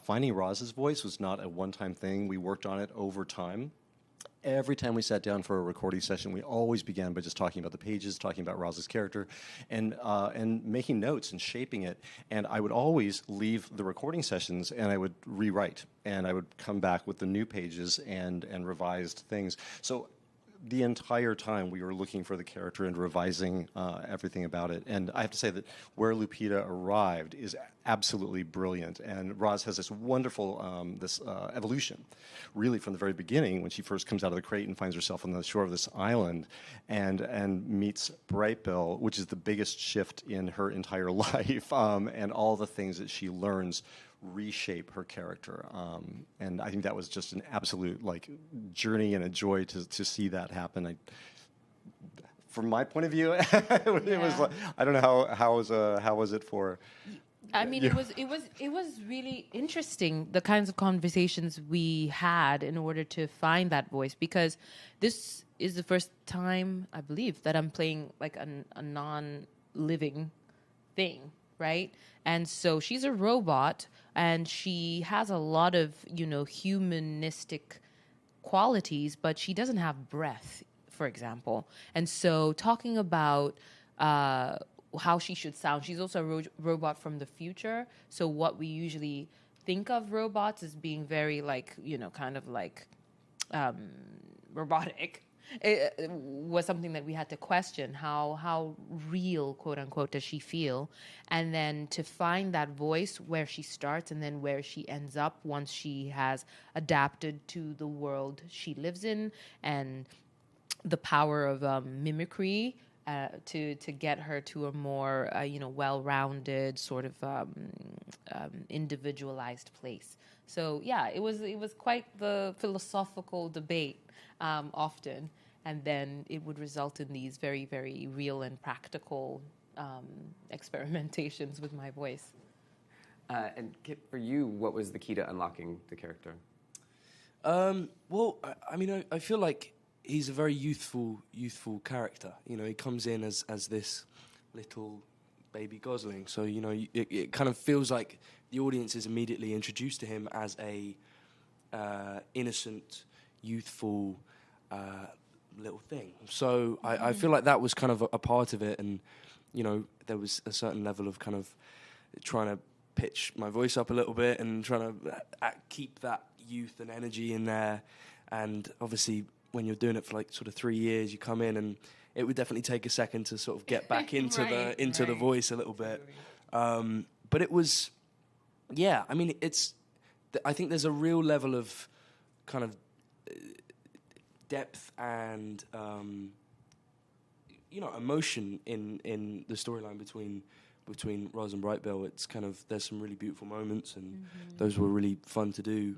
Finding Roz's voice was not a one-time thing. We worked on it over time. Every time we sat down for a recording session, we always began by just talking about the pages, talking about Roz's character, and making notes and shaping it. And I would always leave the recording sessions and I would rewrite, and I would come back with the new pages and revised things. So the entire time we were looking for the character and revising everything about it. And I have to say that where Lupita arrived is absolutely brilliant. And Roz has this wonderful evolution, really from the very beginning, when she first comes out of the crate and finds herself on the shore of this island and meets Bright Bill, which is the biggest shift in her entire life, and all the things that she learns reshape her character, and I think that was just an absolute journey and a joy to see that happen. From my point of view, it was like, I don't know how was it for I mean, it was really interesting, the kinds of conversations we had in order to find that voice, because this is the first time, I believe, that I'm playing like a non-living thing, right? And so she's a robot, and she has a lot of, humanistic qualities, but she doesn't have breath, for example. And so talking about how she should sound. She's also a robot from the future. So what we usually think of robots as being very kind of robotic. It was something that we had to question. How real, quote unquote, does she feel? And then to find that voice where she starts and then where she ends up once she has adapted to the world she lives in, and the power of mimicry, to get her to a more well-rounded sort of individualized place. So yeah, it was quite the philosophical debate often, and then it would result in these very, very real and practical experimentations with my voice. And Kit, for you, what was the key to unlocking the character? Well, I mean, I feel like he's a very youthful character. He comes in as this little baby Gosling. So, it kind of feels like the audience is immediately introduced to him as a innocent, youthful little thing. So I feel like that was kind of a part of it. And, there was a certain level of kind of trying to pitch my voice up a little bit and trying to keep that youth and energy in there. And obviously, when you're doing it for like sort of 3 years, you come in, and it would definitely take a second to sort of get back into the voice a little bit. But it was, yeah. I mean, I think there's a real level of kind of depth and emotion in the storyline between Roz and Brightbill. It's kind of, there's some really beautiful moments, and those were really fun to do.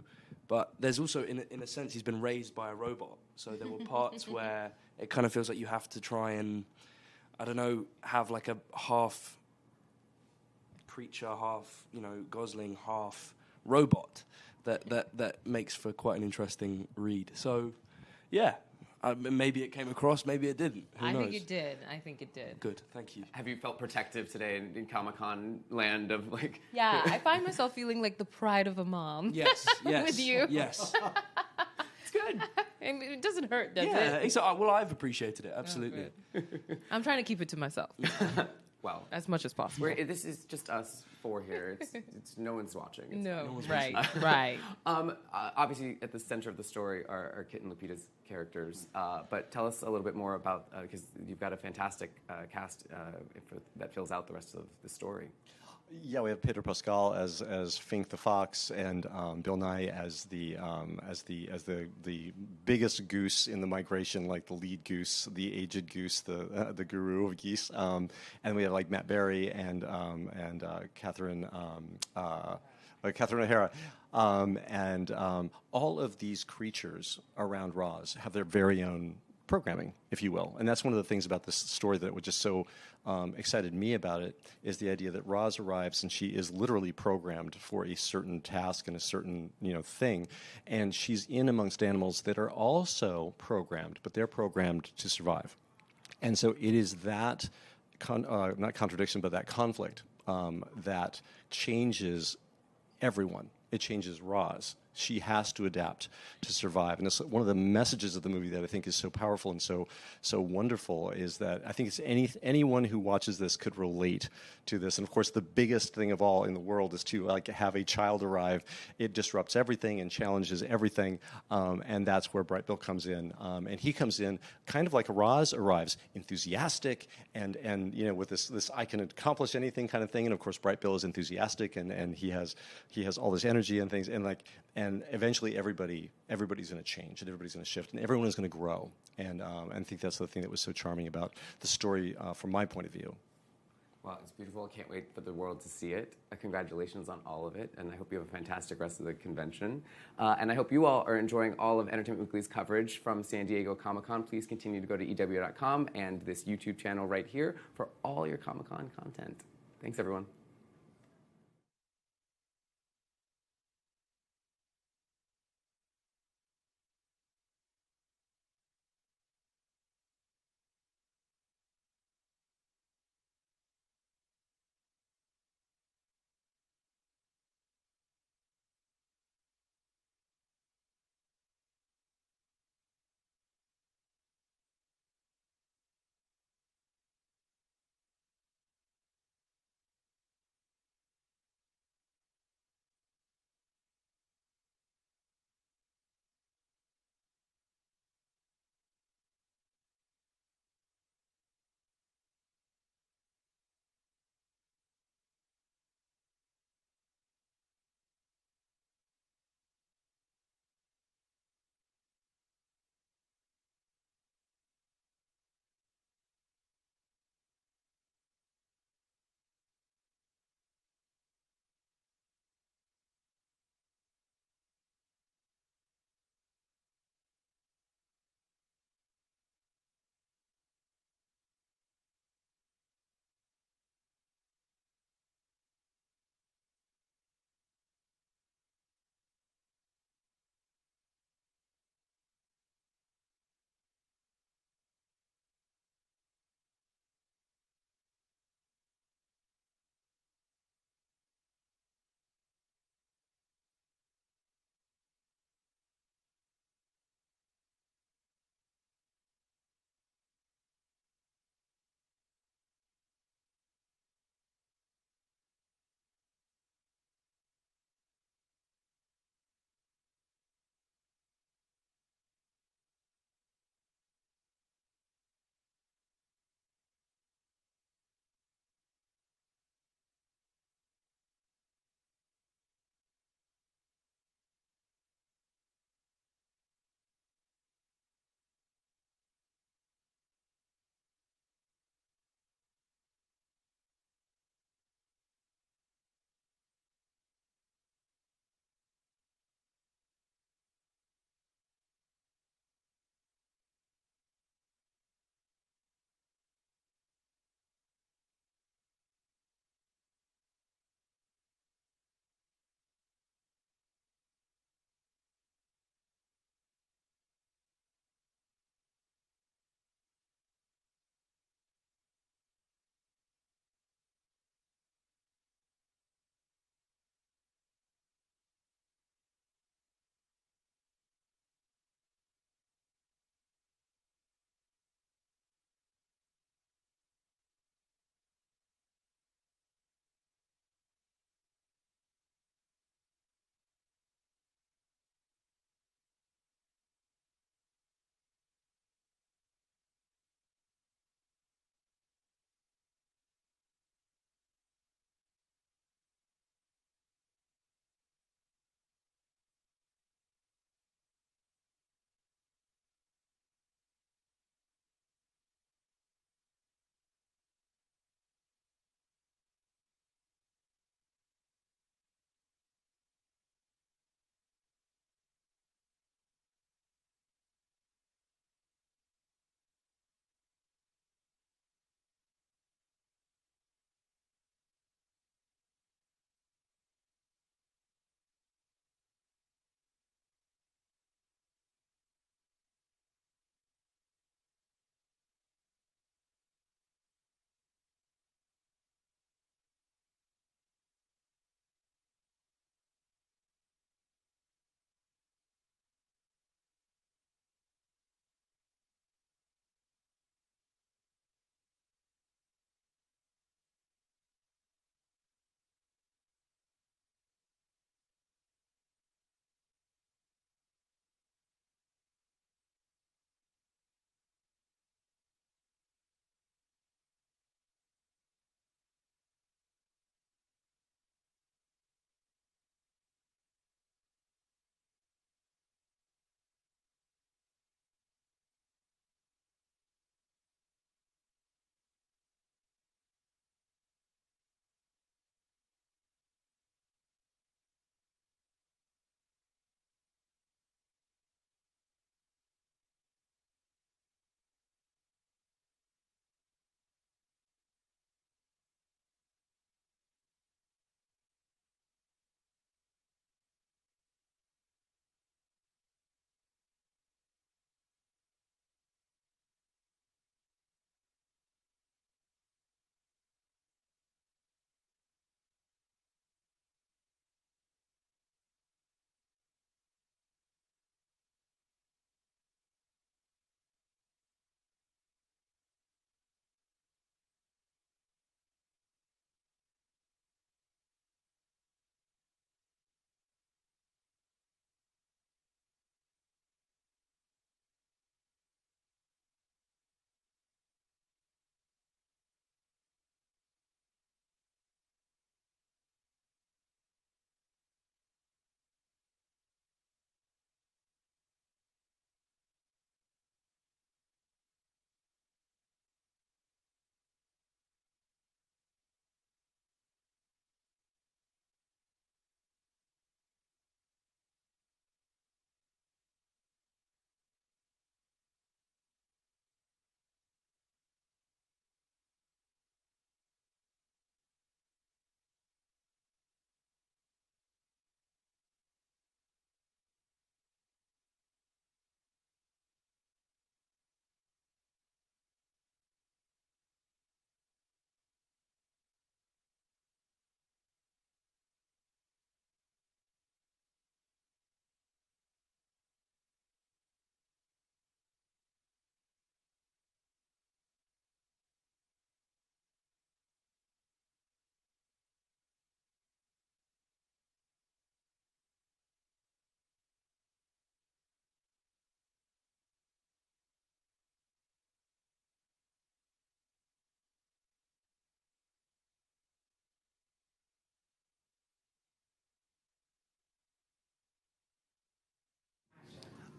But there's also, in a sense, he's been raised by a robot. So there were parts where it kind of feels like you have to try and, I don't know, have like a half creature, half, Gosling, half robot that makes for quite an interesting read. So, yeah. Maybe it came across, maybe it didn't. Who knows? I think it did. Good, thank you. Have you felt protective today in Comic-Con land of like... Yeah, I find myself feeling like the pride of a mom. Yes. With you. Yes. It's good. And it doesn't hurt, does it? Well, I've appreciated it, absolutely. I'm trying to keep it to myself. Well, as much as possible. This is just us four here. It's no one's watching. No one's watching. Right. Obviously, at the center of the story are Kit and Lupita's characters. But tell us a little bit more about, because you've got a fantastic cast that fills out the rest of the story. Yeah, we have Pedro Pascal as Fink the Fox, and Bill Nye as the biggest goose in the migration, like the lead goose, the aged goose, the guru of geese. And we have like Matt Berry and Catherine O'Hara. And all of these creatures around Roz have their very own programming, if you will. And that's one of the things about this story that was just so excited me about it, is the idea that Roz arrives and she is literally programmed for a certain task and a certain thing. And she's in amongst animals that are also programmed, but they're programmed to survive. And so it is that, not contradiction, but that conflict that changes everyone. It changes Roz. She has to adapt to survive. And it's one of the messages of the movie that I think is so powerful and so wonderful, is that I think it's anyone who watches this could relate to this. And of course, the biggest thing of all in the world is to have a child arrive. It disrupts everything and challenges everything. And that's where Brightbill comes in. And he comes in kind of like Roz arrives, enthusiastic and with this I can accomplish anything kind of thing. And of course, Brightbill is enthusiastic and he has all this energy and things, and eventually everybody's going to change and everybody's going to shift and everyone is going to grow. And I think that's the thing that was so charming about the story from my point of view. Well, it's beautiful. I can't wait for the world to see it. Congratulations on all of it, and I hope you have a fantastic rest of the convention. And I hope you all are enjoying all of Entertainment Weekly's coverage from San Diego Comic-Con. Please continue to go to EW.com and this YouTube channel right here for all your Comic-Con content. Thanks, everyone.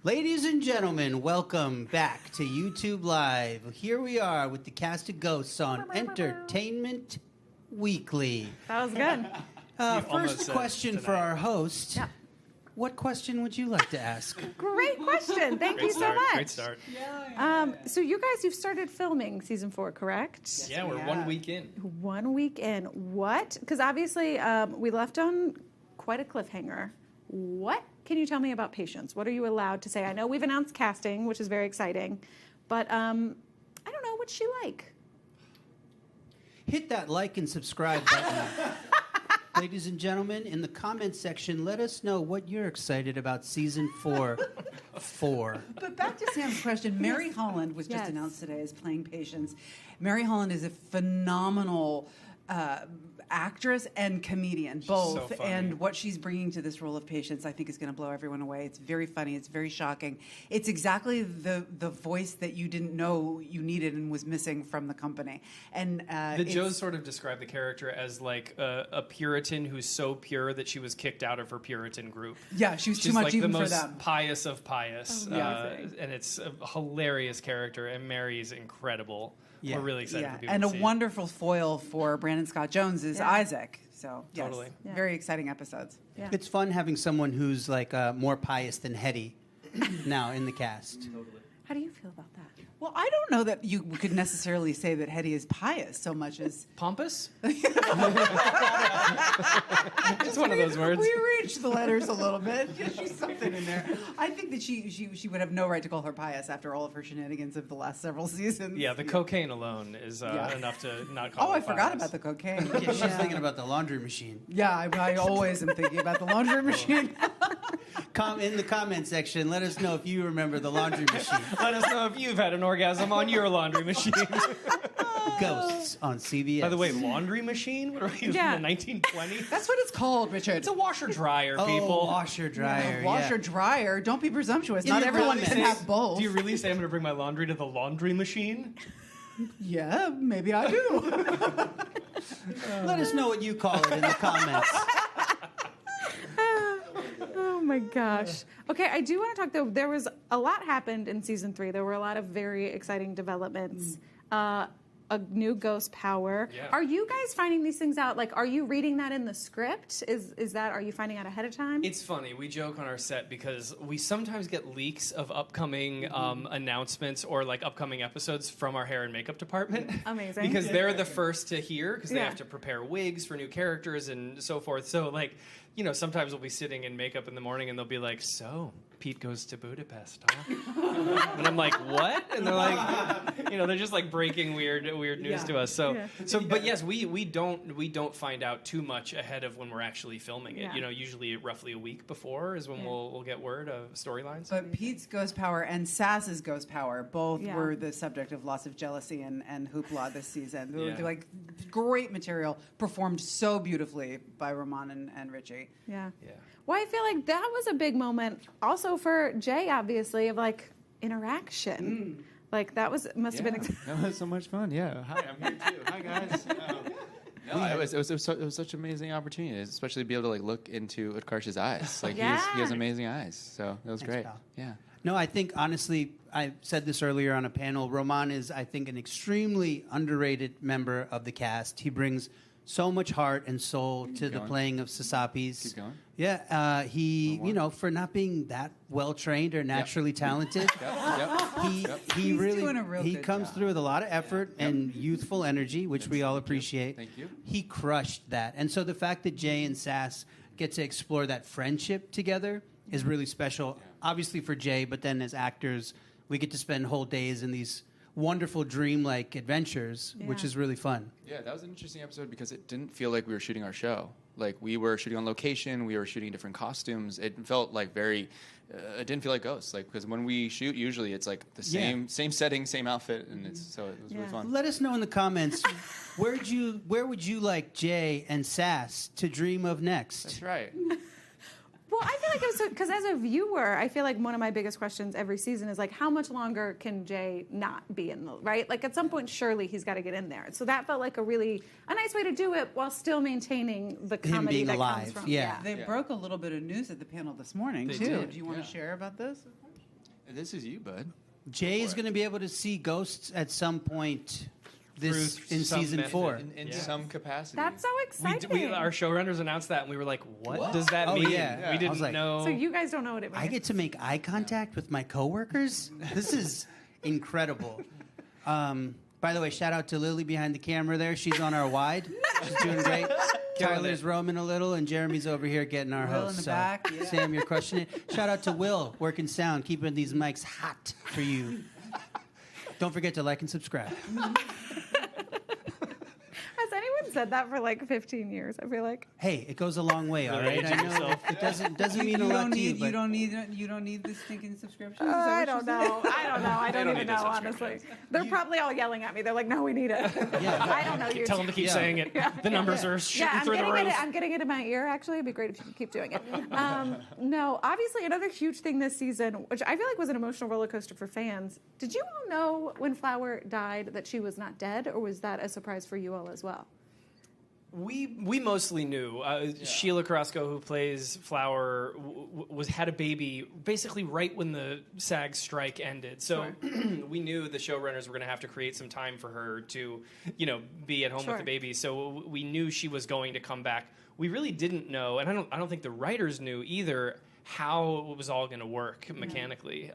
Ladies and gentlemen, welcome back to YouTube Live. Here we are with the cast of Ghosts on Entertainment Weekly. That was good. First question for our host. Yeah. What question would you like to ask? Great question. Thank you so much. Great start. So you guys, you've started filming season 4, correct? Yeah, we're 1 week in. 1 week in. What? Because obviously we left on quite a cliffhanger. What can you tell me about Patience? What are you allowed to say? I know we've announced casting, which is very exciting, but I don't know. What's she like? Hit that like and subscribe button. Ladies and gentlemen, in the comments section, let us know what you're excited about season 4 for. But back to Sam's question, Mary Holland was just announced today as playing Patience. Mary Holland is a phenomenal actress and comedian, both. so funny. And what she's bringing to this role of Patience, I think, is going to blow everyone away. It's very funny. It's very shocking. It's exactly the voice that you didn't know you needed and was missing from the company. And The Joes sort of described the character as like a Puritan who's so pure that she was kicked out of her Puritan group. Yeah, she was She's too much like even the for most them. pious of pious, Amazing. and it's a hilarious character. And Mary's incredible. Yeah, We're really excited for people and to a see. wonderful foil for Brandon Scott Jones is Isaac. So yes, Totally. very exciting episodes. It's fun having someone who's like more pious than Hetty now in the cast. How do you feel about that? Well, I don't know that you could necessarily say that Hetty is pious so much as pompous. It's one of those words. We reached the letters a little bit. She's something in there. I think that she would have no right to call her pious after all of her shenanigans of the last several seasons. Yeah, the cocaine alone is enough to not call. Oh, her I forgot pious. about the cocaine. Yeah, she's thinking about the laundry machine. Yeah, I always am thinking about the laundry machine. In the comment section, let us know if you remember the laundry machine. Let us know if you've had an orgasm on your laundry machine. Ghosts on CBS. By the way, laundry machine? What are we in the 1920s? That's what it's called, Richard. It's a washer dryer, Oh, people. washer dryer, Yeah, washer dryer. Don't be presumptuous. In Not your everyone comments, can have both. Do you really say I'm going to bring my laundry to the laundry machine? Yeah, maybe I do. Let us know what you call it in the comments. Oh my gosh. Okay, I do want to talk though. There was a lot happened in season 3. There were a lot of very exciting developments. A new ghost power. Yeah. Are you guys finding these things out? Like, are you reading that in the script? Are you finding out ahead of time? It's funny. We joke on our set because we sometimes get leaks of upcoming announcements or like upcoming episodes from our hair and makeup department. Amazing. Because they're the first to hear because they Yeah. have to prepare wigs for new characters and so forth. So like, you know, sometimes we'll be sitting in makeup in the morning and they'll be like, "So Pete goes to Budapest, huh?" And I'm like, "What?" And they're like, you know, they're just like breaking weird news to us. So but yes, we don't find out too much ahead of when we're actually filming it. Yeah. You know, usually roughly a week before is when we'll get word of storylines. But Pete's ghost power and Sass's ghost power both Yeah. were the subject of lots of jealousy and hoopla this season. They were Yeah. like great material, performed so beautifully by Roman and Richie. Yeah. Well, I feel like that was a big moment also for Jay, obviously, of like interaction. Like that must have been. That was so much fun. Yeah. Hi, I'm here too. Hi guys. No, it was such an amazing opportunity, especially to be able to like look into Utkarsh's eyes. Like he has amazing eyes. So that was Thanks, great. pal. Yeah. No, I think honestly, I said this earlier on a panel. Roman is, I think, an extremely underrated member of the cast. He brings so much heart and soul to the going. playing of Sasapis. Keep going. Yeah, he, you know, for not being that well trained or naturally talented, he He's really doing a real he good comes job. through with a lot of effort and youthful energy, which we all appreciate. Thank you. He crushed that, and so the fact that Jay and Sass get to explore that friendship together is really special. Obviously for Jay, but then as actors, we get to spend whole days in these wonderful dreamlike adventures, which is really fun. Yeah, that was an interesting episode because it didn't feel like we were shooting our show. Like we were shooting on location, we were shooting different costumes. It felt like very. It didn't feel like Ghosts, like because when we shoot, usually it's like the same setting, same outfit, and it was really fun. Let us know in the comments where would you like Jay and Sass to dream of next? That's right. Well, I feel like it was because as a viewer, I feel like one of my biggest questions every season is like, how much longer can Jay not be in the right? Like at some point, surely he's got to get in there. So that felt like a nice way to do it while still maintaining the comedy being that alive. comes from. Yeah. They broke a little bit of news at the panel this morning They too. did, Do you want to share about this? This is you, bud. Jay is going to be able to see ghosts at some point this Through in some season method. 4. In some capacity. That's so exciting. Our showrunners announced that, and we were like, "What does that Oh, mean?" yeah. We I was didn't like- know. So you guys don't know what it means. I get to make eye contact with my coworkers. This is incredible. By the way, shout out to Lily behind the camera there. She's on our wide. She's doing great. Tyler's roaming a little, and Jeremy's over here getting our Will host. in the back, yeah. Sam, you're crushing it. Shout out to Will, working sound, keeping these mics hot for you. Don't forget to like and subscribe. Has anyone said that for like 15 years? I feel like. Hey, it goes a long way, all right? I aging know yourself. it doesn't mean a lot to you, but You don't need the stinking subscription. I don't know. I don't even need know, this honestly. They're probably all yelling at me. They're like, no, we need it. I don't know you. Tell them to keep saying it. The numbers are shooting through the roof. I'm getting it in my ear, actually. It'd be great if you could keep doing it. No, obviously, another huge thing this season, which I feel like was an emotional roller coaster for fans. Did you all know when Flower died that she was not dead, or was that a surprise for you all as well? We mostly knew. Sheila Carrasco, who plays Flower, had a baby basically right when the SAG strike ended. So we knew the showrunners were going to have to create some time for her to, be at home with the baby. So we knew she was going to come back. We really didn't know, and I don't think the writers knew either how it was all going to work mechanically.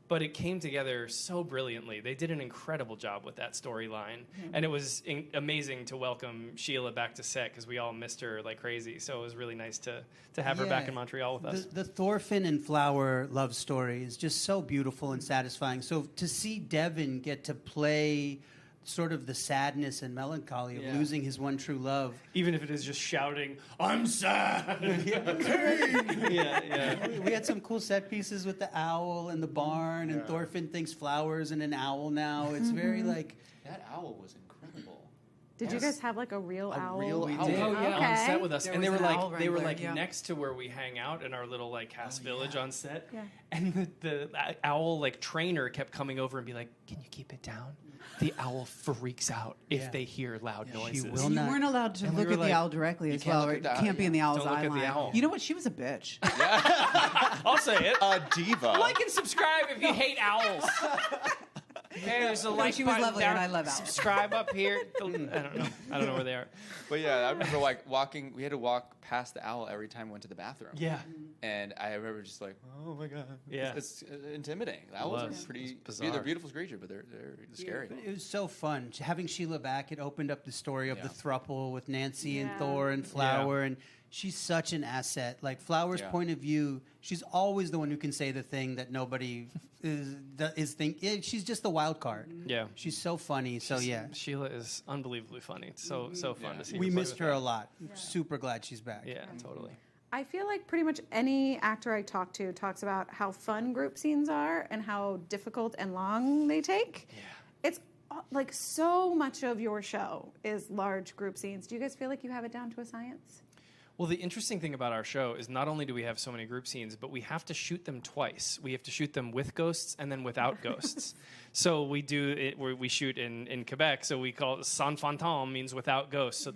But it came together so brilliantly. They did an incredible job with that storyline. And it was amazing to welcome Sheila back to set because we all missed her like crazy. So it was really nice to have her back in Montreal with us. The Thorfinn and Flower love story is just so beautiful and satisfying. So to see Devin get to play sort of the sadness and melancholy of losing his one true love. Even if it is just shouting, "I'm sad!" We had some cool set pieces with the owl and the barn, and Thorfinn thinks Flower's and an owl now. It's very like... That owl was incredible. Did you guys have like a real owl? We owl? did. Oh yeah, on set with us, There and they was were an owl like wrangler, next to where we hang out in our little like cast village on set. Yeah. And the owl like trainer kept coming over and be like, "Can you keep it down?" The owl freaks out if they hear loud noises. You weren't allowed to look at the owl directly as well, or it can't be in the owl's Don't look eye at the line. owl. You know what? She was a bitch. I'll say it. A diva. Like and subscribe if you hate owls. Hey, there's a like she was button lovely, down. and I love owls. Subscribe up here. I don't know where they are. But yeah, I remember like walking. We had to walk past the owl every time we went to the bathroom. Yeah. And I remember just like, oh my god. Yeah. It's intimidating. The owls are pretty. bizarre. They're a beautiful creature, but they're scary. But it was so fun. Having Sheila back, it opened up the story of the throuple with Nancy and Thor and Flower, and she's such an asset. Like, Flower's point of view, she's always the one who can say the thing that nobody is thinking. She's just the wild card. Yeah. She's so funny. Sheila is unbelievably funny. It's so fun to see. We her play missed with her a lot. Super glad she's back. Yeah, totally. I feel like pretty much any actor I talk to talks about how fun group scenes are and how difficult and long they take. Yeah. It's like so much of your show is large group scenes. Do you guys feel like you have it down to a science? Well, the interesting thing about our show is not only do we have so many group scenes, but we have to shoot them twice. We have to shoot them with ghosts and then without ghosts. So we do it where we shoot in Quebec. So we call it sans fantôme, means without ghosts. So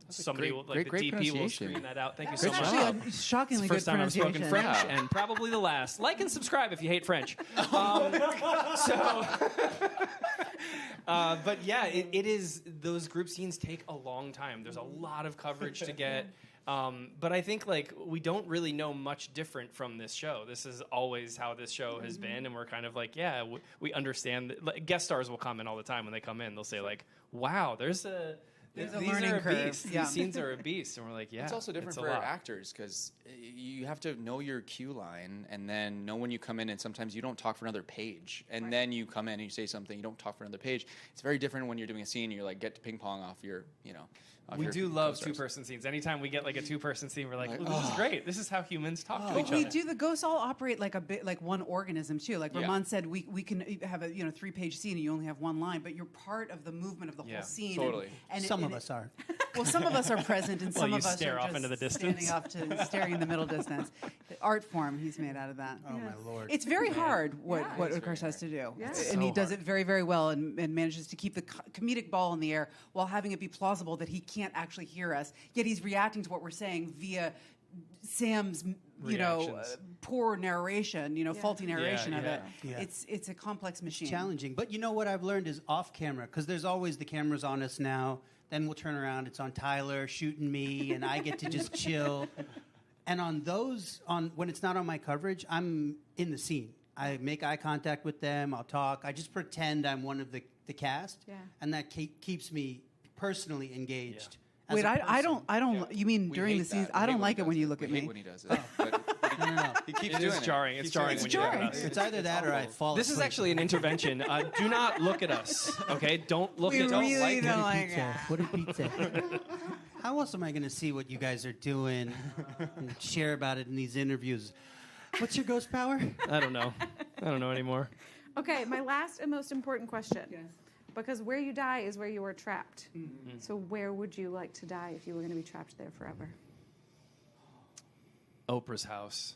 somebody will like the DP will screen that out. Thank you so much. Actually, shockingly It's the first good time I've spoken pronunciation. French, and probably the last. Like and subscribe if you hate French. But yeah, it is. Those group scenes take a long time. There's a lot of coverage to get. But I think like we don't really know much different from this show. This is always how this show has been, and we're kind of like, we understand. Like, guest stars will comment all the time when they come in. They'll say like, "Wow, these a are learning a curve." beast. Yeah. These scenes are a beast," and we're like, "Yeah." It's also different a for lot. actors because you have to know your cue line and then know when you come in, and sometimes you don't talk for another page, and then you come in and you say something, you don't talk for another page. It's very different when you're doing a scene. You're like get to ping pong off your, off We your do love co-stars. two-person scenes. Anytime we get like a two-person scene, we're like, "Ooh, this is great. This is how humans talk to each But we other." do. The ghosts all operate like a bit like one organism too. Like Ramon said, we can have a 3-page scene and you only have one line, but you're part of the movement of the whole scene. Totally. And Some of us are. Well, some of us are present, and some you of us stare are off just into the distance. standing off to staring in the middle distance. The art form he's made out of that. Oh, my Lord. It's very hard what Utkarsh has to do, and he does it very, very well, and manages to keep the comedic ball in the air while having it be plausible that he can't actually hear us, yet he's reacting to what we're saying via Sam's reactions. poor narration, faulty narration of it. Yeah. It's a complex machine. It's challenging. But you know what I've learned is off camera, because there's always the cameras on us now. Then we'll turn around, it's on Tyler shooting me, and I get to just chill. And when it's not on my coverage, I'm in the scene. I make eye contact with them. I'll talk. I just pretend I'm one of the cast, and that keeps me personally engaged. Wait, I don't. You mean during the season? I don't like it when you look at me. When he does it. No. He keeps It doing is it. jarring. It's jarring when you look at us. It's either that or I fall This is asleep. actually an intervention. Do not look at us, okay? Don't look at us. What did Pete say? How else am I going to see what you guys are doing and share about it in these interviews? What's your ghost power? I don't know. I don't know anymore. Okay, my last and most important question. Because where you die is where you are trapped. Mm-hmm. So where would you like to die if you were going to be trapped there forever? Oprah's house.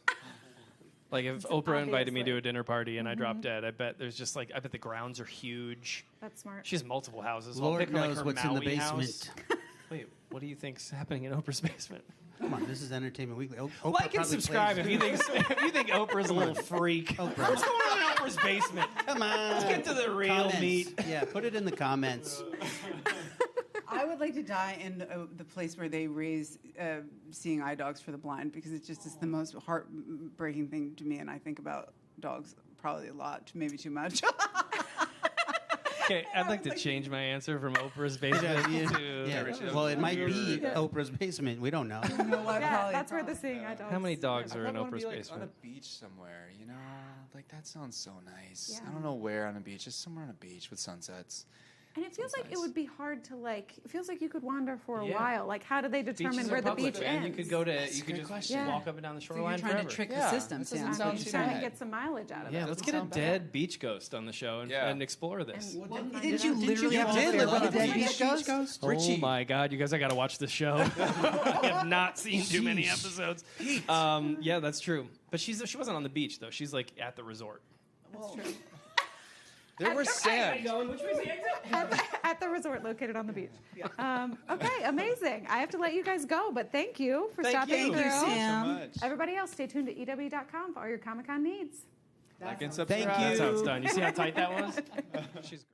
Like if Oprah invited me to a dinner party and I dropped dead, I bet the grounds are huge. That's smart. She has multiple houses. I'll Lord pick her, like, knows her what's in the Maui basement. house. Wait, what do you think's happening in Oprah's basement? Come on, this is Entertainment Weekly. Oprah Like and probably subscribe plays- if you think Oprah's a little freak. What's going on in Oprah's basement? Come on. Let's get to the real Comments. meat. Yeah, put it in the comments. I would like to die in the place where they raise seeing eye dogs for the blind, because it's the most heartbreaking thing to me, and I think about dogs probably a lot, maybe too much. Okay, I'd like to change my answer from Oprah's basement to... Yeah. Well, it might be Oprah's basement. We don't know. That's where the seeing eye dogs. How many dogs are in I wanna Oprah's be, like, basement? on a beach somewhere, like that sounds so nice. I don't know where on a beach, just somewhere on a beach with sunsets. And it feels Sounds like it would be hard to it feels like you could wander for a Yeah. while. Like, how do they determine Beaches are where the public, beach and ends? you could go to That's you a could good just question. walk up and down the So shoreline you're trying forever. to trick the Yeah, system, that doesn't Sam. sound Just too trying to bad. get some mileage out of it. Yeah, let's get a dead beach ghost on the show and explore this. Didn't you literally have Chandler with a dead beach ghost? Oh my God, you guys! I got to watch the show. I have not seen too many episodes. Yeah, that's true. But she wasn't on the beach though. She's like at the resort. That's true. There was sand. At the resort located on the beach. Okay, amazing. I have to let you guys go, but thank you for stopping through. Sam. Everybody else, stay tuned to EW.com for all your Comic-Con needs. Like and subscribe. Thank you. That's how it's done. You see how tight that was? She's great.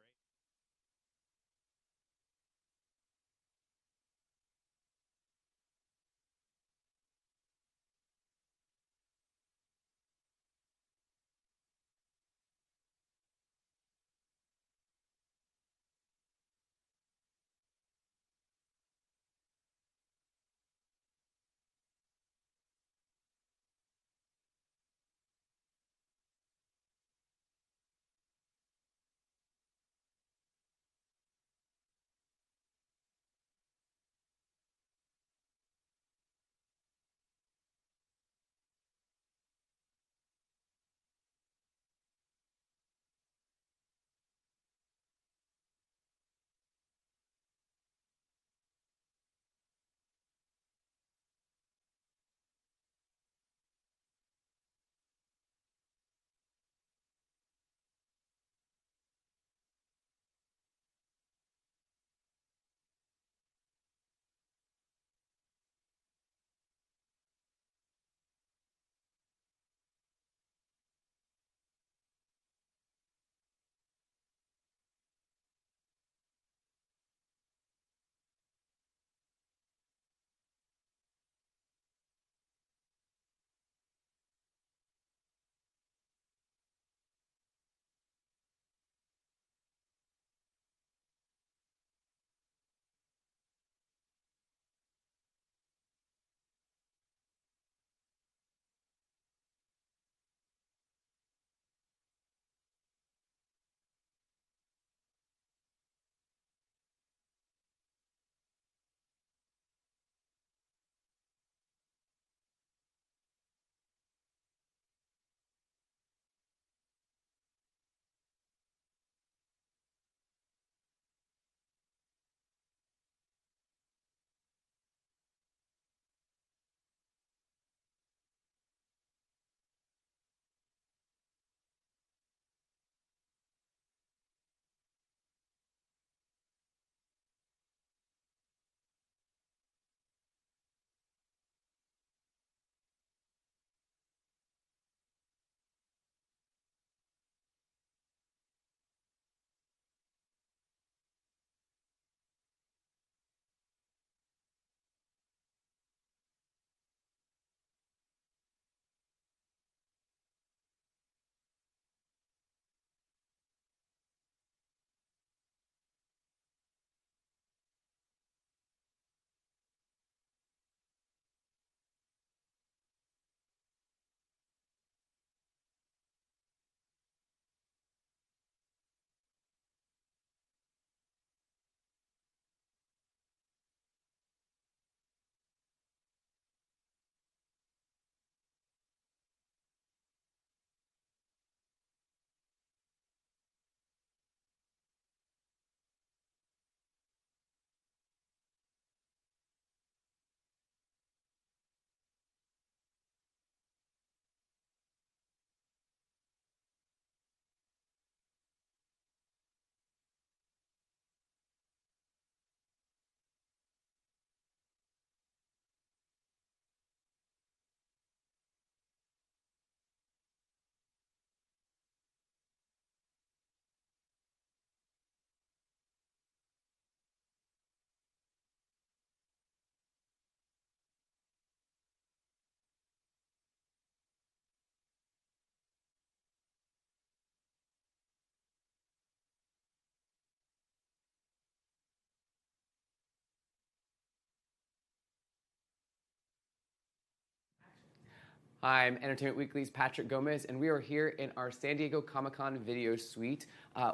I'm Entertainment Weekly's Patrick Gomez, and we are here in our San Diego Comic-Con video suite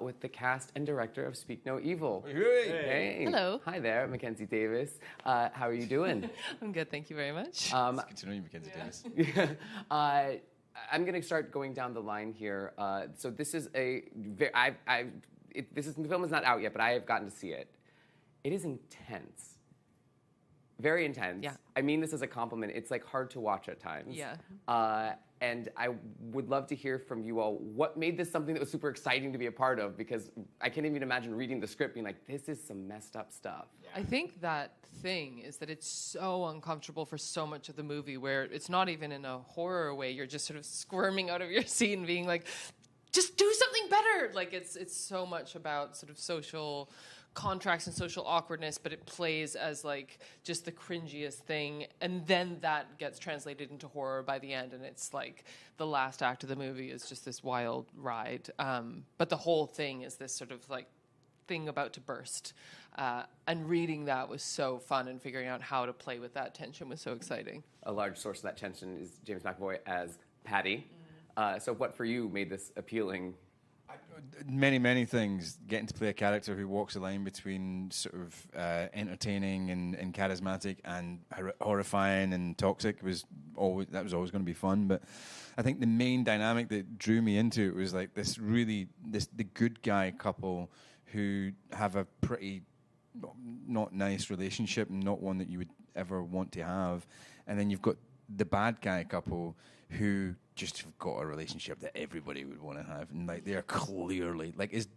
with the cast and director of Speak No Evil. Hey. Hello. Hi there, Mackenzie Davis. How are you doing? I'm good, thank you very much. It's good to know you, Mackenzie Davis. I'm going to start going down the line here. So this is the film is not out yet, but I have gotten to see it. It is intense. Very intense. Yeah. I mean this as a compliment. It's like hard to watch at times. Yeah. And I would love to hear from you all what made this something that was super exciting to be a part of, because I can't even imagine reading the script being like, this is some messed up stuff. I think that thing is that it's so uncomfortable for so much of the movie, where it's not even in a horror way. You're just sort of squirming out of your seat and being like, just do something better. Like it's so much about sort of social contracts and social awkwardness, but it plays as like just the cringiest thing, and then that gets translated into horror by the end, and it's like the last act of the movie is just this wild ride, but the whole thing is this sort of like thing about to burst, and reading that was so fun, and figuring out how to play with that tension was so exciting. A large source of that tension is James McAvoy as Patty. So what for you made this appealing? Many things. Getting to play a character who walks the line between sort of entertaining and charismatic and horrifying and toxic was always going to be fun. But I think the main dynamic that drew me into it was like the good guy couple who have a pretty not nice relationship, and not one that you would ever want to have, and then you've got the bad guy couple who just have got a relationship that everybody would want to have, and like they are clearly like as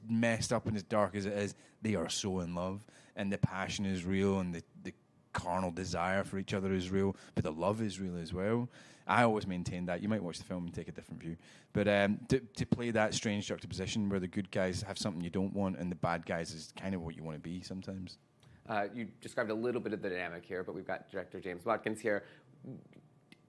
messed up and as dark as it is, they are so in love, and the passion is real, and the carnal desire for each other is real, but the love is real as well. I always maintain that. You might watch the film and take a different view, but to play that strange juxtaposition where the good guys have something you don't want and the bad guys is kind of what you want to be sometimes. You described a little bit of the dynamic here, but we've got director James Watkins here.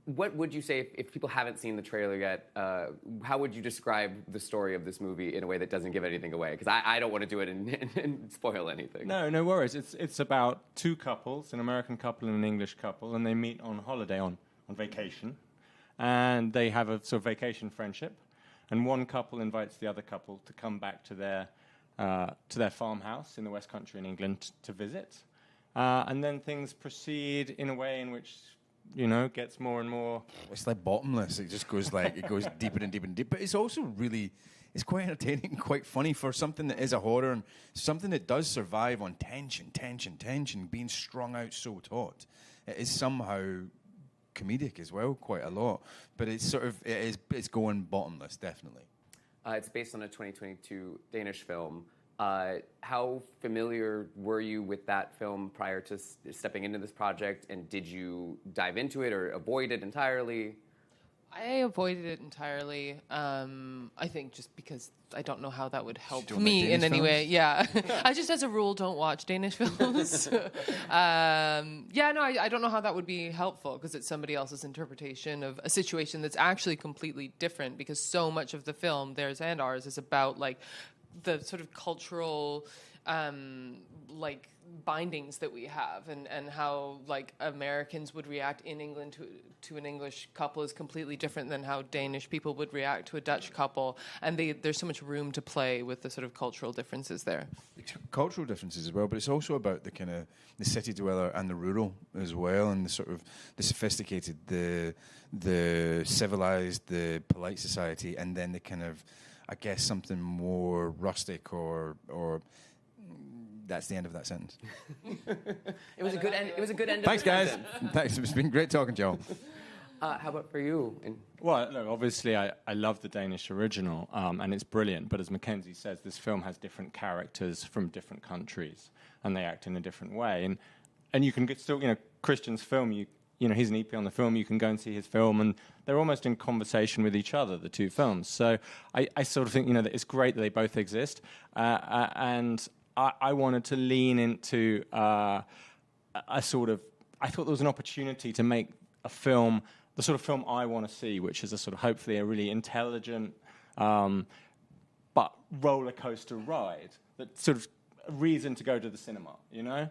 What would you say, if people haven't seen the trailer yet, how would you describe the story of this movie in a way that doesn't give anything away? Because I don't want to do it and spoil anything. No worries. It's about two couples, an American couple and an English couple, and they meet on holiday, on vacation. And they have a sort of vacation friendship. And one couple invites the other couple to come back to their farmhouse in the West Country in England to visit. And then things proceed in a way in which, gets more and more. It's like bottomless. It just goes it goes deeper and deeper and deeper. But it's also it's quite entertaining and quite funny for something that is a horror and something that does survive on tension, being strung out so taut. It is somehow comedic as well, quite a lot. But it's it's going bottomless, definitely. It's based on a 2022 Danish film. How familiar were you with that film prior to stepping into this project, and did you dive into it or avoid it entirely? I avoided it entirely. I think just because I don't know how that would help don't me like in Danish any way. films? Yeah, I just, as a rule, don't watch Danish films. I don't know how that would be helpful, because it's somebody else's interpretation of a situation that's actually completely different. Because so much of the film, theirs and ours, is about like the sort of cultural bindings that we have, and how like Americans would react in England to an English couple is completely different than how Danish people would react to a Dutch couple, and there's so much room to play with the sort of cultural differences there. Cultural differences as well, but it's also about the kind of the city dweller and the rural as well, and the sort of the sophisticated, the civilized, the polite society, and then the kind of, I guess, something more rustic or that's the end of that sentence. It was a good end. It was a good end. Thanks, of the guys. sentence. Thanks. It's been great talking to y'all. How about for you? Well, look, obviously, I love the Danish original, and it's brilliant. But as Mackenzie says, this film has different characters from different countries, and they act in a different way. And you can still, Christian's film, he's an EP on the film. You can go and see his film, and they're almost in conversation with each other, the two films. So I sort of think, that it's great that they both exist, and I wanted to lean into I thought there was an opportunity to make a film, the sort of film I want to see, which is a sort of hopefully a really intelligent but roller coaster ride that sort of a reason to go to the cinema, you know?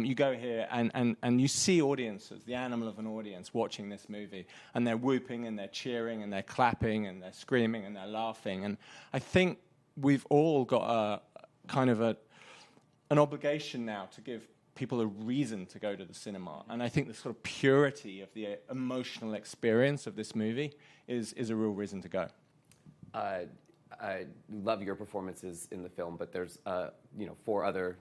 You go here and you see audiences, the animal of an audience watching this movie, and they're whooping and they're cheering and they're clapping and they're screaming and they're laughing. And I think we've all got a kind of an obligation now to give people a reason to go to the cinema. And I think the sort of purity of the emotional experience of this movie is a real reason to go. I love your performances in the film, but there's 4 other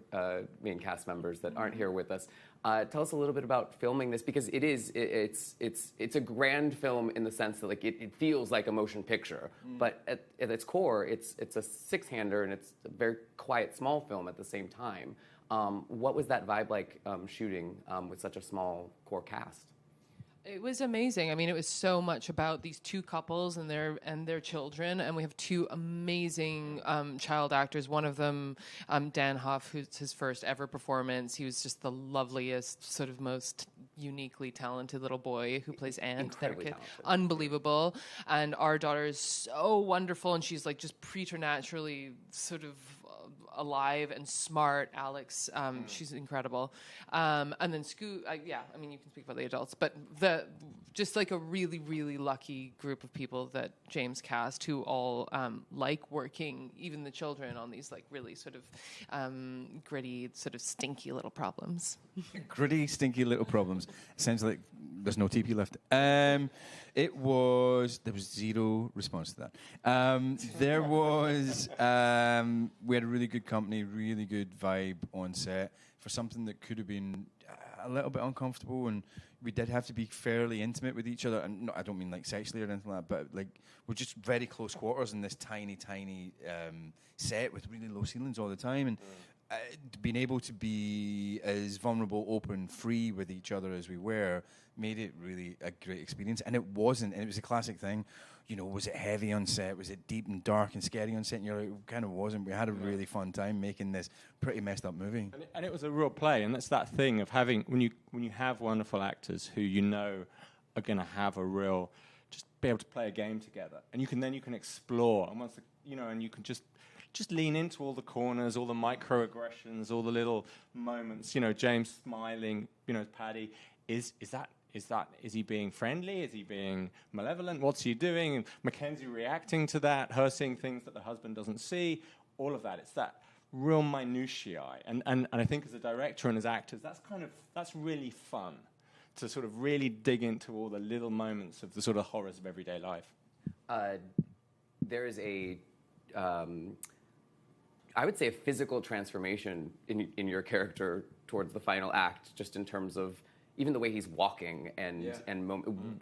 main cast members that aren't here with us. Tell us a little bit about filming this, because it's a grand film in the sense that like it feels like a motion picture, but at its core, it's a 6-hander and it's a very quiet, small film at the same time. What was that vibe like shooting with such a small core cast? It was amazing. I mean, it was so much about these 2 couples and their children, and we have 2 amazing child actors. One of them, Dan Huff, who's his first ever performance. He was just the loveliest, sort of most uniquely talented little boy who plays Ant. Incredibly talented. Unbelievable. And our daughter is so wonderful, and she's like just preternaturally sort of alive and smart. Alex, she's incredible. And then Scoot, I mean, you can speak about the adults, but just like a really, really lucky group of people that James cast who all like working, even the children, on these like really sort of gritty, sort of stinky little problems. Gritty, stinky little problems. Sounds like there's no TP left. There was 0 response to that. We had a really good company, really good vibe on set for something that could have been a little bit uncomfortable, and we did have to be fairly intimate with each other. And I don't mean like sexually or anything like that, but like we're just very close quarters in this tiny set with really low ceilings all the time, and being able to be as vulnerable, open, free with each other as we were made it really a great experience. And it wasn't, and it was a classic thing. You know, was it heavy on set? Was it deep and dark and scary on set? And you're like, it kind of wasn't. We had a really fun time making this pretty messed up movie. And it was a real play, and that's that thing of having when you have wonderful actors who you know are going to have a real, just be able to play a game together, and you can explore, and once and you can just lean into all the corners, all the microaggressions, all the little moments. You know, James smiling. You know, Paddy is he being friendly? Is he being malevolent? What's he doing? And Mackenzie reacting to that, her seeing things that the husband doesn't see. All of that. It's that real minutiae. And I think as a director and as actors, that's really fun to sort of really dig into all the little moments of the sort of horrors of everyday life. There is I would say a physical transformation in your character towards the final act, just in terms of even the way he's walking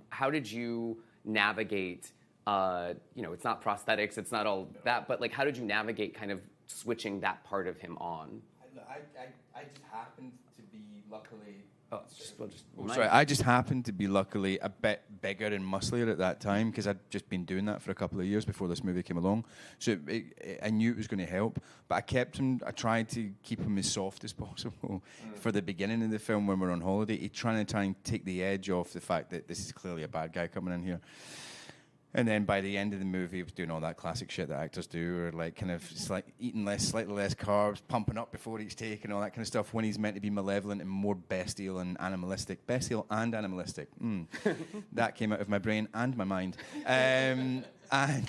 how did you navigate? It's not prosthetics, it's not all that, but like, how did you navigate kind of switching that part of him on? I just happened to be luckily. I just happened to be luckily a bit bigger and musclier at that time because I'd just been doing that for a couple of years before this movie came along. So I knew it was going to help, but I kept him. I tried to keep him as soft as possible for the beginning of the film when we're on holiday. Trying to take the edge off the fact that this is clearly a bad guy coming in here. And then by the end of the movie, he was doing all that classic shit that actors do, or like kind of eating slightly less carbs, pumping up before each take, and all that kind of stuff. When he's meant to be malevolent and more bestial and animalistic, that came out of my brain and my mind. And I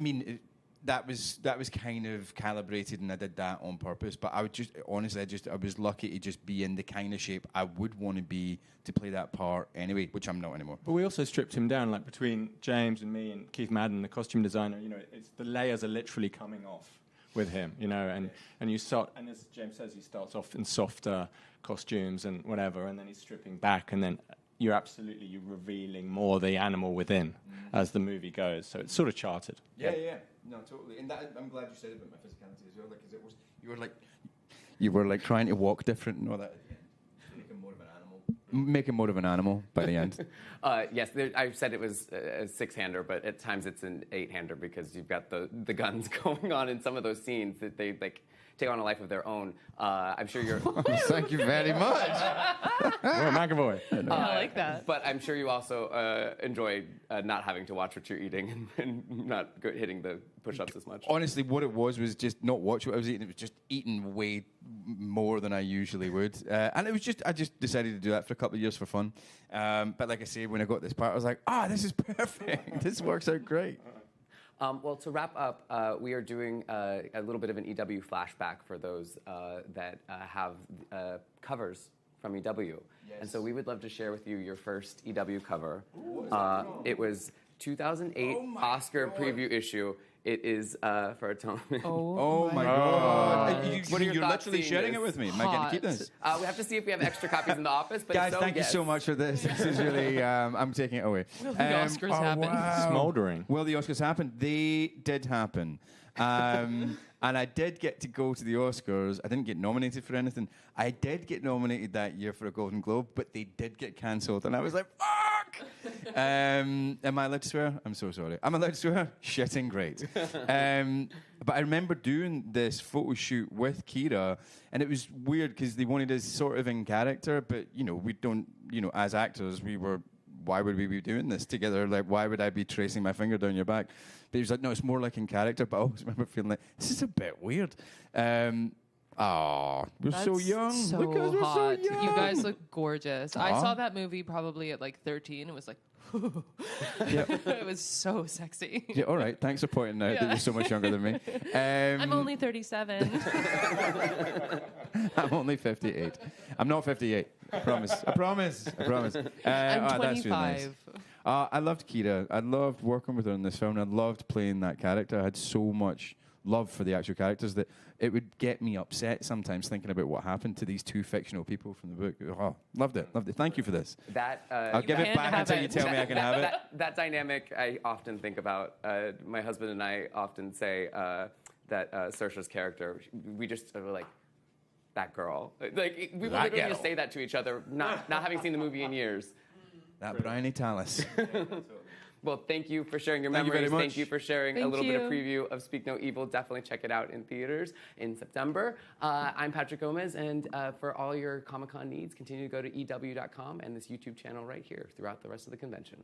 mean, that was kind of calibrated, and I did that on purpose. But I would I was lucky to just be in the kind of shape I would want to be to play that part anyway, which I'm not anymore. But we also stripped him down, like between James and me and Keith Madden, the costume designer. You know, it's the layers are literally coming off with him. You know, and you start, and as James says, he starts off in softer costumes and whatever, and then he's stripping back, and then you're revealing more the animal within as the movie goes. So it's sort of charted. Yeah. No, totally. And that, I'm glad you said about my physicality as well, because you were like trying to walk different and all that. Make him more of an animal by the end. Yes, I said it was a 6-hander, but at times it's an 8-hander because you've got the guns going on in some of those scenes that they like take on a life of their own. I'm sure you're. Thank you very much. McAvoy. I like that. But I'm sure you also enjoy not having to watch what you're eating and not hitting the push-ups as much. Honestly, what it was just not watch what I was eating. It was just eating way more than I usually would. And it was I just decided to do that for a couple of years for fun. But like I say, when I got this part, I was like, this is perfect. This works out great. Well, to wrap up, we are doing a little bit of an EW flashback for those that have covers from EW. Yes. And so we would love to share with you your first EW cover. It was 2008 Oscar preview issue. It is for Atonement. Oh my God. You're literally sharing it with me. Am I getting to keep this? We have to see if we have extra copies in the office. But Guys, thank you so much for this. This is really, I'm taking it away. Will the Oscars happen? Wow. Smoldering. Will the Oscars happen? They did happen. And I did get to go to the Oscars. I didn't get nominated for anything. I did get nominated that year for a Golden Globe, but they did get cancelled. And I was like, fuck! Am I allowed to swear? I'm so sorry. I'm allowed to swear? Shitting great. But I remember doing this photo shoot with Kira, and it was weird because they wanted us sort of in character, but, we don't, as actors, why would we be doing this together? Like, why would I be tracing my finger down your back? But he was like, no, it's more like in character. But I always remember feeling like, this is a bit weird. We're so young. So Look at us, we're hot. so young. You guys look gorgeous. I Aw. saw that movie probably at like 13. It was like, it was so sexy. Yeah, all right. Thanks for pointing out that you're so much younger than me. I'm only 37. I'm only 58. I'm not 58. I promise. I promise. I promise. I'm 25. That's really nice. I loved Kira. I loved working with her in this film. I loved playing that character. I had so much love for the actual characters that it would get me upset sometimes thinking about what happened to these two fictional people from the book. Oh, loved it. Loved it. Thank you for this. I'll give it back until you tell me I can have it. That dynamic I often think about. My husband and I often say that Saoirse's character, we just were like, that girl. Like, we would literally just say that to each other, not having seen the movie in years. That Bryony Tallis. Well, thank you for sharing your Thank you memories. very Thank much. you for sharing a Thank little bit of you. preview of Speak No Evil. Definitely check it out in theaters in September. I'm Patrick Gomez, and for all your Comic-Con needs, continue to go to EW.com and this YouTube channel right here throughout the rest of the convention.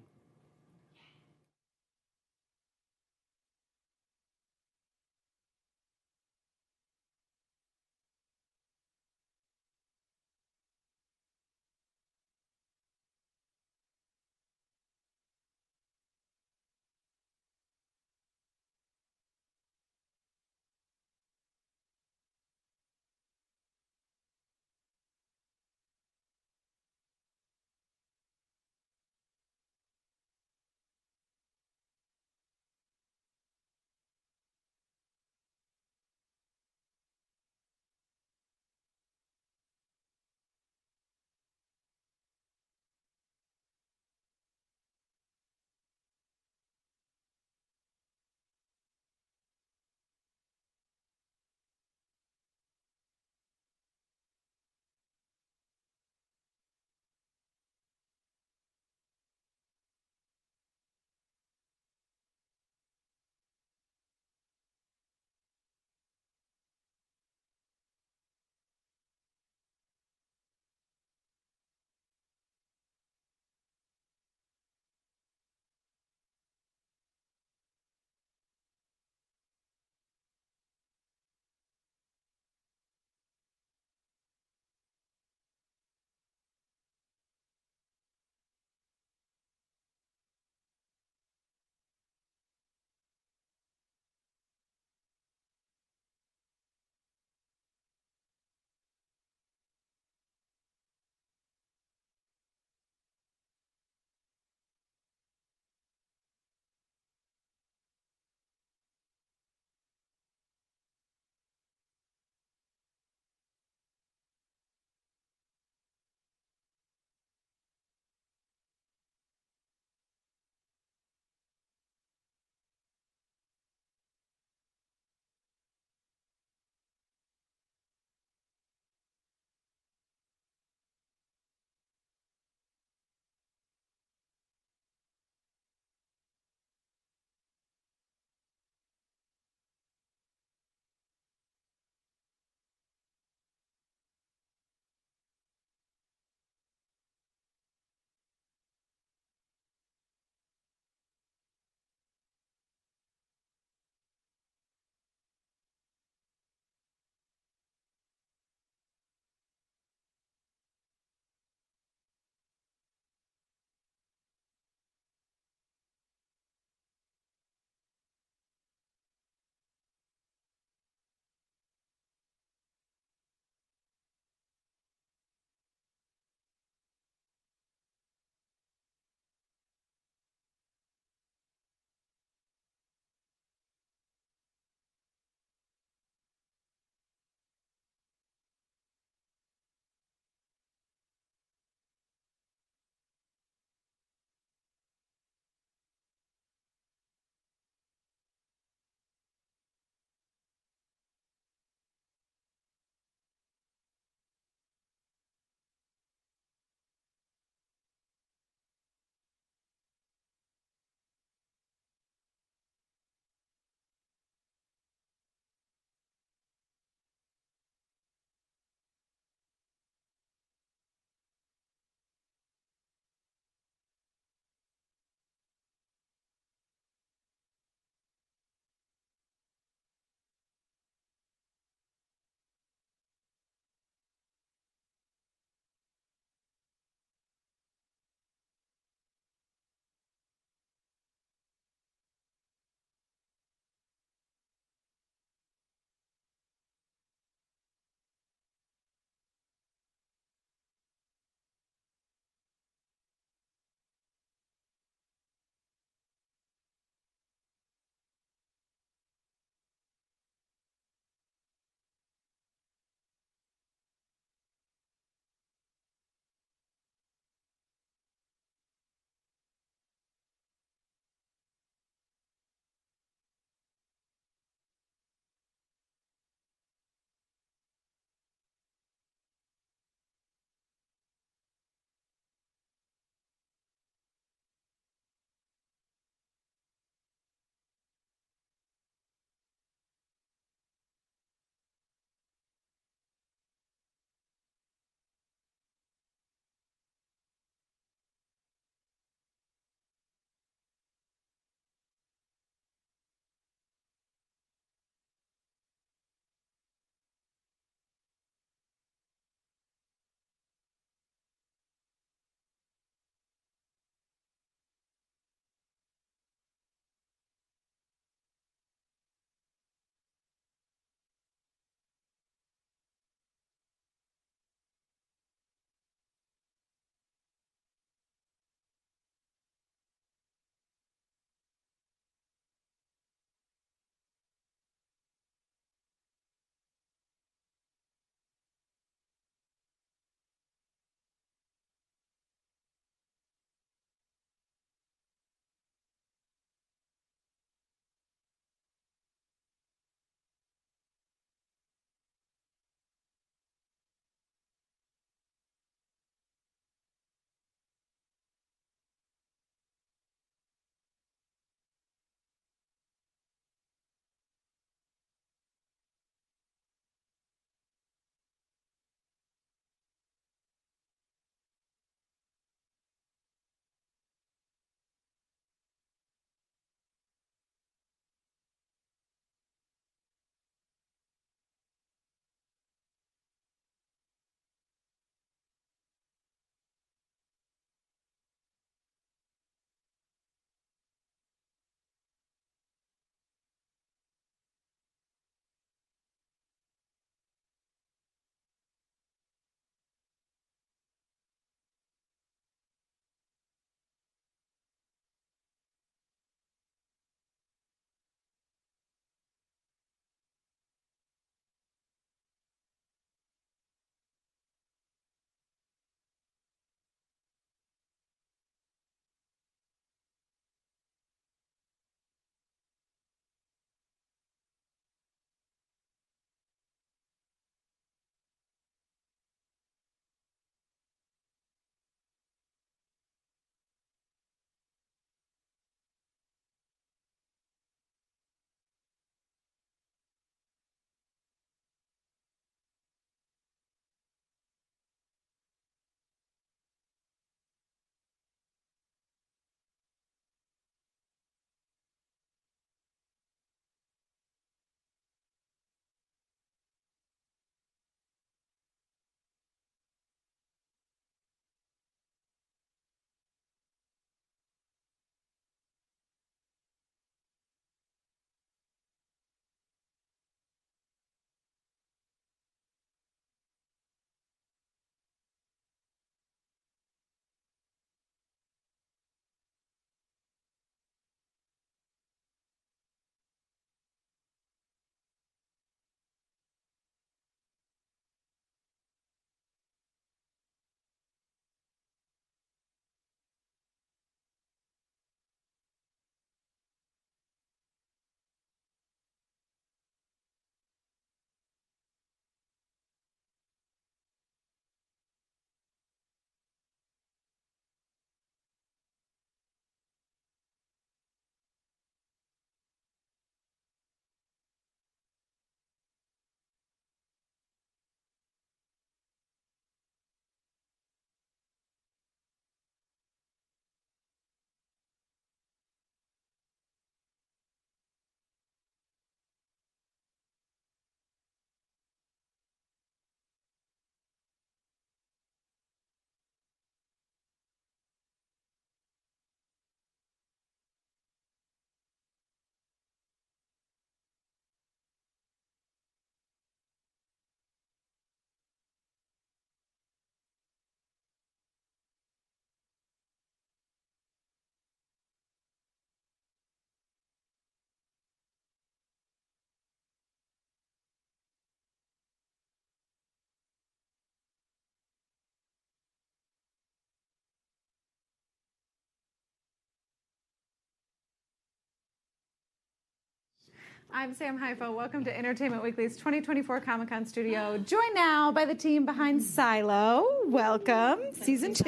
I'm Sam Haifa. Welcome to Entertainment Weekly's 2024 Comic-Con studio. Joined now by the team behind Silo. Welcome, Season 2.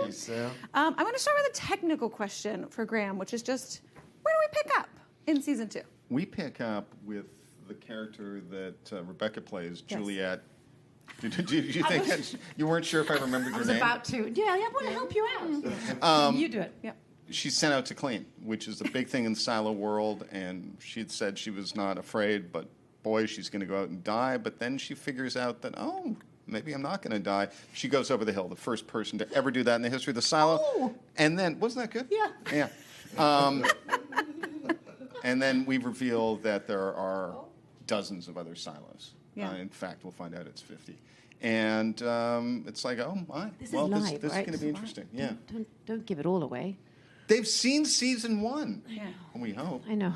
Hey, Sam. I'm going to start with a technical question for Graham, which is just, where do we pick up in Season 2? We pick up with the character that Rebecca plays, Yes. Juliet. Did you think you weren't sure if I remembered I your was name? about to. Yeah, I want to help you out. You do it. Yep. She's sent out to clean, which is a big thing in the Silo world, and she had said she was not afraid, but boy, she's going to go out and die. But then she figures out that, oh, maybe I'm not going to die. She goes over the hill, the first person to ever do that in the history of the Silo. Oh. And then, wasn't that good? Yeah. Yeah. And then we reveal that there are dozens of other silos. Yeah. In fact, we'll find out it's 50. And it's like, oh, my. This Well, is live, this is right? going to be interesting. Yeah. Don't give it all away. They've seen Season 1. Yeah. We hope. I know.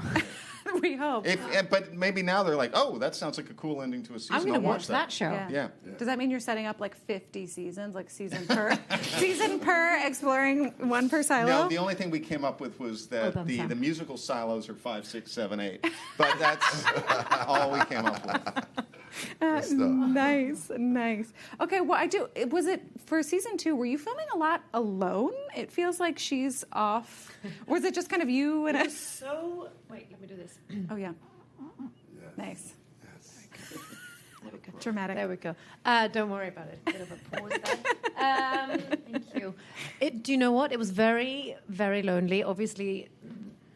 We hope. But maybe now they're like, oh, that sounds like a cool ending to a season. I'm going I'll to watch that show. Yeah. Does that mean you're setting up like 50 seasons, like season per? Season per, exploring one per silo? No, the only thing we came up with was that the musical silos are 5, 6, 7, 8. But that's all we came up with. Nice. Okay, well, was it for Season 2, were you filming a lot alone? It feels like she's off. Or was it just kind of you and Wait, let me do this. Oh, yeah. Nice. There we go. Dramatic. There we go. Don't worry about it. Bit of a pause there. Thank you. Do you know what? It was very, very lonely. Obviously,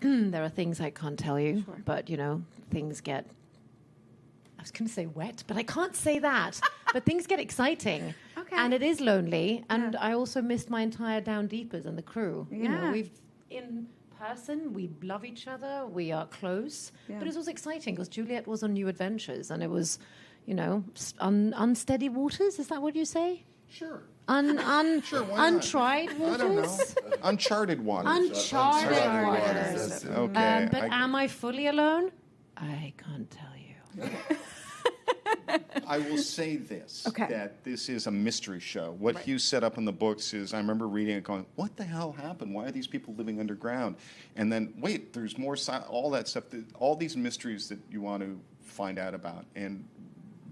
there are things I can't tell you, but, things get... I was going to say wet, but I can't say that. But things get exciting. Okay. And it is lonely. And I also missed my entire Down Deepers and the crew. Yeah. We've... in person, we love each other, we are close, but it was exciting because Juliet was on new adventures and it was, unsteady waters. Is that what you say? Sure. Sure, why not? Untried waters. I don't know. Uncharted waters. Uncharted waters. Okay. But am I fully alone? I can't tell you. I will say this, Okay. that this is a mystery show. What Hugh set up in the books is, I remember reading it going, what the hell happened? Why are these people living underground? And then, wait, there's more, all that stuff, all these mysteries that you want to find out about. And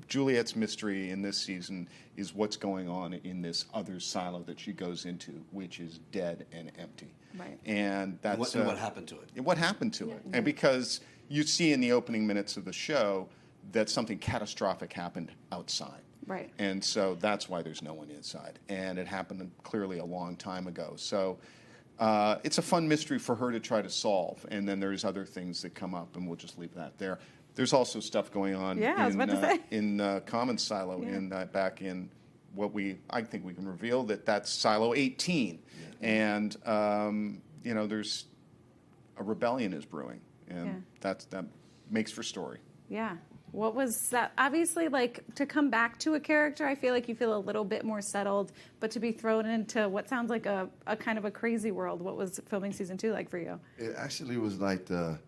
Juliet's mystery in this season is what's going on in this other silo that she goes into, which is dead and empty. Right. And that's... And what happened to it? What happened to it. And because you see in the opening minutes of the show that something catastrophic happened outside. Right. And so that's why there's no one inside. And it happened clearly a long time ago. So it's a fun mystery for her to try to solve. And then there's other things that come up, and we'll just leave that there. There's also stuff going on in Common Silo back in what I think we can reveal that's Silo 18. Yeah. And, there's a rebellion is brewing. And that makes for story. Yeah. What was that? Obviously, to come back to a character, I feel like you feel a little bit more settled, but to be thrown into what sounds like a kind of a crazy world, what was filming Season 2 like for you? It actually was like the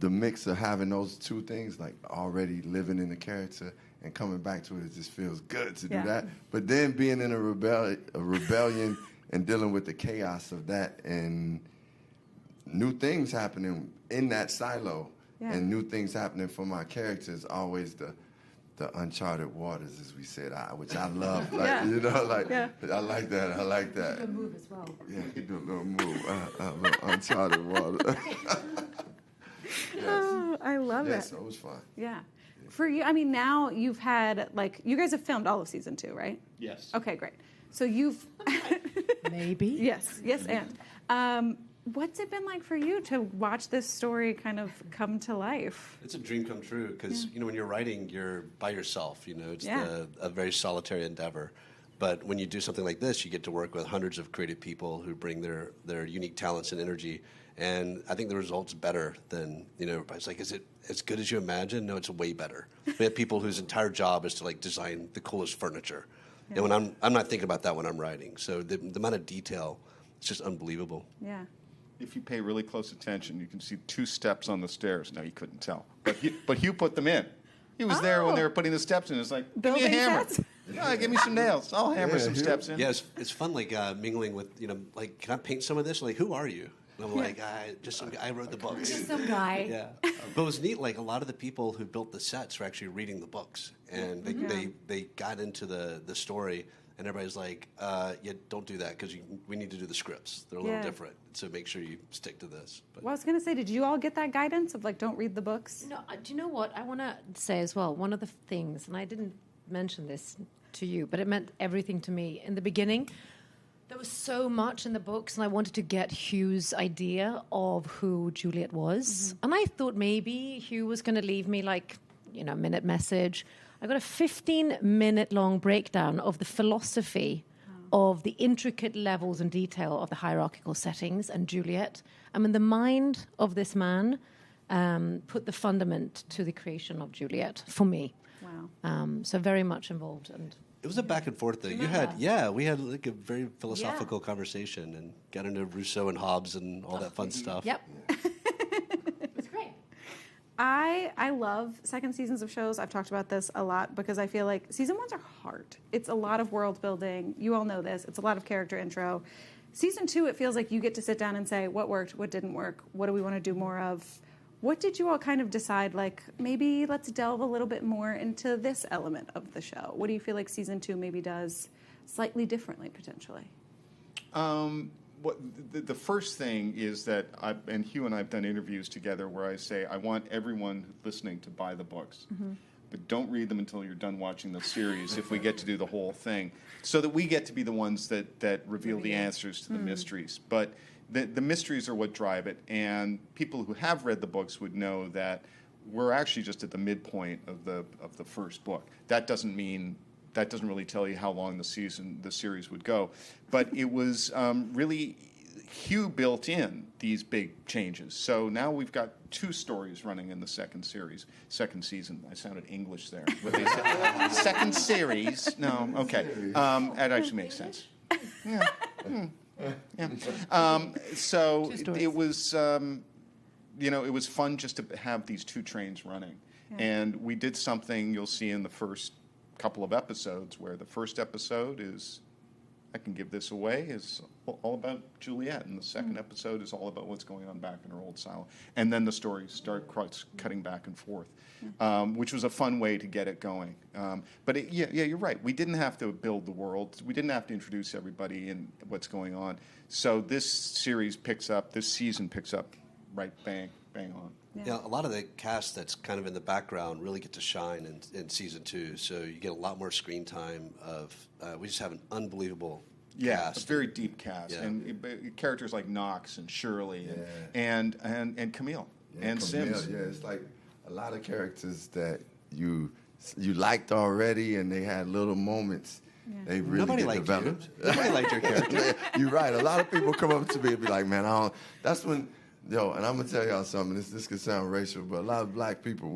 mix of having those two things, like already living in the character and coming back to it. It just feels good to do that. But then being in a rebellion and dealing with the chaos of that and new things happening in that silo. Yeah. And new things happening for my characters, always the uncharted waters, as we said, which I love. I like that. I like that. You do a move as well. Yeah, you do a little move. Uncharted water. Yes. Oh, I love it. Yes, it was fun. Yeah. For you, now you've had, you guys have filmed all of Season 2, right? Yes. Okay, great. So you've... Maybe. Yes, and... what's it been like for you to watch this story kind of come to life? It's a dream come true because, when you're writing, you're by yourself. It's a very solitary endeavor. But when you do something like this, you get to work with hundreds of creative people who bring their unique talents and energy. And I think the result's better than, everybody's like, is it as good as you imagine? No, it's way better. We have people whose entire job is to design the coolest furniture. Yeah. And when I'm not thinking about that when I'm writing. So the amount of detail, it's just unbelievable. Yeah. If you pay really close attention, you can see 2 steps on the stairs. No, you couldn't tell. But Hugh put them in. He was there when they were putting the steps in. It's like, give me a hammer. Give me some nails. I'll hammer some steps in. Yeah, it's fun, mingling with, can I paint some of this? Who are you? And I'm like, I wrote the books. Just some guy. Yeah. But it was neat, like a lot of the people who built the sets were actually reading the books. And they got into the story, and everybody's like, yeah, don't do that because we need to do the scripts. They're a little different. So make sure you stick to this. But Well, I was going to say, did you all get that guidance of like, don't read the books? No, do you know what? I want to say as well, one of the things, and I didn't mention this to you, but it meant everything to me. In the beginning, there was so much in the books, and I wanted to get Hugh's idea of who Juliet was. And I thought maybe Hugh was going to leave me like, a minute message. I got a 15-minute long breakdown of the philosophy of the intricate levels and detail of the hierarchical settings and Juliet. I mean, the mind of this man put the fundament to the creation of Juliet for me. Wow. So very much involved. And it was a back and forth thing. We had like a very philosophical conversation and got into Rousseau and Hobbes and all that fun stuff. Yep. It's great. I love second seasons of shows. I've talked about this a lot because I feel like season ones are hard. It's a lot of world building. You all know this. It's a lot of character intro. Season 2, it feels like you get to sit down and say, what worked, what didn't work, what do we want to do more of? What did you all kind of decide, like, maybe let's delve a little bit more into this element of the show? What do you feel like season 2 maybe does slightly differently, potentially? The first thing is that, and Hugh and I have done interviews together where I say, I want everyone listening to buy the books. But don't read them until you're done watching the series if we get to do the whole thing, so that we get to be the ones that reveal the answers to the mysteries. But the mysteries are what drive it, and people who have read the books would know that we're actually just at the midpoint of the first book. That doesn't really tell you how long the series would go, but it was really Hugh built in these big changes. So now we've got 2 stories running in the second season. I sounded English there. What they said. Second series? No, okay. That actually makes sense. Yeah. So it was, it was fun just to have these 2 trains running. Yeah. And we did something you'll see in the first couple of episodes where the first episode is, I can give this away, is all about Juliet, and the second episode is all about what's going on back in her old asylum. And then the stories start cutting back and forth, which was a fun way to get it going. But you're right. We didn't have to build the world. We didn't have to introduce everybody and what's going on. So this season picks up right bang on. Yeah, a lot of the cast that's kind of in the background really get to shine in season 2. So you get a lot more screen time we just have an unbelievable cast. A very deep cast. Yeah. And characters like Knox and Shirley and Camille and Camille, Sims. Yeah, it's like a lot of characters that you liked already, and they had little moments. Yeah. They really Nobody get liked developed. you. Nobody liked your character. You're right. A lot of people come up to me and be like, man, that's when... Yo, and I'm going to tell y'all something. This could sound racial, but a lot of black people,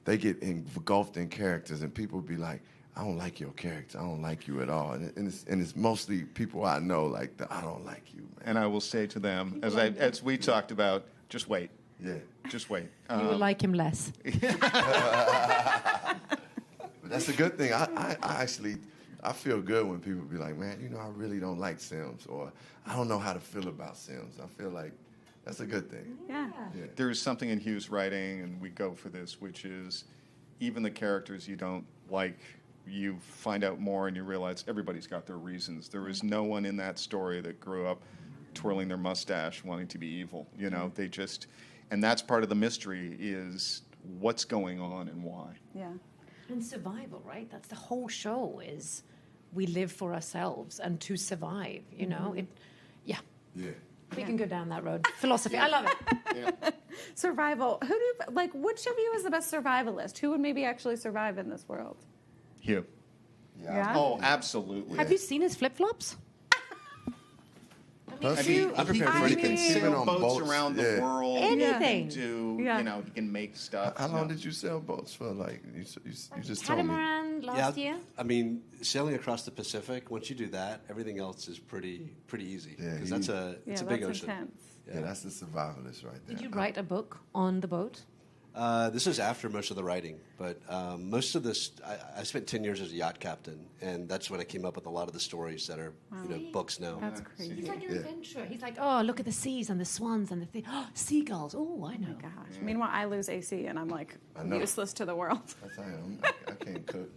they get engulfed in characters, and people be like, I don't like your character. I don't like you at all. And it's mostly people I know, like, I don't like you, man. And I will say to them, as we talked about, just wait. Yeah. Just wait. You will like him less. But that's a good thing. I feel good when people be like, man, I really don't like Sims, or I don't know how to feel about Sims. I feel like that's a good thing. Yeah. There is something in Hugh's writing, and we go for this, which is even the characters you don't like, you find out more and you realize everybody's got their reasons. There is no one in that story that grew up twirling their mustache wanting to be evil. They just, and that's part of the mystery is what's going on and why. Yeah. And survival, right? That's the whole show is we live for ourselves and to survive, Yeah. We can go down that road. Philosophy. I love it. Survival. Which of you is the best survivalist? Who would maybe actually survive in this world? Hugh. Yeah. Oh, absolutely. Have you seen his flip-flops? I prepared for he can sail on boats around the world. Anything. He can make stuff. How long did you sail boats for? Like you just told me. Catamaran last year. I mean, sailing across the Pacific. Once you do that, everything else is pretty easy because that's a big ocean. Intense. Yeah, that's the survivalist right there. Did you write a book on the boat? This is after most of the writing, but most of this, I spent 10 years as a yacht captain, and that's when I came up with a lot of the stories that are books now. That's crazy. He's like an adventurer. He's like, oh, look at the seas and the swans and the seagulls. Oh, I know. Oh my gosh. Meanwhile, I lose AC and I'm like useless to the world. That's how I can't cook.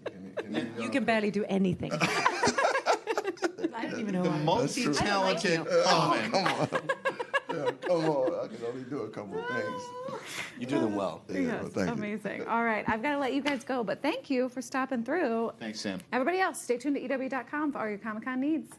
You can barely do anything. I don't even know. The why. multi-talented. Oh, come on. Yeah, come on. I can only do a couple of things. You do them well. Yeah, Yes, well, thank you. amazing. All right, I've got to let you guys go, but thank you for stopping through. Thanks, Sam. Everybody else, stay tuned to EW.com for all your Comic-Con needs.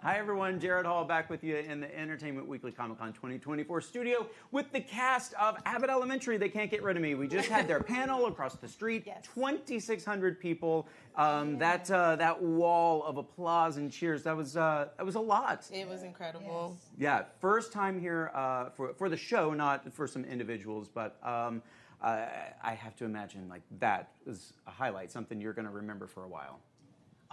Hi, everyone. Jared Hall back with you in the Entertainment Weekly Comic-Con 2024 studio with the cast of Abbott Elementary. They can't get rid of me. We just had their panel across the street. 2,600 people. That wall of applause and cheers. That was a lot. It was incredible. Yeah, first time here for the show, not for some individuals, but I have to imagine like that is a highlight, something you're going to remember for a while.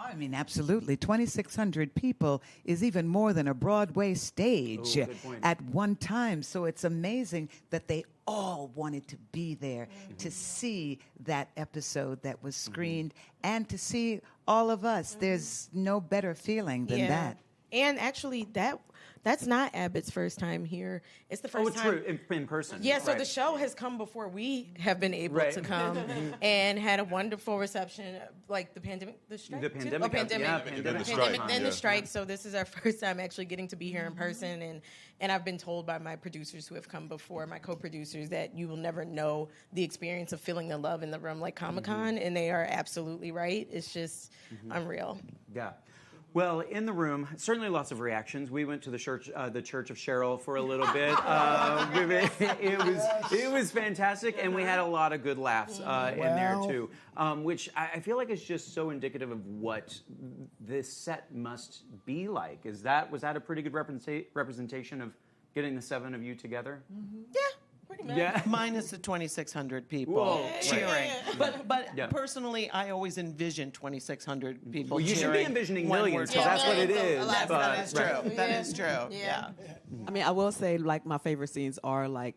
I mean, absolutely. 2,600 people is even more than a Broadway stage at one time. So it's amazing that they all wanted to be there to see that episode that was screened and to see all of us. There's no better feeling than that. And actually, that's not Abbott's first time here. It's the first time. True, in person. Yeah, so the show has come before we have been able to come and had a wonderful reception, like the pandemic, the strike? The pandemic. Then the strike. So this is our first time actually getting to be here in person. And I've been told by my producers who have come before, my co-producers, that you will never know the experience of feeling the love in the room like Comic-Con. And they are absolutely right. It's just unreal. Yeah. Well, in the room, certainly lots of reactions. We went to the Church of Cheryl for a little bit. It was fantastic, and we had a lot of good laughs in there too, which I feel like is just so indicative of what this set must be like. Was that a pretty good representation of getting the seven of you together? Yeah. Pretty much. Yeah. Minus the 2,600 people cheering. But personally, I always envision 2,600 people cheering. Well, you should be envisioning millions, because that's what it is. That is true. That is true. Yeah. I mean, I will say, like, my favorite scenes are, like,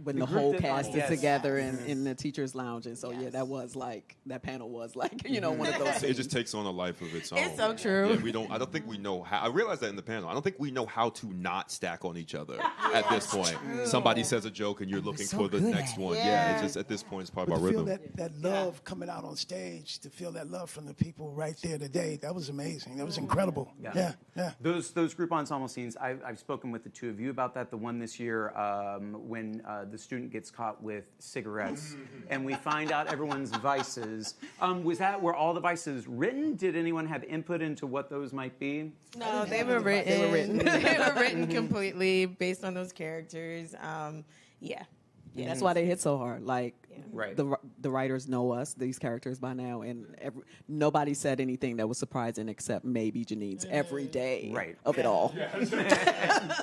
when the whole cast is together in the teacher's lounge. And so, that was like, that panel was like, one of those things. It just takes on a life of its own. It's so true. Yeah, I don't think we know how. I realized that in the panel. I don't think we know how to not stack on each other at this point. True. Somebody says a joke and you're looking for the next one. Yeah, it's just at this point, it's part of our rhythm. To feel that love coming out on stage, to feel that love from the people right there today, that was amazing. That was incredible. Yeah. Those group ensemble scenes, I've spoken with the two of you about that. The one this year when the student gets caught with cigarettes and we find out everyone's vices. Were all the vices written? Did anyone have input into what those might be? No, they were written. They were written completely based on those characters. Yeah, that's why they hit so hard. Like, right. the writers know us, these characters by now, and nobody said anything that was surprising except maybe Janine's every day of it all.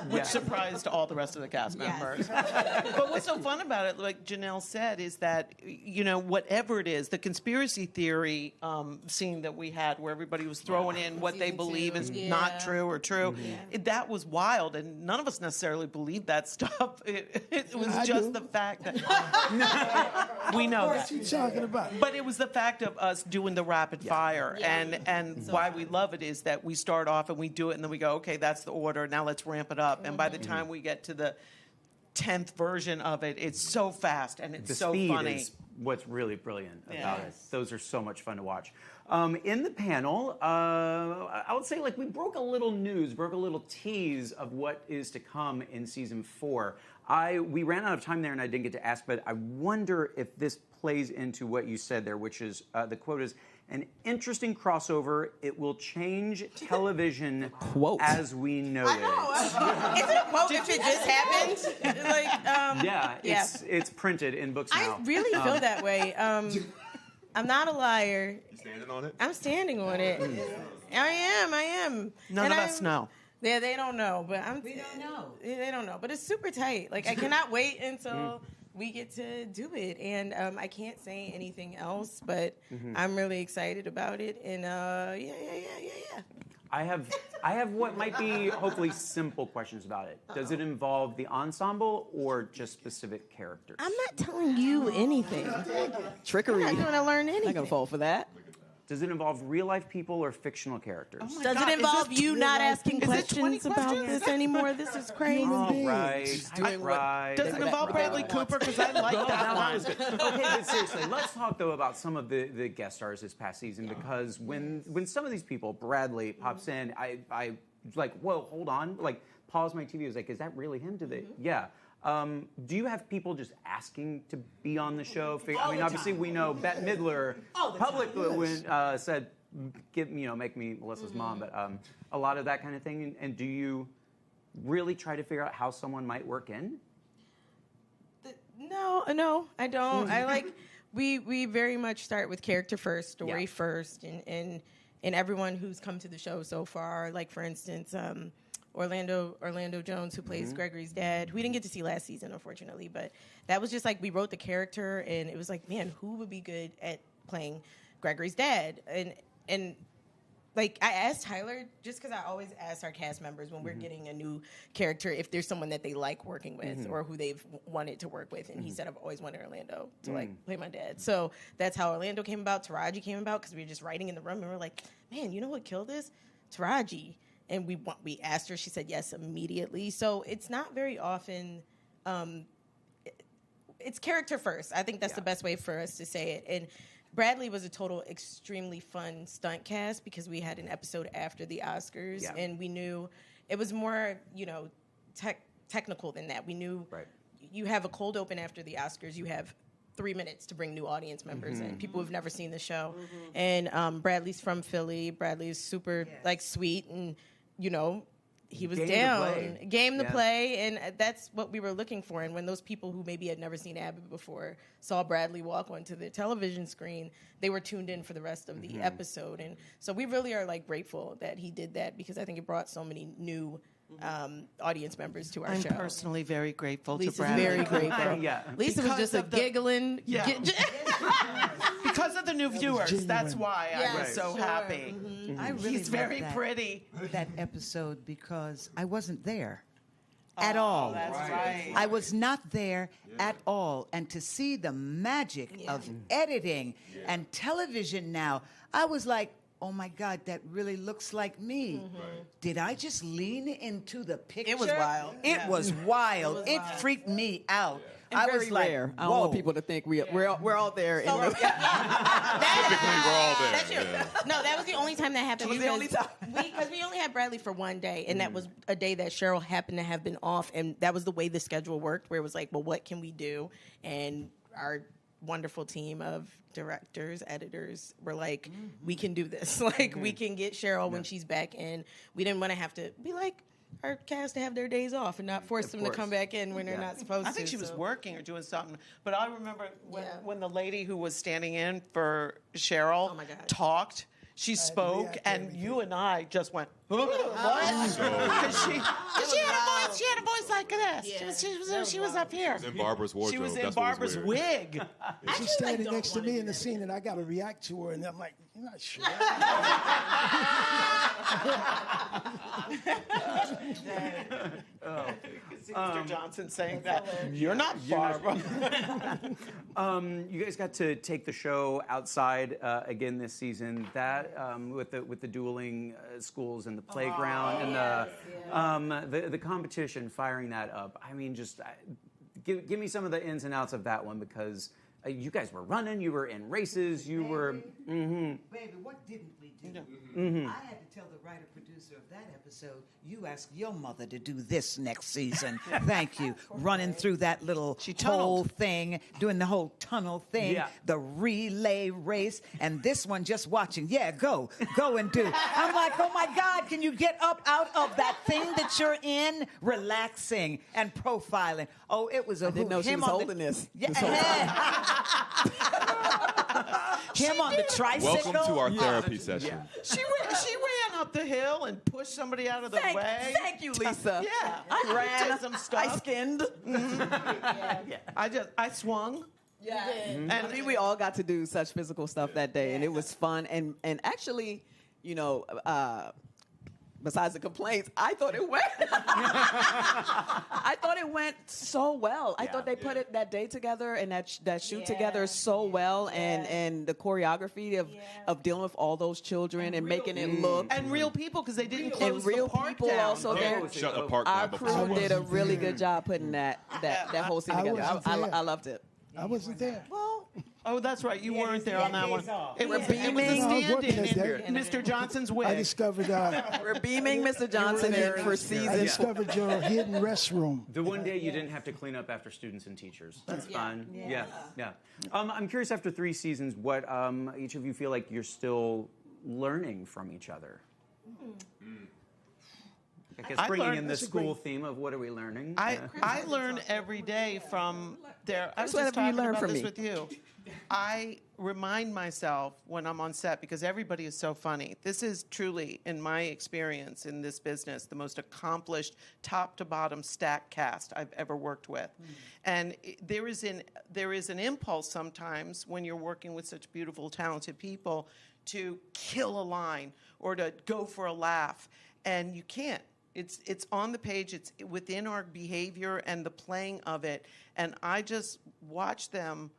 Which surprised all the rest of the cast members. But what's so fun about it, like Janelle said, is that, whatever it is, the conspiracy theory scene that we had where everybody was throwing in what they believe is not true or true, that was wild, and none of us necessarily believed that stuff. It was just the fact that we know that. What are you talking about? But it was the fact of us doing the rapid fire, and why we love it is that we start off and we do it, and then we go, okay, that's the order. Now let's ramp it up. And by the time we get to the 10th version of it, it's so fast and it's so funny. Is what's really brilliant about it. Those are so much fun to watch. In the panel, I would say we broke a little tease of what is to come in season 4. We ran out of time there and I didn't get to ask, but I wonder if this plays into what you said there, which is, the quote is, an interesting crossover. It will change television as we know it. Is it a quote if it just happened? It's printed in books now. I really feel that way. I'm not a liar. Standing on it? I'm standing on it. I am. None of us know. Yeah, they don't know, but we don't know. They don't know, but it's super tight. I cannot wait until we get to do it, and I can't say anything else. But I'm really excited about it, and yeah. I have what might be hopefully simple questions about it. Does it involve the ensemble or just specific characters? I'm not telling you anything. Trickery. I'm not going to learn anything. Not going to fall for that. Does it involve real life people or fictional characters? Does it involve you not asking questions about this anymore? This is crazy. All right. Does it involve Bradley Cooper? Because I like that one. Okay, but seriously, let's talk though about some of the guest stars this past season, because when some of these people, Bradley pops in, I was like, whoa, hold on, pause my TV. I was like, is that really him? Yeah. Do you have people just asking to be on the show? I mean, obviously we know Bette Midler publicly said make me Melissa's mom, but a lot of that kind of thing. And do you really try to figure out how someone might work in? No, I don't. I like we very much start with character first, story first, and everyone who's come to the show so far. Like for instance, Orlando Jones, who plays Gregory's dad. We didn't get to see last season, unfortunately, but that was just like we wrote the character, and it was like, man, who would be good at playing Gregory's dad? And like I asked Tyler, just because I always ask our cast members when we're getting a new character if there's someone that they like working with or who they've wanted to work with, and he said I've always wanted Orlando to like play my dad. So that's how Orlando came about. Taraji came about because we were just writing in the room and we were like, man, you know what killed this? Taraji. And we asked her, she said yes immediately. So it's not very often. It's character first. I think that's the best way for us to say it. And Bradley was a total extremely fun stunt cast because we had an episode after the Oscars, and we knew it was more, technical than that. We knew you have a cold open after the Oscars, you have 3 minutes to bring new audience members in, people who've never seen the show. And Bradley's from Philly. Bradley's super sweet, and he was game to play, and that's what we were looking for. And when those people who maybe had never seen Abbott before saw Bradley walk onto the television screen, they were tuned in for the rest of the episode. And so we really are grateful that he did that, because I think it brought so many new audience members to our show. I'm personally very grateful Lisa's to Bradley. very grateful. Lisa was just giggling. Because of the new viewers. That's why I was so happy. I really He's very loved pretty. That episode, because I wasn't there at all. That's right. I was not there at all. And to see the magic of editing and television now, I was like, oh my God, that really looks like me. Did I just lean into the picture? It was wild. It was wild. It freaked me out. And I very was like, rare. I don't want people to think we're all there. So, in the, Typically, we're all there. That's No, that was the only time that happened. That was the only time. Because we only had Bradley for one day, and that was a day that Cheryl happened to have been off, and that was the way the schedule worked, where it was like, well, what can we do? And our wonderful team of directors, editors were like, we can do this. We can get Cheryl when she's back in. We didn't want to have to be like our cast to have their days off and not force them to come back in when they're not supposed to. I think she was working or doing something. But I remember when the lady who was standing in for Cheryl talked, she spoke, and you and I just went, what? Because she had a voice like this. She was up here. She was in Barbara's wardrobe. She was in That's what was Barbara's weird. wig. She's standing next to me in the scene, and I got to react to her, and I'm like, you're not sure. Mr. Johnson saying that. You're not Barbara. You guys got to take the show outside again this season. That with the dueling schools and the playground and the competition, firing that up. I mean, just give me some of the ins and outs of that one, because you guys were running, you were in races, you were. Baby, what didn't we do? I had to tell the writer-producer of that episode, you ask your mother to do this next season. Thank you. Running through that little whole thing, doing the whole tunnel thing, the relay race, and this one just watching. Yeah, go and do. I'm like, oh my God, can you get up out of that thing that you're in? Relaxing and profiling. Oh, it was a I didn't know she was holding this. Yeah. Him on the tricycle. Welcome to our therapy session. She ran up the hill and pushed somebody out of the way. Thank you, Lisa. Yeah, I ran. Did some stuff. I skinned. I swung. Yeah. And I mean, we all got to do such physical stuff that day, and it was fun. And actually, besides the complaints, I thought it went. I thought it went so well. I thought they put that day together and that shoot together so well, and the choreography of dealing with all those children and making it look and real people, because they didn't close and real the park people down. also there. Shut the park Our down. crew did a really good job putting that whole scene together. I loved it. I wasn't there. Oh, that's right. You weren't there on that one. It was a beaming. stand-in in Mr. Johnson's wig. I discovered. We're beaming Mr. Johnson for season. I discovered your hidden restroom. The one day you didn't have to clean up after students and teachers. That's fun. Yeah. I'm curious, after 3 seasons, what each of you feel like you're still learning from each other? I guess I bringing learned- in the that's a school great- theme of what are we learning? I learn every day from there. I was That's just whatever you talking learn about from this me. with you. I remind myself when I'm on set, because everybody is so funny. This is truly, in my experience in this business, the most accomplished top to bottom stack cast I've ever worked with. And there is an impulse sometimes when you're working with such beautiful, talented people to kill a line or to go for a laugh, and you can't. It's on the page. It's within our behavior and the playing of it. And I just watch them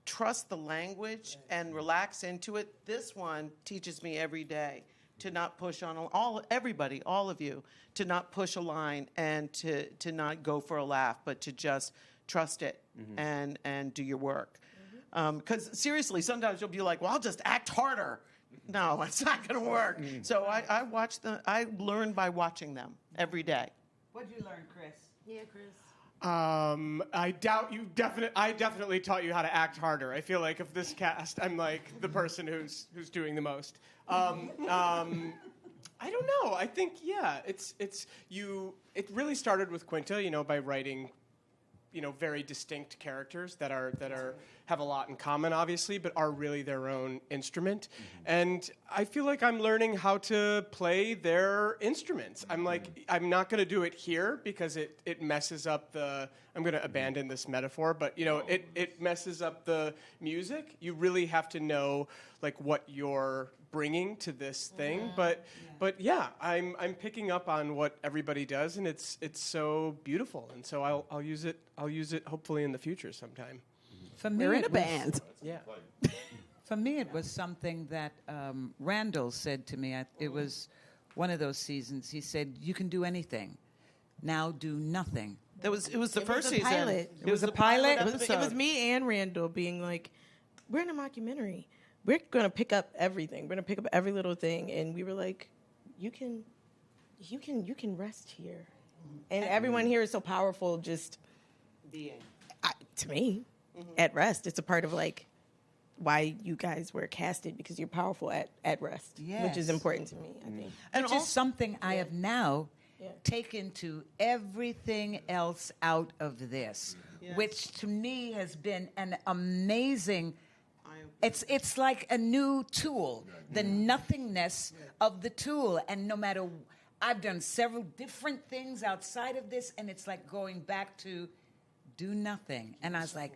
trust the language and relax into it. This one teaches me every day to not push on everybody, all of you, to not push a line and to not go for a laugh, but to just trust it and do your work. Because seriously, sometimes you'll be like, well, I'll just act harder. No, it's not going to work. So I learn by watching them every day. What did you learn, Chris? Yeah, Chris. I doubt you. I definitely taught you how to act harder. I feel like of this cast, I'm like the person who's doing the most. I don't know. I think it's you. It really started with Quinta, by writing, very distinct characters that have a lot in common, obviously, but are really their own instrument. And I feel like I'm learning how to play their instruments. I'm not going to do it here because it messes up I'm going to abandon this metaphor, but it messes up the music. You really have to know what you're bringing to this thing. But yeah, I'm picking up on what everybody does, and it's so beautiful. And so I'll use it hopefully in the future sometime. For me, We're in a band. Yeah. For me, it was something that Randall said to me. It was one of those seasons. He said, "You can do anything. Now do nothing." It was the first was a season. pilot. It was a pilot? episode. It was me and Randall being like, we're in a mockumentary. We're going to pick up everything. We're going to pick up every little thing. And we were like, you can rest here. And everyone here is so powerful just to me, at rest. It's a part of why you guys were casted, because you're powerful at rest, which is important to me, I think. And which is something I have now taken to everything else out of this, which to me has been an amazing. It's like a new tool, the nothingness of the tool, and no matter. I've done several different things outside of this, and it's like going back to do nothing. And I was like,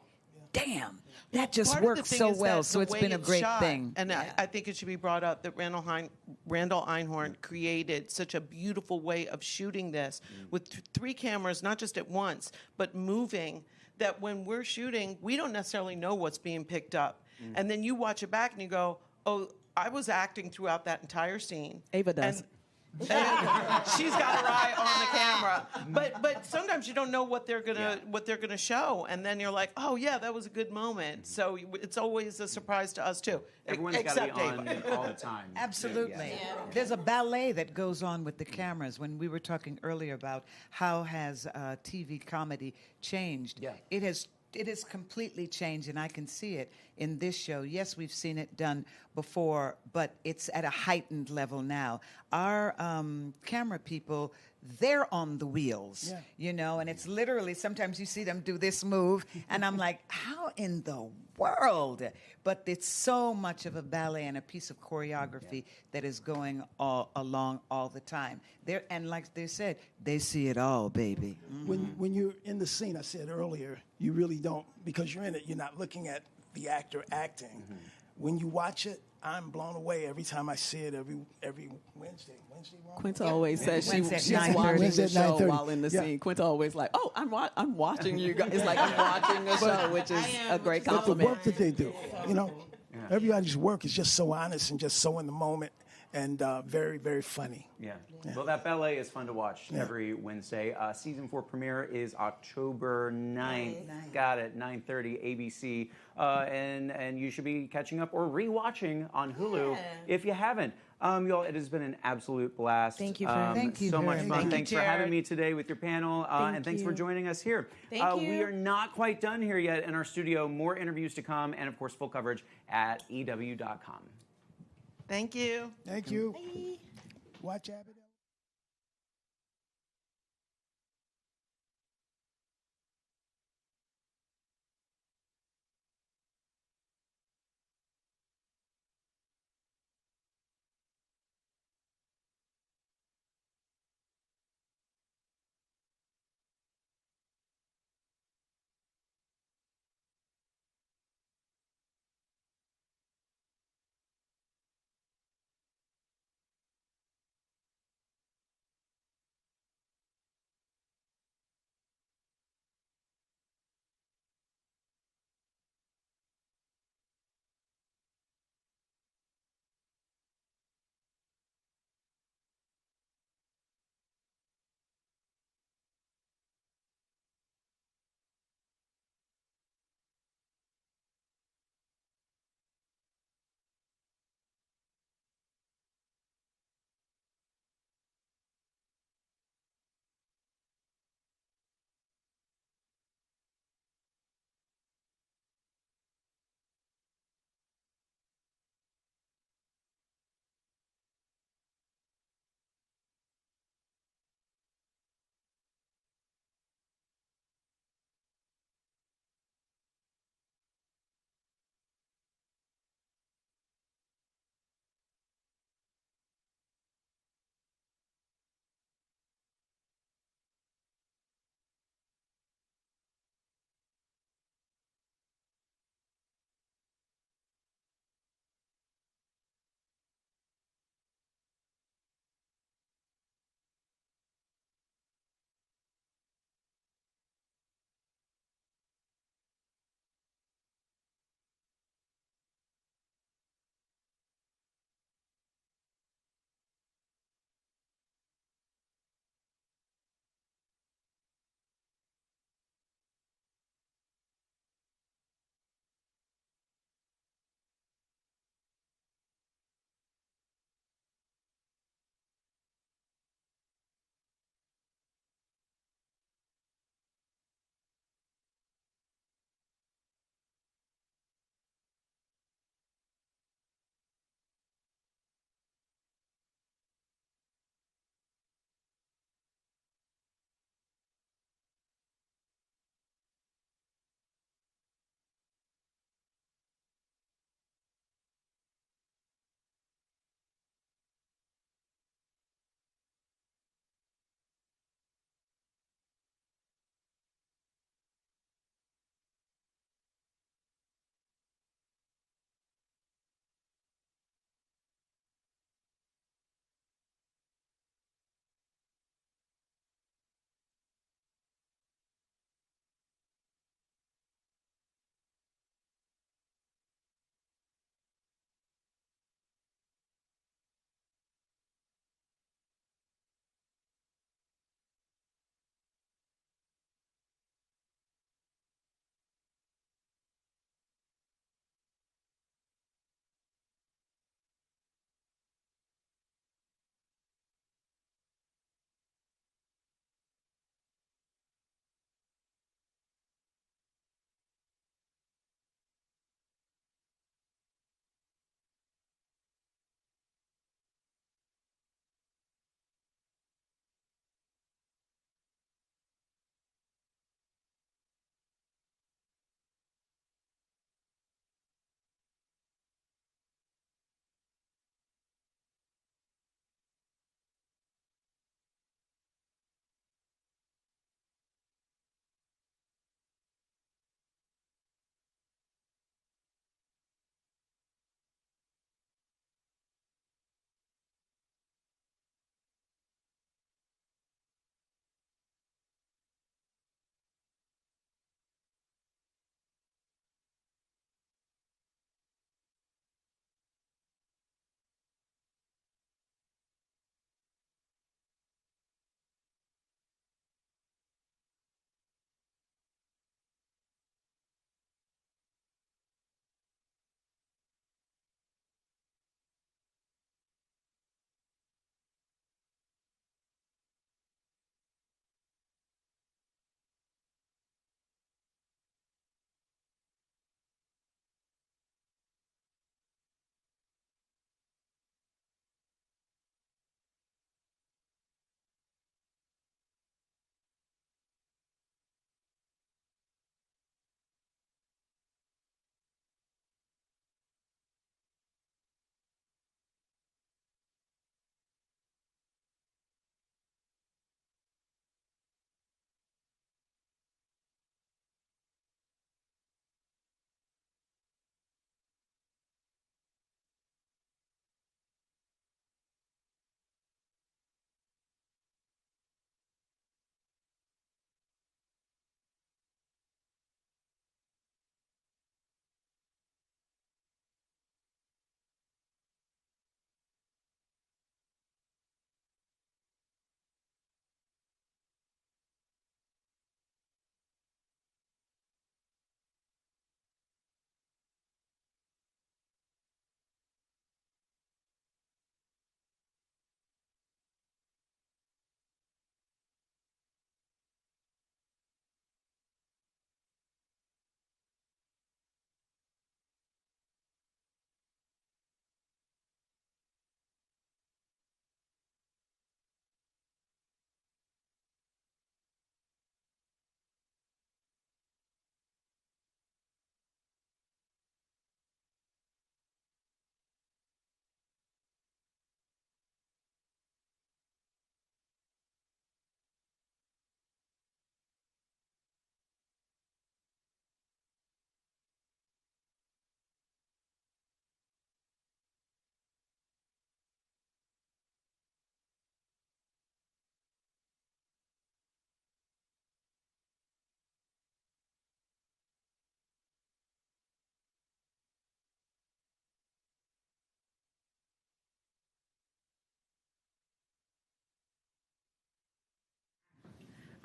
damn, that just Part of the works thing so is well. that So the it's way been a great shot, thing. And I think it should be brought up that Randall Einhorn created such a beautiful way of shooting this with three cameras, not just at once, but moving, that when we're shooting, we don't necessarily know what's being picked up. And then you watch it back and you go, oh, I was acting throughout that entire scene. Ava does. She's got her eye on the camera, but sometimes you don't know what they're gonna show, and then you're like, oh yeah, that was a good moment. So it's always a surprise to us too. Everyone's got to be on all the time. Absolutely. There's a ballet that goes on with the cameras. When we were talking earlier about how has TV comedy changed, it has completely changed, and I can see it in this show. Yes, we've seen it done before, but it's at a heightened level now. Our camera people, they're on the wheels, and it's literally, sometimes you see them do this move, and I'm like, how in the world? But it's so much of a ballet and a piece of choreography that is going along all the time. And like they said, they see it all, baby. When you're in the scene, I said earlier, you really don't, because you're in it, you're not looking at the actor acting. When you watch it, I'm blown away every time I see it every Wednesday. Quinta always says she's Wednesday, watching the show 9:30. while in the scene. Quinta always like, oh, I'm watching you guys. It's like I'm watching the show, which is a great But the compliment. work that they do, everybody's work is just so honest and just so in the moment and very, very funny. Yeah. Well, that ballet is fun to watch every Wednesday. Season 4 premiere is October 9th. Got it, 9:30 ABC. And you should be catching up or rewatching on Hulu if you haven't. Y'all, it has been an absolute blast. Thank you for Thank you so much very fun. much. Thanks for having me today with your panel, and thanks for you. joining us here. Thank you. We are not quite done here yet in our studio. More interviews to come, and of course, full coverage at EW.com. Thank you. Thank you. Bye. Watch Abbott.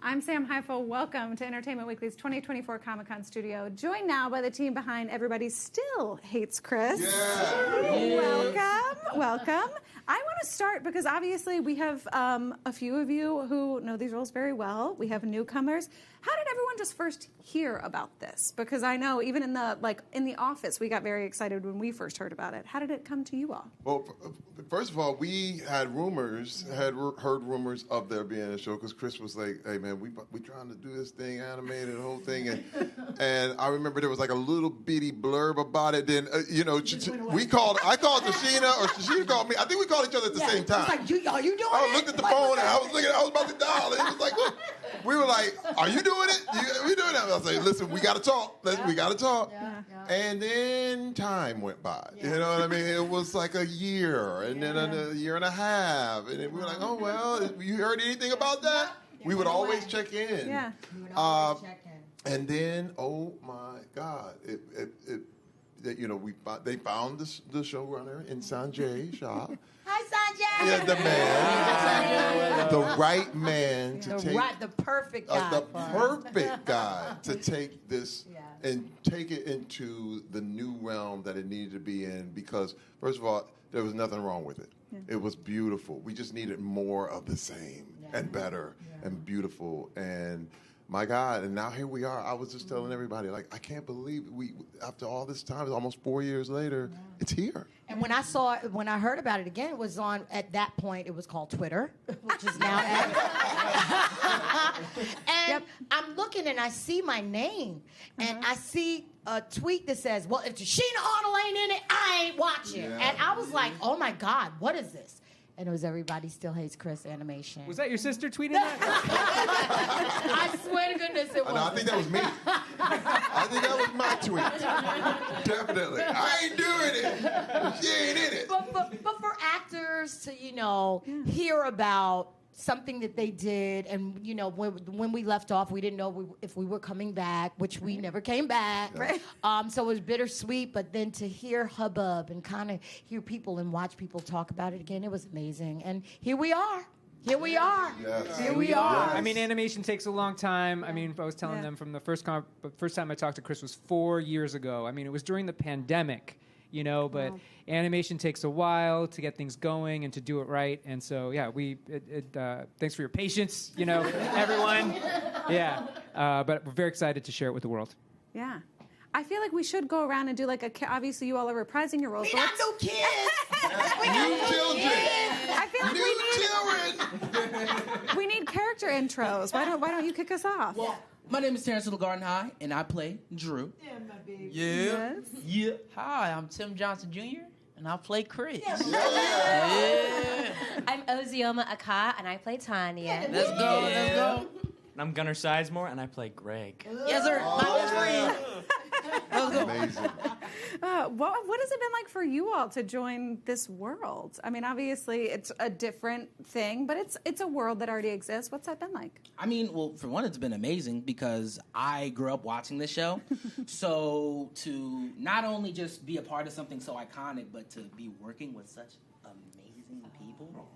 I'm Sam Heifel. Welcome to Entertainment Weekly's 2024 Comic-Con studio. Joined now by the team behind Everybody Still Hates Chris. Welcome. I want to start because obviously we have a few of you who know these roles very well. We have newcomers. How did everyone just first hear about this? Because I know even in the office, we got very excited when we first heard about it. How did it come to you all? Well, first of all, we had heard rumors of there being a show because Chris was like, "Hey man, we trying to do this thing, animated, the whole thing," and I remember there was like a little bitty blurb about it. Then I called Tashina or Tashina called me. I think we called each other at the same time. It's like, are you doing it? I looked at the phone and I was about to dial. And it was like, look. We were like, "Are you doing it? We doing it?" I was like, "Listen, we got to talk. We got to talk." Yeah. And then time went by. Yeah. You know what I mean? It was like a year, and then a year and a half, and then we were like, "Oh well, you heard anything about that?" We would always check in. Yeah. And then, oh my God, they found the showrunner in Sanjay Shah. Hi, Sanjay. Yeah, the man, the right man to take the perfect guy, the perfect guy to take this and take it into the new realm that it needed to be in. Because first of all, there was nothing wrong with it. Yeah. It was beautiful. We just needed more of the same and better and beautiful and. My God, and now here we are. I was just telling everybody, like, I can't believe after all this time, almost 4 years later, it's here. And when I heard about it again, it was on, at that point, it was called Twitter, which is now X. And I'm looking and I see my name, and I see a tweet that says, well, if Tashina Arnold ain't in it, I ain't watching. Yeah. And I was like, oh my God, what is this? And it was Everybody Still Hates Chris animation. Was that your sister tweeting that? I swear to goodness it was. No, I think that was me. I think that was my tweet. Definitely. I ain't doing it. She ain't in it. But for actors to, hear about something that they did, and when we left off, we didn't know if we were coming back, which we never came back. Right. So it was bittersweet. But then to hear hubbub and kind of hear people and watch people talk about it again, it was amazing. And here we are. Here we are. Yes. Here we are. I mean, animation takes a long time. I mean, I was telling them from the first time I talked to Chris was 4 years ago. I mean, it was during the pandemic. But animation takes a while to get things going and to do it right. And so, thanks for your patience, everyone. Yeah. But we're very excited to share it with the world. Yeah. I feel like we should go around and do obviously you all are reprising your roles. We got new kids. New children. I feel like we need character intros. Why don't you kick us off? Well, my name is Terrence Little Garden High, and I play Drew. Yeah, my baby. Yeah. Yes. Yeah. Hi, I'm Tim Johnson Jr., and I play Chris. Yeah. I'm Ozioma Aka, and I play Tanya. Let's go. I'm Gunnar Sizemore, and I play Greg. Yes, sir. My best friend. Amazing. What has it been like for you all to join this world? I mean, obviously it's a different thing, but it's a world that already exists. What's that been like? I mean, well, for one, it's been amazing because I grew up watching this show. So to not only just be a part of something so iconic, but to be working with such amazing people,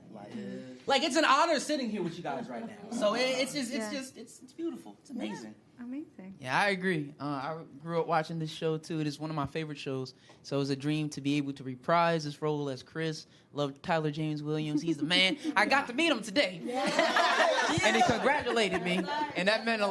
like it's an honor sitting here with you guys right now. So it's beautiful. It's amazing. Amazing. Yeah, I agree. I grew up watching this show, too. It is one of my favorite shows. So it was a dream to be able to reprise this role as Chris. Love Tyler James Williams. He's the man. I got to meet him today. And he congratulated me. And that meant a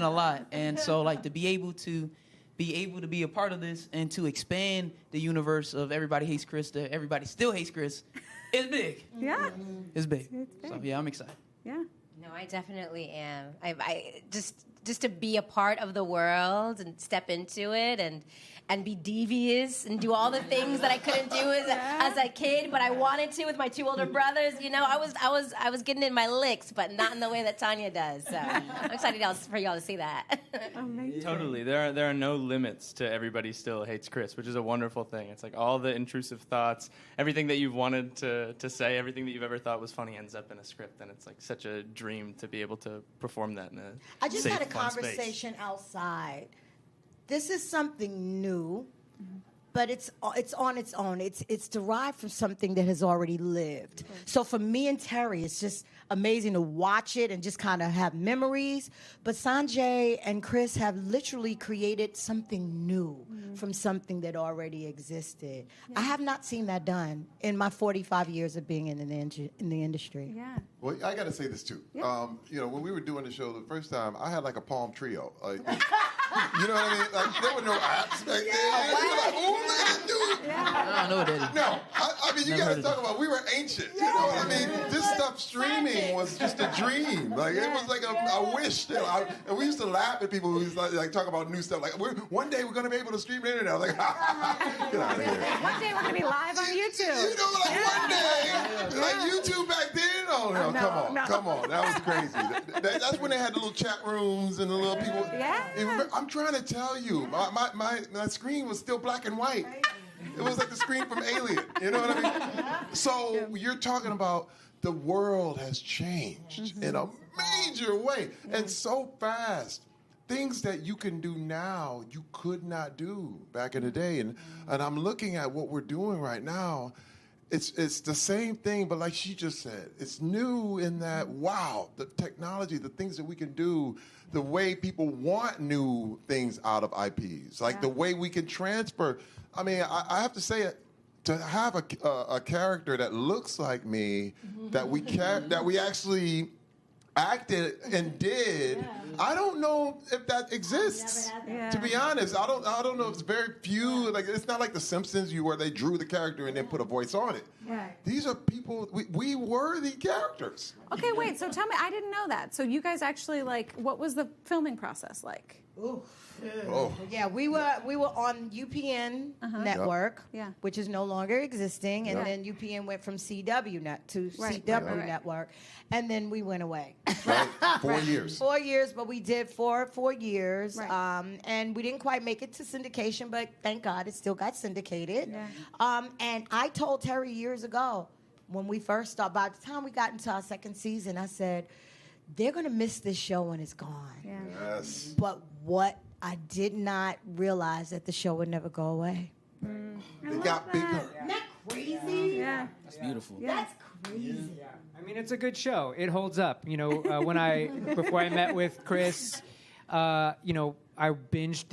lot. And so, to be able to be a part of this and to expand the universe of Everybody Hates Chris to Everybody Still Hates Chris is big. Yeah. It's big. So, yeah, I'm excited. Yeah. No, I definitely am. I just to be a part of the world and step into it and be devious and do all the things that I couldn't do as a kid, but I wanted to with my two older brothers. I was getting in my licks, but not in the way that Tanya does. So I'm excited for y'all to see that. Amazing. Totally. There are no limits to Everybody Still Hates Chris, which is a wonderful thing. It's like all the intrusive thoughts, everything that you've wanted to say, everything that you've ever thought was funny ends up in a script, and it's like such a dream to be able to perform that in a I just safe, had a fun conversation outside. This is something new, but it's on its own. It's derived from something that has already lived. So for me and Terry, it's just amazing to watch it and just kind of have memories. But Sanjay and Chris have literally created something new from something that already existed. I have not seen that done in my 45 years of being in the industry. Yeah. Well, I got to say this too. When we were doing the show the first time, I had like a palm trio. Like, you know what I mean? Like, there were no apps back then. You were like, oh, look at this dude. I don't know, Daddy. No, I mean, you got to talk about, we were ancient. You know what I mean? This stuff streaming was just a dream. Like, it was like a wish. And we used to laugh at people who used to like talk about new stuff. Like, one day we're going to be able to stream the internet. I was like, get out of here. One day we're going to be live on YouTube. You know, like one day, like YouTube back then. Oh, no, come on. That was crazy. That's when they had the little chat rooms and the little people. Yeah. I'm trying to tell you, my screen was still black and white. It was like the screen from Alien. You know what I mean? So you're talking about the world has changed in a major way and so fast. Things that you can do now, you could not do back in the day. And I'm looking at what we're doing right now. It's the same thing, but like she just said, it's new in that, wow, the technology, the things that we can do, the way people want new things out of IPs, like the way we can transfer. I mean, I have to say it, to have a character that looks like me, that we actually acted and did. I don't know if that exists. To be honest, I don't know if it's very few. Like, it's not like The Simpsons, where they drew the character and then put a voice on it. Right. These are people. We were the characters. Okay, wait. So tell me, I didn't know that. So you guys actually what was the filming process like? Oh. Yeah, we were on UPN network, which is no longer existing, and then UPN went from CW to CW network, and then we went away. Right. 4 years. 4 years, but we did 4 years, and we didn't quite make it to syndication, but thank God it still got syndicated. Yeah. And I told Terry years ago when we first started, by the time we got into our second season, I said, they're going to miss this show when it's gone. Yeah. Yes. But what I did not realize that the show would never go away. They got bigger. Isn't that crazy? Yeah. That's beautiful. That's crazy. Yeah. I mean, it's a good show. It holds up. You know, before I met with Chris, I watched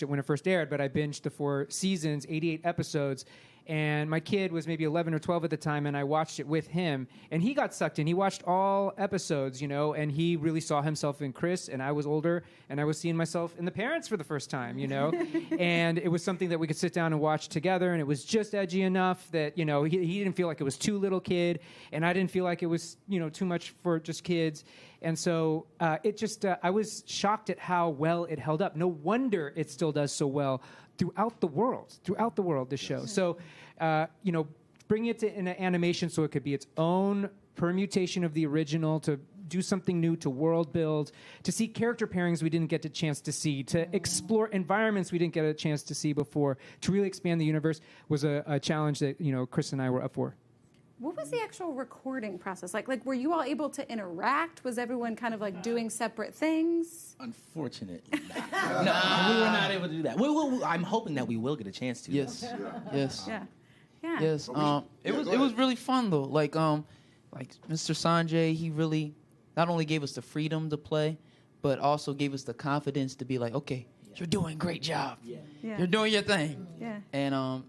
it when it first aired, but I binged the 4 seasons, 88 episodes. And my kid was maybe 11 or 12 at the time, and I watched it with him. And he got sucked in. He watched all episodes, and he really saw himself in Chris, and I was older, and I was seeing myself in the parents for the first time, And it was something that we could sit down and watch together, and it was just edgy enough that, he didn't feel like it was too little kid, and I didn't feel like it was, too much for just kids. And so I was shocked at how well it held up. No wonder it still does so well throughout the world, this show. So, bring it to an animation so it could be its own permutation of the original, to do something new, to world build, to see character pairings we didn't get a chance to see, to explore environments we didn't get a chance to see before, to really expand the universe was a challenge that, Chris and I were up for. What was the actual recording process like? Like, were you all able to interact? Was everyone kind of doing separate things? Unfortunately, not. No, we were not able to do that. I'm hoping that we will get a chance to. Yes. Yes. Yeah. Yeah. Yes. It was really fun though. Like Mr. Sanjay, he really not only gave us the freedom to play, but also gave us the confidence to be like, okay, you're doing a great job. Yeah. You're doing your thing. Yeah. And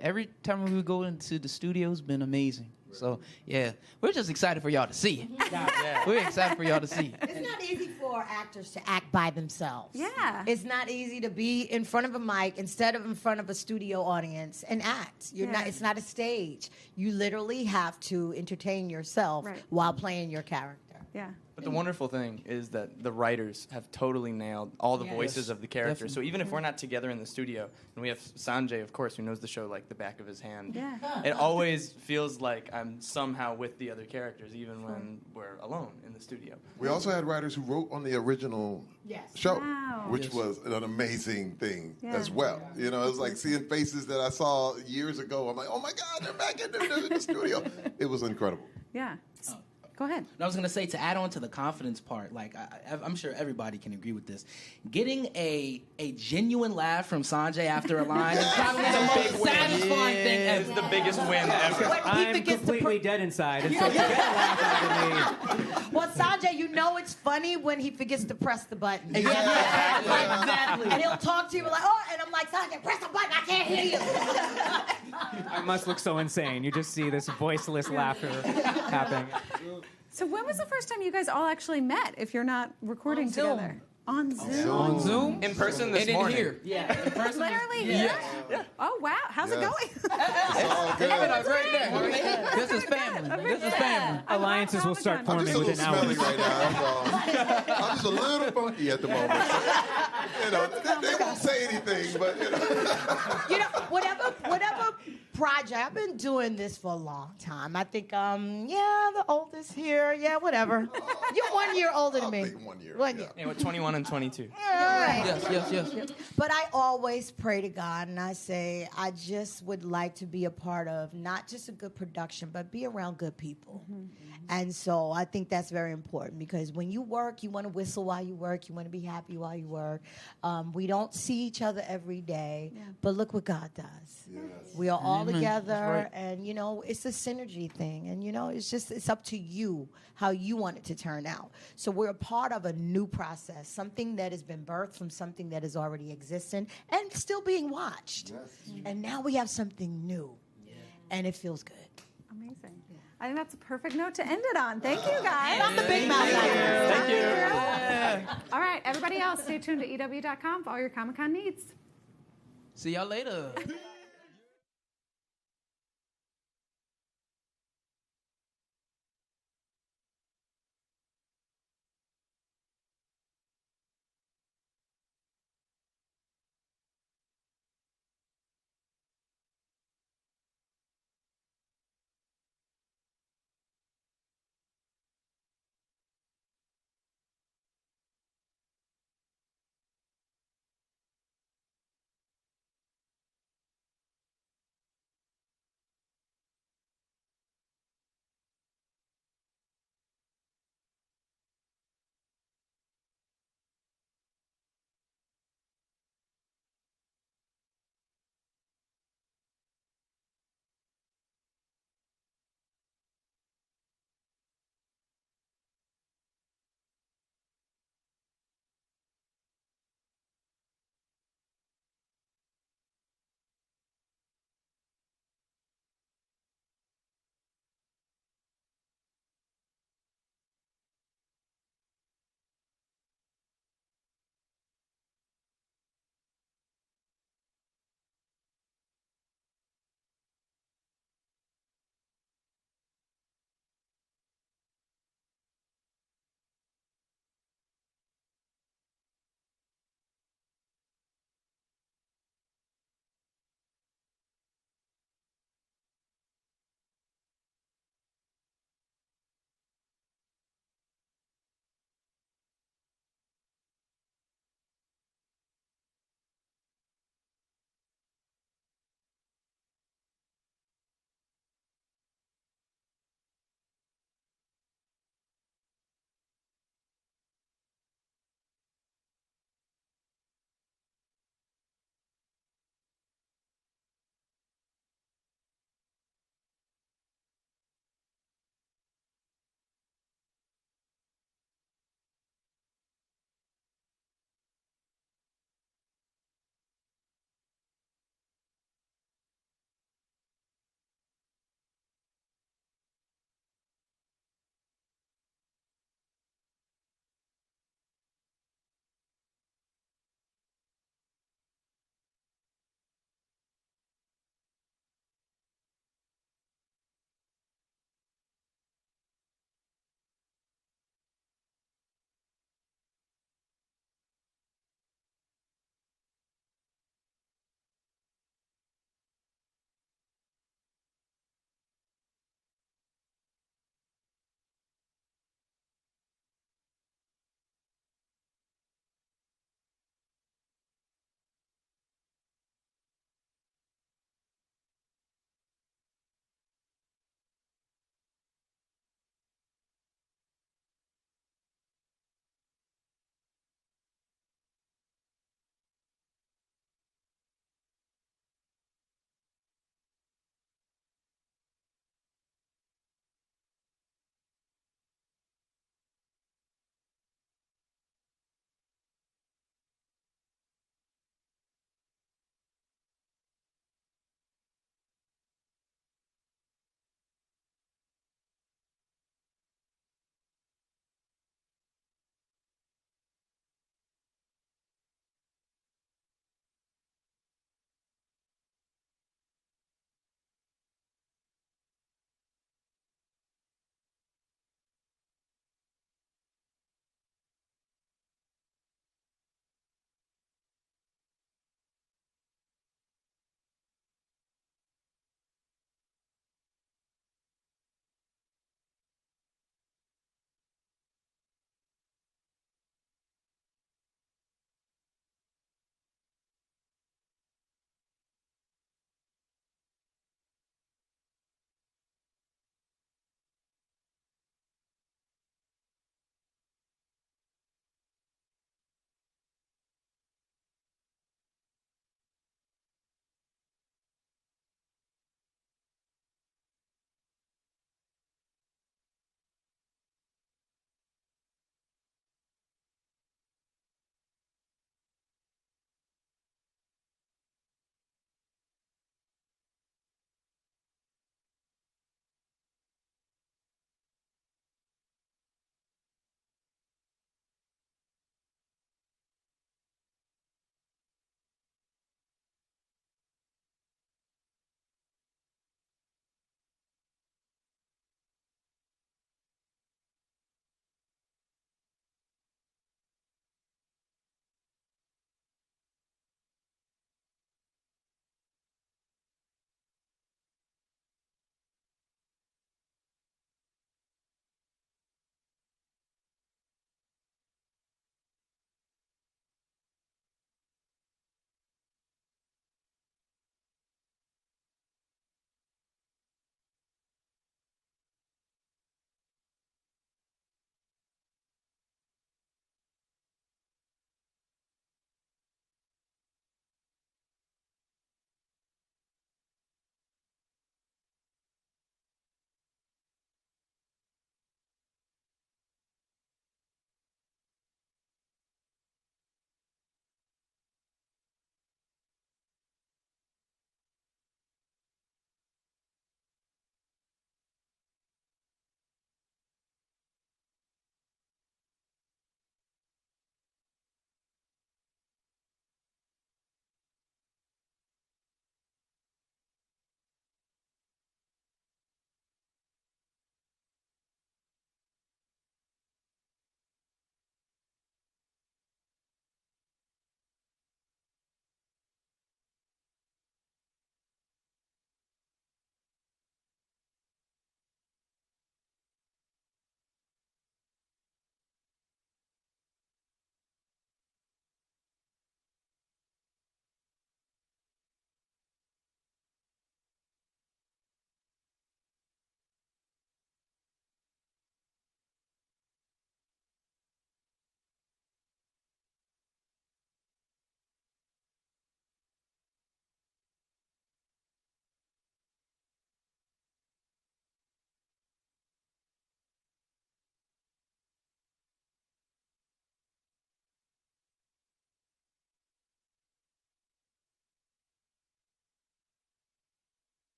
every time we go into the studio, it's been amazing. So yeah, we're just excited for y'all to see it. Yeah. We're excited for y'all to see it. It's not easy for actors to act by themselves. Yeah. It's not easy to be in front of a mic instead of in front of a studio audience and act. It's not a stage. You literally have to entertain yourself while playing your character. Yeah. But the wonderful thing is that the writers have totally nailed all the voices of the characters. Definitely. So even if we're not together in the studio, and we have Sanjay, of course, who knows the show like the back of his hand, it always feels like I'm somehow with the other characters, even when we're alone in the studio. We also had writers who wrote on the original show, which was an amazing thing as well. It was like seeing faces that I saw years ago. I'm like, oh my God, they're back in the studio. It was incredible. Yeah. Go ahead. I was gonna say, to add on to the confidence part, like I'm sure everybody can agree with this. Getting a genuine laugh from Sanjay after a line is probably the most satisfying thing ever. It's the biggest win ever. I'm completely dead inside, and so to get a laugh out of me. Well, Sanjay, you know it's funny when he forgets to press the button. Exactly. And he'll talk to you like, oh, and I'm like, Sanjay, press the button. I can't hear you. I must look so insane. You just see this voiceless laughter happening. So when was the first time you guys all actually met, if you're not recording together? On Zoom. On Zoom? In person this morning. Here. Yeah, in person. Literally Yeah. here? Oh, wow. How's it going? Everybody's right there. This is family. This is family. Alliances will start I'm forming just a little within hours. smelly right now. I'm just a little funky at the moment. They won't say anything, but You know, whatever project, I've been doing this for a long time. I think, the oldest here, whatever. You're 1 year older than me. 1 year. 1 year. Yeah, we're 21 and 22. Right. Yes. But I always pray to God and I say, I just would like to be a part of not just a good production, but be around good people. And so I think that's very important because when you work, you want to whistle while you work. You want to be happy while you work. We don't see each other every day, but look what God does. Yes. We are all together, That's right. and, it's a synergy thing. And, it's up to you how you want it to turn out. So we're a part of a new process, something that has been birthed from something that is already existing and still being watched. Yes. And now we have something new, and it feels good. Amazing. I think that's a perfect note to end it on. Thank you, guys. Not the big mouth. Thank you. All right, everybody else, stay tuned to EW.com for all your Comic-Con needs. See y'all later.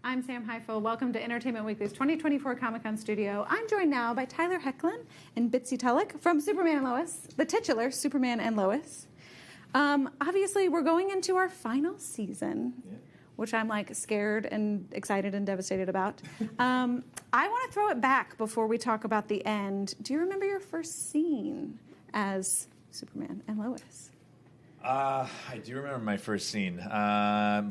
I'm Sam Heifel. Welcome to Entertainment Weekly's 2024 Comic-Con studio. I'm joined now by Tyler Hoechlin and Bitsy Tulloch from Superman and Lois, the titular Superman and Lois. Obviously, we're going into our final season, which I'm like scared and excited and devastated about. I want to throw it back before we talk about the end. Do you remember your first scene as Superman and Lois? I do remember my first scene.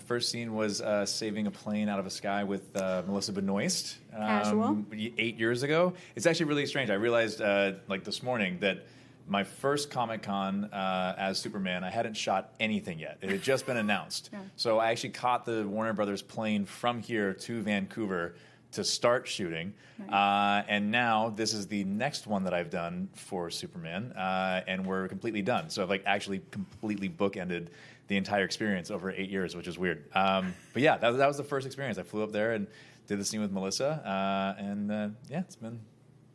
First scene was saving a plane out of a sky with Melissa Benoist. Casual. 8 years ago. It's actually really strange. I realized like this morning that my first Comic-Con as Superman, I hadn't shot anything yet. It had just been announced. Yeah. So I actually caught the Warner Brothers plane from here to Vancouver to start shooting. And now this is the next one that I've done for Superman, and we're completely done. So I've like actually completely bookended the entire experience over 8 years, which is weird. But yeah, that was the first experience. I flew up there and did the scene with Melissa, and yeah, it's been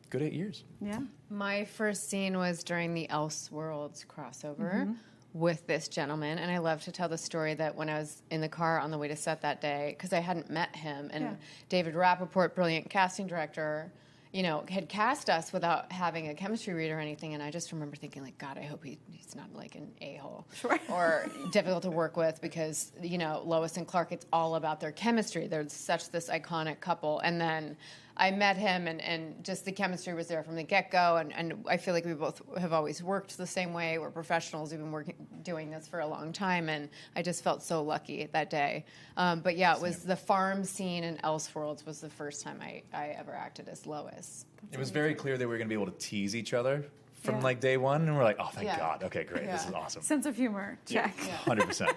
a good 8 years. Yeah. My first scene was during the Elseworlds crossover with this gentleman, and I love to tell the story that when I was in the car on the way to set that day, because I hadn't met him, and David Rappaport, brilliant casting director, you know, had cast us without having a chemistry read or anything, and I just remember thinking, like, God, I hope he's not like an a-hole or difficult to work with, because, you know, Lois and Clark, it's all about their chemistry. They're such this iconic couple, and then I met him, and just the chemistry was there from the get-go, and I feel like we both have always worked the same way. We're professionals. We've been doing this for a long time, and I just felt so lucky that day. But yeah, it was the farm scene in Elseworlds was the first time I ever acted as Lois. It was very clear that we were going to be able to tease each other from like day one, and we're like, oh, thank Yeah. God. Okay, great. This is awesome. Sense of humor, check. 100%.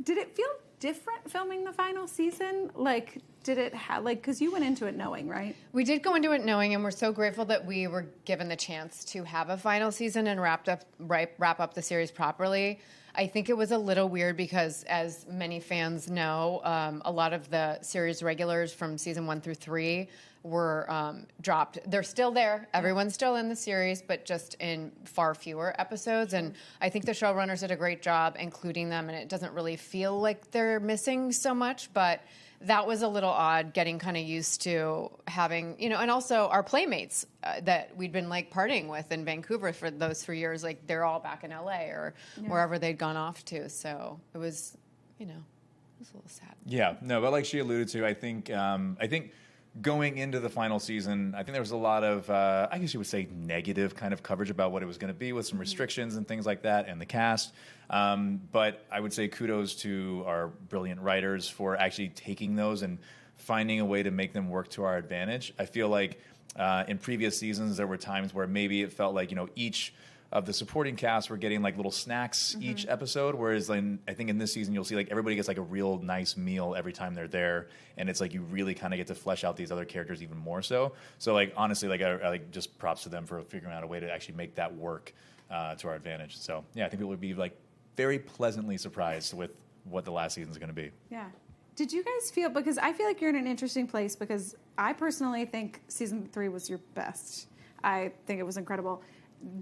Did it feel different filming the final season? Like, did it because you went into it knowing, right? We did go into it knowing, and we're so grateful that we were given the chance to have a final season and wrap up the series properly. I think it was a little weird because, as many fans know, a lot of the series regulars from season 1 through 3 were dropped. They're still there. Everyone's still in the series, but just in far fewer episodes. And I think the showrunners did a great job including them, and it doesn't really feel like they're missing so much, but that was a little odd, getting kind of used to having, you know, and also our playmates that we'd been like partying with in Vancouver for those 3 years, like they're all back in LA or wherever they'd gone off to. So it was, you know, it was a little sad. Yeah, no, but like she alluded to, I think going into the final season, I think there was a lot of, I guess you would say, negative kind of coverage about what it was going to be with some restrictions and things like that, and the cast. But I would say kudos to our brilliant writers for actually taking those and finding a way to make them work to our advantage. I feel like in previous seasons, there were times where maybe it felt like, you know, each of the supporting cast were getting like little snacks each episode, whereas like, I think in this season you'll see like everybody gets like a real nice meal every time they're there, and it's like you really kind of get to flesh out these other characters even more so. So like honestly, like I like just props to them for figuring out a way to actually make that work to our advantage. So yeah, I think people would be like very pleasantly surprised with what the last season is going to be. Yeah. Did you guys feel, because I feel like you're in an interesting place, because I personally think season 3 was your best. I think it was incredible.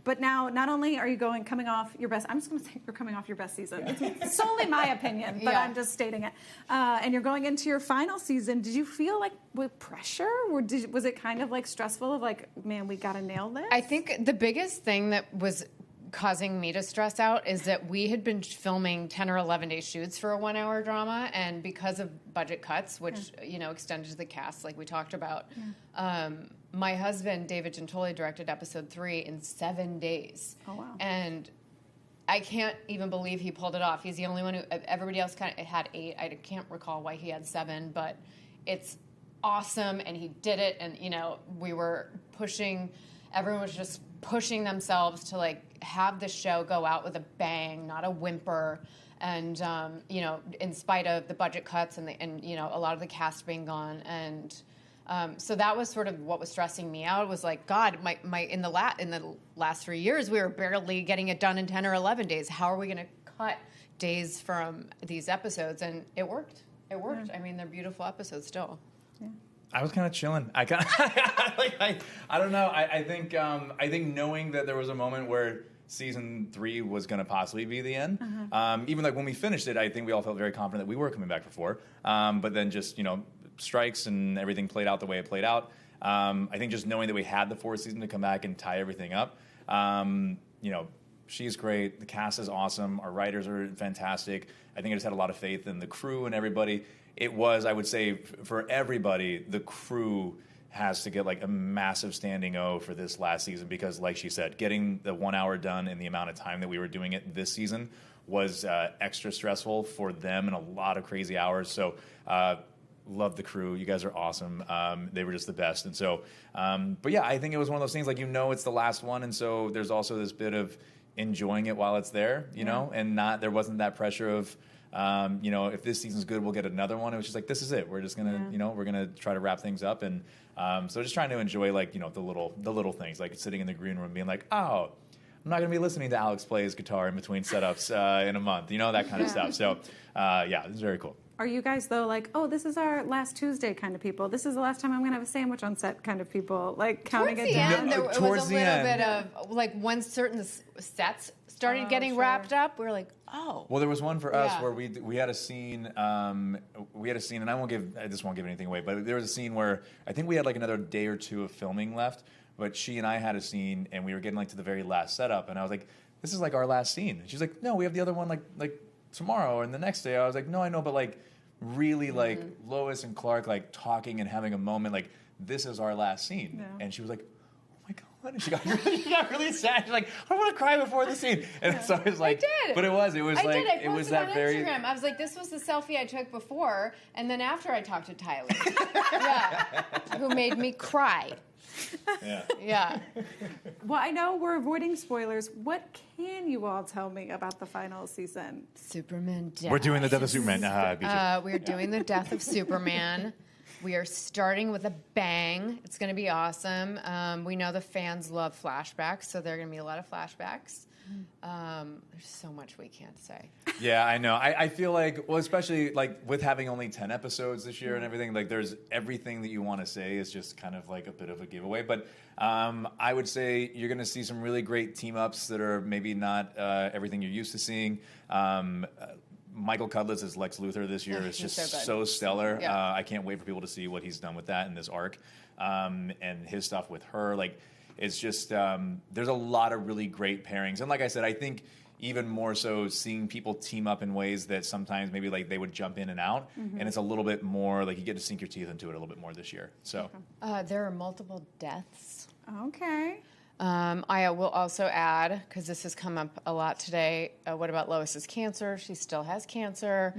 But now, not only are you coming off your best, I'm just going to say you're coming off your best season. It's solely my opinion, but I'm just stating it. And you're going into your final season. Did you feel like with pressure, or was it kind of like stressful of like, man, we got to nail this? I think the biggest thing that was causing me to stress out is that we had been filming 10 or 11 day shoots for a 1 hour drama, and because of budget cuts, which you know extended the cast like we talked about, my husband David Gentoli directed episode 3 in 7 days. Oh wow. And I can't even believe he pulled it off. He's the only one who, everybody else kind of had 8. I can't recall why he had 7, but it's awesome, and he did it. And you know, we were pushing, everyone was just pushing themselves to like have the show go out with a bang, not a whimper. And you know, in spite of the budget cuts and you know a lot of the cast being gone, and so that was sort of what was stressing me out. It was like, God, my in the last 3 years we were barely getting it done in 10 or 11 days. How are we going to cut days from these episodes? And it worked. It worked. I mean, they're beautiful episodes still. Yeah. I was kind of chilling. I don't know. I think knowing that there was a moment where season 3 was going to possibly be the end. Even like when we finished it, I think we all felt very confident that we were coming back for 4. But then just, strikes and everything played out the way it played out. I think just knowing that we had the 4th season to come back and tie everything up, she's great. The cast is awesome. Our writers are fantastic. I think I just had a lot of faith in the crew and everybody. It was, I would say, for everybody, the crew has to get like a massive standing O for this last season because, like she said, getting the 1 hour done in the amount of time that we were doing it this season was extra stressful for them and a lot of crazy hours. So love the crew. You guys are awesome. They were just the best. And so, but yeah, I think it was one of those things like, it's the last one. And so there's also this bit of enjoying it while it's there, and there wasn't that pressure of, if this season's good, we'll get another one. It was just like, this is it. We're just gonna, we're gonna try to wrap things up, and so just trying to enjoy like, the little things, like sitting in the green room, being like, oh, I'm not gonna be listening to Alex play his guitar in between setups in a month, that kind of stuff. So yeah, it's very cool. Are you guys, though, like, oh, this is our last Tuesday kind of people? This is the last time I'm going to have a sandwich on set kind of people? Like, counting it down? There was a little bit of, like, when certain sets started getting wrapped up, we were like, oh. Well, there was one for us where we had a scene, and I just won't give anything away, but there was a scene where I think we had, like, another day or 2 of filming left, but she and I had a scene, and we were getting, like, to the very last setup, and I was like, this is, like, our last scene. And she's like, no, we have the other one, like tomorrow and the next day. I was like, no, I know, but, like, really like Lois and Clark like talking and having a moment like this is our last scene, and she was like, oh my god, and she got really sad. She's like, I don't want to cry before the scene, and so I was like, I did. But it was I like did. I it was posted that on very. Instagram. I was like, this was the selfie I took before, and then after I talked to Tyler, who made me cry. Yeah. Well, I know we're avoiding spoilers. What can you all tell me about the final season? Superman death. We're doing the death of Superman. We're doing the death of Superman. We are starting with a bang. It's going to be awesome. We know the fans love flashbacks, so there are going to be a lot of flashbacks. There's so much we can't say. Yeah, I know. I feel like, well, especially like with having only 10 episodes this year and everything, like there's everything that you want to say is just kind of like a bit of a giveaway. But I would say you're going to see some really great team ups that are maybe not everything you're used to seeing. Michael Cudlitz as Lex Luthor this year is just so stellar. Yeah. I can't wait for people to see what he's done with that in this arc, and his stuff with her. Like, it's just there's a lot of really great pairings, and like I said, I think even more so seeing people team up in ways that sometimes maybe like they would jump in and out, and it's a little bit more like you get to sink your teeth into it a little bit more this year. So there are multiple deaths. Okay. I will also add, because this has come up a lot today, what about Lois's cancer? She still has cancer.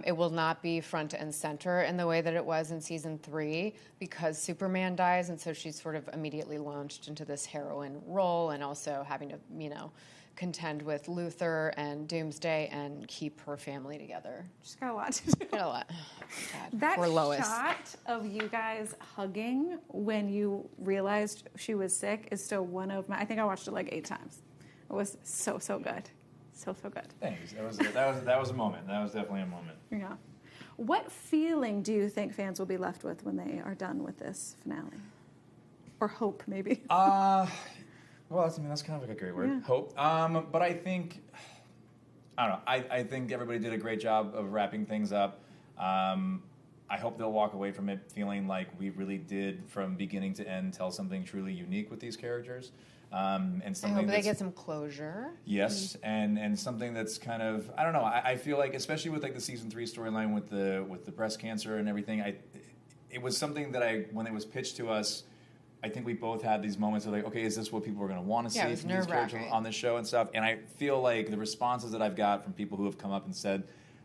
It will not be front and center in the way that it was in season 3 because Superman dies, and so she's sort of immediately launched into this heroine role and also having to, contend with Luthor and Doomsday and keep her family together. She's got a lot to do. Got a lot. That for Lois. shot of you guys hugging when you realized she was sick is still one of my. I think I watched it like 8 times. It was so good, so good. Thanks. That was a moment. That was definitely a moment. Yeah. What feeling do you think fans will be left with when they are done with this finale, or hope maybe? Well, that's kind of like a great word, hope. But I think, I don't know, I think everybody did a great job of wrapping things up. I hope they'll walk away from it feeling like we really did, from beginning to end, tell something truly unique with these characters. And something I hope they get some closure. Yes, and something that's kind of, I don't know, I feel like, especially with like the season 3 storyline with the breast cancer and everything, it was something that when it was pitched to us, I think we both had these moments of like, okay, is this what people are going to want to see from these characters on this show and stuff? And I feel like the responses that I've got from people who have come up and said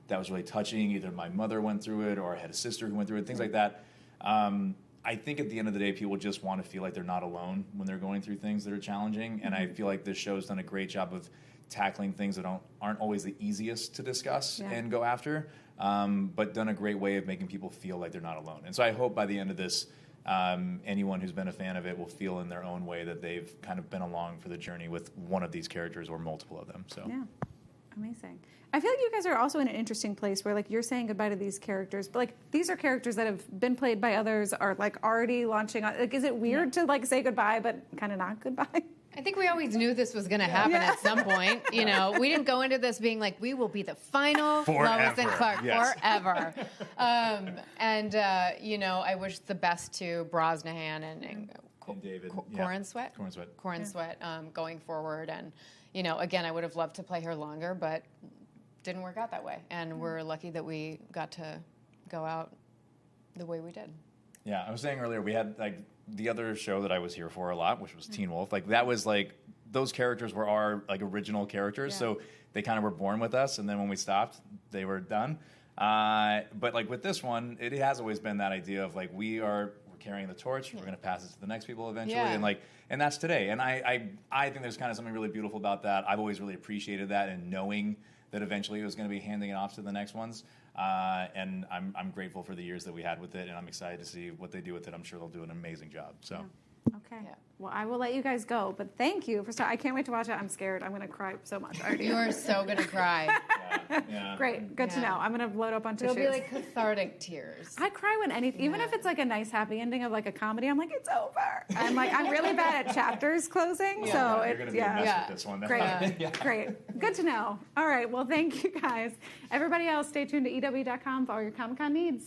that was really touching, either my mother went through it or I had a sister who went through it, things like that. I think at the end of the day, people just want to feel like they're not alone when they're going through things that are challenging. And I feel like this show's done a great job of tackling things that aren't always the easiest to discuss and go after, but done a great way of making people feel like they're not alone. And so I hope by the end of this, anyone who's been a fan of it will feel in their own way that they've kind of been along for the journey with one of these characters or multiple of them. So yeah, amazing. I feel like you guys are also in an interesting place where like you're saying goodbye to these characters, but like these are characters that have been played by others, are like already launching on. Like, is it weird to like say goodbye but kind of not goodbye? I think we always knew this was going to happen at some point. You know, we didn't go into this being like, we will be the final Lois and Clark forever. You know, I wish the best to Brosnahan and David. Corin Sweat going forward. And, you know, again, I would have loved to play her longer, but didn't work out that way. And we're lucky that we got to go out the way we did. Yeah, I was saying earlier, we had like the other show that I was here for a lot, which was Teen Wolf. Like that was like, those characters were our like original characters. So they kind of were born with us. And then when we stopped, they were done. But like with this one, it has always been that idea of like, we're carrying the torch. We're going to pass it to the next people eventually. And that's today. And I think there's kind of something really beautiful about that. I've always really appreciated that, and knowing that eventually it was going to be handing it off to the next ones. And I'm grateful for the years that we had with it, and I'm excited to see what they do with it. I'm sure they'll do an amazing job. So. Okay. Yeah. Well, I will let you guys go, but thank you for I can't wait to watch it. I'm scared. I'm going to cry so much. You are so going to cry. Great. Good to know. I'm going to load up on tissues. It'll be like cathartic tears. I cry when anything, even if it's like a nice happy ending of like a comedy, I'm like, it's over. I'm really bad at chapters closing. So you're going to be a mess with this one. Great. Good to know. All right. Well, thank you guys. Everybody else, stay tuned to EW.com for all your Comic-Con needs.